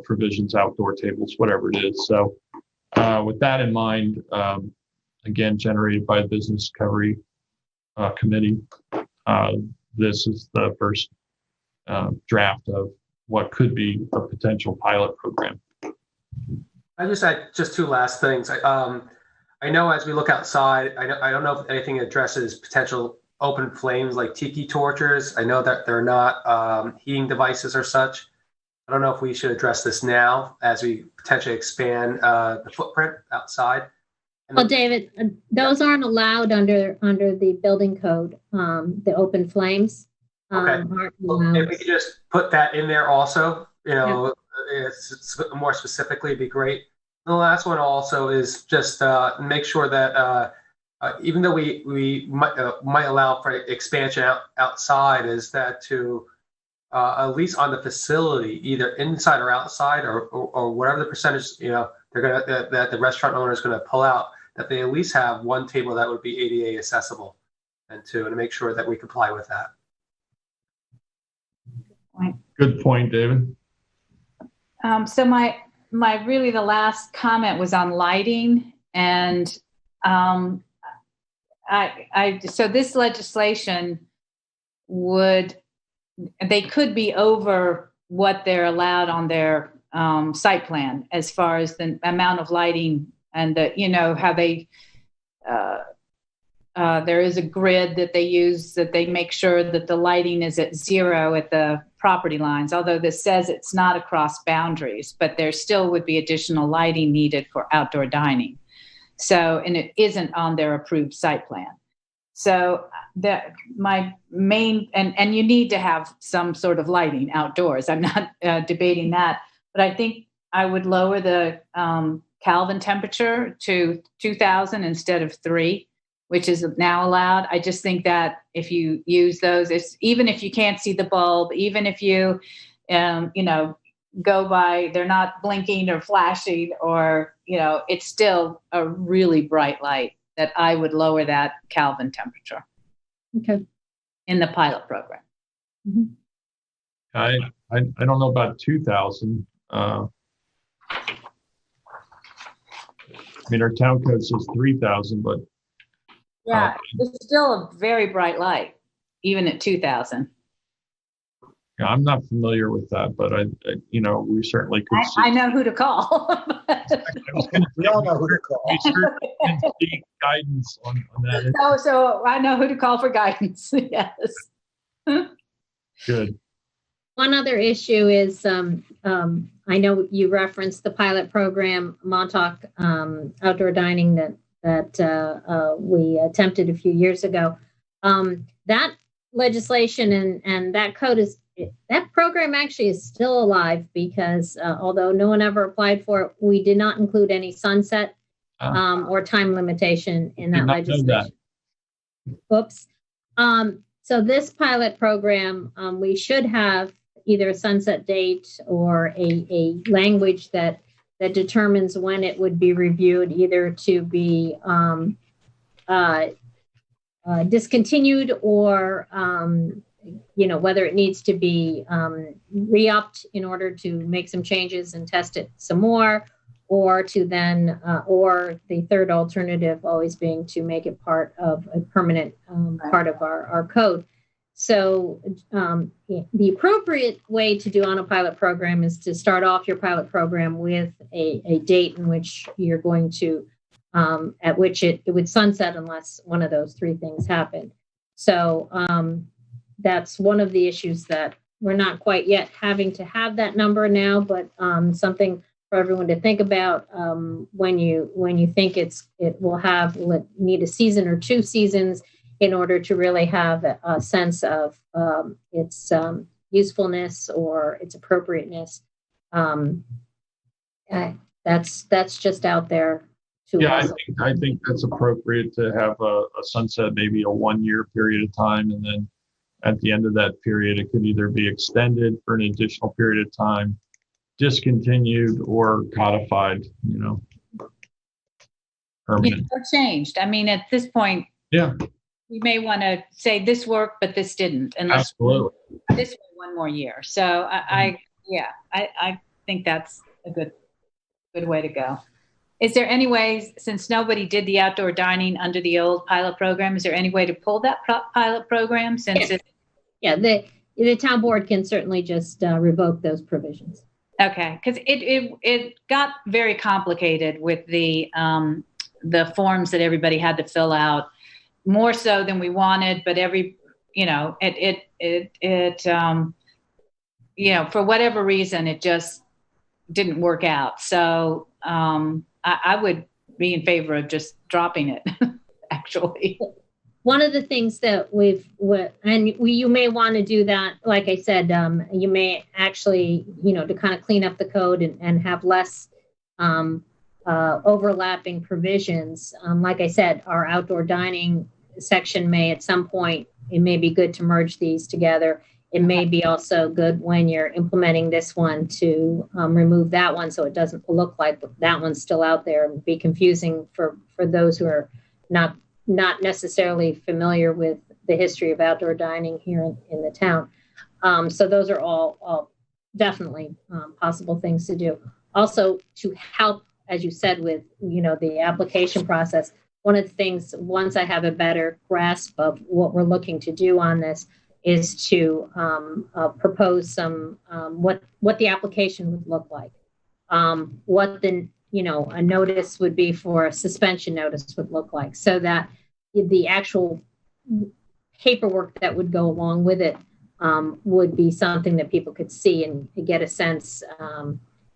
provisions, outdoor tables, whatever it is. So with that in mind, again, generated by the Business Recovery Committee, this is the first draft of what could be a potential pilot program. I just had two last things. I know as we look outside, I don't know if anything addresses potential open flames like tiki torches. I know that they're not heating devices or such. I don't know if we should address this now as we potentially expand the footprint outside. And Well, David, those aren't allowed under the building code. The open flames aren't Well, allowed. if we could just put that in there also, it's more specifically, it'd be great. And the last one also is just make sure that even though we might allow for expansion outside, is that to at least on the facility, either inside or outside, or whatever the percentage they're gonna that the restaurant owner is gonna pull out, that they at least have one table that would be ADA accessible, and to make sure that we comply with that. Good point, David. So my really the last comment was on lighting, and so this legislation they could be over what they're allowed on their site plan as far as the amount of lighting and how they there is a grid that they use that they make sure that the lighting is at 0 at the property lines, although this says it's not across boundaries, but there still would be additional lighting needed for outdoor dining. So, and it isn't on their approved site plan. So my main, and you need to have some sort of lighting outdoors. I'm not debating that, but I think I would lower the Kelvin temperature to 2000 instead of 3, which is now allowed. I just think that if you use those, even if you can't see the bulb, even if you, go by, they're not blinking or flashing or, it's still a really bright light, that I would lower that Kelvin temperature. Okay. In the pilot program. Mm-hmm. I don't know about 2000. I mean, our town code says 3000, but yeah, it's still a very bright light, even at 2000. yeah, I'm not familiar with that, but we certainly could see. I know who to call. We all know who to call. We certainly can seek guidance on that. So I know who to call for guidance. Yes. Good. One other issue is, I know you referenced the pilot program, Montauk outdoor dining that we attempted a few years ago. That legislation and that code that program actually is still alive because although no one ever applied for it, we did not include any sunset or time limitation in that legislation. Oops. So this pilot program, we should have either a sunset date or a language that determines when it would be reviewed, either to be discontinued or whether it needs to be re-upped in order to make some changes and test it some more, or to then or the third alternative always being to make it part of a permanent part of our code. So the appropriate way to do on a pilot program is to start off your pilot program with a date in which you're going to at which it would sunset unless one of those three things happened. So that's one of the issues that we're not quite yet having to have that number now, but something for everyone to think about when you think it will need a season or 2 seasons in order to really have a sense of its usefulness or its appropriateness. That's just out there. Yeah, I think that's appropriate to have a sunset, maybe a 1-year period of time, and then at the end of that period, it could either be extended for an additional period of time, discontinued, or codified. Permanent. Or changed. I mean, at this point, yeah, we may want to say this worked, but this didn't, and absolutely this way 1 more year. So I think that's a good way to go. Is there any way, since nobody did the outdoor dining under the old pilot program, is there any way to pull that pilot program since the town board can certainly just revoke those provisions. Okay, because it got very complicated with the the forms that everybody had to fill out, more so than we wanted, but for whatever reason, it just didn't work out. So I would be in favor of just dropping it, actually. One of the things that you may want to do that, like I said, you may actually, to kind of clean up the code and have less overlapping provisions. Like I said, our outdoor dining section may at some point, it may be good to merge these together. It may be also good when you're implementing this one to remove that one so it doesn't look like that one's still out there and be confusing for those who are not necessarily familiar with the history of outdoor dining here in the town. So those are all definitely possible things to do. Also, to help, as you said, with the application process, one of the things, once I have a better grasp of what we're looking to do on this, is to propose some what the application would look like, what the a notice would be for a suspension notice would look like, so that the actual paperwork that would go along with it would be something that people could see and get a sense.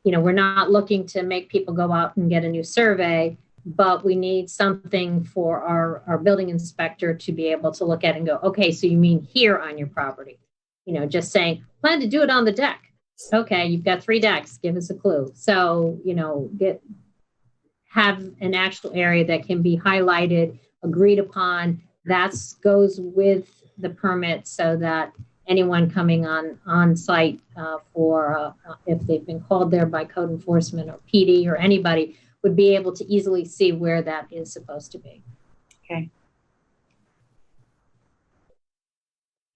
We're not looking to make people go out and get a new survey, but we need something for our building inspector to be able to look at and go, okay, so you mean here on your property? Just saying, plan to do it on the deck. Okay, you've got 3 decks, give us a clue. So, have an actual area that can be highlighted, agreed upon, that goes with the permit, so that anyone coming on site for if they've been called there by code enforcement or PD or anybody would be able to easily see where that is supposed to be. Okay.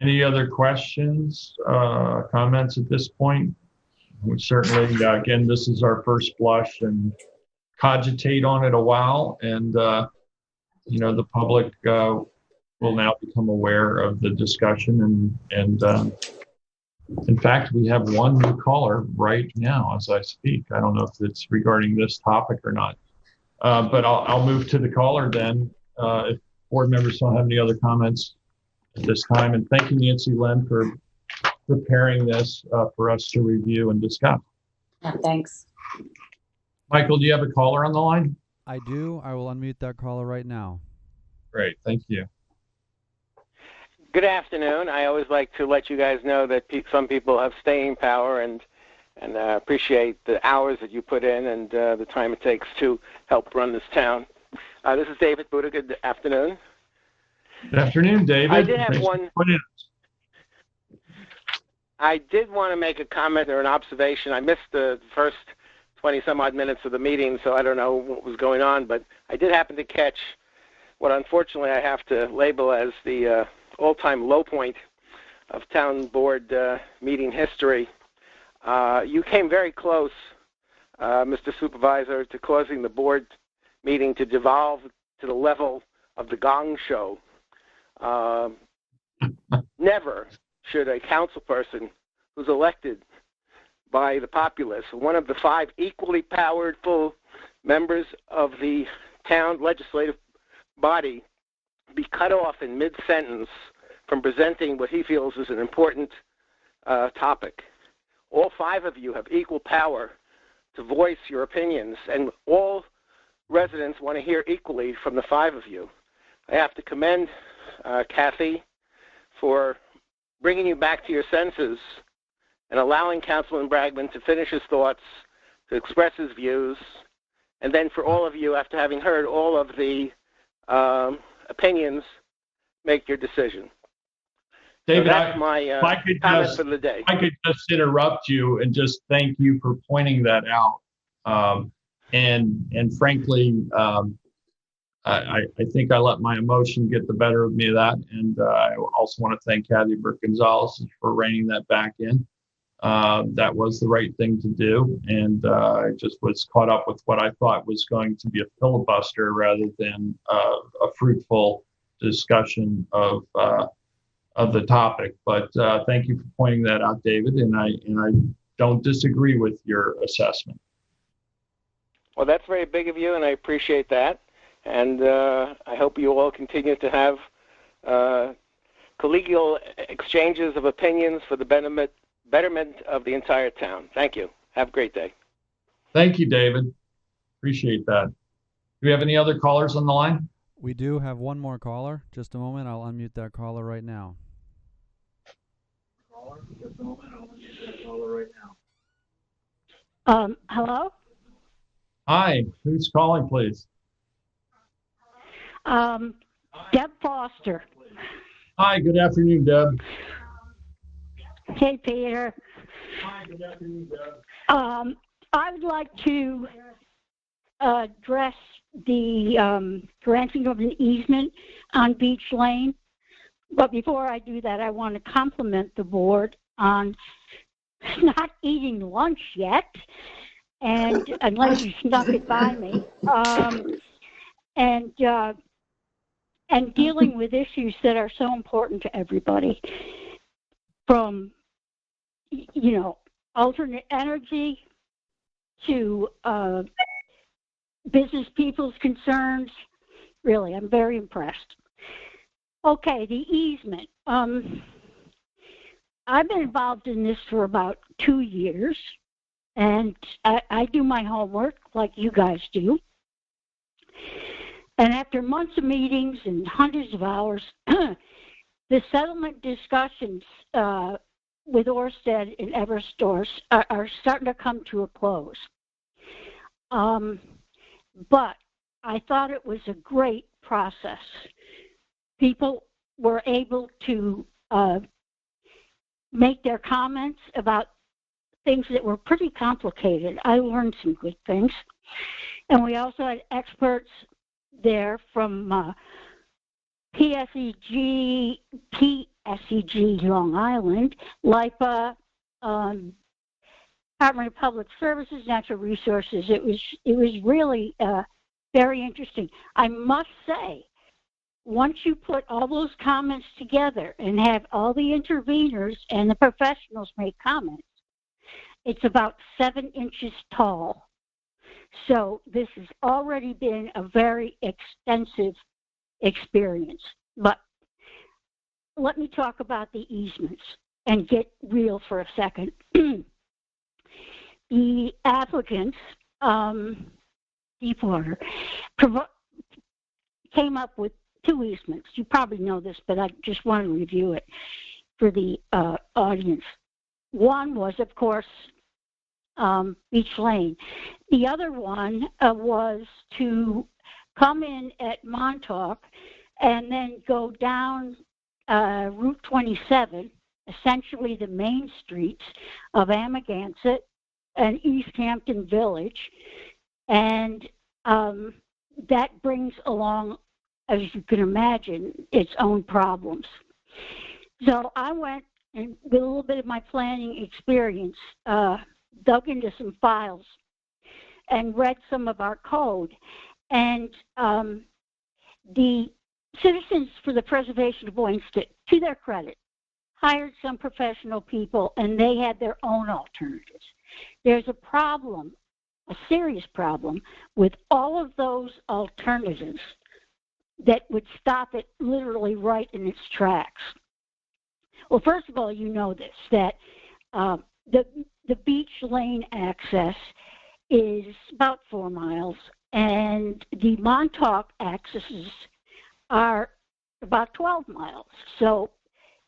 Any other questions, comments at this point? We certainly, again, this is our first blush and cogitate on it a while, and the public will now become aware of the discussion, and in fact, we have one new caller right now as I speak. I don't know if it's regarding this topic or not, but I'll move to the caller then. If board members don't have any other comments at this time, and thank you, Nancy Len, for preparing this for us to review and discuss. Thanks. Michael, do you have a caller on the line? I do. I will unmute that caller right now. Great, thank you. Good afternoon. I always like to let you guys know that some people have staying power, and appreciate the hours that you put in and the time it takes to help run this town. This is David Buda. Good afternoon. Good afternoon, David. I did have I did want to make a comment or an observation. I missed the first 20 some odd minutes of the meeting, so I don't know what was going on, but I did happen to catch what unfortunately I have to label as the all-time low point of town board meeting history. You came very close, Mr. Supervisor, to causing the board meeting to devolve to the level of the Gong Show. Never should a council person who's elected by the populace, one of the 5 equally powerful members of the town legislative body, be cut off in mid-sentence from presenting what he feels is an important topic. All 5 of you have equal power to voice your opinions, and all residents want to hear equally from the 5 of you. I have to commend Kathy for bringing you back to your senses and allowing Councilman Bragman to finish his thoughts, to express his views, and then for all of you, after having heard all of the opinions, make your decision. David, so that's my comment for the day. I could just interrupt you and just thank you for pointing that out. And frankly, I think I let my emotion get the better of me of that. And I also want to thank Kathy Burke-Gonzalez for reining that back in. That was the right thing to do. And I just was caught up with what I thought was going to be a filibuster rather than a fruitful discussion of the topic. But thank you for pointing that out, David. And I don't disagree with your assessment. Well, that's very big of you, and I appreciate that. and I hope you all continue to have collegial exchanges of opinions for the betterment of the entire town. Thank you. Have a great day. Thank you, David. Appreciate that. Do we have any other callers on the line? We do have one more caller. Just a moment. I'll unmute that caller right now. Hello? Hi, who's calling, please? Deb Foster. Hi, good afternoon, Deb. Hey, Peter. Hi, good afternoon, Deb. I would like to address the granting of an easement on Beach Lane. But before I do that, I want to compliment the board on not eating lunch yet, and unless you snuck it by me, and dealing with issues that are so important to everybody, from alternate energy to business people's concerns. Really, I'm very impressed. Okay, the easement. I've been involved in this for about 2 years, and I do my homework like you guys do. And after months of meetings and hundreds of hours, the settlement discussions with Orsted and Eversource are starting to come to a close. But I thought it was a great process. People were able to make their comments about things that were pretty complicated. I learned some good things. And we also had experts there from PSEG Long Island, LIPA, Department of Public Services, Natural Resources. It was really very interesting. I must say, once you put all those comments together and have all the interveners and the professionals make comments, it's about 7 inches tall. So this has already been a very extensive experience. But let me talk about the easements and get real for a second. The applicants, Deepwater, came up with 2 easements. You probably know this, but I just want to review it for the audience. One was, of course, Beach Lane. The other one was to come in at Montauk and then go down Route 27, essentially the main streets of Amagansett and East Hampton Village. And that brings along, as you can imagine, its own problems. So I went, and with a little bit of my planning experience, dug into some files and read some of our code. And the Citizens for the Preservation of Winston, to their credit, hired some professional people, and they had their own alternatives. There's a problem, a serious problem, with all of those alternatives that would stop it literally right in its tracks. Well, first of all, you know this, that the Beach Lane access is about 4 miles, and the Montauk accesses are about 12 miles. So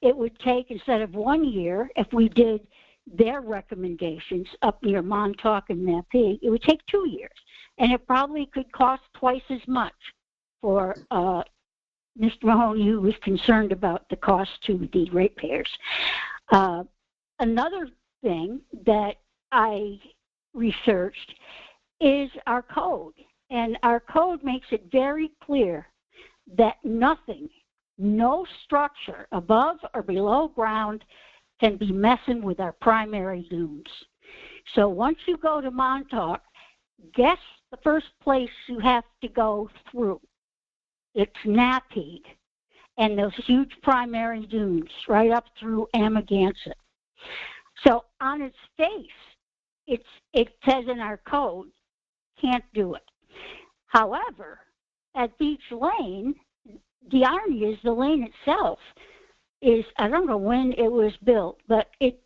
it would take, instead of 1 year, if we did their recommendations up near Montauk and Nappy, it would take 2 years. And it probably could cost twice as much for Mr. Mahoney, who was concerned about the cost to the ratepayers. Another thing that I researched is our code. And our code makes it very clear that nothing, no structure above or below ground can be messing with our primary dunes. So once you go to Montauk, guess the first place you have to go through. It's Nappy and those huge primary dunes right up through Amagansett. So on its face, it says in our code, can't do it. However, at Beach Lane, the irony is the lane itself is, I don't know when it was built, but it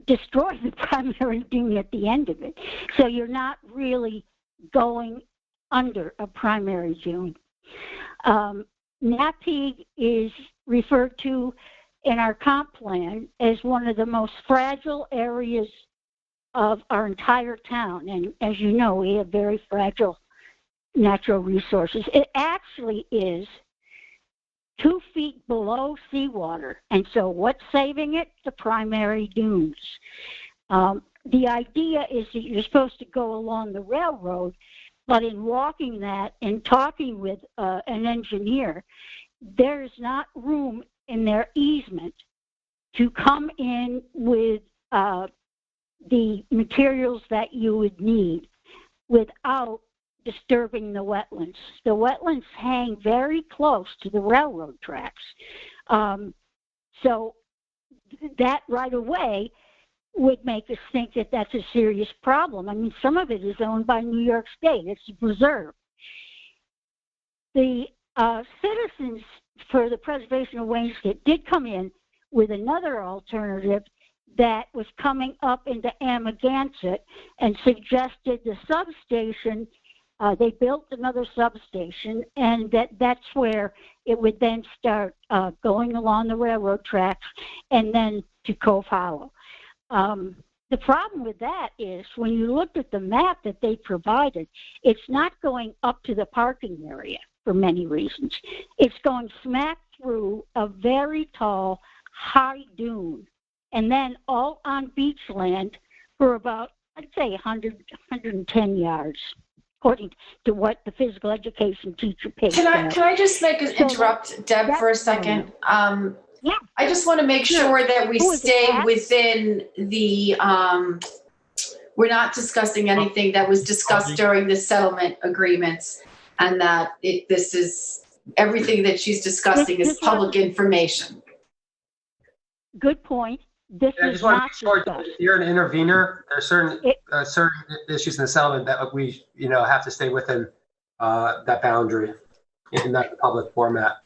destroyed the primary dune at the end of it. So you're not really going under a primary dune. Napeag is referred to in our comp plan as one of the most fragile areas of our entire town. And as you know, we have very fragile natural resources. It actually is 2 feet below seawater. And so what's saving it? The primary dunes. The idea is that you're supposed to go along the railroad, but in walking that and talking with an engineer, there is not room in their easement to come in with the materials that you would need without disturbing the wetlands. The wetlands hang very close to the railroad tracks. So that right away would make us think that that's a serious problem. I mean, some of it is owned by New York State. It's a preserve. The citizens for the preservation of Waynescott did come in with another alternative that was coming up into Amagansett and suggested the substation. They built another substation, and that's where it would then start going along the railroad tracks and then to Cove Hollow. The problem with that is when you looked at the map that they provided, it's not going up to the parking area for many reasons. It's going smack through a very tall, high dune, and then all on beachland for about, I'd say, 110 yards, according to what the physical education teacher paid. Can I just interrupt Deb for a second? Yeah. I just want to make sure that we stay within the, we're not discussing anything that was discussed during the settlement agreements, and that this is, everything that she's discussing is public information. Good point. This I is just want to not make sure discussed. if you're an intervener, there are certain issues in the settlement that we have to stay within that boundary in that public format.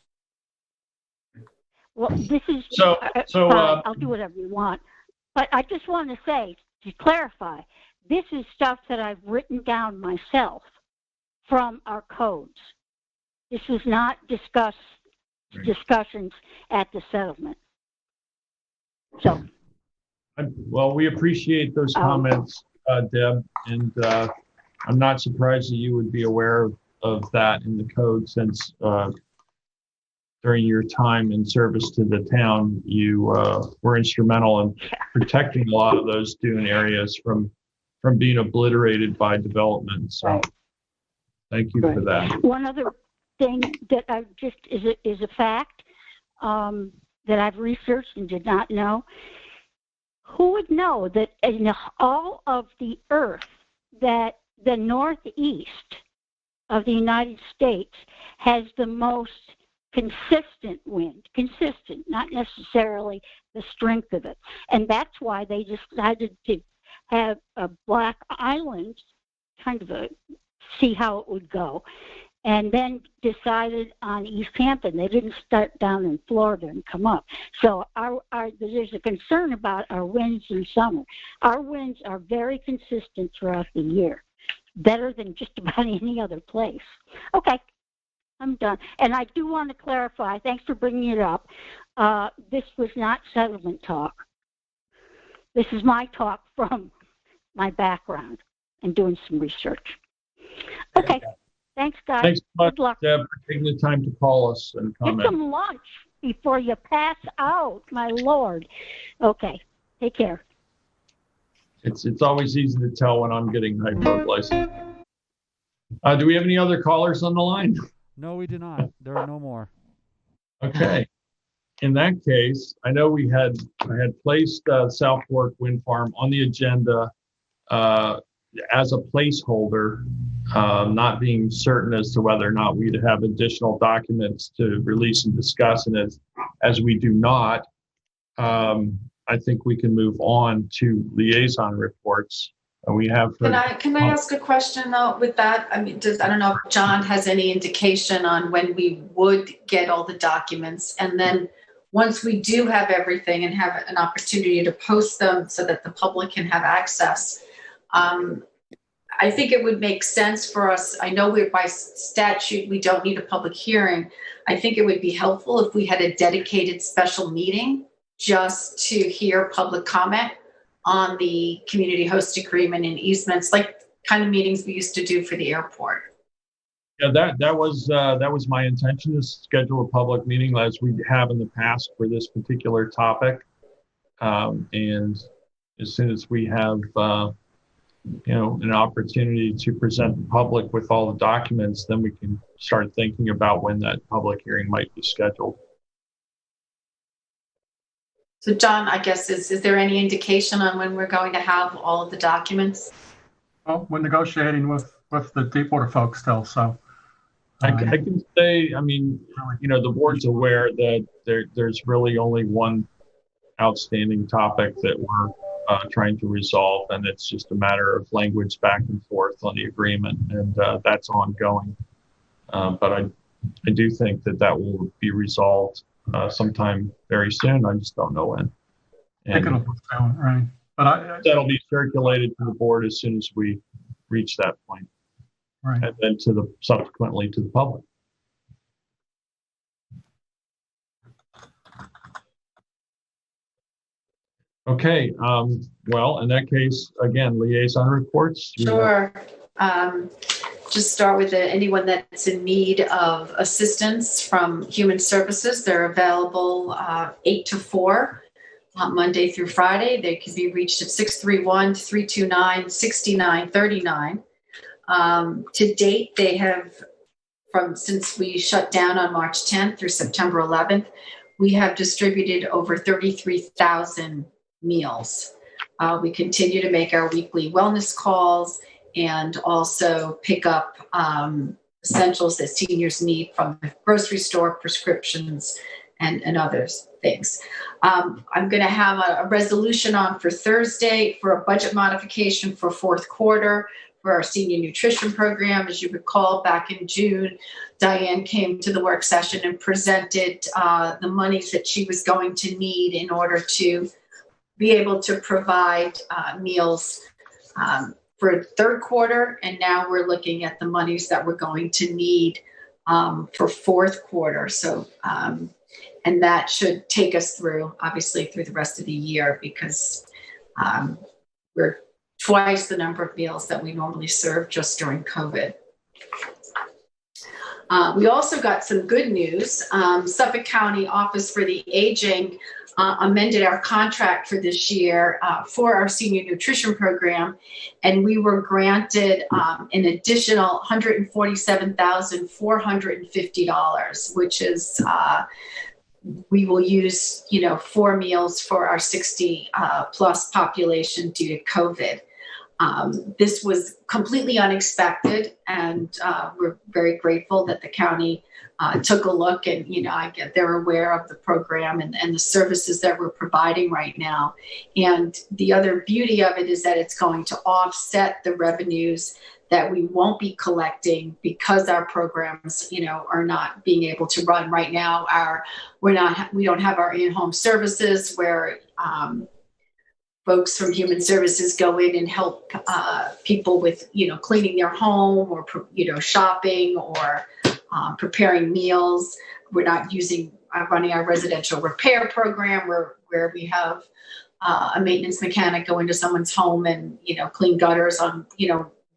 Well, this is So fine. I'll do whatever you want. But I just want to say, to clarify, this is stuff that I've written down myself from our codes. This was not discussions at the settlement. So. Well, we appreciate those comments, Deb, and I'm not surprised that you would be aware of that in the code, since during your time in service to the town, you were instrumental in protecting a lot of those dune areas from being obliterated by development. So thank you for that. One other thing that I just is a fact that I've researched and did not know. Who would know that in all of the earth that the northeast of the United States has the most consistent wind, not necessarily the strength of it. And that's why they decided to have a Black Island, kind of see how it would go. And then decided on East Hampton. They didn't start down in Florida and come up. So there's a concern about our winds in summer. Our winds are very consistent throughout the year, better than just about any other place. Okay, I'm done. And I do want to clarify, thanks for bringing it up, this was not settlement talk. This is my talk from my background and doing some research. Okay. Thanks, guys. Thanks so much, Good luck. Deb, for taking the time to call us and comment. Get some lunch before you pass out, my Lord. Okay, take care. It's always easy to tell when I'm getting hypoglycemia. Do we have any other callers on the line? No, we do not. There are no more. Okay. In that case, I know I had placed South Fork Wind Farm on the agenda as a placeholder, not being certain as to whether or not we'd have additional documents to release and discuss. And as we do not, I think we can move on to liaison reports. We have. Can I ask a question though with that? I mean, I don't know if John has any indication on when we would get all the documents, and then once we do have everything and have an opportunity to post them so that the public can have access. I think it would make sense for us. I know we're by statute, we don't need a public hearing. I think it would be helpful if we had a dedicated special meeting just to hear public comment on the community host agreement and easements, like kind of meetings we used to do for the airport. Yeah, that was my intention, to schedule a public meeting as we have in the past for this particular topic. And as soon as we have an opportunity to present the public with all the documents, then we can start thinking about when that public hearing might be scheduled. So John, I guess, is there any indication on when we're going to have all of the documents? Well, we're negotiating with the Deepwater folks still, so. I can say, I mean, the board's aware that there's really only one outstanding topic that we're trying to resolve, and it's just a matter of language back and forth on the agreement, and that's ongoing. But I do think that will be resolved sometime very soon. I just don't know when. And right. But that'll be circulated to the board as soon as we reach that point, right, and then subsequently to the public. Okay, well, in that case, again, liaison reports. Sure. Just start with anyone that's in need of assistance from Human Services. They're available 8 to 4, Monday through Friday. They can be reached at 631-329-6939. To date, they have, since we shut down on March 10th through September 11th, we have distributed over 33,000 meals. We continue to make our weekly wellness calls and also pick up essentials that seniors need from the grocery store, prescriptions, and other things. I'm going to have a resolution on for Thursday for a budget modification for fourth quarter for our senior nutrition program. As you recall, back in June, Diane came to the work session and presented the monies that she was going to need in order to be able to provide meals for third quarter. And now we're looking at the monies that we're going to need for fourth quarter. So, and that should take us through, obviously, through the rest of the year, because we're twice the number of meals that we normally serve just during COVID. We also got some good news. Suffolk County Office for the Aging amended our contract for this year for our senior nutrition program, and we were granted an additional $147,450, which is we will use 4 meals for our 60 plus population due to COVID. This was completely unexpected, and we're very grateful that the county took a look, and they're aware of the program and the services that we're providing right now. And the other beauty of it is that it's going to offset the revenues that we won't be collecting because our programs, are not being able to run right now. We don't have our in-home services where folks from Human Services go in and help people with, cleaning their home or, shopping or preparing meals. We're not running our residential repair program where we have a maintenance mechanic go into someone's home and, clean gutters on,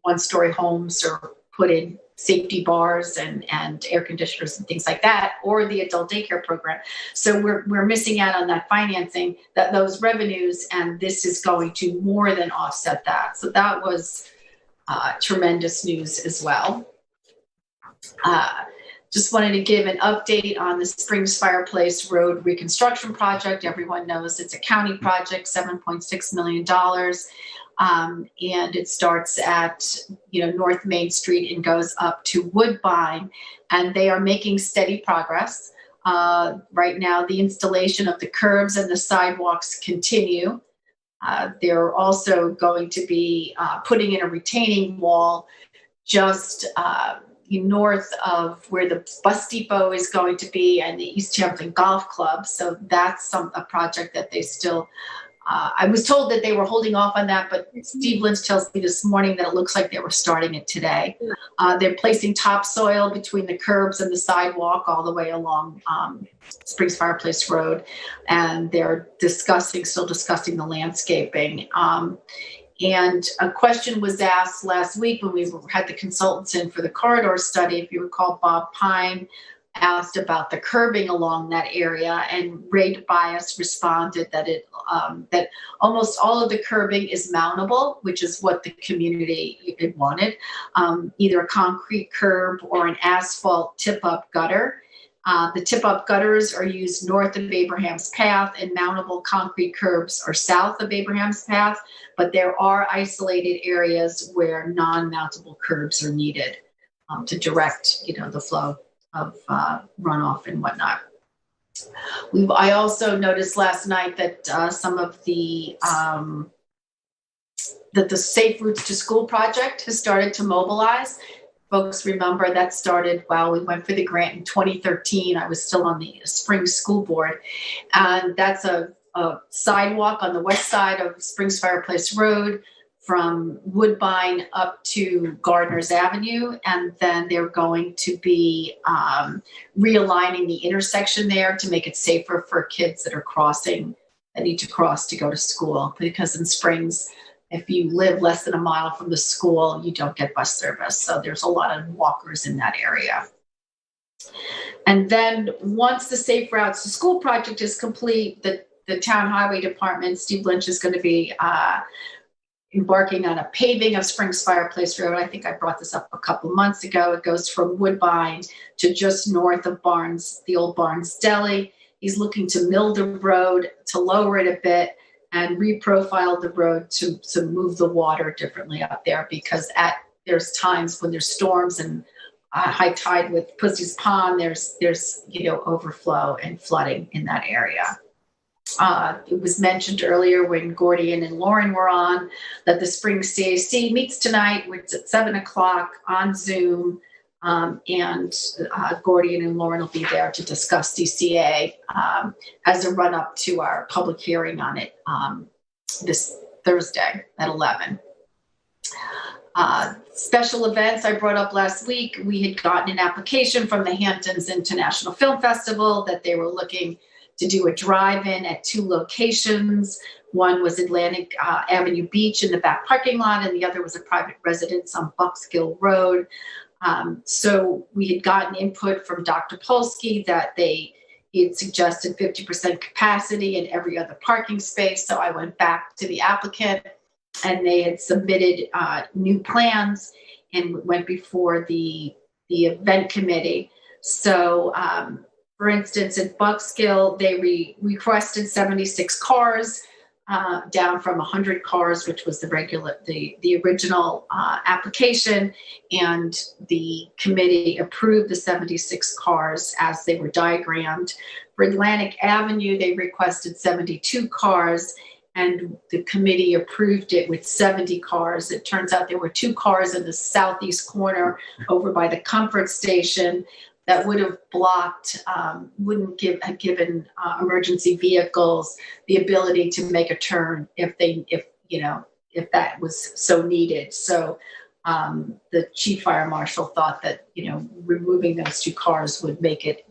one-story homes or put in safety bars and air conditioners and things like that, or the adult daycare program. So we're missing out on that financing, those revenues, and this is going to more than offset that. So that was tremendous news as well. Just wanted to give an update on the Springs Fireplace Road reconstruction project. Everyone knows it's a county project, $7.6 million. And it starts at, North Main Street and goes up to Woodbine, and they are making steady progress. Right now, the installation of the curbs and the sidewalks continue. They're also going to be putting in a retaining wall just north of where the bus depot is going to be and the East Hampton Golf Club. So that's a project that they still, I was told that they were holding off on that, but Steve Lynch tells me this morning that it looks like they were starting it today. They're placing topsoil between the curbs and the sidewalk all the way along Springs Fireplace Road, and they're still discussing the landscaping. And a question was asked last week when we had the consultants in for the corridor study. If you recall, Bob Pine asked about the curbing along that area, and Ray Tobias responded that that almost all of the curbing is mountable, which is what the community had wanted, either a concrete curb or an asphalt tip-up gutter. The tip-up gutters are used north of Abraham's Path, and mountable concrete curbs are south of Abraham's Path, but there are isolated areas where non-mountable curbs are needed to direct, the flow of runoff and whatnot. I also noticed last night that some of the that the Safe Routes to School project has started to mobilize. Folks remember that started we went for the grant in 2013. I was still on the Springs School Board, and that's a sidewalk on the west side of Springs Fireplace Road from Woodbine up to Gardner's Avenue, and then they're going to be realigning the intersection there to make it safer for kids that need to cross to go to school, because in Springs, if you live less than a mile from the school, you don't get bus service. So there's a lot of walkers in that area. And then once the Safe Routes to School project is complete, the Town Highway Department, Steve Lynch, is going to be embarking on a paving of Springs Fireplace Road. I think I brought this up a couple months ago. It goes from Woodbine to just north of the old Barnes Deli. He's looking to mill the road, to lower it a bit, and reprofile the road to move the water differently up there, because there's times when there's storms and high tide with Pussy's Pond, there's overflow and flooding in that area. It was mentioned earlier when Gordian and Lauren were on that the Springs CAC meets tonight, which is at 7:00 on Zoom. And Gordian and Lauren will be there to discuss CCA as a run-up to our public hearing on it this Thursday at 11. Special events I brought up last week. We had gotten an application from the Hamptons International Film Festival that they were looking to do a drive-in at 2 locations. One was Atlantic Avenue Beach in the back parking lot, and the other was a private residence on Buckskill Road. So we had gotten input from Dr. Polsky that he had suggested 50% capacity in every other parking space. So I went back to the applicant, and they had submitted new plans and went before the event committee. So, for instance, at Buckskill, they requested 76 cars, down from 100 cars, which was the original application, and the committee approved the 76 cars as they were diagrammed. For Atlantic Avenue, they requested 72 cars, and the committee approved it with 70 cars. It turns out there were 2 cars in the southeast corner over by the Comfort Station that would have blocked, wouldn't have given emergency vehicles the ability to make a turn if that was so needed. So the chief fire marshal thought that, removing those 2 cars would make it,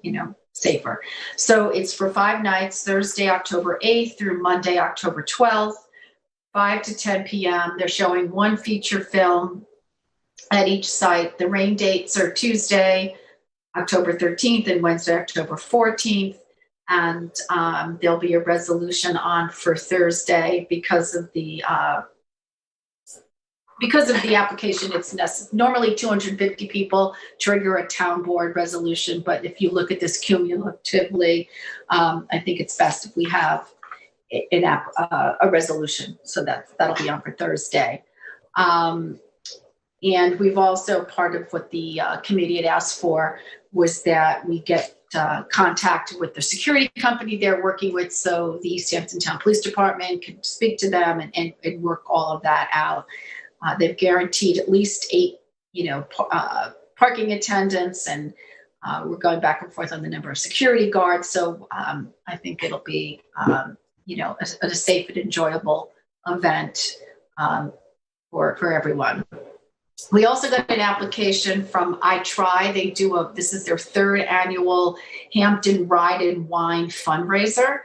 safer. So it's for 5 nights, Thursday, October 8th through Monday, October 12th, 5 to 10 p.m. They're showing 1 feature film at each site. The rain dates are Tuesday, October 13th and Wednesday, October 14th. And there'll be a resolution on for Thursday because of the application. It's normally 250 people trigger a town board resolution, but if you look at this cumulatively, I think it's best if we have a resolution. So that'll be on for Thursday. And we've also, part of what the committee had asked for was that we get contact with the security company they're working with, so the East Hampton Town Police Department can speak to them and work all of that out. They've guaranteed at least 8, parking attendants, and we're going back and forth on the number of security guards. So I think it'll be, a safe and enjoyable event for everyone. We also got an application from I Try. This is their 3rd annual Hampton Ride and Wine fundraiser.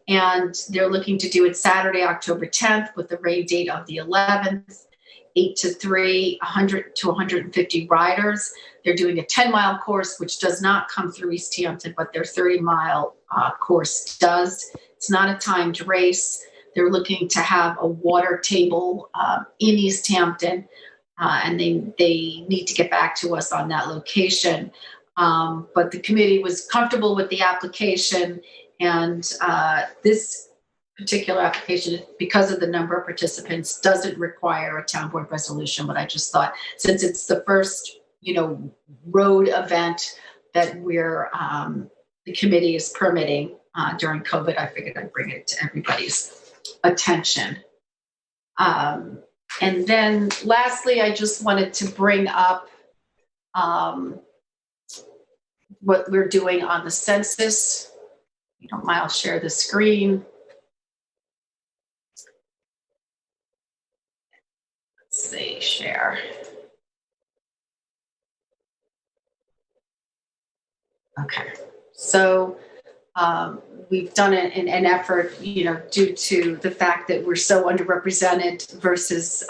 And they're looking to do it Saturday, October 10th with the rain date of the 11th, 8 to 3, 100 to 150 riders. They're doing a 10-mile course, which does not come through East Hampton, but their 30-mile course does. It's not a timed race. They're looking to have a water table in East Hampton. And they need to get back to us on that location. But the committee was comfortable with the application, and this particular application, because of the number of participants, doesn't require a town board resolution. But I just thought, since it's the first, road event that the committee is permitting during COVID, I figured I'd bring it to everybody's attention. And then lastly, I just wanted to bring up what we're doing on the census. If you don't mind, I'll share the screen. Let's see, share. Okay, so we've done an effort, due to the fact that we're so underrepresented versus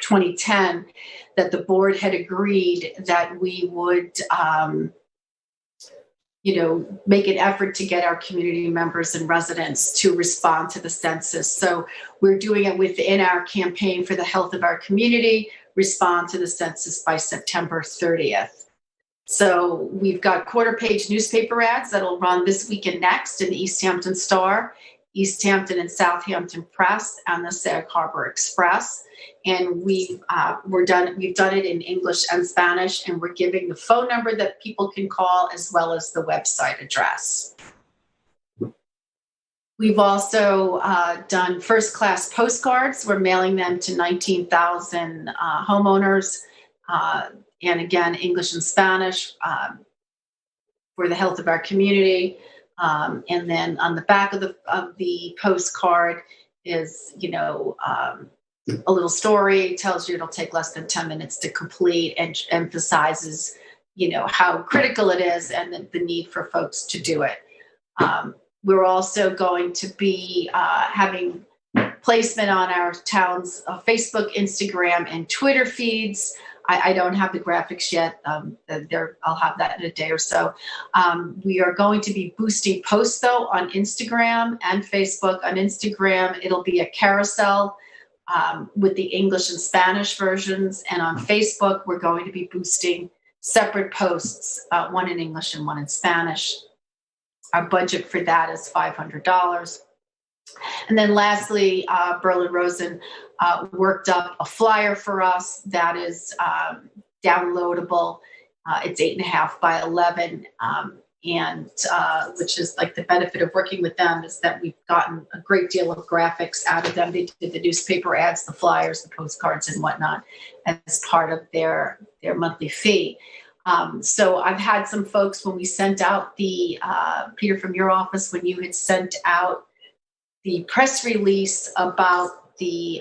2010, that the board had agreed that we would, make an effort to get our community members and residents to respond to the census. So we're doing it within our campaign for the health of our community, respond to the census by September 30th. So we've got quarter-page newspaper ads that'll run this week and next in the East Hampton Star, East Hampton and Southampton Press, and the Sag Harbor Express. And we've done it in English and Spanish, and we're giving the phone number that people can call as well as the website address. We've also done first-class postcards. We're mailing them to 19,000 homeowners. And again, English and Spanish for the health of our community. And then on the back of the postcard is, a little story, tells you it'll take less than 10 minutes to complete, and emphasizes, how critical it is and the need for folks to do it. We're also going to be having placement on our town's Facebook, Instagram, and Twitter feeds. I don't have the graphics yet. I'll have that in a day or so. We are going to be boosting posts, though, on Instagram and Facebook. On Instagram, it'll be a carousel with the English and Spanish versions. And on Facebook, we're going to be boosting separate posts, one in English and one in Spanish. Our budget for that is $500. And then lastly, Berlin Rosen worked up a flyer for us that is downloadable. It's 8.5 by 11, and which is like the benefit of working with them is that we've gotten a great deal of graphics out of them. They did the newspaper ads, the flyers, the postcards, and whatnot as part of their monthly fee. So I've had some folks, when we sent out the Peter, from your office, when you had sent out the press release about the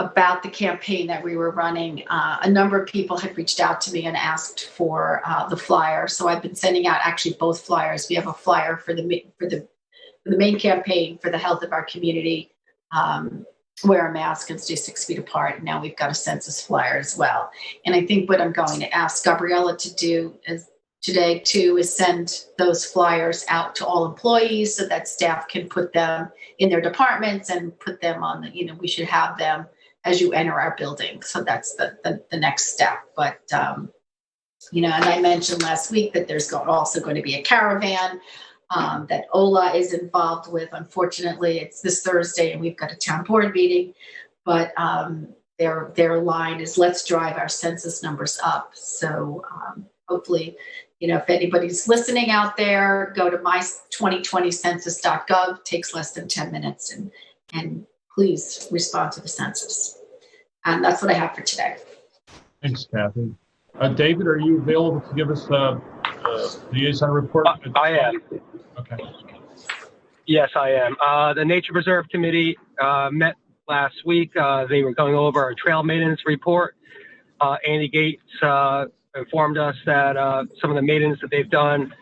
about the campaign that we were running, a number of people had reached out to me and asked for the flyer. So I've been sending out actually both flyers. We have a flyer for the main campaign for the health of our community, wear a mask and stay 6 feet apart. And now we've got a census flyer as well. And I think what I'm going to ask Gabriella to do is today too is send those flyers out to all employees so that staff can put them in their departments and put them on the, we should have them as you enter our building. So that's the next step. But, and I mentioned last week that there's also going to be a caravan that Ola is involved with. Unfortunately, it's this Thursday and we've got a town board meeting, but their line is let's drive our census numbers up. So hopefully, if anybody's listening out there, go to my2020census.gov. Takes less than 10 minutes, and please respond to the census. And that's what I have for today. Thanks, Kathy. David, are you available to give us a liaison report? I am. Okay. Yes, I am. The Nature Preserve Committee met last week. They were going over our trail maintenance report. Andy Gates informed us that some of the maintenance that they've done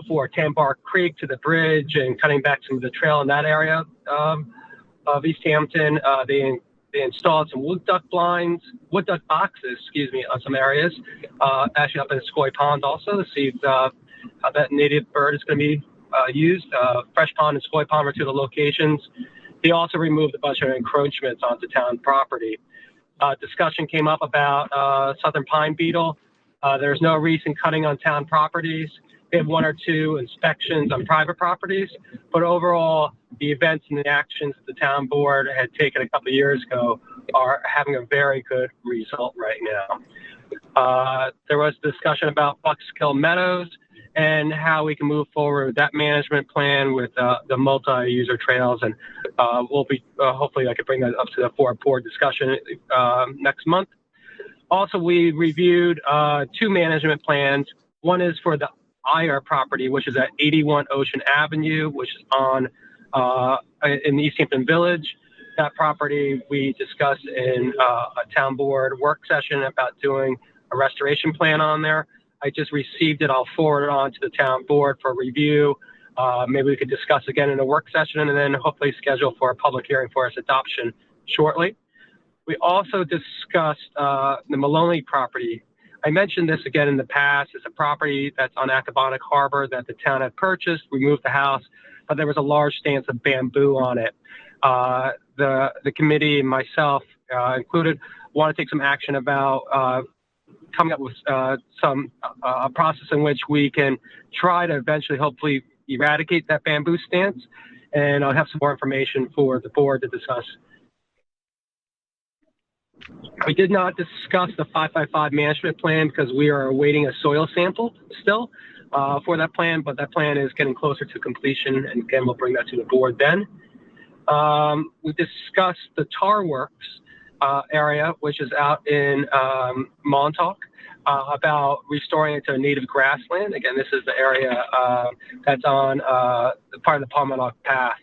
for Tambar Creek to the bridge and cutting back some of the trail in that area of East Hampton. They installed some wood duck boxes, on some areas, actually up in Scoy Pond also, to see how that native bird is going to be used. Fresh Pond and Scoy Pond were two of the locations. They also removed a bunch of encroachments onto town property. Discussion came up about southern pine beetle. There's no recent cutting on town properties. They have one or two inspections on private properties, but overall, the events and the actions the town board had taken a couple of years ago are having a very good result right now. There was discussion about Buckskill Meadows and how we can move forward with that management plan with the multi-user trails, and we'll be hopefully I could bring that up to the board discussion next month. Also, we reviewed two management plans. One is for the IR property, which is at 81 Ocean Avenue, which is on in East Hampton Village. That property we discussed in a town board work session about doing a restoration plan on there. I just received it. I'll forward it on to the town board for review. Maybe we could discuss again in a work session and then hopefully schedule for a public hearing for its adoption shortly. We also discussed the Maloney property. I mentioned this again in the past. It's a property that's on Accabonac Harbor that the town had purchased. We moved the house, but there was a large stance of bamboo on it. The committee and myself included want to take some action about coming up with some process in which we can try to eventually hopefully eradicate that bamboo stance. And I'll have some more information for the board to discuss. We did not discuss the 555 management plan because we are awaiting a soil sample still for that plan, but that plan is getting closer to completion, and again, we'll bring that to the board then. We discussed the Tar Works area, which is out in Montauk, about restoring it to a native grassland. Again, this is the area that's on part of the Palmanock Path.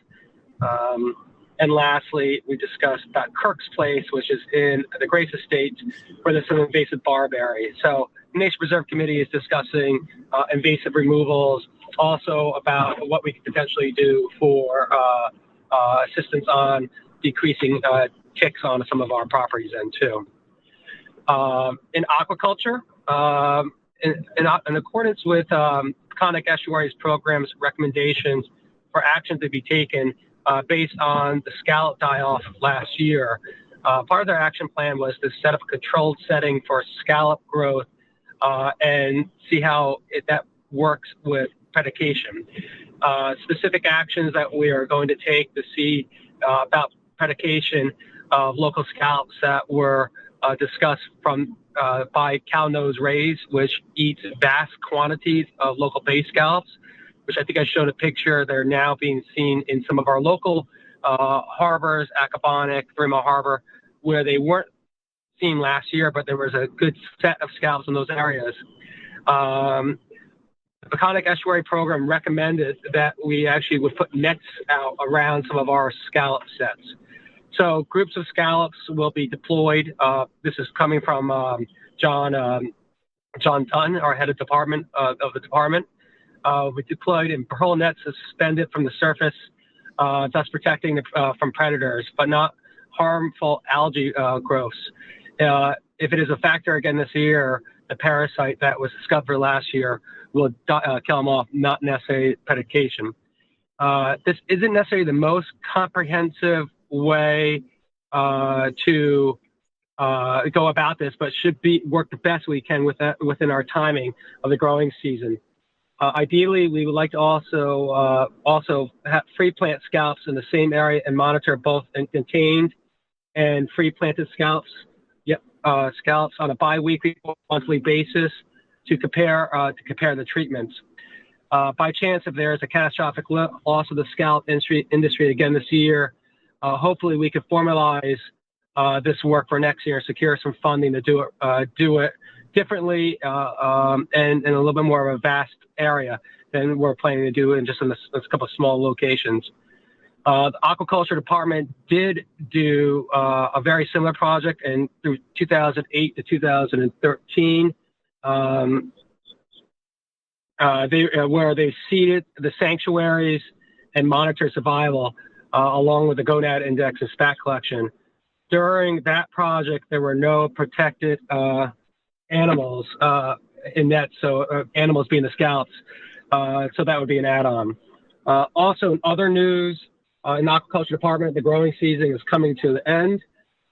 And lastly, we discussed about Kirk's Place, which is in the Grace Estates, where there's some invasive barberry. So the Nature Preserve Committee is discussing invasive removals, also about what we could potentially do for assistance on decreasing ticks on some of our properties then too. In aquaculture, in accordance with Conic Estuaries Program's recommendations for action to be taken based on the scallop die-off last year, part of their action plan was to set up a controlled setting for scallop growth and see how that works with predication. Specific actions that we are going to take to see about predication of local scallops that were discussed from by cow nose rays, which eats vast quantities of local bay scallops, which I think I showed a picture. They're now being seen in some of our local harbors, Accabonac, 3 Mile Harbor, where they weren't seen last year, but there was a good set of scallops in those areas. The Conic Estuary Program recommended that we actually would put nets out around some of our scallop sets. So groups of scallops will be deployed. This is coming from John Dunn, our head of department of the department. We deployed in pearl nets suspended from the surface, thus protecting from predators, but not harmful algae growths. If it is a factor again this year, the parasite that was discovered last year will kill them off, not necessarily predication. This isn't necessarily the most comprehensive way to go about this, but should work the best we can within our timing of the growing season. Ideally, we would like to also have free plant scallops in the same area and monitor both contained and free planted scallops. Scallops on a bi-weekly or monthly basis to compare the treatments. By chance, if there is a catastrophic loss of the scallop industry again this year, hopefully we could formalize this work for next year, secure some funding to do it differently and in a little bit more of a vast area than we're planning to do in just in a couple of small locations. The aquaculture department did do a very similar project through 2008 to 2013. Where they seeded the sanctuaries and monitored survival along with the gonad index and spat collection. During that project, there were no protected animals in that, so animals being the scallops. So that would be an add-on. Also, in other news, in the aquaculture department, the growing season is coming to the end.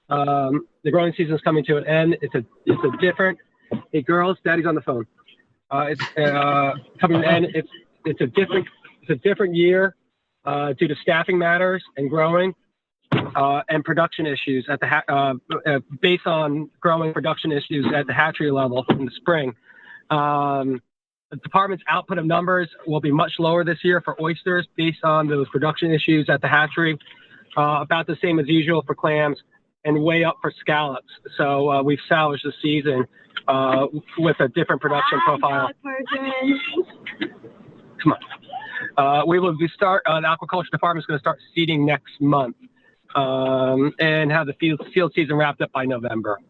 The growing season is coming to an end. It's a different. Hey, girls, Daddy's on the phone. It's coming to an end. It's a different year due to staffing matters and growing and production issues at the based on growing production issues at the hatchery level in the spring. The department's output of numbers will be much lower this year for oysters based on those production issues at the hatchery, about the same as usual for clams, and way up for scallops. So we've salvaged the season with a different production profile. Come on. We will start, the aquaculture department is going to start seeding next month and have the field season wrapped up by November.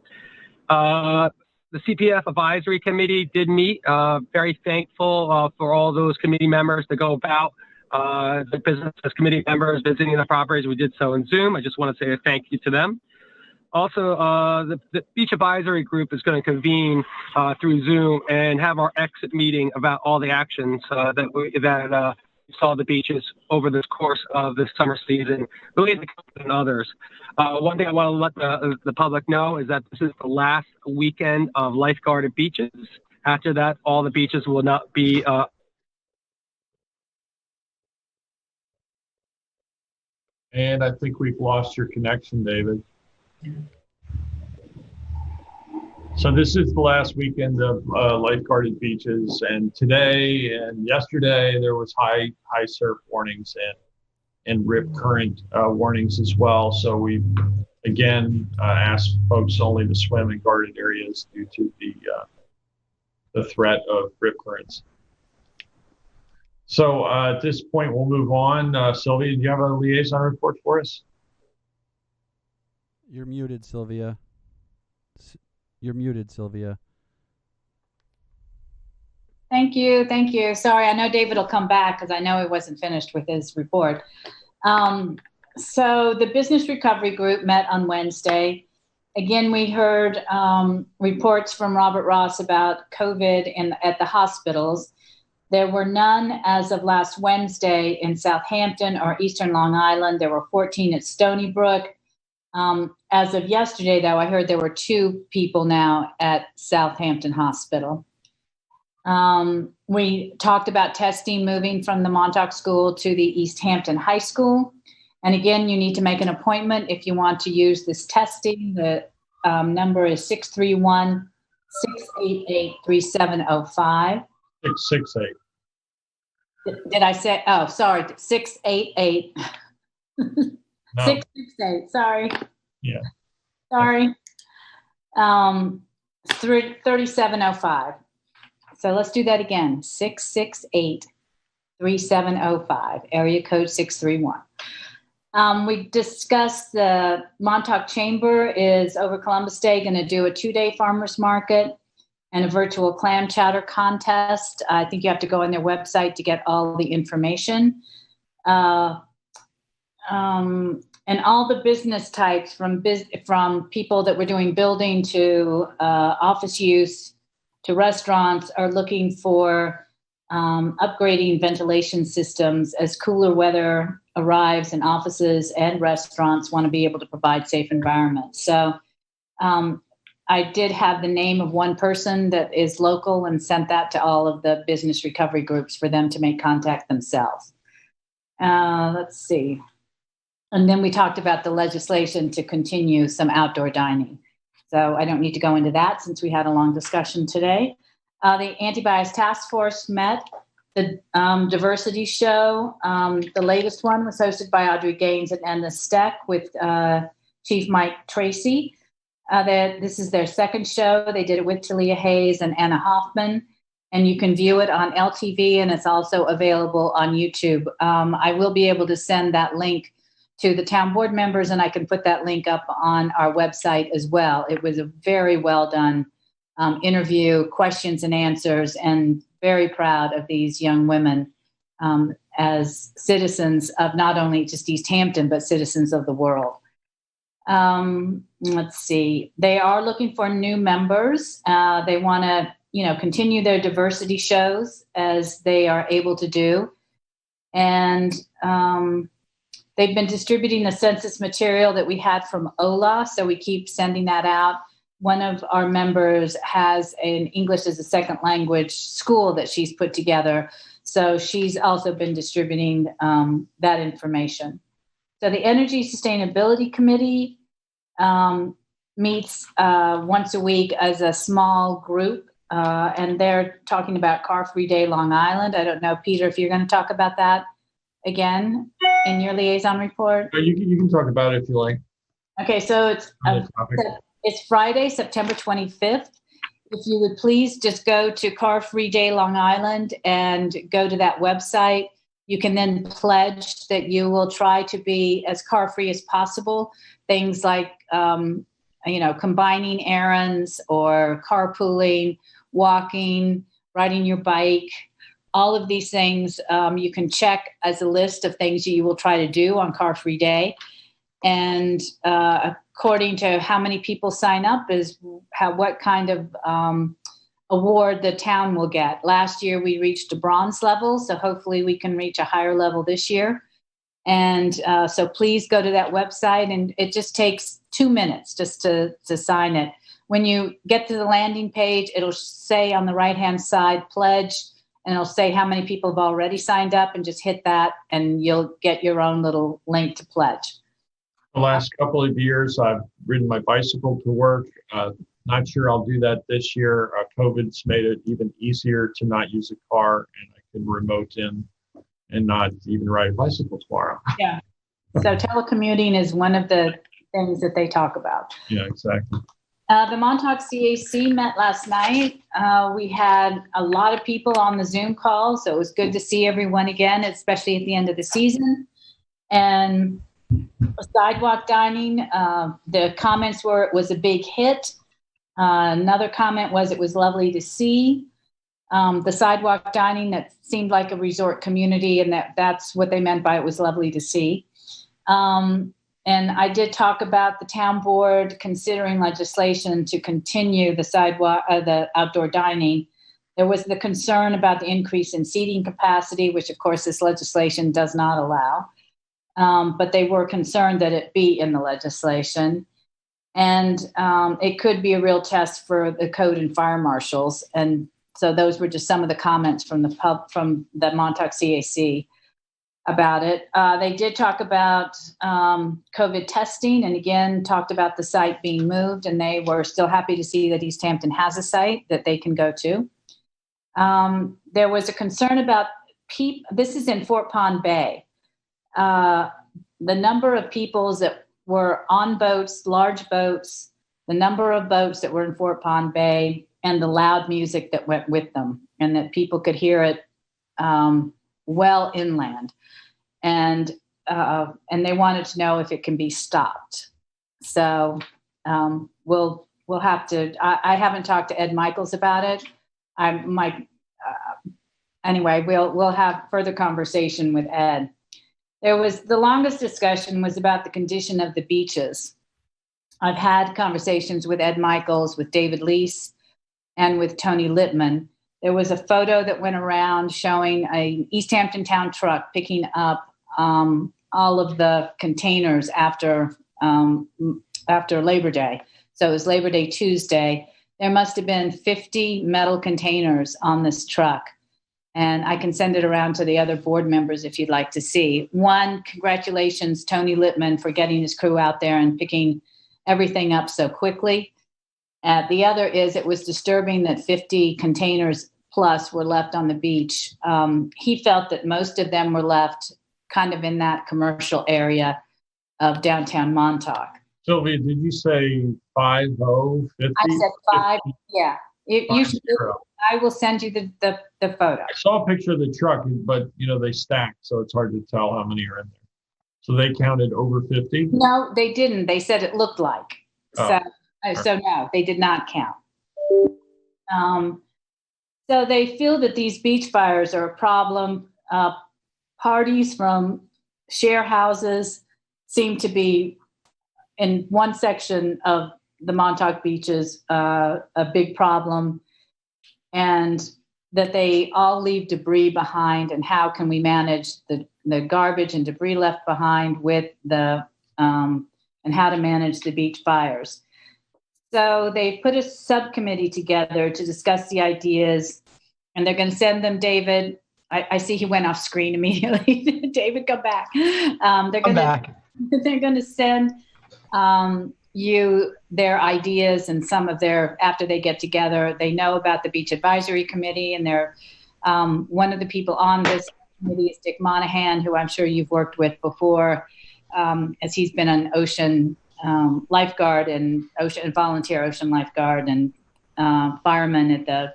The CPF Advisory Committee did meet. Very thankful for all those committee members to go about the business as committee members visiting the properties. We did so in Zoom. I just want to say a thank you to them. Also, the Beach Advisory Group is going to convene through Zoom and have our exit meeting about all the actions that we saw the beaches over this course of this summer season, related to and others. One thing I want to let the public know is that this is the last weekend of lifeguarded beaches. After that, all the beaches will not be And I think we've lost your connection, David. So this is the last weekend of lifeguarded beaches, and today and yesterday there was high surf warnings and rip current warnings as well. So we again asked folks only to swim in guarded areas due to the threat of rip currents. So at this point we'll move on. Sylvia, do you have a liaison report for us? You're muted, Sylvia. You're muted, Sylvia. Thank you. Thank you. Sorry, I know David will come back because I know he wasn't finished with his report. So the Business Recovery Group met on Wednesday. Again, we heard reports from Robert Ross about COVID at the hospitals. There were none as of last Wednesday in Southampton or Eastern Long Island. There were 14 at Stony Brook. As of yesterday, though, I heard there were 2 people now at Southampton Hospital. We talked about testing moving from the Montauk School to the East Hampton High School. And again, you need to make an appointment if you want to use this testing. The number is 631-688-3705. 668. Did I say? Oh, sorry, 688. No. 668. Sorry. Yeah. Sorry. 3705. So let's do that again. 668-3705. Area code 631. We discussed the Montauk Chamber is over Columbus Day going to do a 2-day farmers market and a virtual clam chowder contest. I think you have to go on their website to get all the information. And all the business types from people that were doing building to office use to restaurants are looking for upgrading ventilation systems as cooler weather arrives, and offices and restaurants want to be able to provide safe environments. So I did have the name of one person that is local and sent that to all of the business recovery groups for them to make contact themselves. Let's see. And then we talked about the legislation to continue some outdoor dining. So I don't need to go into that since we had a long discussion today. The Anti-Bias Task Force met. The diversity show, the latest one was hosted by Audrey Gaines and Edna Steck with Chief Mike Tracy. This is their second show. They did it with Talia Hayes and Anna Hoffman, and you can view it on LTV, and it's also available on YouTube. I will be able to send that link to the town board members, and I can put that link up on our website as well. It was a very well done interview, questions and answers, and very proud of these young women as citizens of not only just East Hampton, but citizens of the world. Let's see. They are looking for new members. They want to, continue their diversity shows as they are able to do. And they've been distributing the census material that we had from OLA, so we keep sending that out. One of our members has an English as a second language school that she's put together. So she's also been distributing that information. So the Energy Sustainability Committee meets once a week as a small group, and they're talking about Car-Free Day Long Island. I don't know, Peter, if you're going to talk about that again in your liaison report. You can talk about it if you like. Okay, so it's Friday, September 25th. If you would please just go to Car-Free Day Long Island and go to that website. You can then pledge that you will try to be as car-free as possible. Things like, combining errands or carpooling, walking, riding your bike, all of these things you can check as a list of things you will try to do on Car-Free Day. And according to how many people sign up is what kind of award the town will get. Last year we reached a bronze level, so hopefully we can reach a higher level this year. And so please go to that website, and it just takes 2 minutes just to sign it. When you get to the landing page, it'll say on the right-hand side, pledge, and it'll say how many people have already signed up, and just hit that, and you'll get your own little link to pledge. The last couple of years, I've ridden my bicycle to work. Not sure I'll do that this year. COVID's made it even easier to not use a car, and I can remote in and not even ride a bicycle tomorrow. Yeah. So telecommuting is one of the things that they talk about. Yeah, exactly. The Montauk CAC met last night. We had a lot of people on the Zoom call, so it was good to see everyone again, especially at the end of the season. And sidewalk dining, the comments were it was a big hit. Another comment was it was lovely to see. The sidewalk dining, that seemed like a resort community, and that's what they meant by it was lovely to see. And I did talk about the town board considering legislation to continue the outdoor dining. There was the concern about the increase in seating capacity, which of course this legislation does not allow. But they were concerned that it be in the legislation. And it could be a real test for the code and fire marshals. And so those were just some of the comments from the Montauk CAC about it. They did talk about COVID testing, and again, talked about the site being moved, and they were still happy to see that East Hampton has a site that they can go to. There was a concern about this is in Fort Pond Bay. The number of people that were on boats, large boats, the number of boats that were in Fort Pond Bay, and the loud music that went with them, and that people could hear it well inland. And they wanted to know if it can be stopped. So we'll have to. I haven't talked to Ed Michaels about it. Anyway, we'll have further conversation with Ed. The longest discussion was about the condition of the beaches. I've had conversations with Ed Michaels, with David Lease, and with Tony Littman. There was a photo that went around showing an East Hampton town truck picking up all of the containers after Labor Day. So it was Labor Day Tuesday. There must have been 50 metal containers on this truck. And I can send it around to the other board members if you'd like to see. One, congratulations, Tony Littman, for getting his crew out there and picking everything up so quickly. The other is it was disturbing that 50 containers plus were left on the beach. He felt that most of them were left kind of in that commercial area of downtown Montauk. Sylvia, did you say 50, 50? I said 5. 50? Yeah. You should. I will send you the photo. I saw a picture of the truck, but they stacked, so it's hard to tell how many are in there. So they counted over 50? No, they didn't. They said it looked like. So no, they did not count. So they feel that these beach fires are a problem. Parties from share houses seem to be in one section of the Montauk beaches a big problem, and that they all leave debris behind, and how can we manage the garbage and debris left behind with the and how to manage the beach fires. So they put a subcommittee together to discuss the ideas, and they're going to send them, David. I see he went off screen immediately. David, come back. They're going to send you their ideas and some of their, after they get together. They know about the Beach Advisory Committee, and they're one of the people on this committee is Dick Monahan, who I'm sure you've worked with before, as he's been an ocean lifeguard and volunteer ocean lifeguard and fireman at the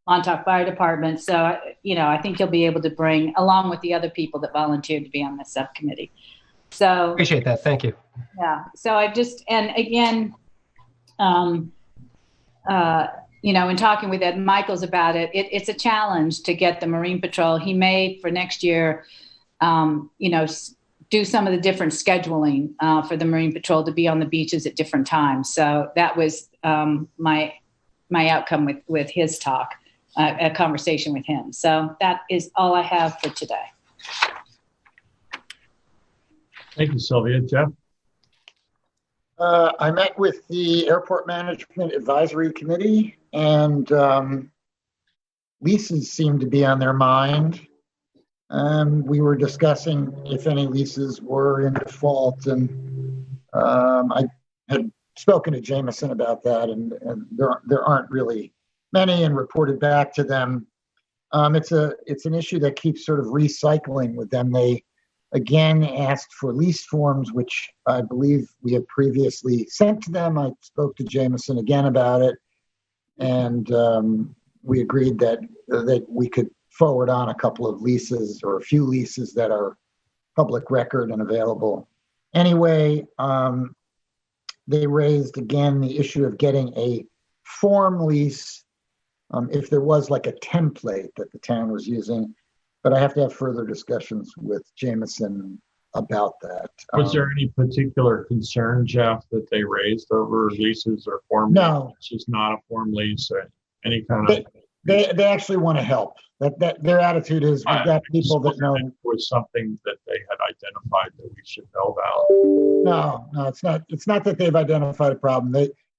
Montauk Fire Department. So, I think you'll be able to bring, along with the other people that volunteered to be on this subcommittee. So appreciate that. Thank you. Yeah. So I just, and again, in talking with Ed Michaels about it, it's a challenge to get the Marine Patrol. He may, for next year, do some of the different scheduling for the Marine Patrol to be on the beaches at different times. So that was my outcome with his talk, a conversation with him. So that is all I have for today. Thank you, Sylvia. Jeff? I met with the Airport Management Advisory Committee, and leases seemed to be on their mind. We were discussing if any leases were in default, and I had spoken to Jameson about that, and there aren't really many, and reported back to them. It's an issue that keeps sort of recycling with them. They again asked for lease forms, which I believe we have previously sent to them. I spoke to Jameson again about it, and we agreed that we could forward on a couple of leases, or a few leases that are public record and available. Anyway, they raised again the issue of getting a form lease, if there was like a template that the town was using. But I have to have further discussions with Jameson about that. Was there any particular concern, Jeff, that they raised over leases or form? No. It's just not a form lease or any kind of. They actually want to help. That their attitude is, we've got people that know. Was something that they had identified that we should know about? No, it's not. It's not that they've identified a problem.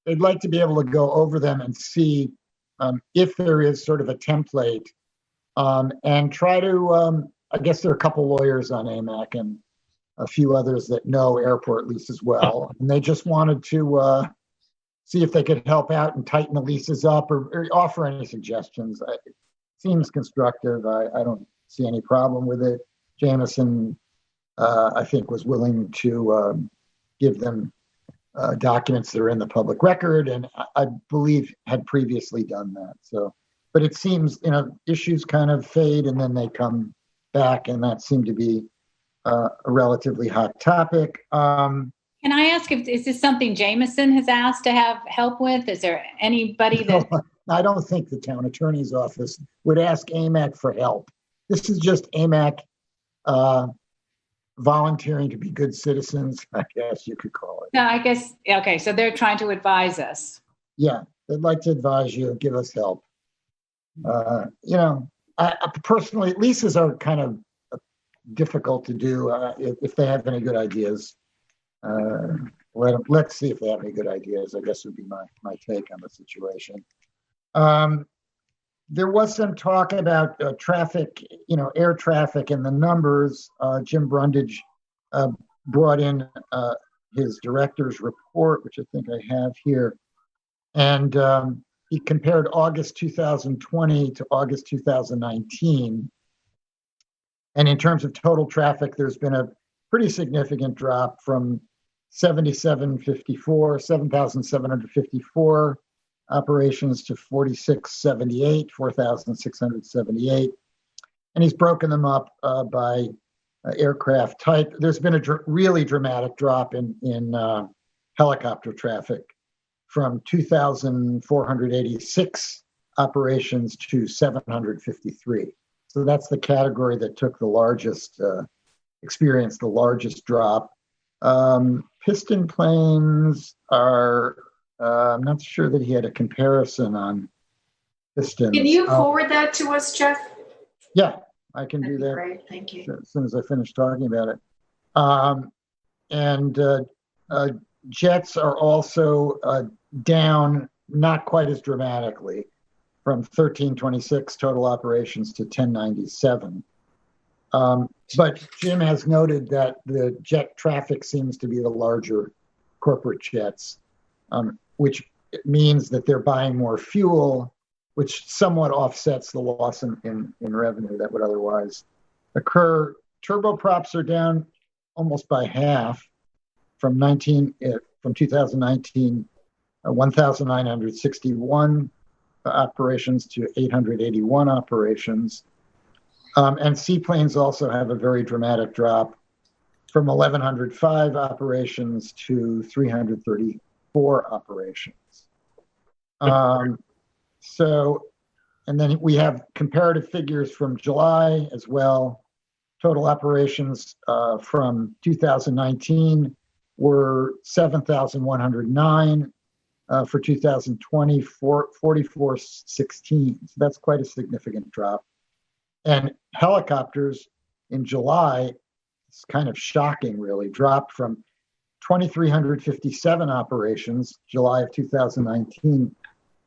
They'd like to be able to go over them and see if there is sort of a template, and try to. I guess there are a couple lawyers on AMAC and a few others that know airport leases well, and they just wanted to see if they could help out and tighten the leases up, or offer any suggestions. It seems constructive. I don't see any problem with it. Jameson, I think, was willing to give them documents that are in the public record, and I believe had previously done that. So, but it seems, issues kind of fade and then they come back, and that seemed to be a relatively hot topic. Can I ask, is this something Jameson has asked to have help with? Is there anybody that... No, I don't think the town attorney's office would ask AMAC for help. This is just AMAC volunteering to be good citizens, I guess you could call it. No, I guess, okay, so they're trying to advise us. Yeah, they'd like to advise you, give us help. I personally, leases are kind of difficult to do if they have any good ideas. Let's see if they have any good ideas, I guess would be my take on the situation. There was some talk about traffic, air traffic and the numbers. Jim Brundage brought in his director's report, which I think I have here. And he compared August 2020 to August 2019. And in terms of total traffic, there's been a pretty significant drop from 7,754 operations to 4,678. And he's broken them up by aircraft type. There's been a really dramatic drop in helicopter traffic from 2,486 operations to 753. So that's the category that took the largest, experienced the largest drop. Piston planes are, I'm not sure that he had a comparison on pistons. Can you forward that to us, Jeff? Yeah, I can do that. Great, thank you. As soon as I finish talking about it. Jets are also down, not quite as dramatically, from 1326 total operations to 1097. But Jim has noted that the jet traffic seems to be the larger corporate jets, which means that they're buying more fuel, which somewhat offsets the loss in revenue that would otherwise occur. Turboprops are down almost by half from 2019, 1,961 operations to 881 operations. And seaplanes also have a very dramatic drop from 1,105 operations to 334 operations. And then we have comparative figures from July as well. Total operations from 2019 were 7,109. For 2020, 4,416. So that's quite a significant drop. And helicopters in July, it's kind of shocking, really, dropped from 2,357 operations, July of 2019,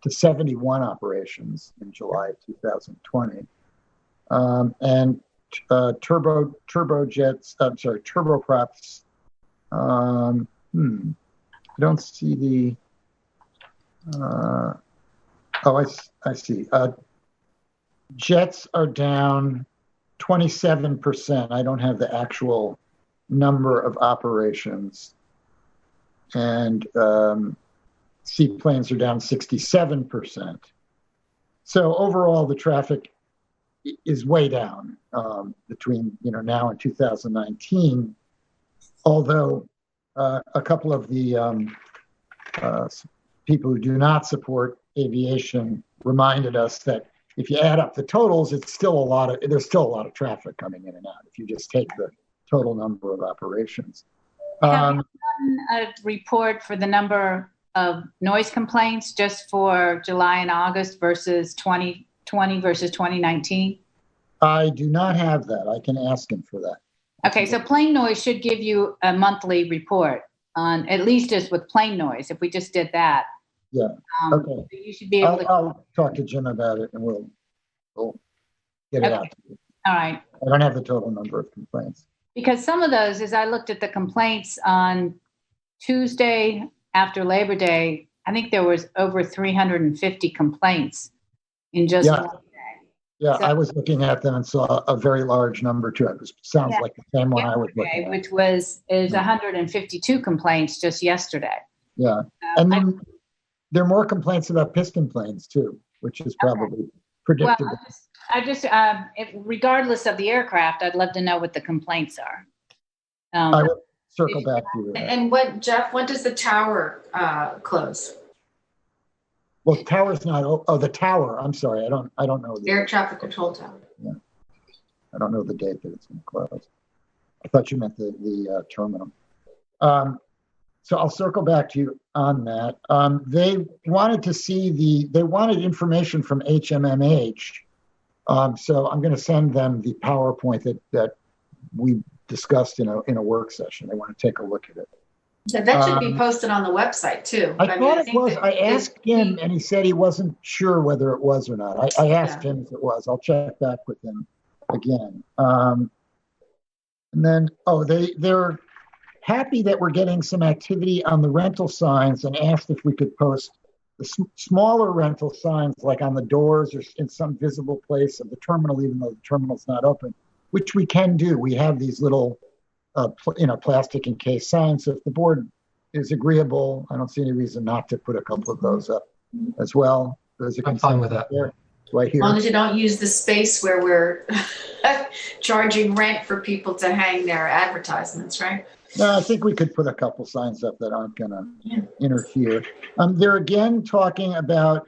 to 71 operations in July of 2020. And turboprops, I don't see the, I see. Jets are down 27%. I don't have the actual number of operations. And seaplanes are down 67%. So overall, the traffic is way down between now and 2019. Although a couple of the people who do not support aviation reminded us that if you add up the totals, there's still a lot of traffic coming in and out if you just take the total number of operations. Have you done a report for the number of noise complaints just for July and August versus 2020 versus 2019? I do not have that. I can ask him for that. Okay, so plain noise should give you a monthly report on, at least just with plain noise, if we just did that. Yeah, okay. You should be able to. I'll talk to Jim about it and we'll get it out to you. All right. I don't have the total number of complaints. Because some of those, as I looked at the complaints on Tuesday after Labor Day, I think there was over 350 complaints in just one day. Yeah, So- I was looking at them and saw a very large number too. It sounds like the same one I was looking at. Which is 152 complaints just yesterday. Yeah, and then there are more complaints about piston planes too, which is probably predictable. Well, regardless of the aircraft, I'd love to know what the complaints are. I will circle back to you. And Jeff, when does the tower close? Well, the tower's not. The tower. I'm sorry. I don't know. Air traffic control tower. Yeah. I don't know the date that it's going to close. I thought you meant the terminal. So I'll circle back to you on that. They wanted to see they wanted information from HMMH. So I'm going to send them the PowerPoint that we discussed in a work session. They want to take a look at it. Yeah, that should be posted on the website too. I thought it was. I asked him, and he said he wasn't sure whether it was or not. I asked him if it was. I'll check back with him again. And then, they're happy that we're getting some activity on the rental signs and asked if we could post smaller rental signs, like on the doors or in some visible place of the terminal, even though the terminal's not open, which we can do. We have these little, plastic encased signs. So if the board is agreeable, I don't see any reason not to put a couple of those up as well. I'm fine with that. There, right As here. long as you don't use the space where we're charging rent for people to hang their advertisements, right? No, I think we could put a couple signs up that aren't going to interfere. They're again talking about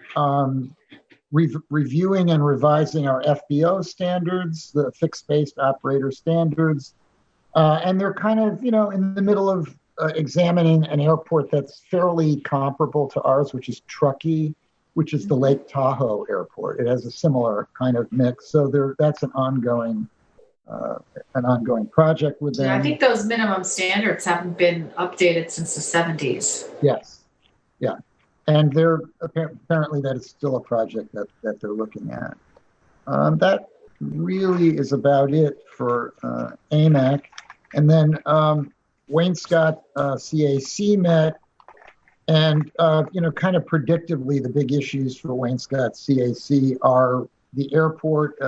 reviewing and revising our FBO standards, the fixed-based operator standards. And they're kind of, in the middle of examining an airport that's fairly comparable to ours, which is Truckee, which is the Lake Tahoe airport. It has a similar kind of mix. So that's an ongoing project with them. Yeah, I think those minimum standards haven't been updated since the 70s. Yes. Yeah. And they're apparently that is still a project that they're looking at. That really is about it for AMAC. And then Wainscott CAC met, and kind of predictably, the big issues for Wainscott CAC are the airport,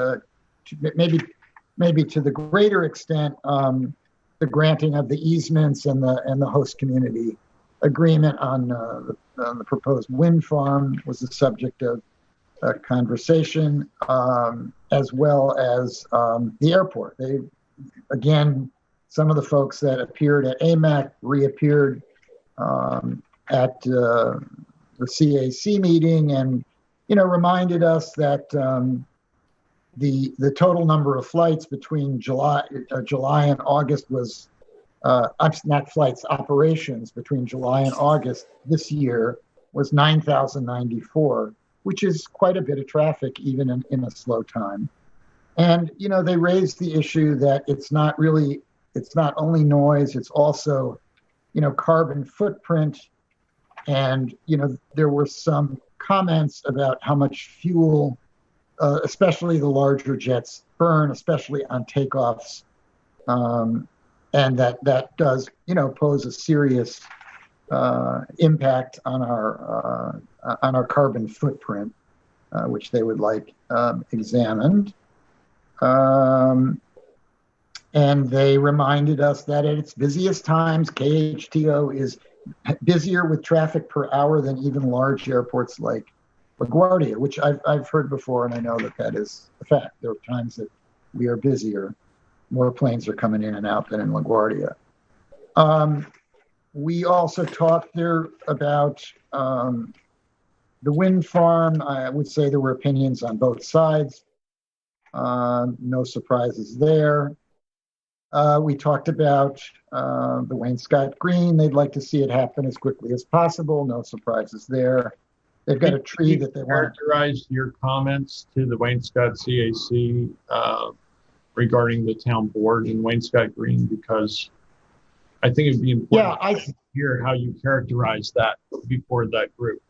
maybe to the greater extent, the granting of the easements and the host community agreement on the proposed wind farm was the subject of conversation, as well as the airport. Some of the folks that appeared at AMAC reappeared at the CAC meeting, and reminded us that the total number of flights between July and August was not flights, operations between July and August this year was 9,094, which is quite a bit of traffic even in a slow time. And they raised the issue that it's not only noise, it's also carbon footprint. And there were some comments about how much fuel especially the larger jets burn, especially on takeoffs, and that does pose a serious impact on our carbon footprint, which they would like examined. And they reminded us that at its busiest times, KHTO is busier with traffic per hour than even large airports like LaGuardia, which I've heard before, and I know that is a fact. There are times that we are busier. More planes are coming in and out than in LaGuardia. We also talked there about the wind farm. I would say there were opinions on both sides. No surprises there. We talked about the Wainscott Green. They'd like to see it happen as quickly as possible. No surprises there. They've got a tree that they want to characterize your comments to the Wainscott CAC regarding the town board and Wainscott Green, because I think it'd be important to hear how you characterize that before that group.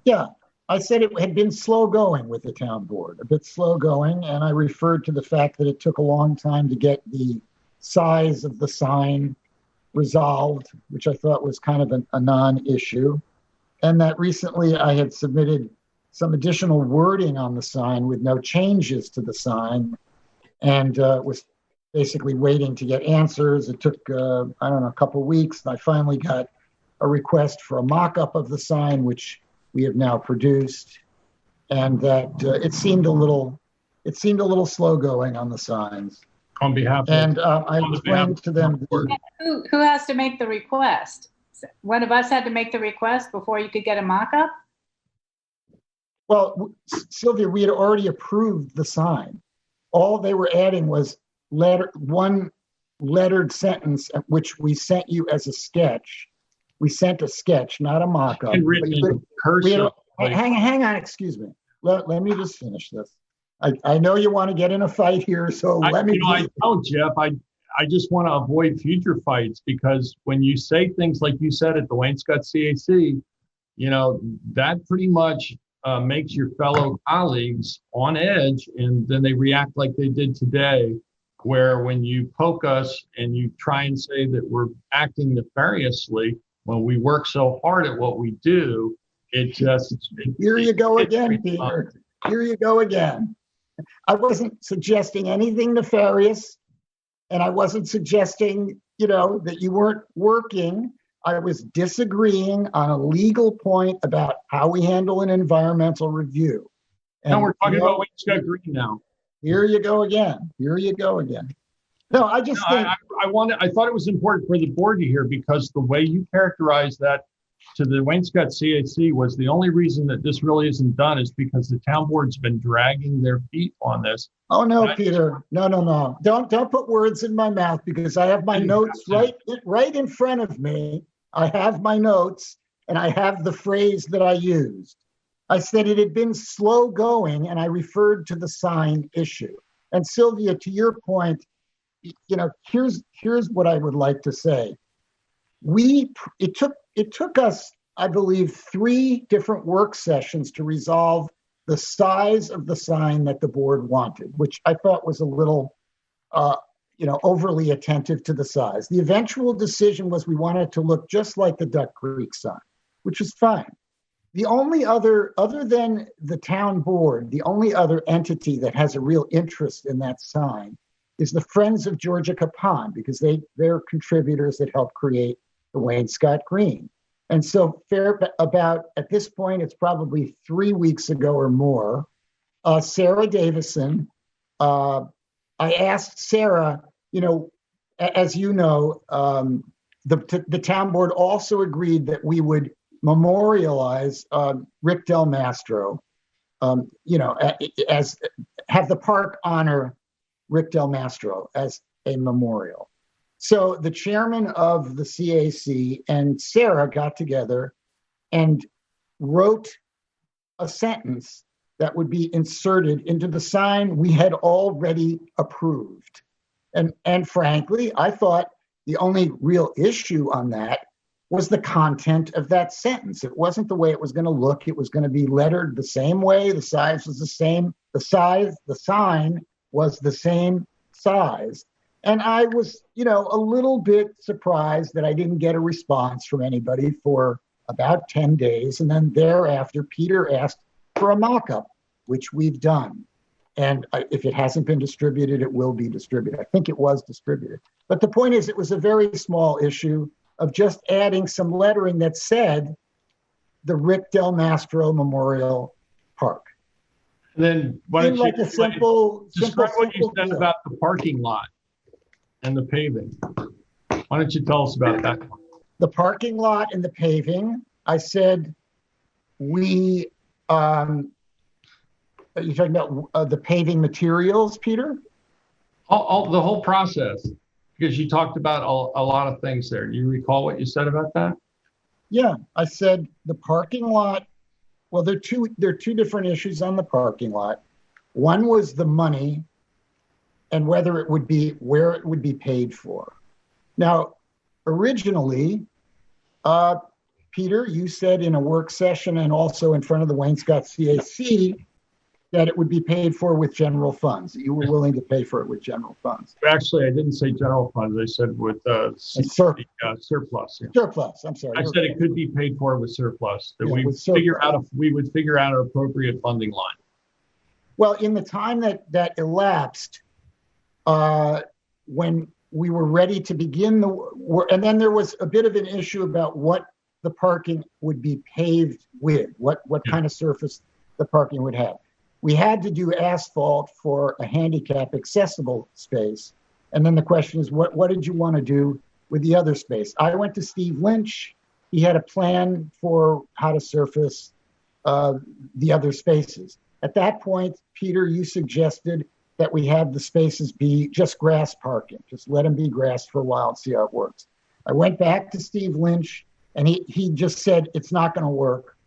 Yeah, I said it had been slow going with the town board, a bit slow going, and I referred to the fact that it took a long time to get the size of the sign resolved, which I thought was kind of a non-issue. And that recently I had submitted some additional wording on the sign with no changes to the sign, and was basically waiting to get answers. It took, a couple weeks. And I finally got a request for a mock-up of the sign, which we have now produced. And that it seemed a little slow going on the signs. On behalf of, and I explained to them. Who has to make the request? One of us had to make the request before you could get a mock-up? Well, Sylvia, we had already approved the sign. All they were adding was one lettered sentence, which we sent you as a sketch. We sent a sketch, not a mock-up. Hang on, excuse me. Let me just finish this. I know you want to get in a fight here, so let me. I know, Jeff. I just want to avoid future fights, because when you say things like you said at the Wainscott CAC, that pretty much makes your fellow colleagues on edge, and then they react like they did today, where when you poke us and you try and say that we're acting nefariously when we work so hard at what we do, Here you go again, Peter. Here you go again. I wasn't suggesting anything nefarious, and I wasn't suggesting, that you weren't working. I was disagreeing on a legal point about how we handle an environmental review. And, no, we're talking about Wainscott Green now. Here you go again. Here you go again. No, I just think I thought it was important for the board to hear, because the way you characterized that to the Wainscott CAC was the only reason that this really isn't done is because the town board's been dragging their feet on this. Oh no, Peter. No. Don't put words in my mouth, because I have my notes right in front of me. I have my notes and I have the phrase that I used. I said it had been slow going, and I referred to the sign issue. And Sylvia, to your point, here's what I would like to say. It took us, I believe, 3 different work sessions to resolve the size of the sign that the board wanted, which I thought was a little, overly attentive to the size. The eventual decision was we wanted to look just like the Duck Creek sign, which is fine. The only other than the town board, the only other entity that has a real interest in that sign is the Friends of Georgia Capon, because they're contributors that help create the Wainscott Green. And so about, at this point, it's probably 3 weeks ago or more, Sarah Davison, I asked Sarah, as you know, the town board also agreed that we would memorialize Rick Del Mastro, as have the park honor Rick Del Mastro as a memorial. So the chairman of the CAC and Sarah got together and wrote a sentence that would be inserted into the sign we had already approved. And frankly, I thought the only real issue on that was the content of that sentence. It wasn't the way it was going to look. It was going to be lettered the same way. The size was the same. The sign was the same size. And I was, a little bit surprised that I didn't get a response from anybody for about 10 days. And then thereafter, Peter asked for a mock-up, which we've done. And if it hasn't been distributed, it will be distributed. I think it was distributed. But the point is, it was a very small issue of just adding some lettering that said the Rick Del Mastro Memorial Park. And then why don't like you describe what you said deal about the parking lot and the paving? Why don't you tell us about that? The parking lot and the paving, I said are you talking about the paving materials, Peter? The whole process, because you talked about a lot of things there. Do you recall what you said about that? Yeah, I said the parking lot. Well, there are two different issues on the parking lot. One was the money and where it would be paid for. Now, originally, Peter, you said in a work session and also in front of the Wainscott CAC that it would be paid for with general funds. You were willing to pay for it with general funds. Actually, I didn't say general funds. I said with surplus. Yeah. Surplus. I'm sorry. I said it could be paid for with surplus. That Yeah, we would figure out an appropriate funding line. Well, in the time that elapsed, when we were ready to begin the work, and then there was a bit of an issue about what the parking would be paved with, what kind of surface the parking would have. We had to do asphalt for a handicap accessible space. And then the question is, what did you want to do with the other space? I went to Steve Lynch. He had a plan for how to surface the other spaces. At that point, Peter, you suggested that we have the spaces be just grass parking. Just let them be grass for a while and see how it works. I went back to Steve Lynch, and he just said, it's not going to work.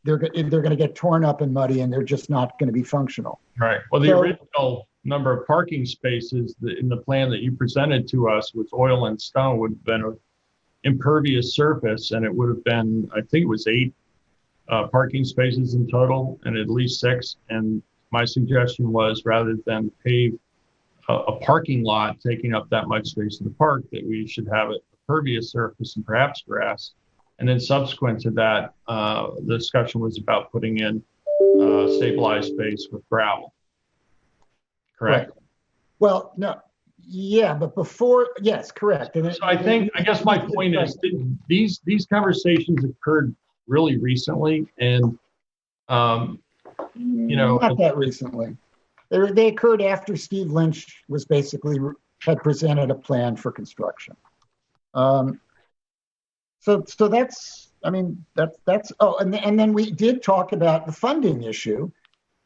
They're going to get torn up and muddy, and they're just not going to be functional. Right. Well, the original number of parking spaces in the plan that you presented to us with oil and stone would have been an impervious surface, and it would have been, I think it was 8 parking spaces in total, and at least 6. And my suggestion was, rather than pave a parking lot taking up that much space in the park, that we should have it impervious surface and perhaps grass, And then subsequent to that, the discussion was about putting in stabilized space with gravel. Correct? Right. Well, no, yeah, but before, yes, correct. And So I guess my point is these conversations occurred really recently, and not that recently. They occurred after Steve Lynch was basically had presented a plan for construction. So that's, I mean, that's, oh, and then we did talk about the funding issue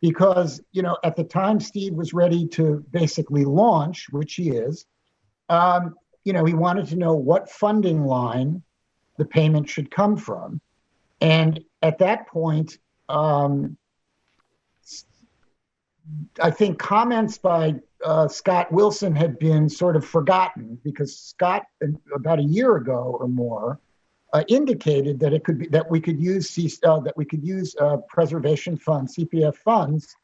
because, at the time Steve was ready to basically launch, which he is, he wanted to know what funding line the payment should come from. And at that point, I think comments by Scott Wilson had been sort of forgotten because Scott, about a year ago or more, indicated that it could be that we could use preservation funds, CPF funds,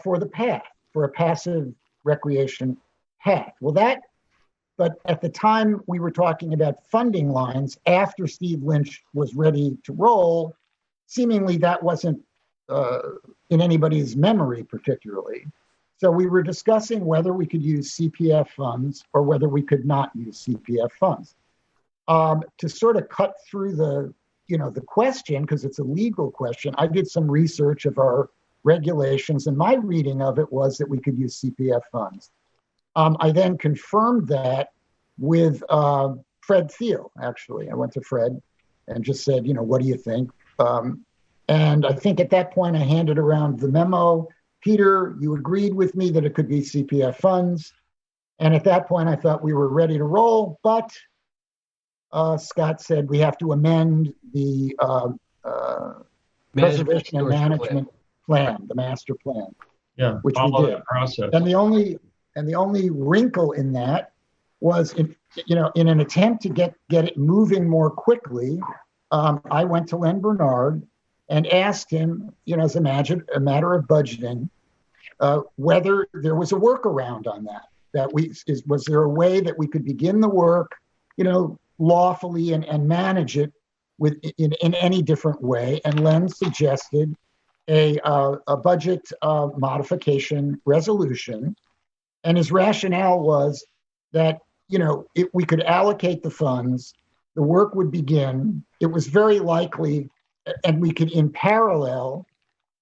for the path, for a passive recreation path. But at the time we were talking about funding lines after Steve Lynch was ready to roll, seemingly that wasn't in anybody's memory particularly. So we were discussing whether we could use CPF funds or whether we could not use CPF funds. To sort of cut through the question, because it's a legal question, I did some research of our regulations, and my reading of it was that we could use CPF funds. I then confirmed that with Fred Thiel, actually. I went to Fred and just said, what do you think? And I think at that point I handed around the memo. Peter, you agreed with me that it could be CPF funds. And at that point I thought we were ready to roll, but Scott said we have to amend the preservation and management plan, the master plan. Yeah, which follow we did. that process. And the only wrinkle in that was, in an attempt to get it moving more quickly, I went to Len Bernard and asked him, as a matter of budgeting, whether there was a workaround on that. Was there a way that we could begin the work, lawfully and manage it in any different way? And Len suggested a budget modification resolution, and his rationale was that if we could allocate the funds, the work would begin. It was very likely, and we could, in parallel,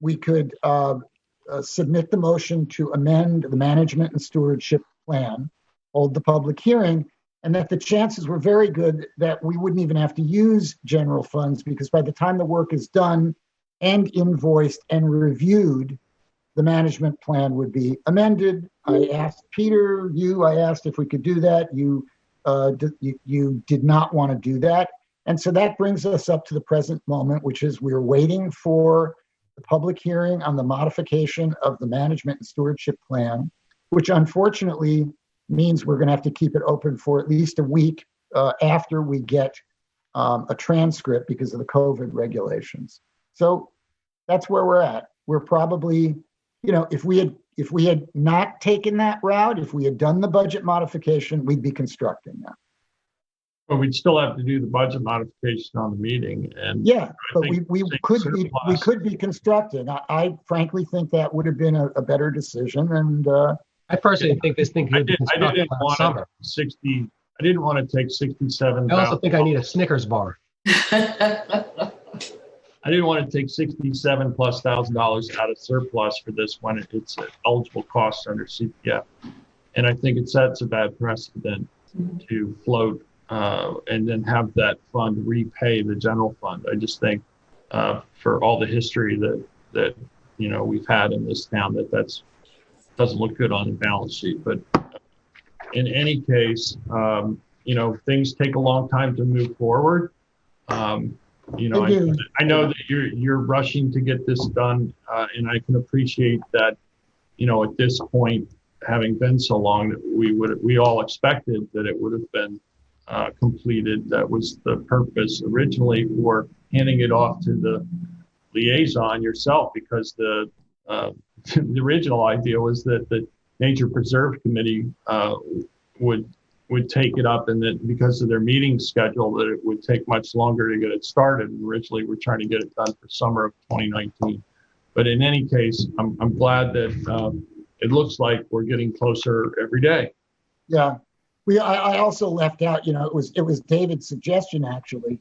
we could submit the motion to amend the management and stewardship plan, hold the public hearing, and that the chances were very good that we wouldn't even have to use general funds, because by the time the work is done and invoiced and reviewed, the management plan would be amended. I asked Peter, I asked if we could do that. You did not want to do that. And so that brings us up to the present moment, which is we're waiting for the public hearing on the modification of the management and stewardship plan, which unfortunately means we're going to have to keep it open for at least a week after we get a transcript because of the COVID regulations. So that's where we're at. We're probably, if we had not taken that route, if we had done the budget modification, we'd be constructing now. But we'd still have to do the budget modification on the meeting, and yeah, but we could be constructing. I frankly think that would have been a better decision, and I personally think this thing could be constructed last summer. I didn't want to take 67. I also think I need a Snickers bar. I didn't want to take $67,000+ out of surplus for this when it's an eligible cost under CPF, and I think it sets a bad precedent to float and then have that fund repay the general fund. I just think for all the history that we've had in this town, that doesn't look good on the balance sheet. But in any case, things take a long time to move forward. I know that you're rushing to get this done, and I can appreciate that. At this point, having been so long, that we all expected that it would have been completed. That was the purpose originally for handing it off to the liaison yourself, because the original idea was that the Nature Preserve Committee would would take it up, and that because of their meeting schedule, that it would take much longer to get it started. Originally, we're trying to get it done for summer of 2019. But in any case, I'm glad that it looks like we're getting closer every day. Yeah. I also left out, it was David's suggestion actually,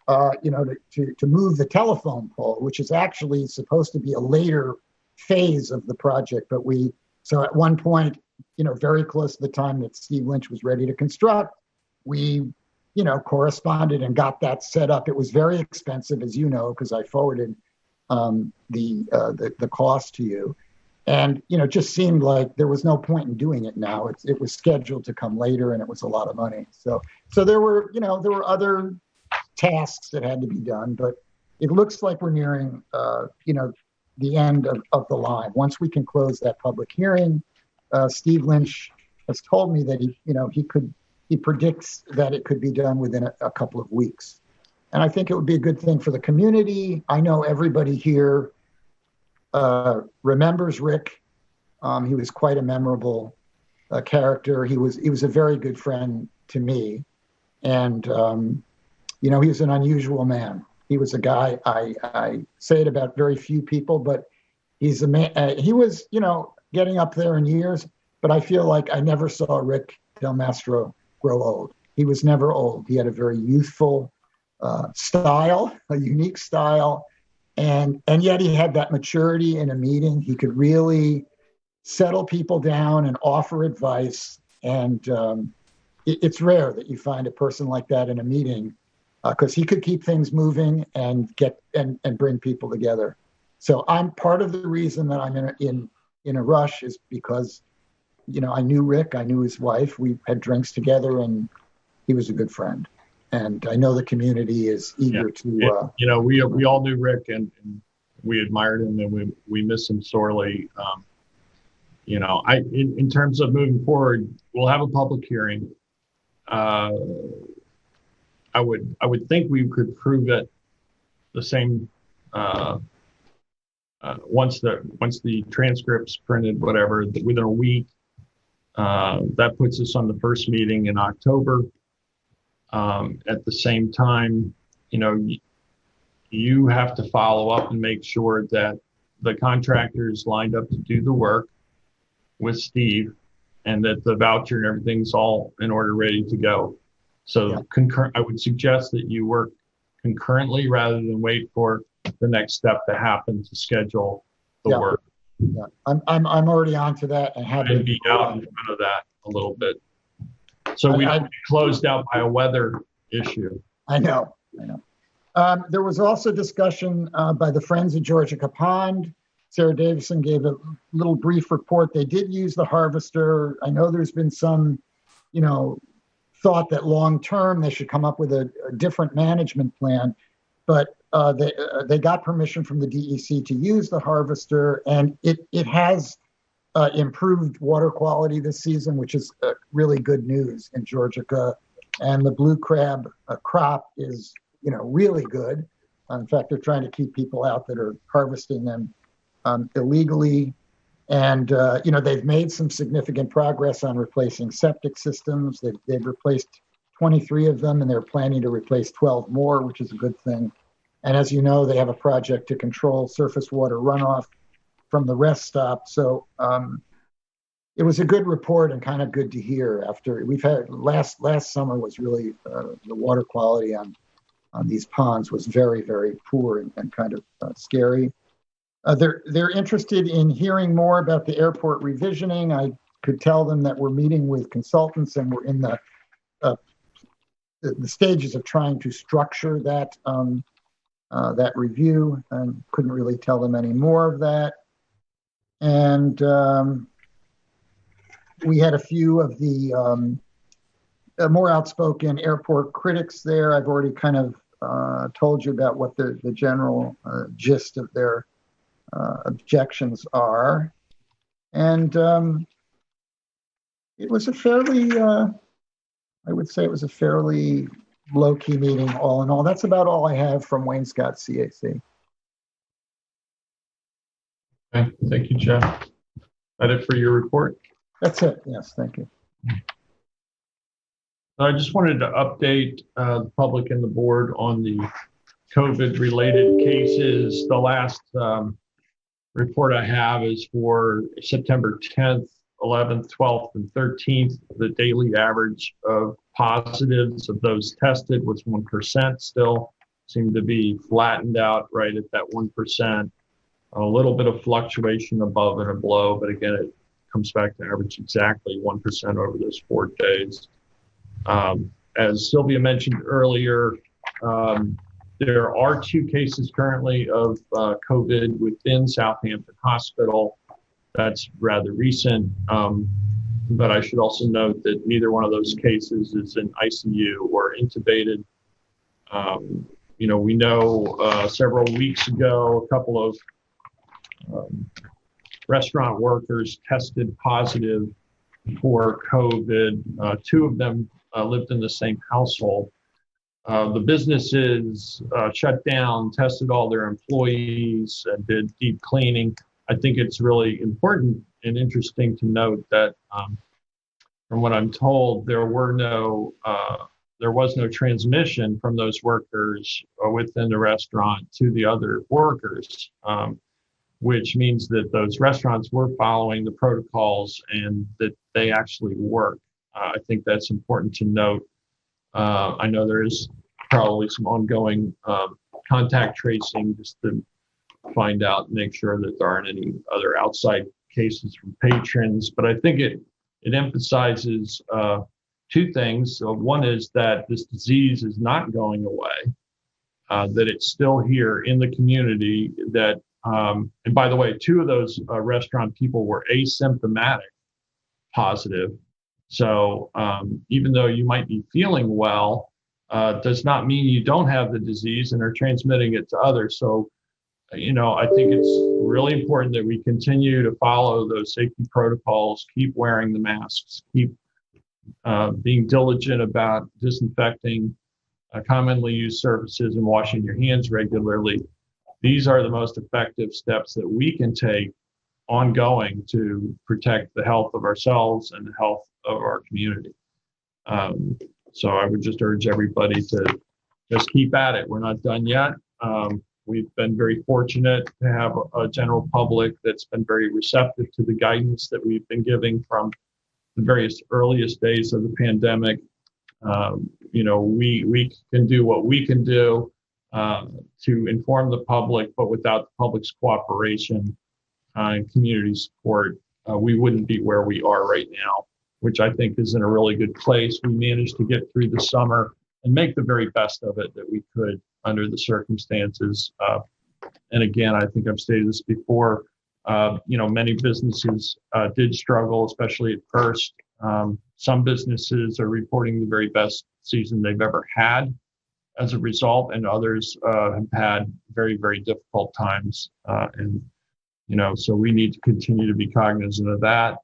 to move the telephone pole, which is actually supposed to be a later phase of the project. But so at one point, very close to the time that Steve Lynch was ready to construct, we, corresponded and got that set up. It was very expensive, as you know, because I forwarded the cost to you. And, it just seemed like there was no point in doing it now. It was scheduled to come later, and it was a lot of money. So there were other tasks that had to be done, but it looks like we're nearing, the end of the line. Once we can close that public hearing, Steve Lynch has told me that he predicts that it could be done within a couple of weeks. And I think it would be a good thing for the community. I know everybody here remembers Rick. He was quite a memorable character. He was a very good friend to me. And, he was an unusual man. He was a guy, I say it about very few people, but he's a man. He was, getting up there in years, but I feel like I never saw Rick Del Mastro grow old. He was never old. He had a very youthful style, a unique style. And yet he had that maturity in a meeting. He could really settle people down and offer advice. And it's rare that you find a person like that in a meeting, because he could keep things moving and bring people together. So I'm part of the reason that I'm in a rush is because, I knew Rick, I knew his wife. We had drinks together, and he was a good friend. And I know the community is eager to. We all knew Rick, and we admired him, and we miss him sorely. In terms of moving forward, we'll have a public hearing. I would think we could prove it the same once the transcript's printed, whatever, within a week. That puts us on the first meeting in October. At the same time, you have to follow up and make sure that the contractor's lined up to do the work with Steve, and that the voucher and everything's all in order, ready to go. So I would suggest that you work concurrently rather than wait for the next step to happen to schedule the work. Yeah, I'm already on to that and have to be out in front of that a little bit, so we don't get closed out by a weather issue. I know. There was also discussion by the Friends of Georgia Pond. Sarah Davison gave a little brief report. They did use the harvester. I know there's been some, thought that long-term they should come up with a different management plan, but they got permission from the DEC to use the harvester, and it has improved water quality this season, which is really good news in Georgia. And the blue crab crop is, really good. In fact, they're trying to keep people out that are harvesting them illegally. And, they've made some significant progress on replacing septic systems. They've replaced 23 of them, and they're planning to replace 12 more, which is a good thing. And as you know, they have a project to control surface water runoff from the rest stop. So it was a good report and kind of good to hear after we've had last summer was really the water quality on these ponds was very, very poor and kind of scary. They're interested in hearing more about the airport revisioning. I could tell them that we're meeting with consultants and we're in the stages of trying to structure that that review, and couldn't really tell them any more of that. And we had a few of the more outspoken airport critics there. I've already kind of told you about what the general gist of their objections are. And it was a fairly, I would say it was a fairly low-key meeting all in all. That's about all I have from Wayne Scott CAC. Okay, thank you, Jeff. That it for your report? That's it, yes, thank you. I just wanted to update the public and the board on the COVID-related cases. The last report I have is for September 10th, 11th, 12th, and 13th. The daily average of positives of those tested was 1%. Still seemed to be flattened out right at that 1%. A little bit of fluctuation above and below, but again, it comes back to average exactly 1% over those 4 days. As Sylvia mentioned earlier, there are 2 cases currently of COVID within Southampton Hospital. That's rather recent, but I should also note that neither one of those cases is in ICU or intubated. We know several weeks ago, a couple of restaurant workers tested positive for COVID. 2 of them lived in the same household. The businesses shut down, tested all their employees, and did deep cleaning. I think it's really important and interesting to note that, from what I'm told, there was no transmission from those workers within the restaurant to the other workers, which means that those restaurants were following the protocols and that they actually work. I think that's important to note. I know there is probably some ongoing contact tracing just to find out and make sure that there aren't any other outside cases from patrons. But I think it emphasizes 2 things. So one is that this disease is not going away, that it's still here in the community, that and by the way, 2 of those restaurant people were asymptomatic positive. So even though you might be feeling well, does not mean you don't have the disease and are transmitting it to others. So, I think it's really important that we continue to follow those safety protocols, keep wearing the masks, keep being diligent about disinfecting commonly used surfaces and washing your hands regularly. These are the most effective steps that we can take ongoing to protect the health of ourselves and the health of our community. So I would just urge everybody to just keep at it. We're not done yet. We've been very fortunate to have a general public that's been very receptive to the guidance that we've been giving from the various earliest days of the pandemic. We can do what we can do to inform the public, but without the public's cooperation and community support, we wouldn't be where we are right now, which I think is in a really good place. We managed to get through the summer and make the very best of it that we could under the circumstances. And again, I think I've stated this before, many businesses did struggle, especially at first. Some businesses are reporting the very best season they've ever had as a result, and others have had very, very difficult times. So we need to continue to be cognizant of that.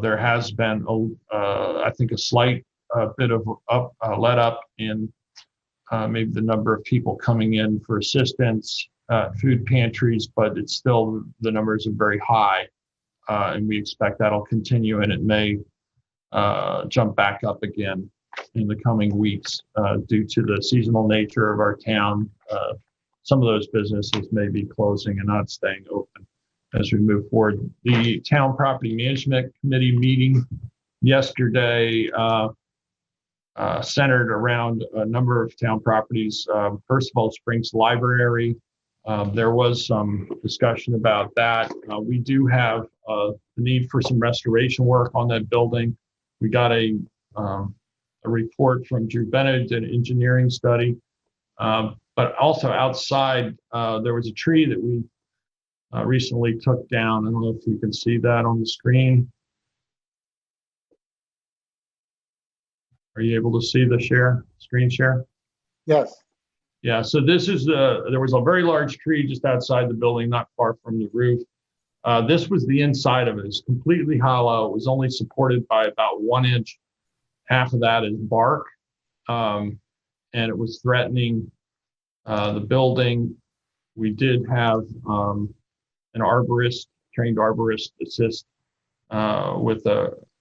There has been, I think, a slight bit of let up in maybe the number of people coming in for assistance, food pantries, but it's still, the numbers are very high, and we expect that'll continue, and it may jump back up again in the coming weeks due to the seasonal nature of our town. Some of those businesses may be closing and not staying open as we move forward. The Town Property Management Committee meeting yesterday centered around a number of town properties. First of all, Springs Library. There was some discussion about that. We do have the need for some restoration work on that building. We got a report from Drew Bennett, an engineering study. But also outside, there was a tree that we recently took down. I don't know if you can see that on the screen. Are you able to see the screen share? Yes. Yeah, so this is there was a very large tree just outside the building, not far from the roof. This was the inside of it. It's completely hollow. It was only supported by about 1 inch. Half of that is bark. And it was threatening the building. We did have an arborist, trained arborist, assist with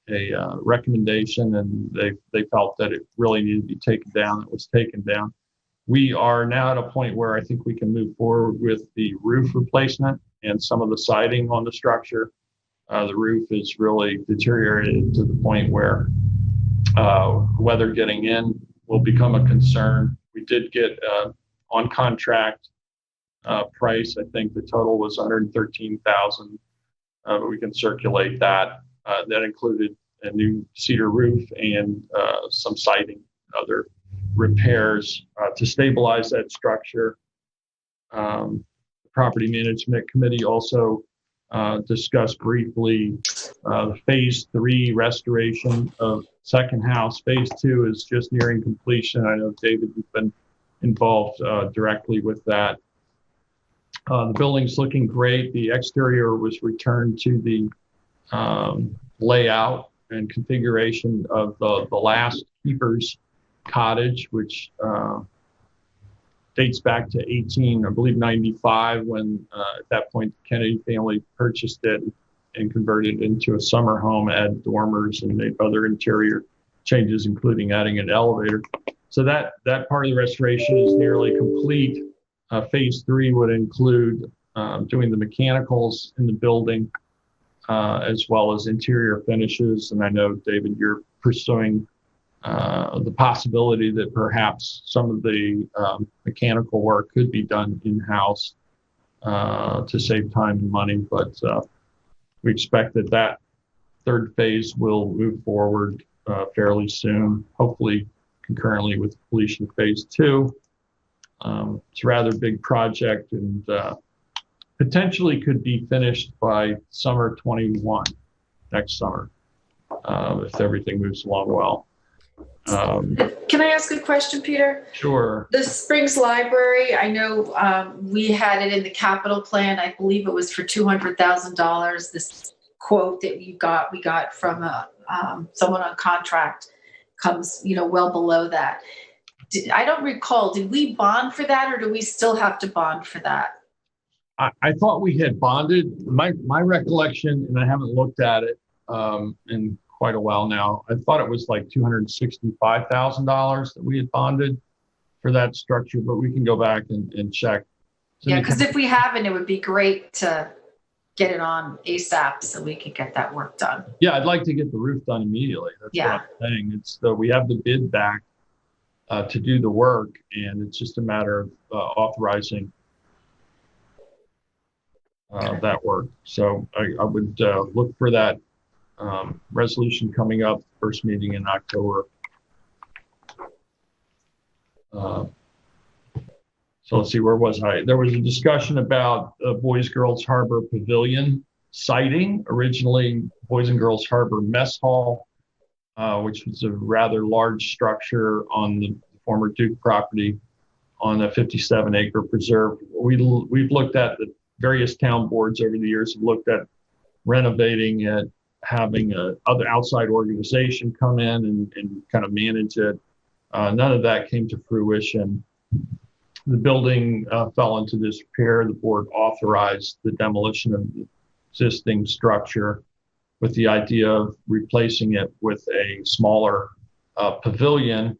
recommendation, and they felt that it really needed to be taken down. It was taken down. We are now at a point where I think we can move forward with the roof replacement and some of the siding on the structure. The roof is really deteriorated to the point where weather getting in will become a concern. We did get on contract price. I think the total was $113,000, but we can circulate that. That included a new cedar roof and some siding, other repairs to stabilize that structure. The Property Management Committee also discussed briefly the phase 3 restoration of second house. Phase 2 is just nearing completion. I know, David, you've been involved directly with that. The building's looking great. The exterior was returned to the layout and configuration of the last keeper's cottage, which dates back to 95, when at that point the Kennedy family purchased it and converted it into a summer home, added dormers and made other interior changes, including adding an elevator. So that part of the restoration is nearly complete. Phase 3 would include doing the mechanicals in the building, as well as interior finishes. And I know, David, you're pursuing the possibility that perhaps some of the mechanical work could be done in-house to save time and money. But we expect that third phase will move forward fairly soon, hopefully concurrently with completion of phase 2. It's a rather big project, and potentially could be finished by summer 21, next summer, if everything moves along well. Can I ask a question, Peter? Sure. The Springs Library, I know we had it in the capital plan. I believe it was for $200,000. This quote that we got from someone on contract comes, well below that. I don't recall, did we bond for that, or do we still have to bond for that? I thought we had bonded. My recollection, and I haven't looked at it in quite a while now, I thought it was like $265,000 that we had bonded for that structure, but we can go back and check. Yeah, because if we haven't, it would be great to get it on ASAP so we could get that work done. Yeah, I'd like to get the roof done immediately. That's what I'm saying. It's we have the bid back to do the work, and it's just a matter of authorizing that work. So I would look for that resolution coming up, first meeting in October. So let's see, where was I? There was a discussion about Boys Girls Harbor Pavilion siting. Originally, Boys and Girls Harbor Mess Hall, which was a rather large structure on the former Duke property on a 57-acre preserve. We've looked at the various town boards over the years, have looked at renovating it, having other outside organization come in and kind of manage it. None of that came to fruition. The building fell into disrepair. The board authorized the demolition of the existing structure with the idea of replacing it with a smaller pavilion,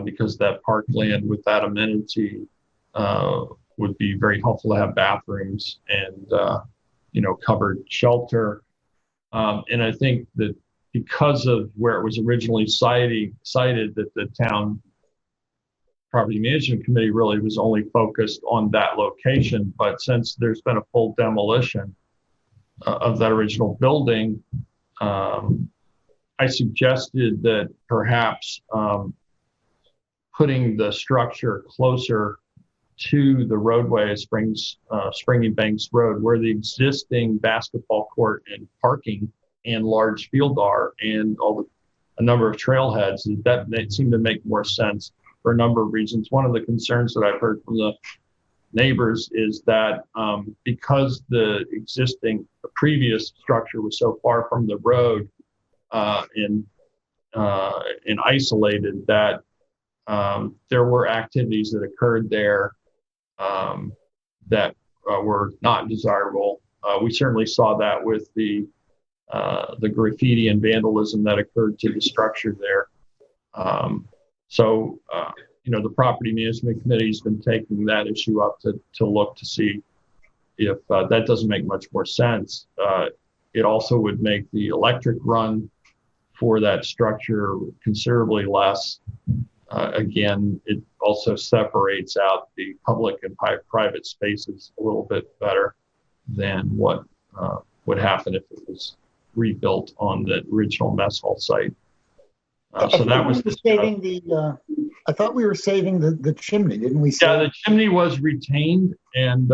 because that parkland with that amenity would be very helpful to have bathrooms and covered shelter. And I think that because of where it was originally cited, that the town Property Management Committee really was only focused on that location. But since there's been a full demolition of that original building, I suggested that perhaps putting the structure closer to the roadway, Springy Banks Road, where the existing basketball court and parking and large field are, and a number of trailheads, that seemed to make more sense for a number of reasons. One of the concerns that I've heard from the neighbors is that because the previous structure was so far from the road and isolated, that there were activities that occurred there that were not desirable. We certainly saw that with the the graffiti and vandalism that occurred to the structure there. The property management committee has been taking that issue up to look to see if that doesn't make much more sense. It also would make the electric run for that structure considerably less. Again, it also separates out the public and private spaces a little bit better than what would happen if it was rebuilt on the original mess hall site. So that was saving I thought we were saving the chimney, didn't we? Yeah, the chimney was retained, and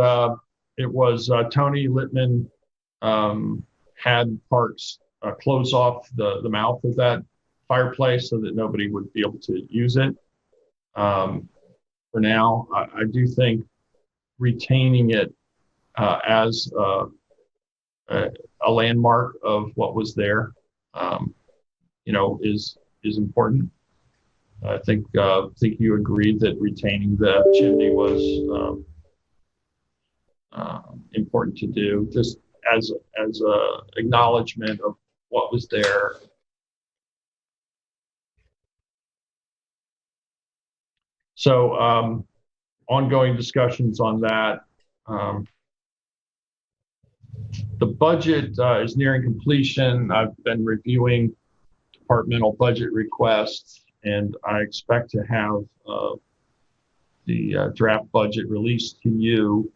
it was Tony Littman had Parks close off the mouth of that fireplace so that nobody would be able to use it. For now, I do think retaining it as a landmark of what was there, is important. I think you agreed that retaining the chimney was important to do, just as a acknowledgement of what was there. So ongoing discussions on that. The budget is nearing completion. I've been reviewing departmental budget requests, and I expect to have the draft budget released to you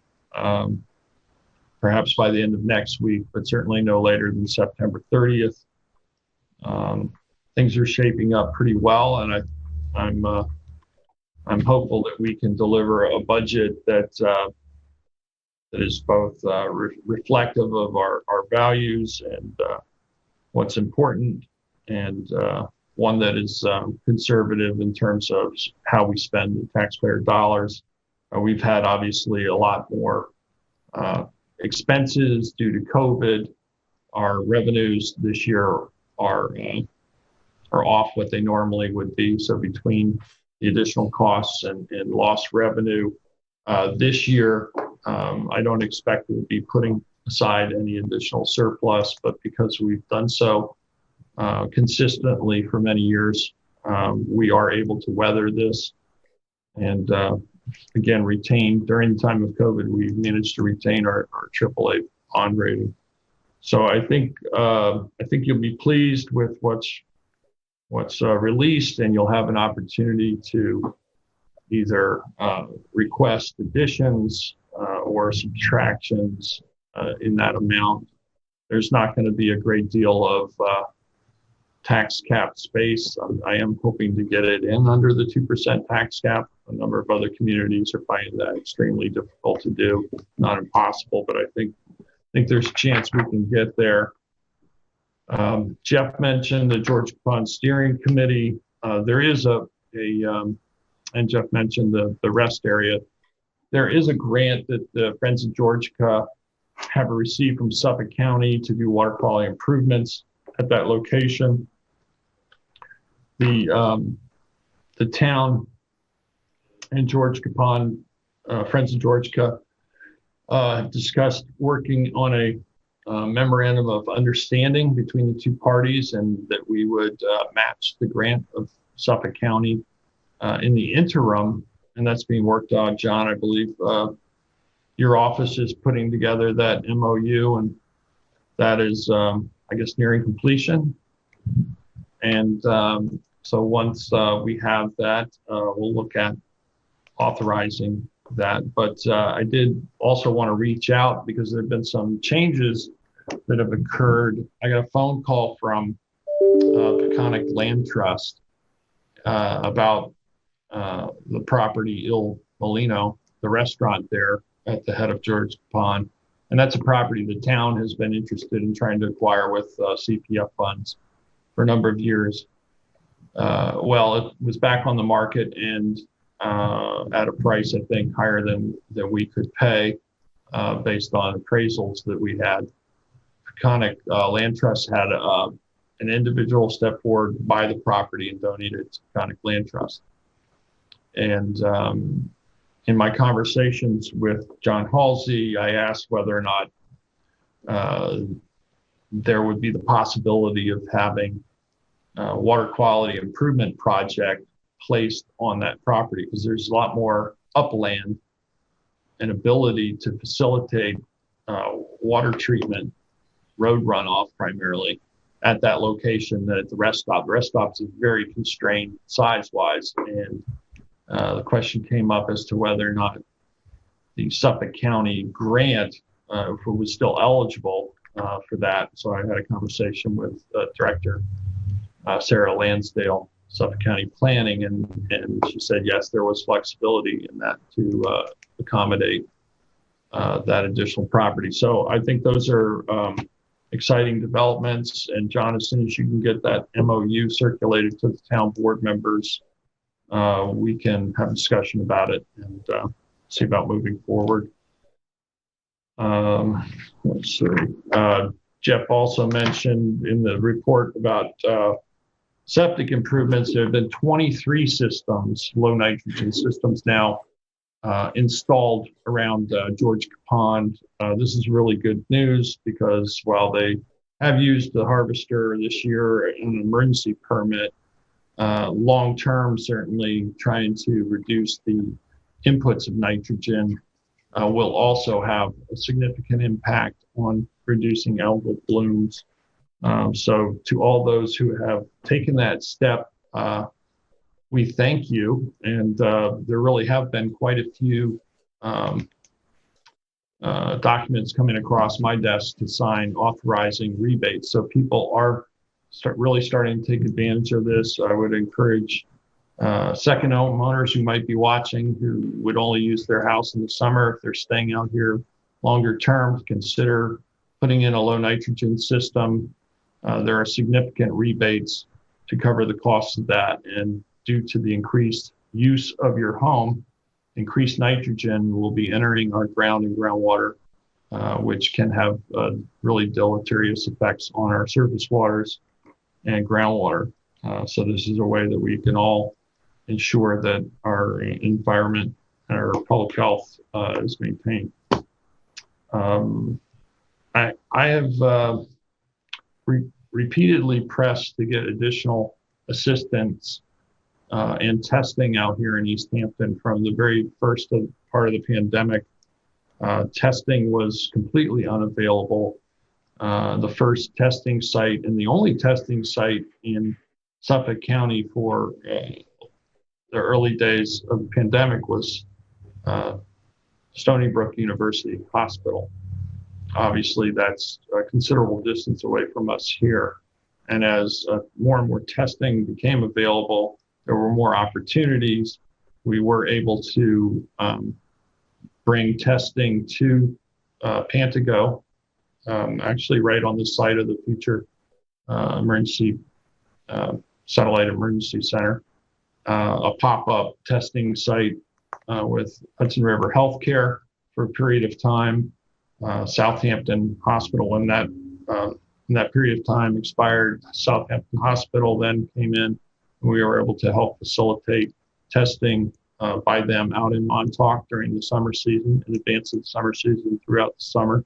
perhaps by the end of next week, but certainly no later than September 30th. Things are shaping up pretty well, and I'm hopeful that we can deliver a budget that is both reflective of our values and what's important, and one that is conservative in terms of how we spend the taxpayer dollars. We've had obviously a lot more expenses due to COVID. Our revenues this year are off what they normally would be. So between the additional costs and lost revenue this year, I don't expect to be putting aside any additional surplus, but because we've done so consistently for many years, we are able to weather this. And again, retain during the time of COVID, we managed to retain our AAA bond rating. So I think you'll be pleased with what's released, and you'll have an opportunity to either request additions or subtractions in that amount. There's not going to be a great deal of tax cap space. I am hoping to get it in under the 2% tax cap. A number of other communities are finding that extremely difficult to do. Not impossible, but I think there's a chance we can get there. Jeff mentioned the Georgia Pond Steering Committee. There is and Jeff mentioned the rest area. There is a grant that the Friends of Georgia have received from Suffolk County to do water quality improvements at that location. The town and Georgia Pond, Friends of Georgia, have discussed working on a memorandum of understanding between the two parties, and that we would match the grant of Suffolk County in the interim, and that's being worked on. John, I believe your office is putting together that MOU, and that is, I guess, nearing completion. And so once we have that, we'll look at authorizing that. But I did also want to reach out because there have been some changes that have occurred. I got a phone call from Peconic Land Trust about the property Il Molino, the restaurant there at the head of Georgia Pond. And that's a property the town has been interested in trying to acquire with CPF funds for a number of years. Well, it was back on the market and at a price, I think, higher than we could pay based on appraisals that we had. Peconic Land Trust had an individual step forward, buy the property, and donate it to Peconic Land Trust. And in my conversations with John Halsey, I asked whether or not there would be the possibility of having water quality improvement project placed on that property, because there's a lot more upland and ability to facilitate water treatment, road runoff primarily, at that location than at the rest stop. The rest stop is very constrained size-wise, and the question came up as to whether or not the Suffolk County grant, if it was still eligible for that. So I had a conversation with Director Sarah Lansdale, Suffolk County Planning, and she said yes, there was flexibility in that to accommodate that additional property. So I think those are exciting developments. And John, as soon as you can get that MOU circulated to the town board members, we can have a discussion about it and see about moving forward. Let's see. Jeff also mentioned in the report about septic improvements. There have been 23 systems, low nitrogen systems now installed around George Pond. This is really good news, because while they have used the harvester this year in an emergency permit, long term, certainly trying to reduce the inputs of nitrogen will also have a significant impact on reducing algal blooms. So to all those who have taken that step, we thank you. And there really have been quite a few documents coming across my desk to sign authorizing rebates. So people are really starting to take advantage of this. I would encourage second homeowners who might be watching, who would only use their house in the summer, if they're staying out here longer term, to consider putting in a low nitrogen system. There are significant rebates to cover the costs of that. And due to the increased use of your home, increased nitrogen will be entering our ground and groundwater, which can have really deleterious effects on our surface waters and groundwater. So this is a way that we can all ensure that our environment and our public health is maintained. I have repeatedly pressed to get additional assistance and testing out here in East Hampton. From the very first part of the pandemic, testing was completely unavailable. The first testing site and the only testing site in Suffolk County for the early days of the pandemic was Stony Brook University Hospital. Obviously, that's a considerable distance away from us here. And as more and more testing became available, there were more opportunities. We were able to bring testing to Pantago, actually right on the site of the future emergency satellite emergency center, a pop-up testing site with Hudson River Healthcare for a period of time. Southampton Hospital, when that period of time expired, Southampton Hospital then came in, and we were able to help facilitate testing by them out in Montauk during the summer season, in advance of the summer season, throughout the summer.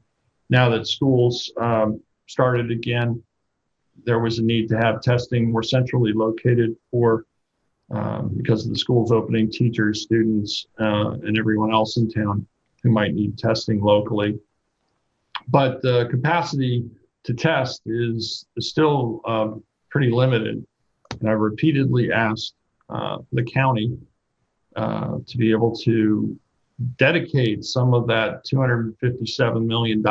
Now that schools started again, there was a need to have testing more centrally located for, because of the schools opening, teachers, students, and everyone else in town who might need testing locally. But the capacity to test is still pretty limited. And I've repeatedly asked the county to be able to dedicate some of that $257 million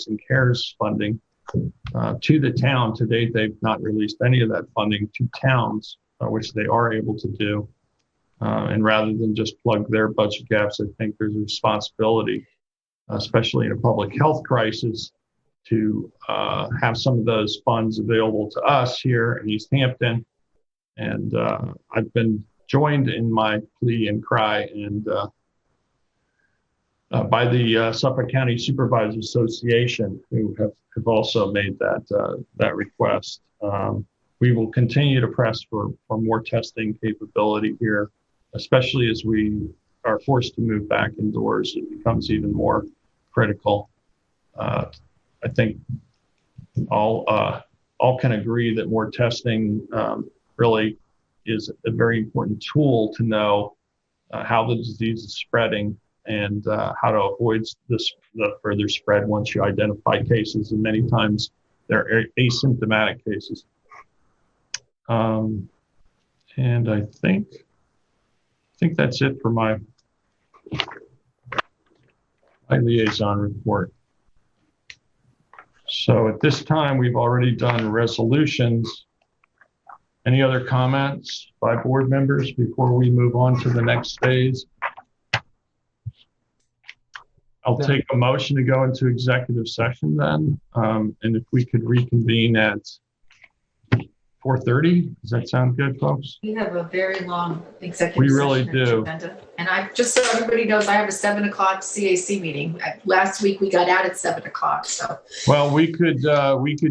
in CARES funding to the town. To date, they've not released any of that funding to towns, which they are able to do. And rather than just plug their budget gaps, I think there's a responsibility, especially in a public health crisis, to have some of those funds available to us here in East Hampton. And I've been joined in my plea and cry and by the Suffolk County Supervisors Association, who have also made that request. We will continue to press for more testing capability here, especially as we are forced to move back indoors. It becomes even more critical. I think all can agree that more testing really is a very important tool to know how the disease is spreading and how to avoid the further spread once you identify cases. And many times they're asymptomatic cases. And I think that's it for my liaison report. So at this time, we've already done resolutions. Any other comments by board members before we move on to the next phase? I'll take a motion to go into executive session then. And if we could reconvene at 4:30, does that sound good, folks? We have a very long executive We really session do. agenda. And just so everybody knows, I have a 7 o'clock CAC meeting. Last week we got out at 7 o'clock, so. Well, we could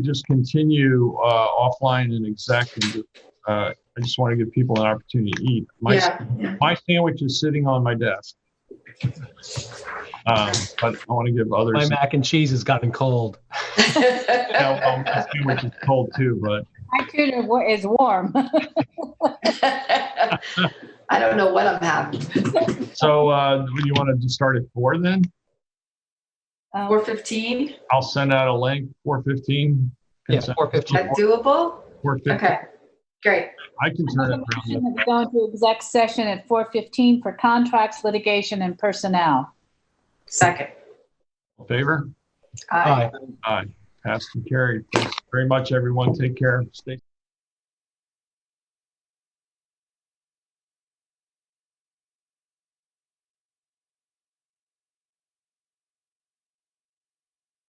just continue offline and exec, and I just want to give people an opportunity to eat. My sandwich is sitting on my desk. But I want to give others. My mac and cheese has gotten cold. My sandwich is cold too, but. My tuna is warm. I don't know what I'm having. So would you want to just start at 4 then? 4:15? I'll send out a link, 4:15. Yeah, 4:15. Is that doable? 4:15. Okay, great. I can turn it Motion around. to go into exec session at 4:15 for contracts, litigation, and personnel. Second. In favor? Aye. Aye. Passed and carried. Thanks very much, everyone. Take care. Stay